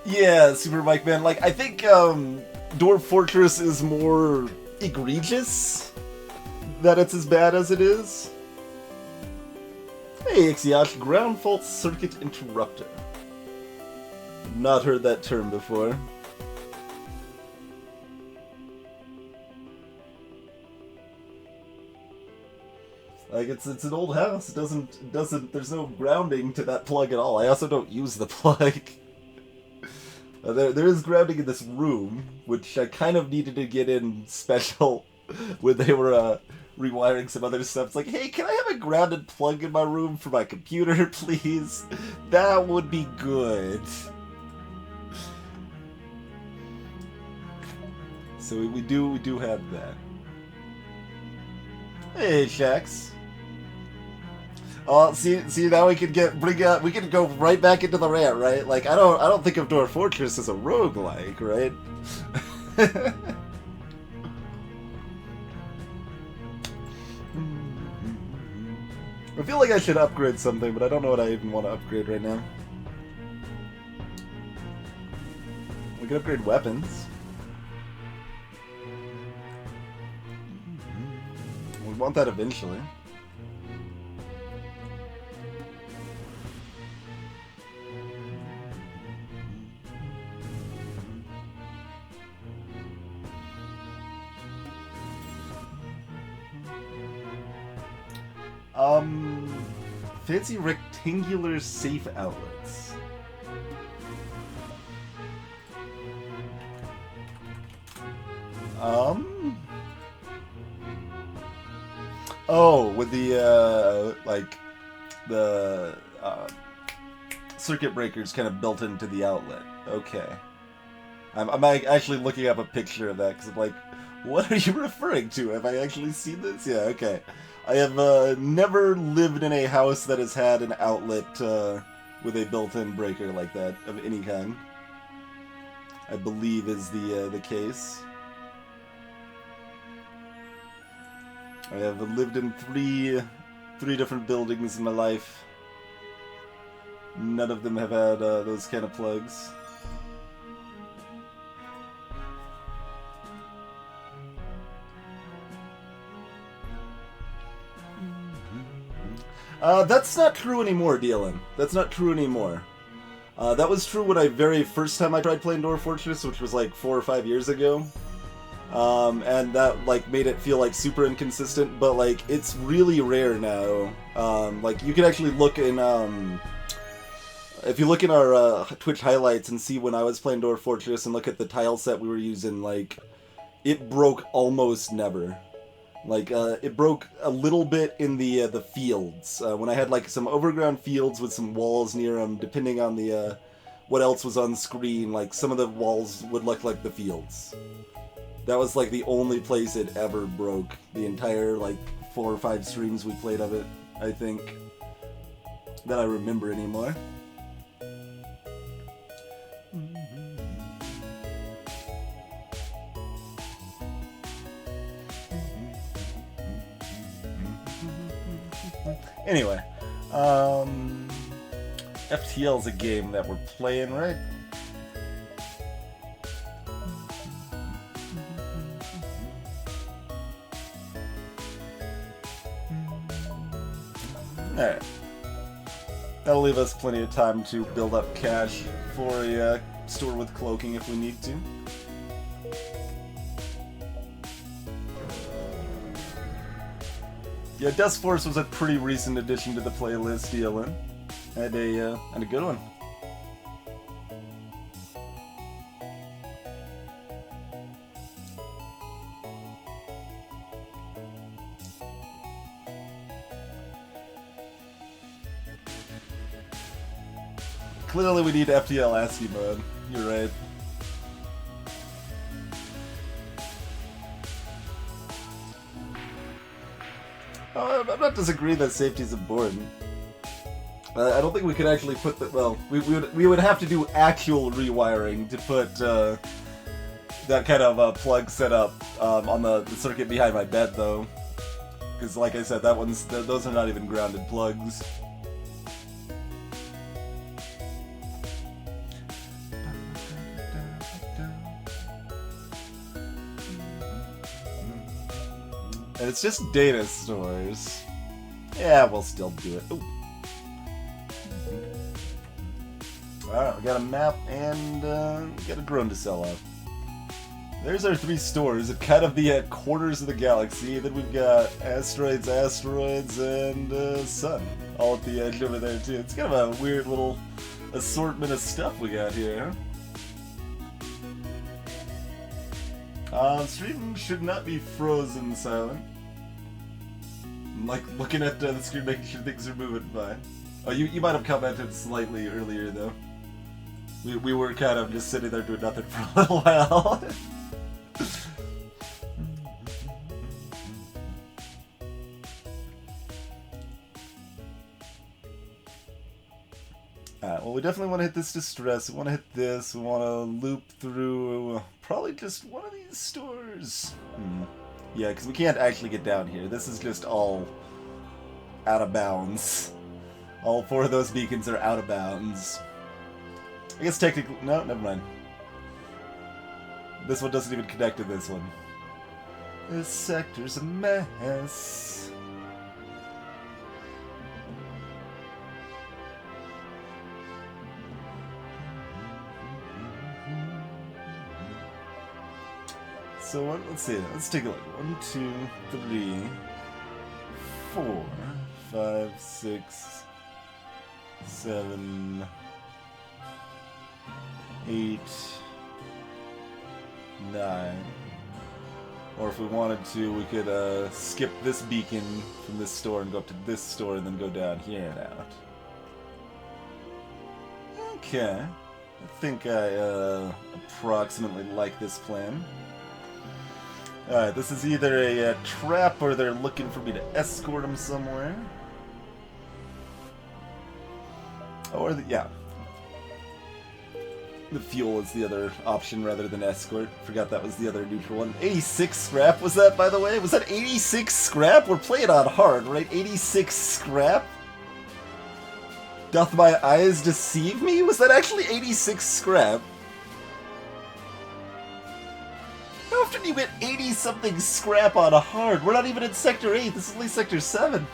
Yeah, Super Mike Man. Like, I think Dwarf Fortress is more egregious that it's as bad as it is. Hey, Ixiosh, ground fault circuit interrupter. Not heard that term before. Like, it's an old house. It doesn't, there's no grounding to that plug at all. I also don't use the plug. There is grounding in this room, which I kind of needed to get in special when they were rewiring some other stuff. It's like, hey, can I have a grounded plug in my room for my computer, please? That would be good. So we do have that. Hey, Shax. Oh, see, now we can we can go right back into the rant, right? Like, I don't think of Dwarf Fortress as a roguelike, right? I feel like I should upgrade something, but I don't know what I even want to upgrade right now. We can upgrade weapons. We want that eventually. Fancy rectangular safe outlets. Oh, with the, like, the, circuit breakers kind of built into the outlet. Okay. I'm actually looking up a picture of that, because I'm like, what are you referring to? Have I actually seen this? Yeah, okay. I have, never lived in a house that has had an outlet, with a built-in breaker like that, of any kind. I believe is the case. I have lived in three different buildings in my life. None of them have had those kind of plugs. That's not true anymore, Dylan. That's not true anymore. That was true when I very first time I tried playing Dwarf Fortress, which was like 4 or 5 years ago. And that like made it feel like super inconsistent, but like it's really rare now. Like you can actually look in if you look in our Twitch highlights and see when I was playing Dwarf Fortress and look at the tile set we were using, like it broke almost never. Like it broke a little bit in the fields when I had like some overground fields with some walls near them. Depending on the what else was on screen, like some of the walls would look like the fields. That was like the only place it ever broke. The entire like 4 or 5 streams we played of it, I think, that I remember anymore. Anyway, FTL is a game that we're playing, right? Alright. That'll leave us plenty of time to build up cash for a store with cloaking if we need to. Yeah, Dust Force was a pretty recent addition to the playlist, Dylan. And a good one. Clearly we need FTL ASCII mode. You're right. Oh, I'm not disagreeing that safety is important. I don't think we could actually put the... Well, we would have to do actual rewiring to put that kind of plug set up on the circuit behind my bed, though. Because, like I said, those are not even grounded plugs. And it's just data stores. Yeah, we'll still do it. Ooh. Alright, we got a map and we got a drone to sell off. There's our 3 stores at kind of the corners of the galaxy. Then we've got asteroids, and sun. All at the edge over there too. It's kind of a weird little assortment of stuff we got here. Stream should not be frozen silent. I'm like looking at the screen, making sure things are moving fine. Oh, you might have commented slightly earlier though. We were kind of just sitting there doing nothing for a little while. Alright, well we definitely want to hit this distress, we want to hit this, we want to loop through probably just one of these stores. Yeah, because we can't actually get down here. This is just all out of bounds. All 4 of those beacons are out of bounds. I guess technically... No, never mind. This one doesn't even connect to this one. This sector's a mess. So let's see. Let's take a look. 1, 2, 3, 4, 5, 6, 7, 8, 9. Or if we wanted to, we could skip this beacon from this store and go up to this store and then go down here and out. Okay. I think I approximately like this plan. Alright, this is either a trap or they're looking for me to escort them somewhere. Or, yeah. The fuel is the other option rather than escort. Forgot that was the other neutral one. 86 scrap was that, by the way? Was that 86 scrap? We're playing on hard, right? 86 scrap? Doth my eyes deceive me? Was that actually 86 scrap? How often do you get 80-something scrap on a hard? We're not even in Sector 8, this is only Sector 7.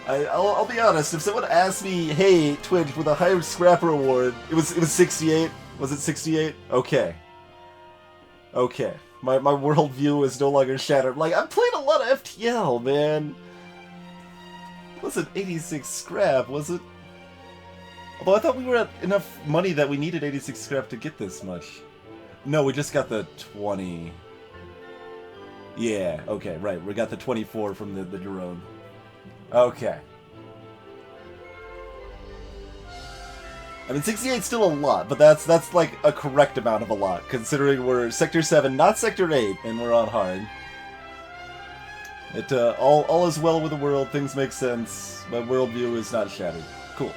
I'll be honest, if someone asked me, hey, Twitch, with a higher scrapper award, it was 68? Was it 68? Okay. Okay. My worldview is no longer shattered. Like, I'm playing a lot of FTL, man. It wasn't 86 scrap, was it? Although I thought we were at enough money that we needed 86 scrap to get this much. No, we just got the 20. Yeah, okay, right. We got the 24 from the drone. Okay. I mean, 68's still a lot, but that's like a correct amount of a lot, considering we're Sector 7, not Sector 8, and we're on hard. It, all is well with the world, things make sense, my worldview is not shattered. Cool.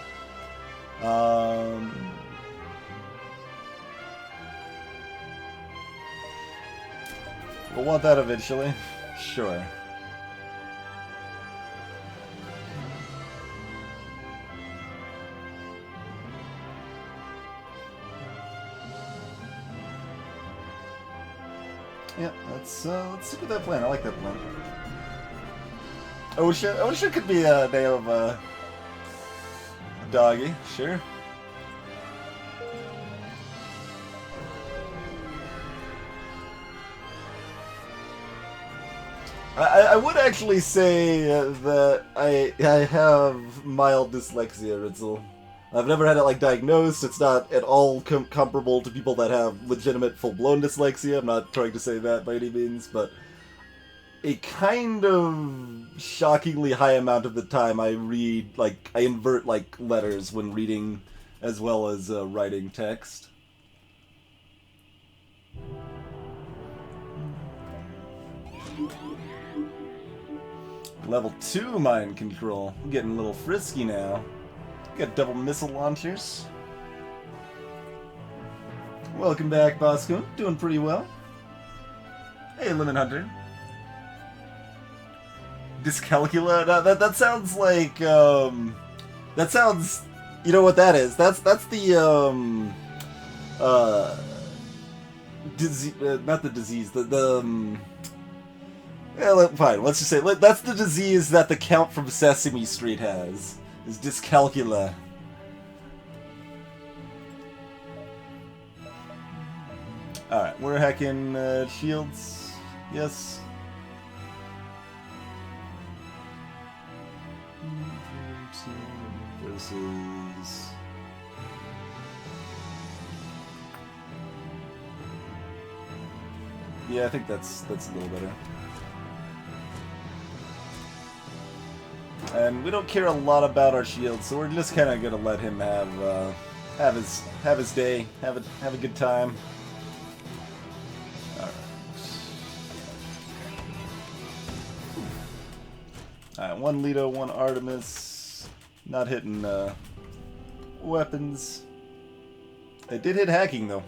We'll want that eventually. Sure. Yeah, let's stick with that plan. I like that plan. OSHA could be a name of doggy, sure. I would actually say that I have mild dyslexia, Ritzel. I've never had it like diagnosed. It's not at all comparable to people that have legitimate full-blown dyslexia. I'm not trying to say that by any means, but a kind of shockingly high amount of the time I read, like, I invert, like, letters when reading as well as writing text. Level 2 mind control. I'm getting a little frisky now. Got double missile launchers. Welcome back, Bosco. Doing pretty well. Hey, Lemon Hunter. Dyscalculia? No, that sounds like, that sounds... You know what that is? That's the, disease... not the disease, yeah, fine, let's just say, that's the disease that the Count from Sesame Street has. Is dyscalculia. Alright, we're hacking shields. Yes. Versus... Yeah, I think that's a little better. And we don't care a lot about our shields, so we're just kind of gonna let him have his day, have a good time. All right. All right, one Leto, one Artemis. Not hitting weapons. It did hit hacking though.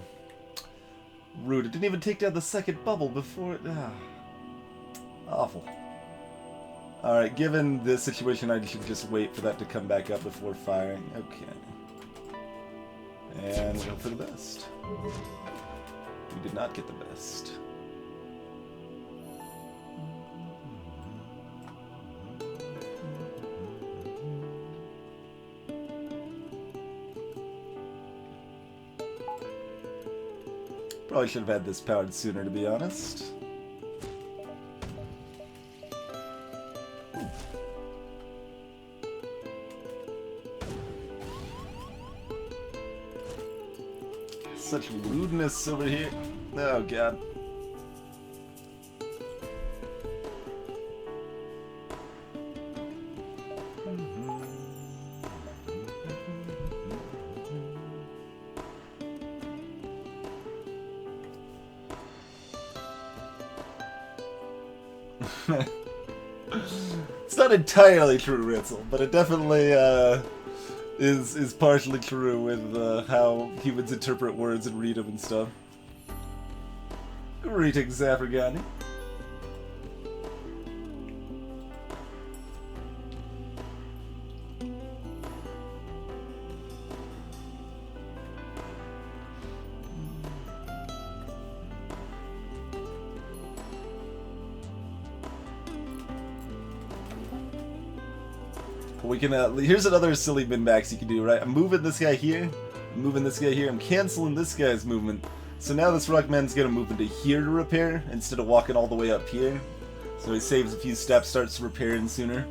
Rude. It didn't even take down the second bubble before it. Awful. Alright, given this situation, I should just wait for that to come back up before firing. Okay. And we hope for the best. We did not get the best. Probably should have had this powered sooner, to be honest. Such rudeness over here. Oh god. It's not entirely true, Ritzel, but it definitely is partially true with how humans interpret words and read them and stuff. Greetings, Afrigani. We can, here's another silly min-max you can do, right? I'm moving this guy here, I'm moving this guy here, I'm canceling this guy's movement. So now this Rockman's gonna move into here to repair, instead of walking all the way up here. So he saves a few steps, starts repairing sooner.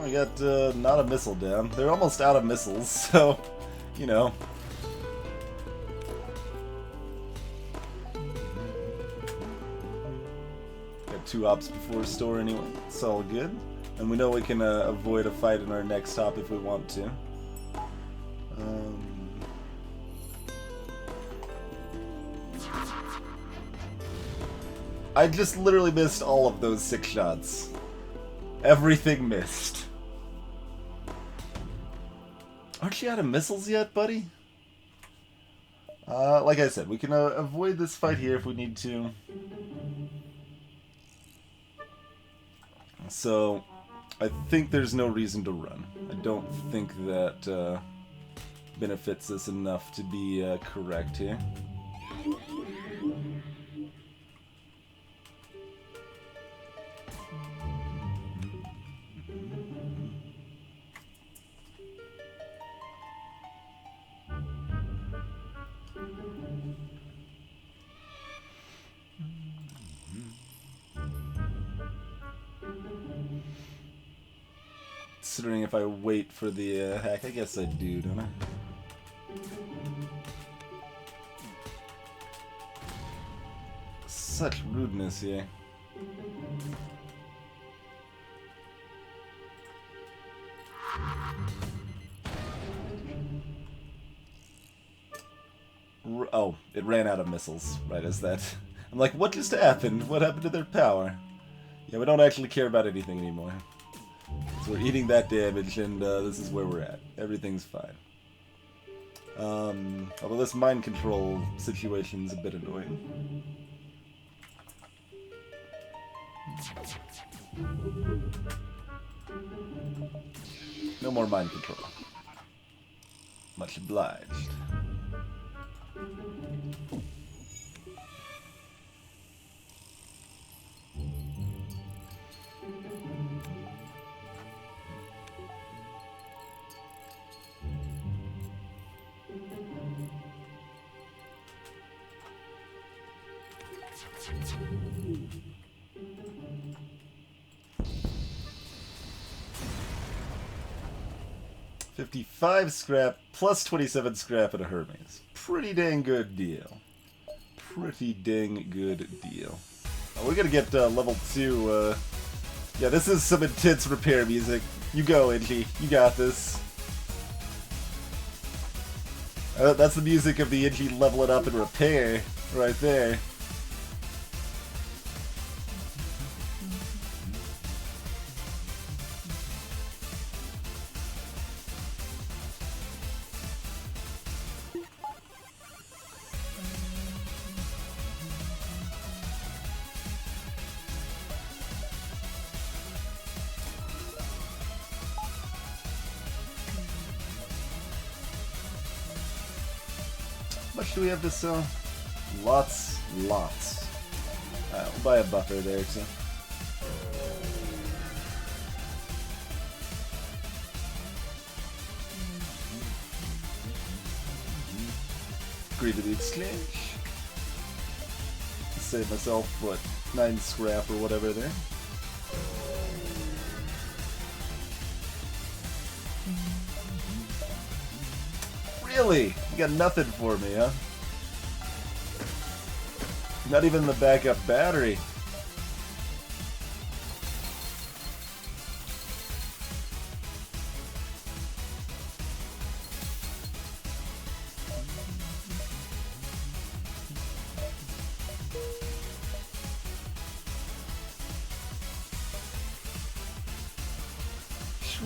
We got not a missile down. They're almost out of missiles, so, you know. Got 2 ops before store anyway. It's all good. And we know we can avoid a fight in our next hop if we want to. I just literally missed all of those 6 shots. Everything missed. Aren't you out of missiles yet, buddy? Like I said, we can avoid this fight here if we need to. So, I think there's no reason to run. I don't think that benefits us enough to be correct here. Considering if I wait for the hack, I guess I do, don't I? Such rudeness here. Oh, it ran out of missiles right as that. I'm like, what just happened? What happened to their power? Yeah, we don't actually care about anything anymore. So we're eating that damage, and this is where we're at. Everything's fine. Although this mind control situation's a bit annoying. No more mind control. Much obliged. $55 scrap plus 27 scrap and a Hermes. Pretty dang good deal. Pretty dang good deal. Oh, we're gonna get level 2. Yeah, this is some intense repair music. You go, Inji. You got this. That's the music of the Inji level it up and repair right there. How much do we have to sell? Lots. We'll buy a buffer there too. Agree to the exchange. save myself, what, 9 scrap or whatever there. Really? You got nothing for me, huh? Not even the backup battery.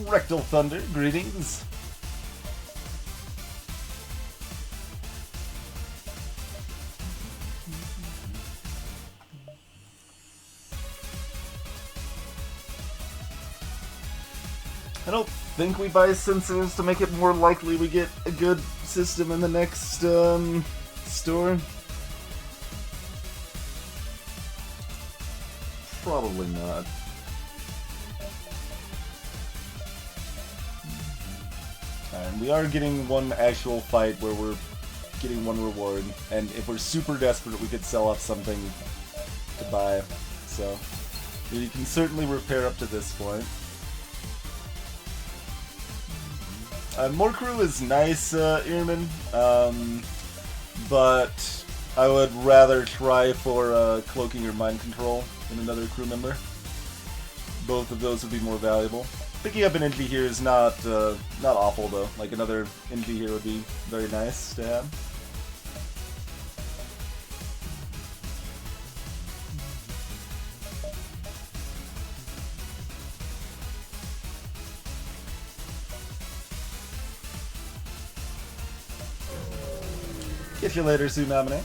Rectal Thunder, greetings. I don't think we buy sensors to make it more likely we get a good system in the next store. Probably not. And we are getting one actual fight where we're getting one reward, and if we're super desperate we could sell off something to buy, so you can certainly repair up to this point. More crew is nice, Ehrman, but I would rather try for cloaking or mind control than another crew member. Both of those would be more valuable. Picking up an NG here is not awful though. Like another NG here would be very nice to have. Catch you later, Tsunamine.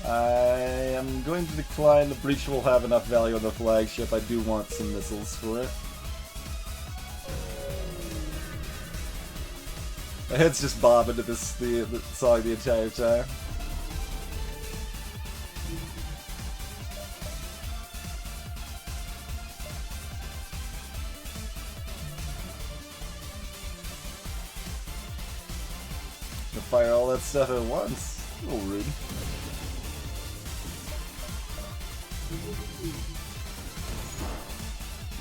I am going to decline. The breach will have enough value on the flagship. I do want some missiles for it. My head's just bobbing to the song the entire time. To fire all that stuff at once. A little rude.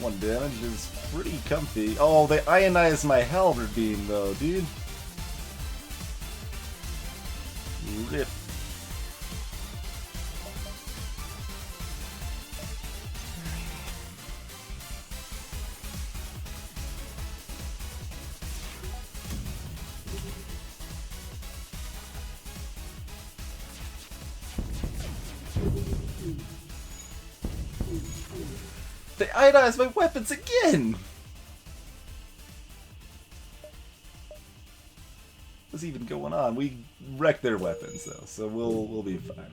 One damage is pretty comfy. Oh, they ionized my halberd beam though, dude. Rip. They ionized my weapons again! What's even going on? We wrecked their weapons though, so we'll be fine.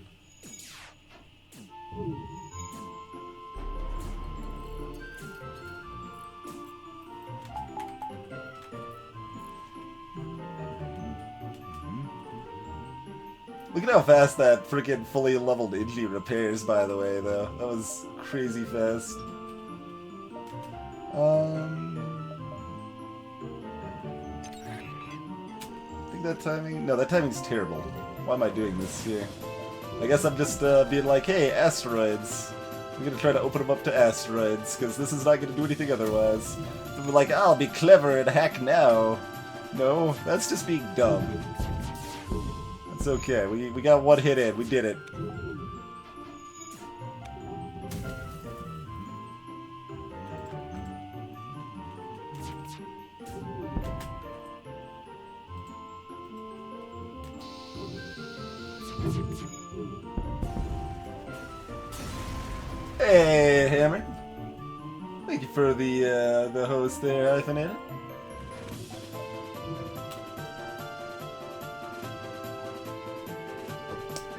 Look at how fast that freaking fully leveled Inji repairs, by the way, though. That was crazy fast. I think that timing... No, that timing's terrible. Why am I doing this here? I guess I'm just being like, hey, asteroids. I'm gonna try to open them up to asteroids, because this is not gonna do anything otherwise. I'm like, I'll be clever and hack now. No, that's just being dumb. It's okay, we got one hit in, we did it. Hey, Hammer. Thank you for the host there, Hyphenated.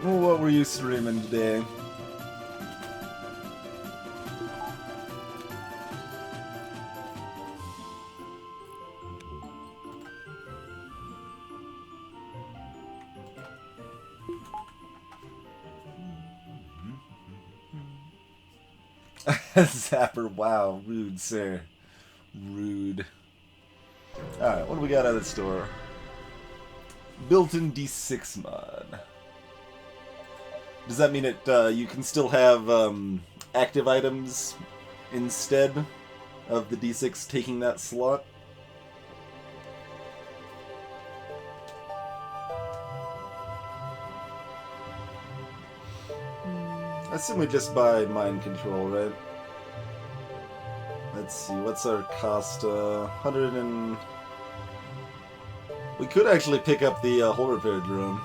What were you streaming today? Zapper, wow, rude, sir. Rude. Alright, what do we got out of the store? Built-in D6 mod. Does that mean it you can still have active items instead of the D6 taking that slot? I assume we just buy mind control, right? Let's see, what's our cost? 100 and... We could actually pick up the hull repair drone.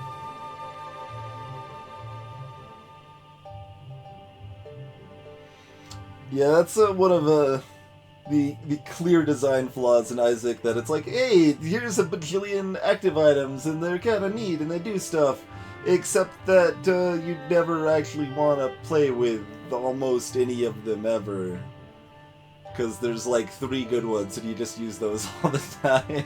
Yeah, that's one of the clear design flaws in Isaac, that it's like, hey, here's a bajillion active items, and they're kind of neat, and they do stuff, except that you'd never actually want to play with almost any of them ever. Because there's like 3 good ones, and you just use those all the time.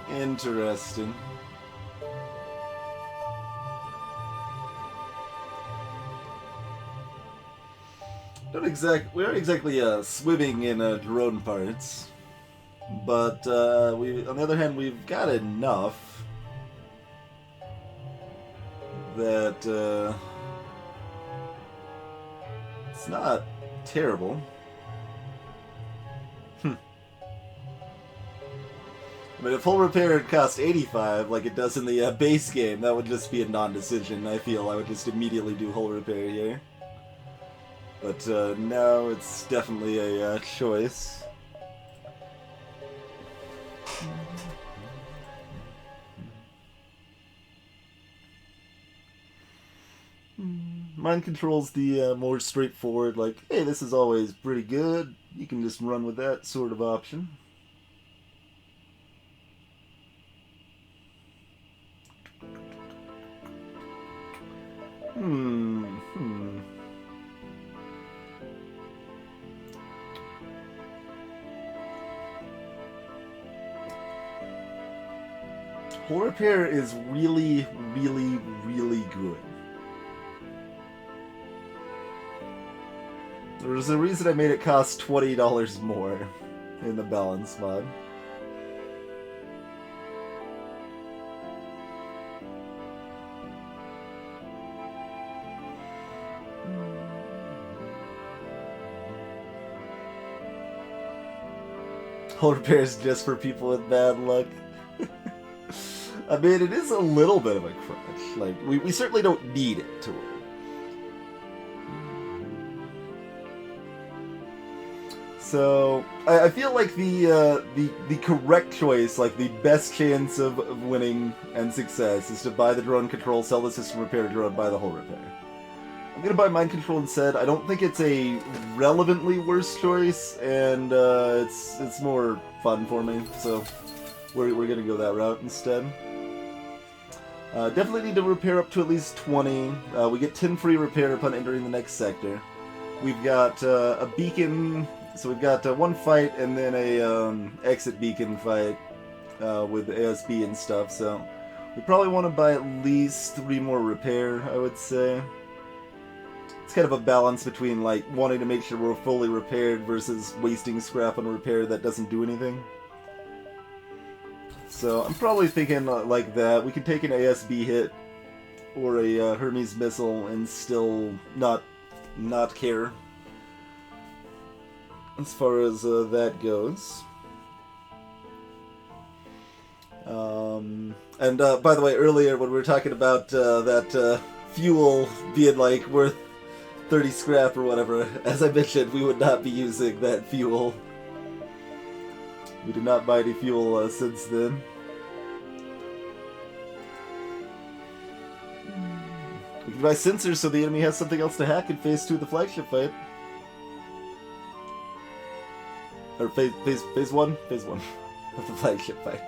Interesting. We aren't exactly swimming in drone parts, but we, on the other hand, we've got enough that it's not terrible. I mean, if full repair had cost 85, like it does in the base game, that would just be a non-decision. I feel I would just immediately do hull repair here. But now it's definitely a choice. Mind control's the more straightforward, like, hey, this is always pretty good. You can just run with that sort of option. Hull repair is really, really, really good. There's a reason I made it cost $20 more in the balance mod. Hull repair is just for people with bad luck. I mean, it is a little bit of a crutch. Like, we certainly don't need it to work. So, I feel like the correct choice, like the best chance of winning and success, is to buy the drone control, sell the system repair drone, buy the hull repair. I'm gonna buy mind control instead. I don't think it's a relevantly worse choice, and it's more fun for me, so we're gonna go that route instead. Definitely need to repair up to at least 20. We get 10 free repair upon entering the next sector. We've got a beacon, so we've got one fight and then a exit beacon fight with ASB and stuff, so we probably want to buy at least 3 more repair, I would say. It's kind of a balance between like wanting to make sure we're fully repaired versus wasting scrap on repair that doesn't do anything. So I'm probably thinking like that. We could take an ASB hit or a Hermes missile and still not care as far as that goes. And by the way, earlier when we were talking about that fuel being like worth 30 scrap or whatever, as I mentioned, we would not be using that fuel. We did not buy any fuel since then. We can buy sensors so the enemy has something else to hack in Phase 2 of the flagship fight. Or phase 1? Phase 1 of the flagship fight.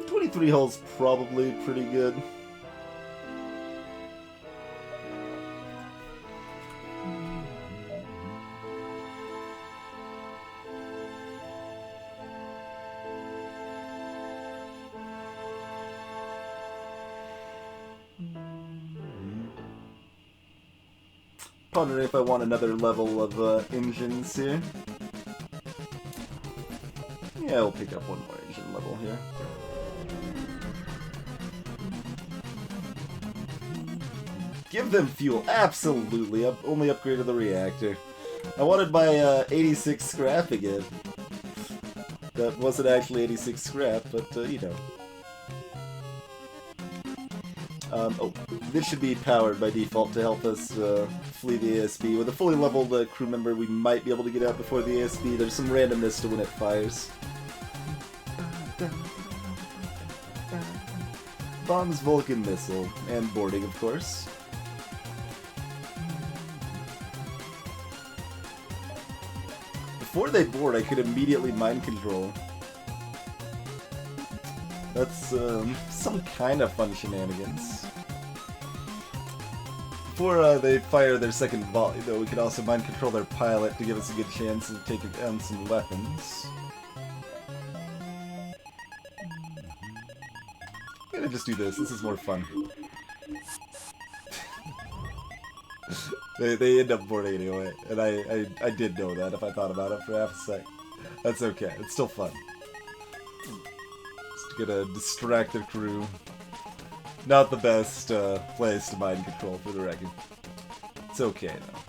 23 hulls probably pretty good. Pondering if I want another level of engines here. Yeah, we'll pick up one more engine level here. Give them fuel, absolutely. I've only upgraded the reactor. I wanted my 86 scrap again. That wasn't actually 86 scrap, but you know. Oh, this should be powered by default to help us flee the ASB. With a fully leveled crew member, we might be able to get out before the ASB. There's some randomness to when it fires. Bombs, Vulcan missile, and boarding, of course. Before they board, I could immediately mind control. That's some kind of fun shenanigans. Before they fire their second volley, though, we could also mind control their pilot to give us a good chance of taking down some weapons. I'm gonna just do this. This is more fun. They end up boarding anyway, and I did know that if I thought about it for half a sec. That's okay. It's still fun. Gonna distract their crew. Not the best place to mind control, for the record. It's okay though.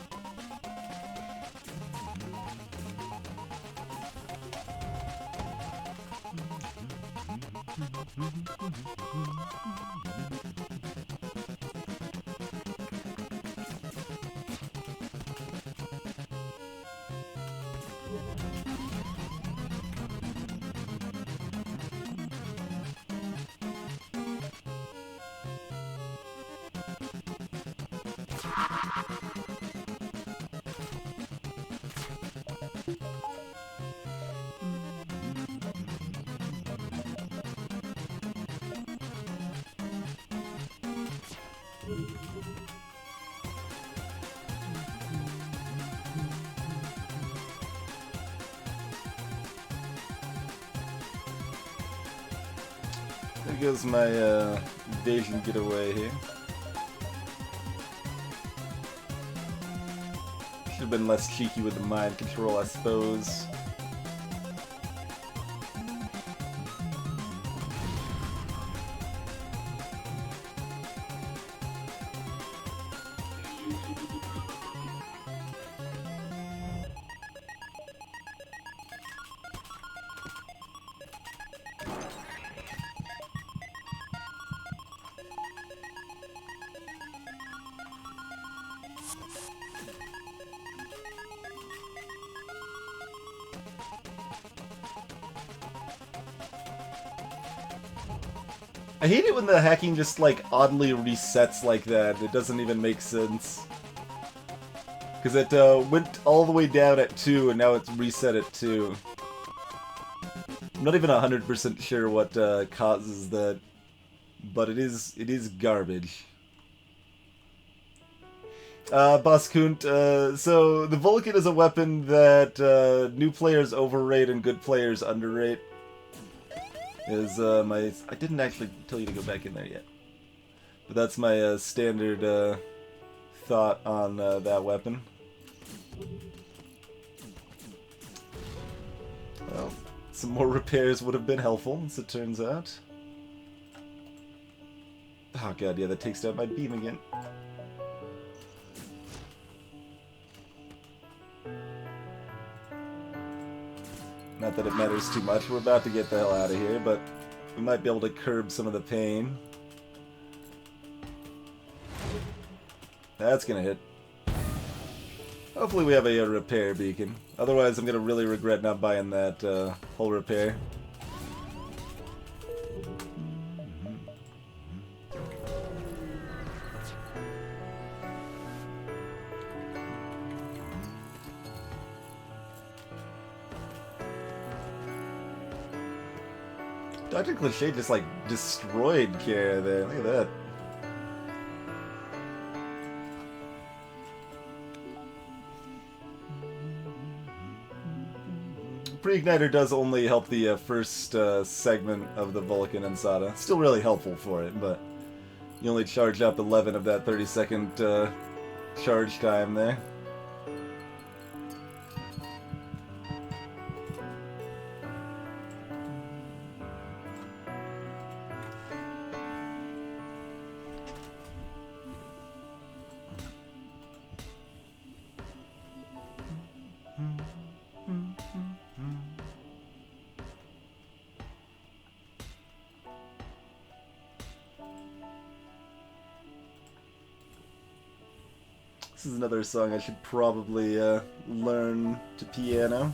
There goes my invasion getaway here. Should have been less cheeky with the mind control, I suppose. I hate it when the hacking just, like, oddly resets like that. It doesn't even make sense. Because it went all the way down at 2, and now it's reset at 2. I'm not even 100% sure what causes that, but it is garbage. Boss Kunt, so the Vulcan is a weapon that new players overrate and good players underrate. I didn't actually tell you to go back in there yet. But that's my standard thought on that weapon. Well, some more repairs would have been helpful, as it turns out. Oh god, yeah, that takes down my beam again. Not that it matters too much. We're about to get the hell out of here, but we might be able to curb some of the pain. That's gonna hit. Hopefully we have a repair beacon. Otherwise I'm gonna really regret not buying that whole repair. Dr. Cliché just, like, destroyed Kara there. Look at that. Pre-igniter does only help the first segment of the Vulcan and Sada. Still really helpful for it, but you only charge up 11 of that 30-second charge time there. This is another song I should probably learn to piano.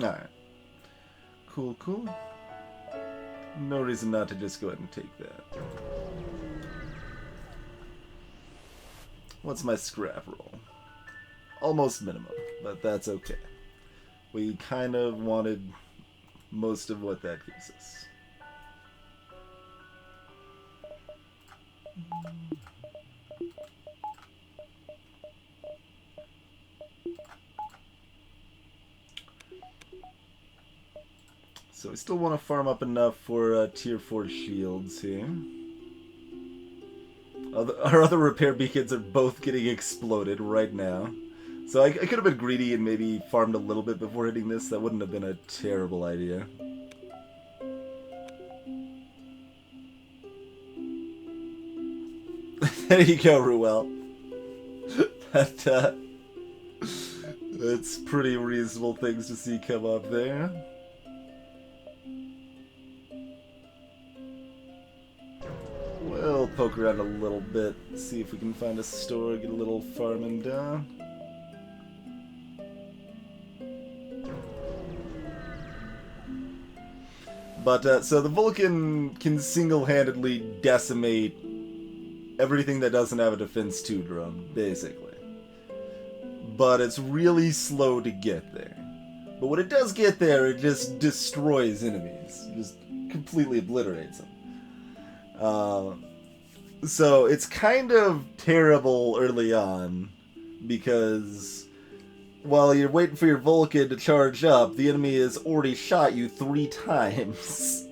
Alright. Cool, cool. No reason not to just go ahead and take that. What's my scrap roll? Almost minimum, but that's okay. We kind of wanted most of what that gives us. So we still want to farm up enough for tier 4 shields here. Our other repair beacons are both getting exploded right now. So I could have been greedy and maybe farmed a little bit before hitting this. That wouldn't have been a terrible idea. There you go, Ruel. That's pretty reasonable things to see come up there. We'll poke around a little bit, see if we can find a store, get a little farming done. But, so the Vulcan can single-handedly decimate everything that doesn't have a Defense 2 drone, basically. But it's really slow to get there. But when it does get there, it just destroys enemies. It just completely obliterates them. So it's kind of terrible early on, because while you're waiting for your Vulcan to charge up, the enemy has already shot you 3 times.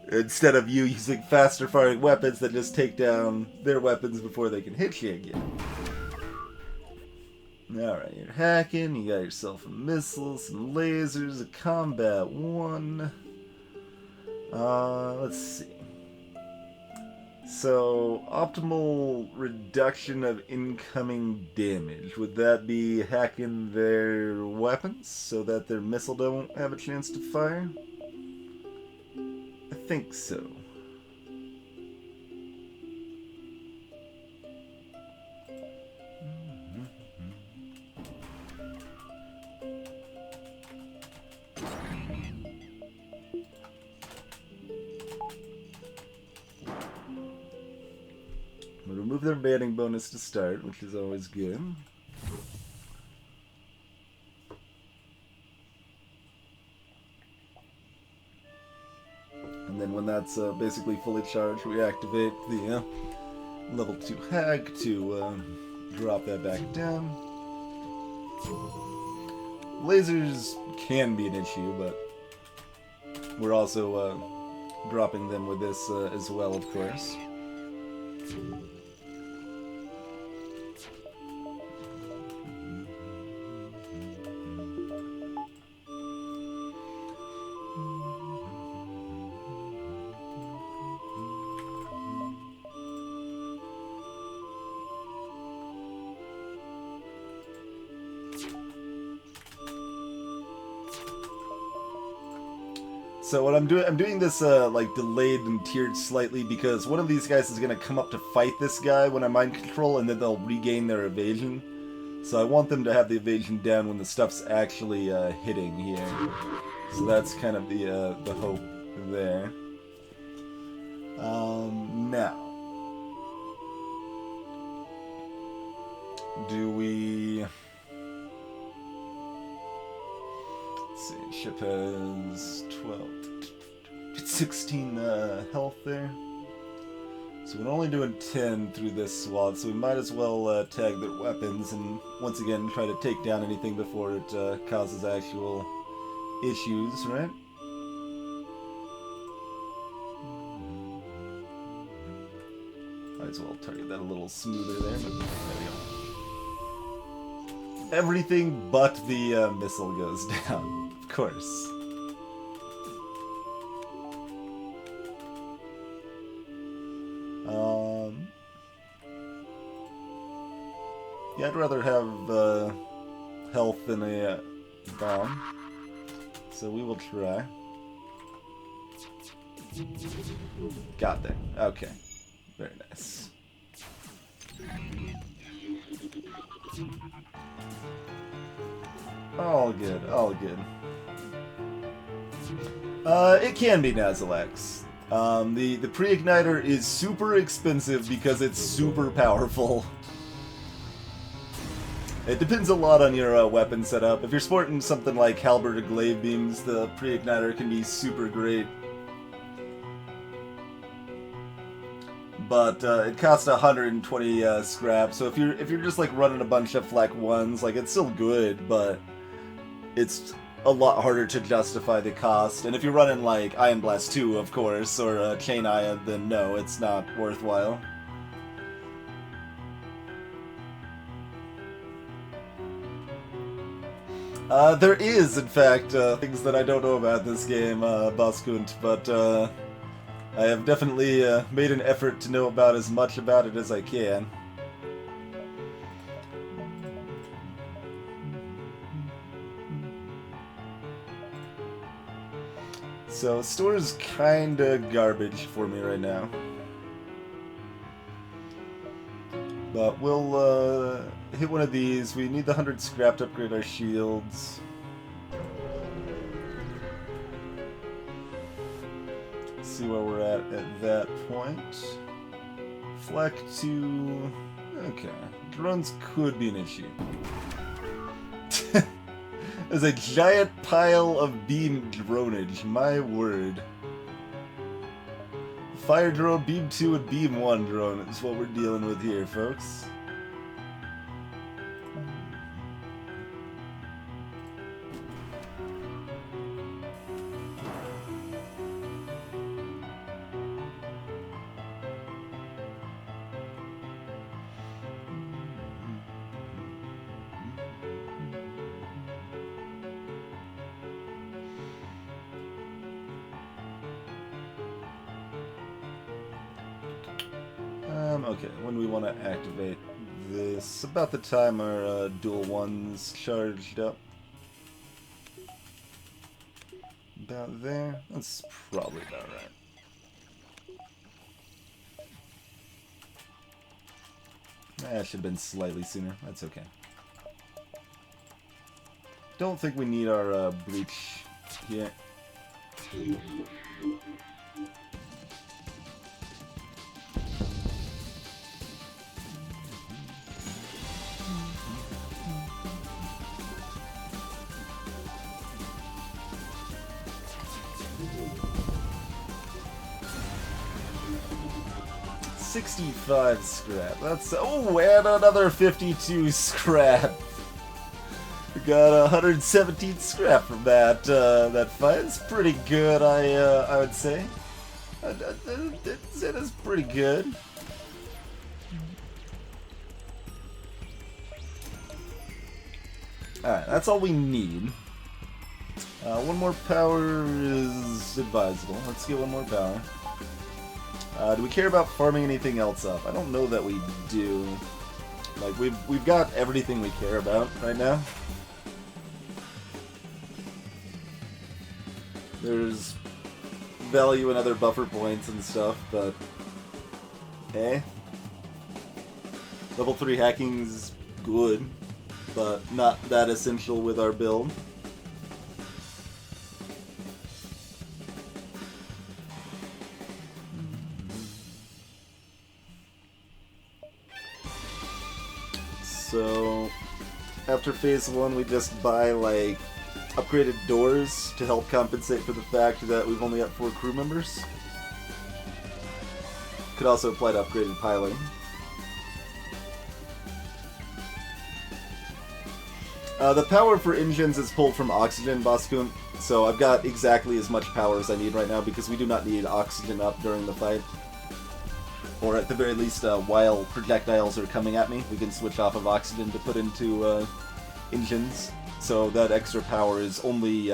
Instead of you using faster firing weapons that just take down their weapons before they can hit you again. Alright, you're hacking, you got yourself a missile, some lasers, a combat 1. Let's see. So, optimal reduction of incoming damage. Would that be hacking their weapons so that their missile don't have a chance to fire? I think so. We'll remove their banning bonus to start, which is always good. And then when that's basically fully charged, we activate the level 2 hack to drop that back down. Lasers can be an issue, but we're also dropping them with this as well, of course. So what I'm doing this like delayed and tiered slightly because one of these guys is gonna come up to fight this guy when I mind control, and then they'll regain their evasion. So I want them to have the evasion down when the stuff's actually hitting here. So that's kind of the hope there. Now, do we? Let's see. Ship has 12. 16 health there. So we're only doing 10 through this swat, so we might as well tag their weapons and once again try to take down anything before it causes actual issues, right? Might as well target that a little smoother there, but there we go. Everything but the missile goes down, of course. Yeah, I'd rather have health than a bomb, so we will try. Got there. Okay. Very nice. All good, all good. It can be Nazilex. The pre-igniter is super expensive because it's super powerful. It depends a lot on your weapon setup. If you're sporting something like halberd or glaive beams, the pre-igniter can be super great. But it costs 120 scrap, so if you're just like running a bunch of flak ones, like it's still good, but it's a lot harder to justify the cost. And if you're running like Ion Blast 2, of course, or Chain Ion, then no, it's not worthwhile. There is, in fact, things that I don't know about this game, Baskunt, but I have definitely made an effort to know about as much about it as I can. So, store's kinda garbage for me right now. But we'll hit one of these. We need the 100 scrap to upgrade our shields. See where we're at that point. Flak 2... Okay. Drones could be an issue. There's a giant pile of beam dronage, my word. Fire drone, beam 2, and beam 1 drone is what we're dealing with here, folks. Okay, when we want to activate this, about the time our dual one's charged up. About there? That's probably about right. That should have been slightly sooner. That's okay. Don't think we need our breach here. 65 scrap. That's... Oh, and another 52 scrap. We got 117 scrap from that that fight. It's pretty good, I would say. It is pretty good. Alright, that's all we need. One more power is advisable. Let's get one more power. Do we care about farming anything else up? I don't know that we do. Like, we've got everything we care about right now. There's value in other buffer points and stuff, but... eh. Level 3 hacking's good, but not that essential with our build. So, after phase 1, we just buy, like, upgraded doors to help compensate for the fact that we've only got 4 crew members. Could also apply to upgraded piloting. The power for engines is pulled from oxygen, Baskun, so I've got exactly as much power as I need right now because we do not need oxygen up during the fight. Or at the very least, while projectiles are coming at me, we can switch off of oxygen to put into engines. So that extra power is only,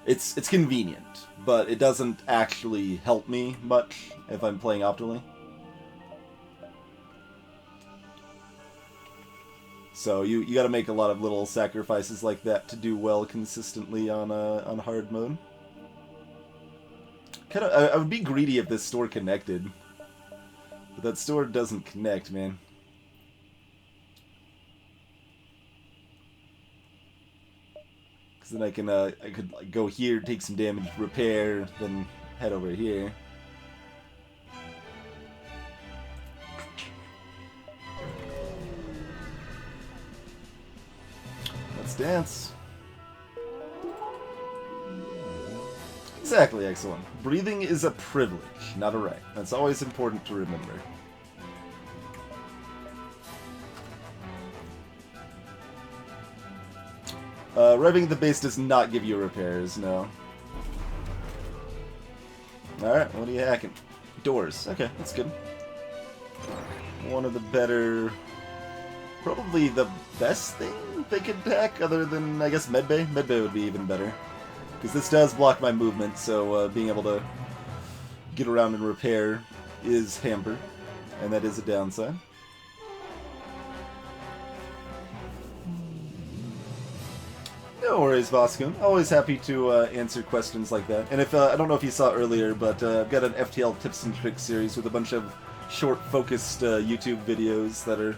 it's convenient, but it doesn't actually help me much if I'm playing optimally. So you got to make a lot of little sacrifices like that to do well consistently on hard mode. I would be greedy if this store connected, but that store doesn't connect, man. Because then I could like, go here, take some damage, repair, then head over here. Let's dance. Exactly, excellent. Breathing is a privilege, not a right. That's always important to remember. Revving the base does not give you repairs, no. Alright, what are you hacking? Doors. Okay, that's good. One of the better... Probably the best thing they could hack, other than, I guess, Medbay. Medbay would be even better. Because this does block my movement, so being able to get around and repair is hampered. And that is a downside. No worries, Voskun. Always happy to answer questions like that. And if I don't know if you saw earlier, but I've got an FTL tips and tricks series with a bunch of short, focused YouTube videos that are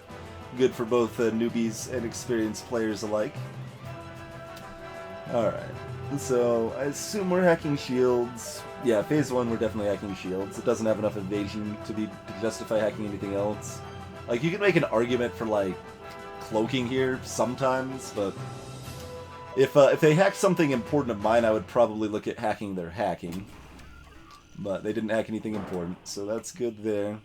good for both newbies and experienced players alike. Alright, so I assume we're hacking shields. Yeah, phase 1 we're definitely hacking shields. It doesn't have enough evasion to justify hacking anything else. Like, you can make an argument for, like, cloaking here sometimes, but if they hacked something important of mine, I would probably look at hacking their hacking. But they didn't hack anything important, so that's good there.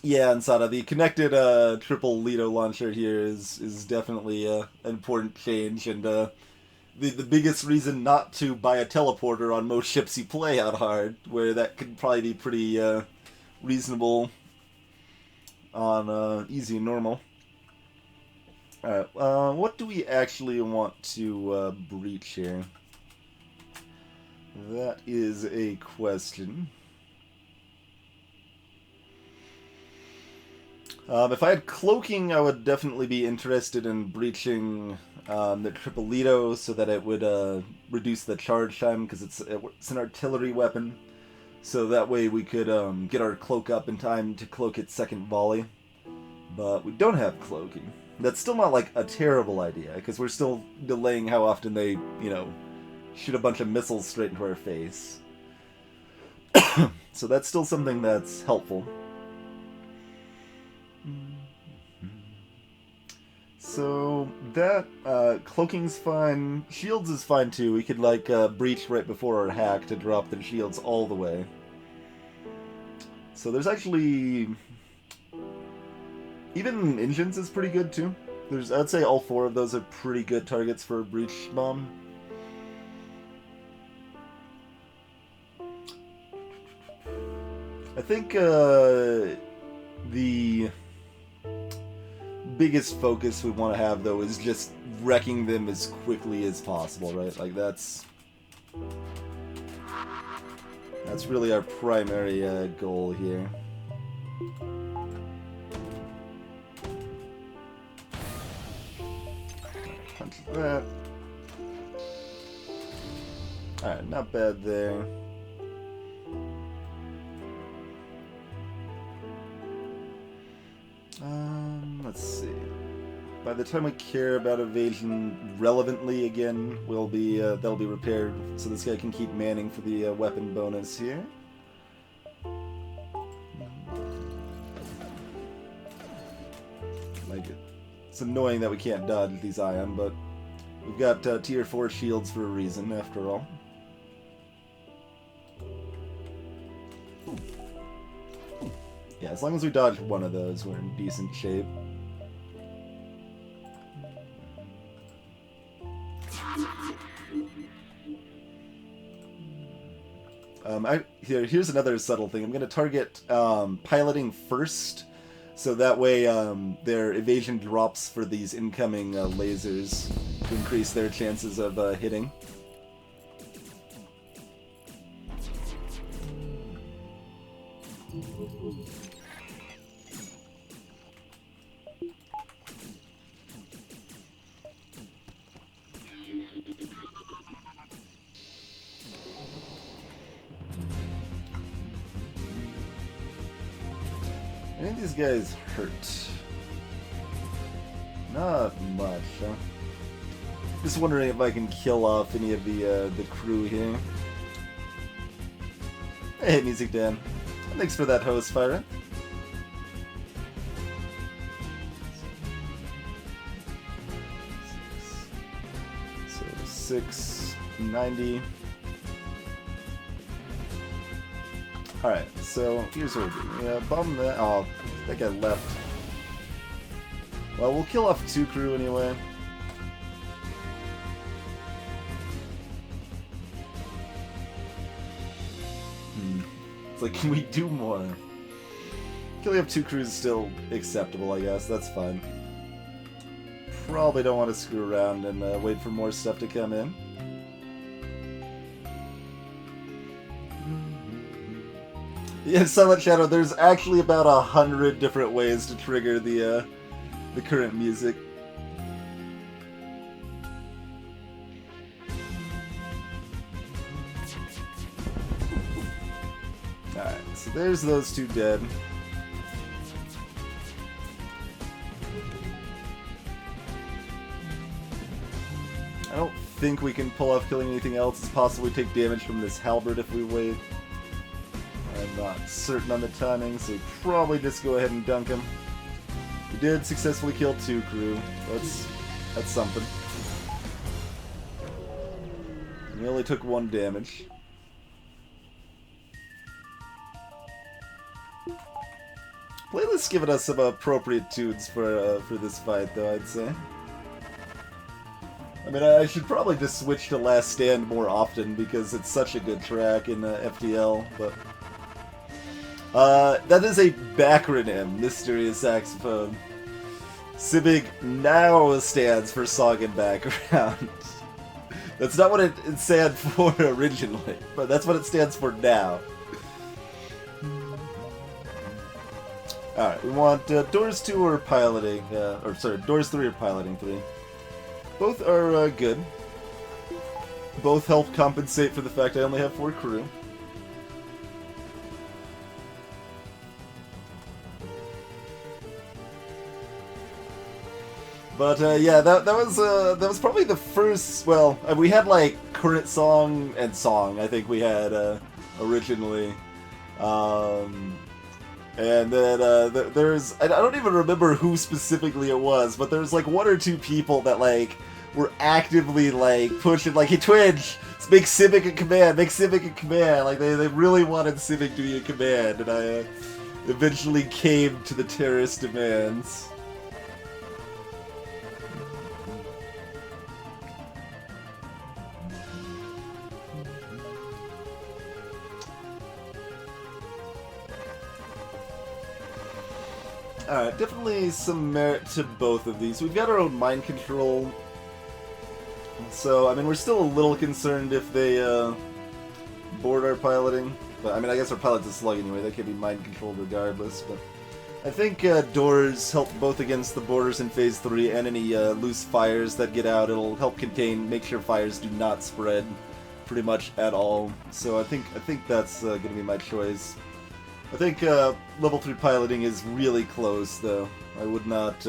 Yeah, and Sada, the connected triple Lido launcher here is definitely an important change, and the biggest reason not to buy a teleporter on most ships you play out hard, where that could probably be pretty reasonable on easy and normal. Alright, what do we actually want to breach here? That is a question. If I had cloaking, I would definitely be interested in breaching the Tripolito so that it would reduce the charge time, because it's an artillery weapon. So that way we could get our cloak up in time to cloak its second volley. But we don't have cloaking. That's still not like a terrible idea, because we're still delaying how often they, you know, shoot a bunch of missiles straight into our face. So that's still something that's helpful. So that cloaking's fine. Shields is fine too. We could like breach right before our hack to drop the shields all the way. So there's actually even engines is pretty good too. I'd say all 4 of those are pretty good targets for a breach bomb. I think the biggest focus we want to have, though, is just wrecking them as quickly as possible, right? Like, that's really our primary goal here. Punch that. Alright, not bad there. Let's see. By the time we care about evasion relevantly again, that'll be repaired, so this guy can keep manning for the weapon bonus here. Like it. It's annoying that we can't dodge these ion, but we've got tier 4 shields for a reason, after all. as long as we dodge one of those, we're in decent shape. Here's another subtle thing. I'm going to target piloting first, so that way their evasion drops for these incoming lasers to increase their chances of hitting. I think these guys hurt. Not much, huh? Just wondering if I can kill off any of the crew here. Hey, Music Dan. Thanks for that host, Fire. So 690. Alright, so here's what we'll do. Yeah, bomb that. Oh, that guy left. Well, we'll kill off 2 crew anyway. It's like, can we do more? Killing up 2 crews is still acceptable, I guess. That's fine. Probably don't want to screw around and wait for more stuff to come in. Yeah, Silent Shadow, there's actually about 100 different ways to trigger the current music. Alright, so there's those 2 dead. I don't think we can pull off killing anything else. It's possible we take damage from this halberd if we wait. I'm not certain on the timing, so probably just go ahead and dunk him. We did successfully kill 2 crew. That's something. We only took 1 damage. Playlist's giving us some appropriate tunes for this fight, though, I'd say. I mean, I should probably just switch to Last Stand more often because it's such a good track in FTL, but... that is a backronym, Mysterious Saxophone. CIBIG now stands for Song and Background. That's not what it stands for originally, but that's what it stands for now. Alright, we want Doors 2 or Piloting, Doors 3 or Piloting 3. Both are good. Both help compensate for the fact I only have 4 crew. But yeah, that was probably the first. Well, we had like current song and song. I think we had originally, and then there's I don't even remember who specifically it was, but there's like 1 or 2 people that like were actively like pushing like, hey Twitch, make CIBIG a command, make CIBIG a command. Like they really wanted CIBIG to be a command, and I eventually came to the terrorist demands. Alright, definitely some merit to both of these. We've got our own mind control, so, I mean, we're still a little concerned if they board our piloting. But, I mean, I guess our pilot's a slug anyway, they can be mind controlled regardless, but... I think doors help both against the boarders in Phase 3 and any loose fires that get out. It'll help contain, make sure fires do not spread pretty much at all. So I think that's going to be my choice. I think level 3 piloting is really close, though. I would not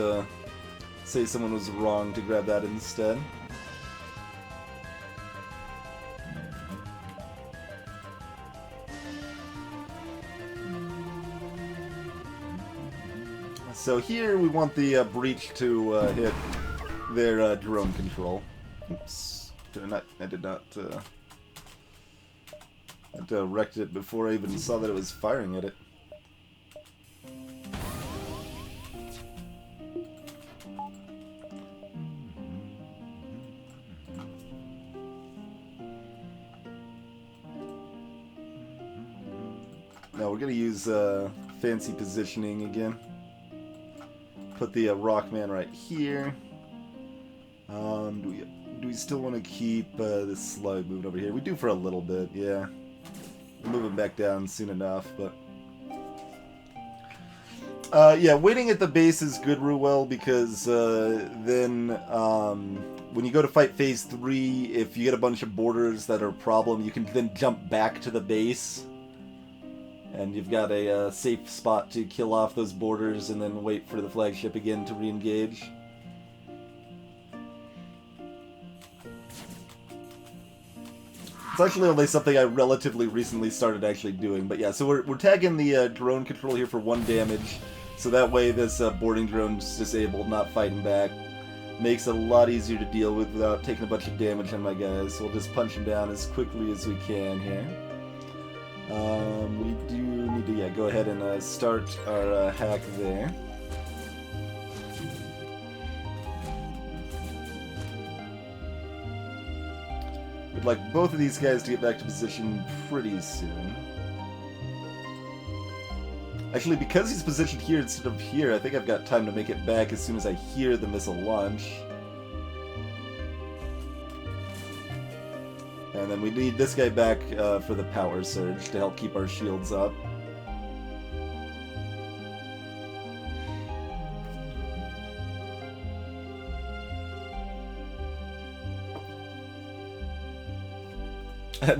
say someone was wrong to grab that instead. So here we want the breach to hit their drone control. Oops. I did not wrecked it before I even saw that it was firing at it. No, we're gonna use fancy positioning again. Put the Rockman right here. Do we still want to keep this Slug moving over here? We do for a little bit, yeah. We'll move him back down soon enough, but... yeah, waiting at the base is good, Ruel, because then when you go to fight Phase 3, if you get a bunch of borders that are a problem, you can then jump back to the base. And you've got a safe spot to kill off those borders and then wait for the flagship again to re-engage. It's actually only something I relatively recently started actually doing. But yeah, so we're tagging the drone control here for 1 damage. So that way this boarding drone's disabled, not fighting back. Makes it a lot easier to deal with without taking a bunch of damage on my guys. So we'll just punch him down as quickly as we can here. We do need to, yeah, go ahead and start our hack there. We'd like both of these guys to get back to position pretty soon. Actually, because he's positioned here instead of here, I think I've got time to make it back as soon as I hear the missile launch. And then we need this guy back for the power surge to help keep our shields up.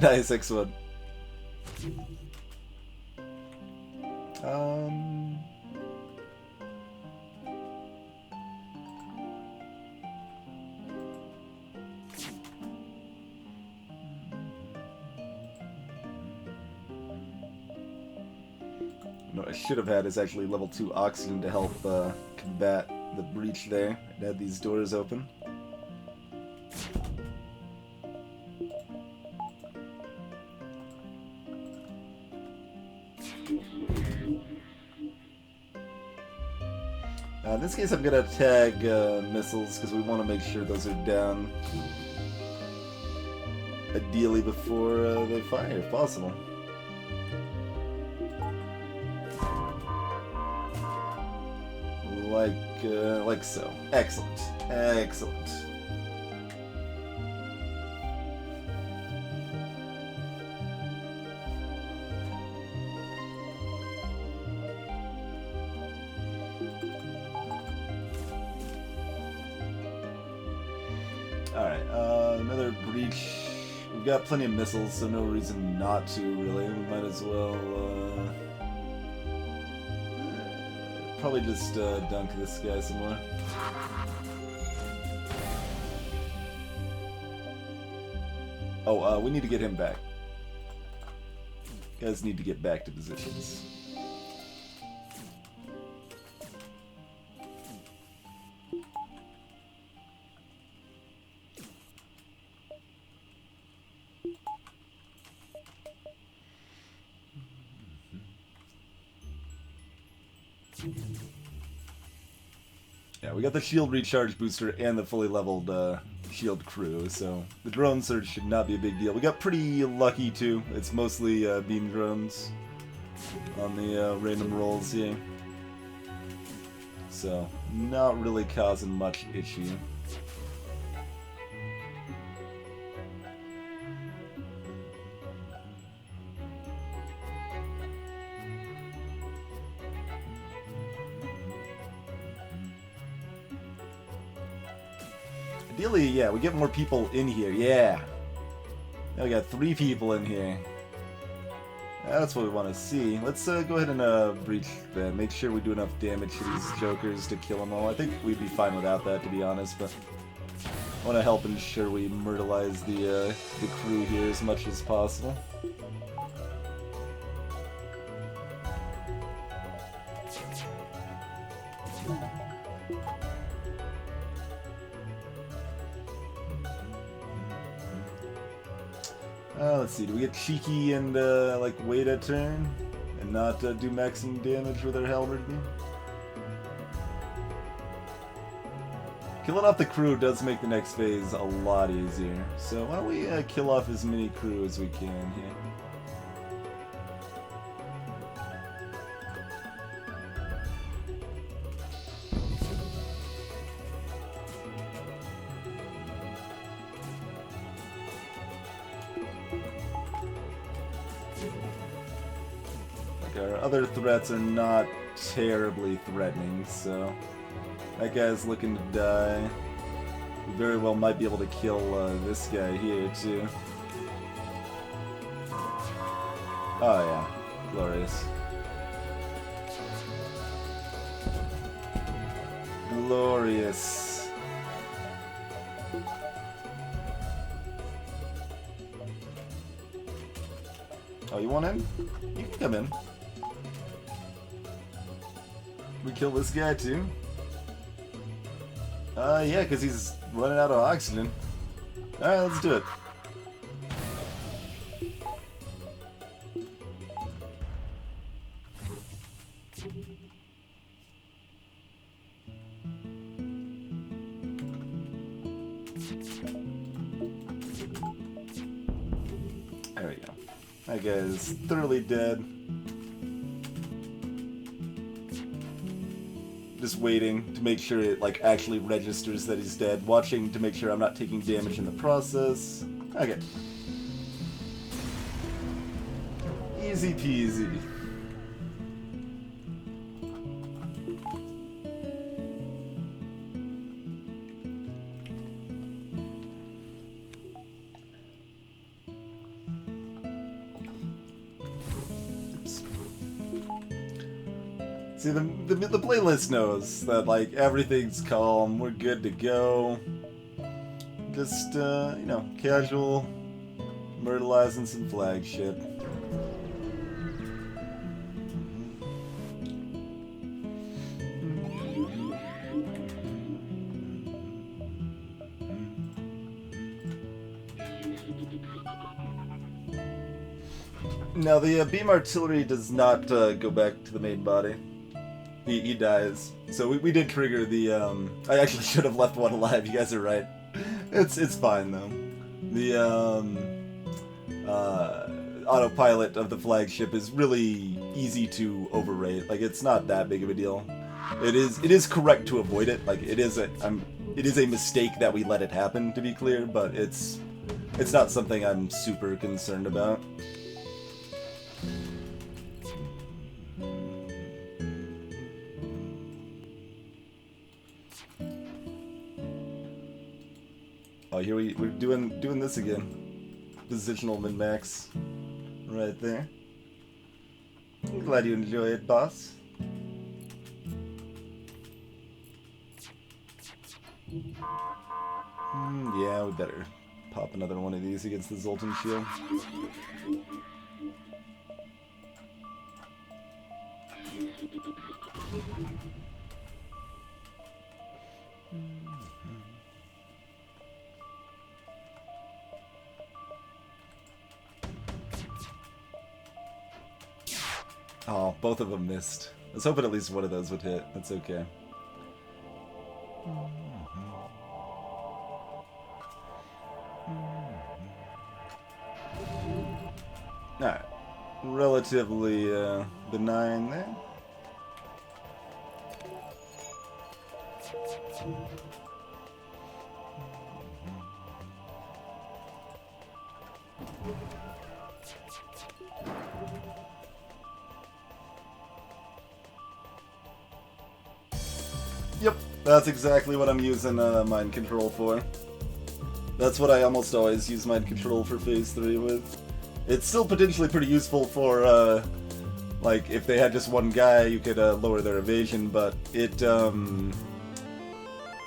Nice, excellent. What I should have had is actually level 2 oxygen to help combat the breach there and had these doors open. In this case I'm going to tag missiles because we want to make sure those are down ideally before they fire if possible. Like so. Excellent. Excellent. Alright, another breach. We've got plenty of missiles, so no reason not to, really. We might as well, probably just dunk this guy some more. Oh, we need to get him back. Guys need to get back to positions. Yeah, we got the shield recharge booster and the fully leveled shield crew, so the drone surge should not be a big deal. We got pretty lucky too. It's mostly beam drones on the random rolls here, so not really causing much issue. Ideally, yeah, we get more people in here, yeah. Now we got 3 people in here. That's what we want to see. Let's go ahead and breach then. Make sure we do enough damage to these jokers to kill them all. I think we'd be fine without that, to be honest, but I want to help ensure we myrtleize the crew here as much as possible. Let's see, do we get cheeky and like wait a turn and not do maximum damage with our halberdier? Killing off the crew does make the next phase a lot easier, so why don't we kill off as many crew as we can here. our other threats are not terribly threatening, so that guy's looking to die. We very well might be able to kill this guy here, too. Oh yeah, glorious. Glorious. Oh, you want in? You can come in. We kill this guy too? Yeah, because he's running out of oxygen. Alright, let's do it. There we go. That guy is thoroughly dead. Just waiting to make sure it like actually registers that he's dead. Watching to make sure I'm not taking damage in the process. Okay. Easy peasy. See, the playlist knows that, like, everything's calm, we're good to go. Just, you know, casual, myrtleizing some flagship. Now, the beam artillery does not go back to the main body. He dies. So we did trigger the, I actually should have left one alive, you guys are right. It's fine, though. The, autopilot of the flagship is really easy to overrate. Like, it's not that big of a deal. It is correct to avoid it. Like, it is a mistake that we let it happen, to be clear, but it's not something I'm super concerned about. Oh, here we're doing this again. Positional min-max. Right there. I'm glad you enjoy it, boss. Yeah, we better pop another one of these against the Zoltan shield. Oh, both of them missed. I was hoping at least one of those would hit. That's okay. Alright. Relatively benign there. Yep, that's exactly what I'm using mind control for. That's what I almost always use mind control for phase 3 with. It's still potentially pretty useful for, like, if they had just one guy, you could lower their evasion, but it,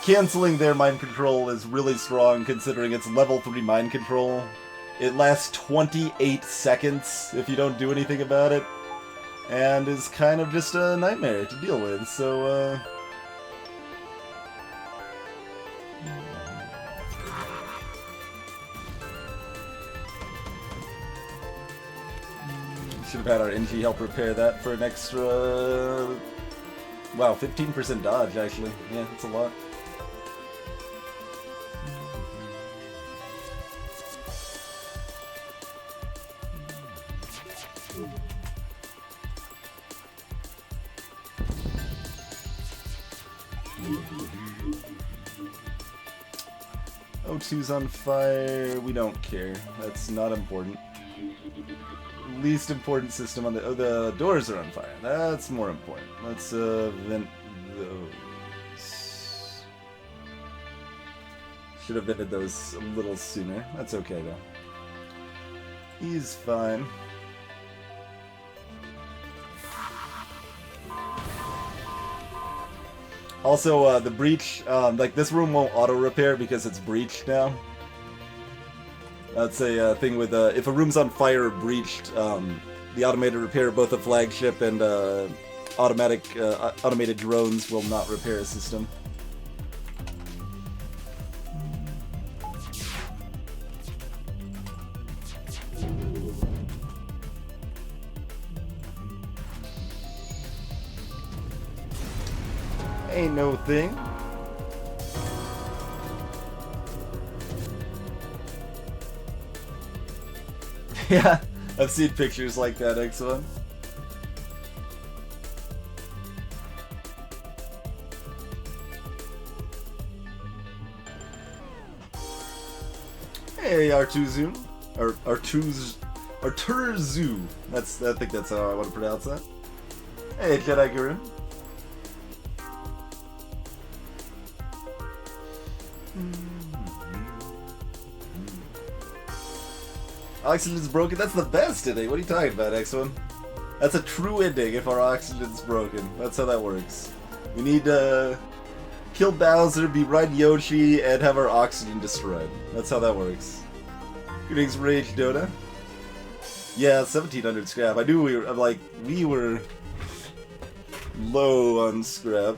canceling their mind control is really strong considering it's level 3 mind control. It lasts 28 seconds if you don't do anything about it, and is kind of just a nightmare to deal with, so, should have had our NG help repair that for an extra... Wow, 15% dodge, actually. Yeah, that's a lot. O2's on fire. We don't care. That's not important. least important system on the... Oh, the doors are on fire. That's more important. Let's vent those. Should have vented those a little sooner. That's okay, though. He's fine. Also, the breach, like, this room won't auto-repair because it's breached now. That's a thing with, if a room's on fire or breached, the automated repair, both the flagship and automated drones will not repair a system. Ain't no thing. Yeah, I've seen pictures like that, X1. Hey, Artuzu. Arturzu. I think that's how I want to pronounce that. Hey, Jedi Guru. Oxygen's broken? That's the best ending. What are you talking about, X1? That's a true ending if our oxygen's broken. That's how that works. We need to kill Bowser, be Ride Yoshi, and have our oxygen destroyed. That's how that works. Greetings, Rage Dota. Yeah, 1700 scrap. I knew we were low on scrap.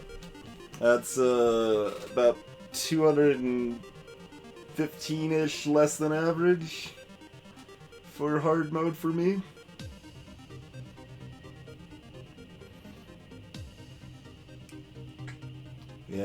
That's about 215-ish less than average for hard mode for me.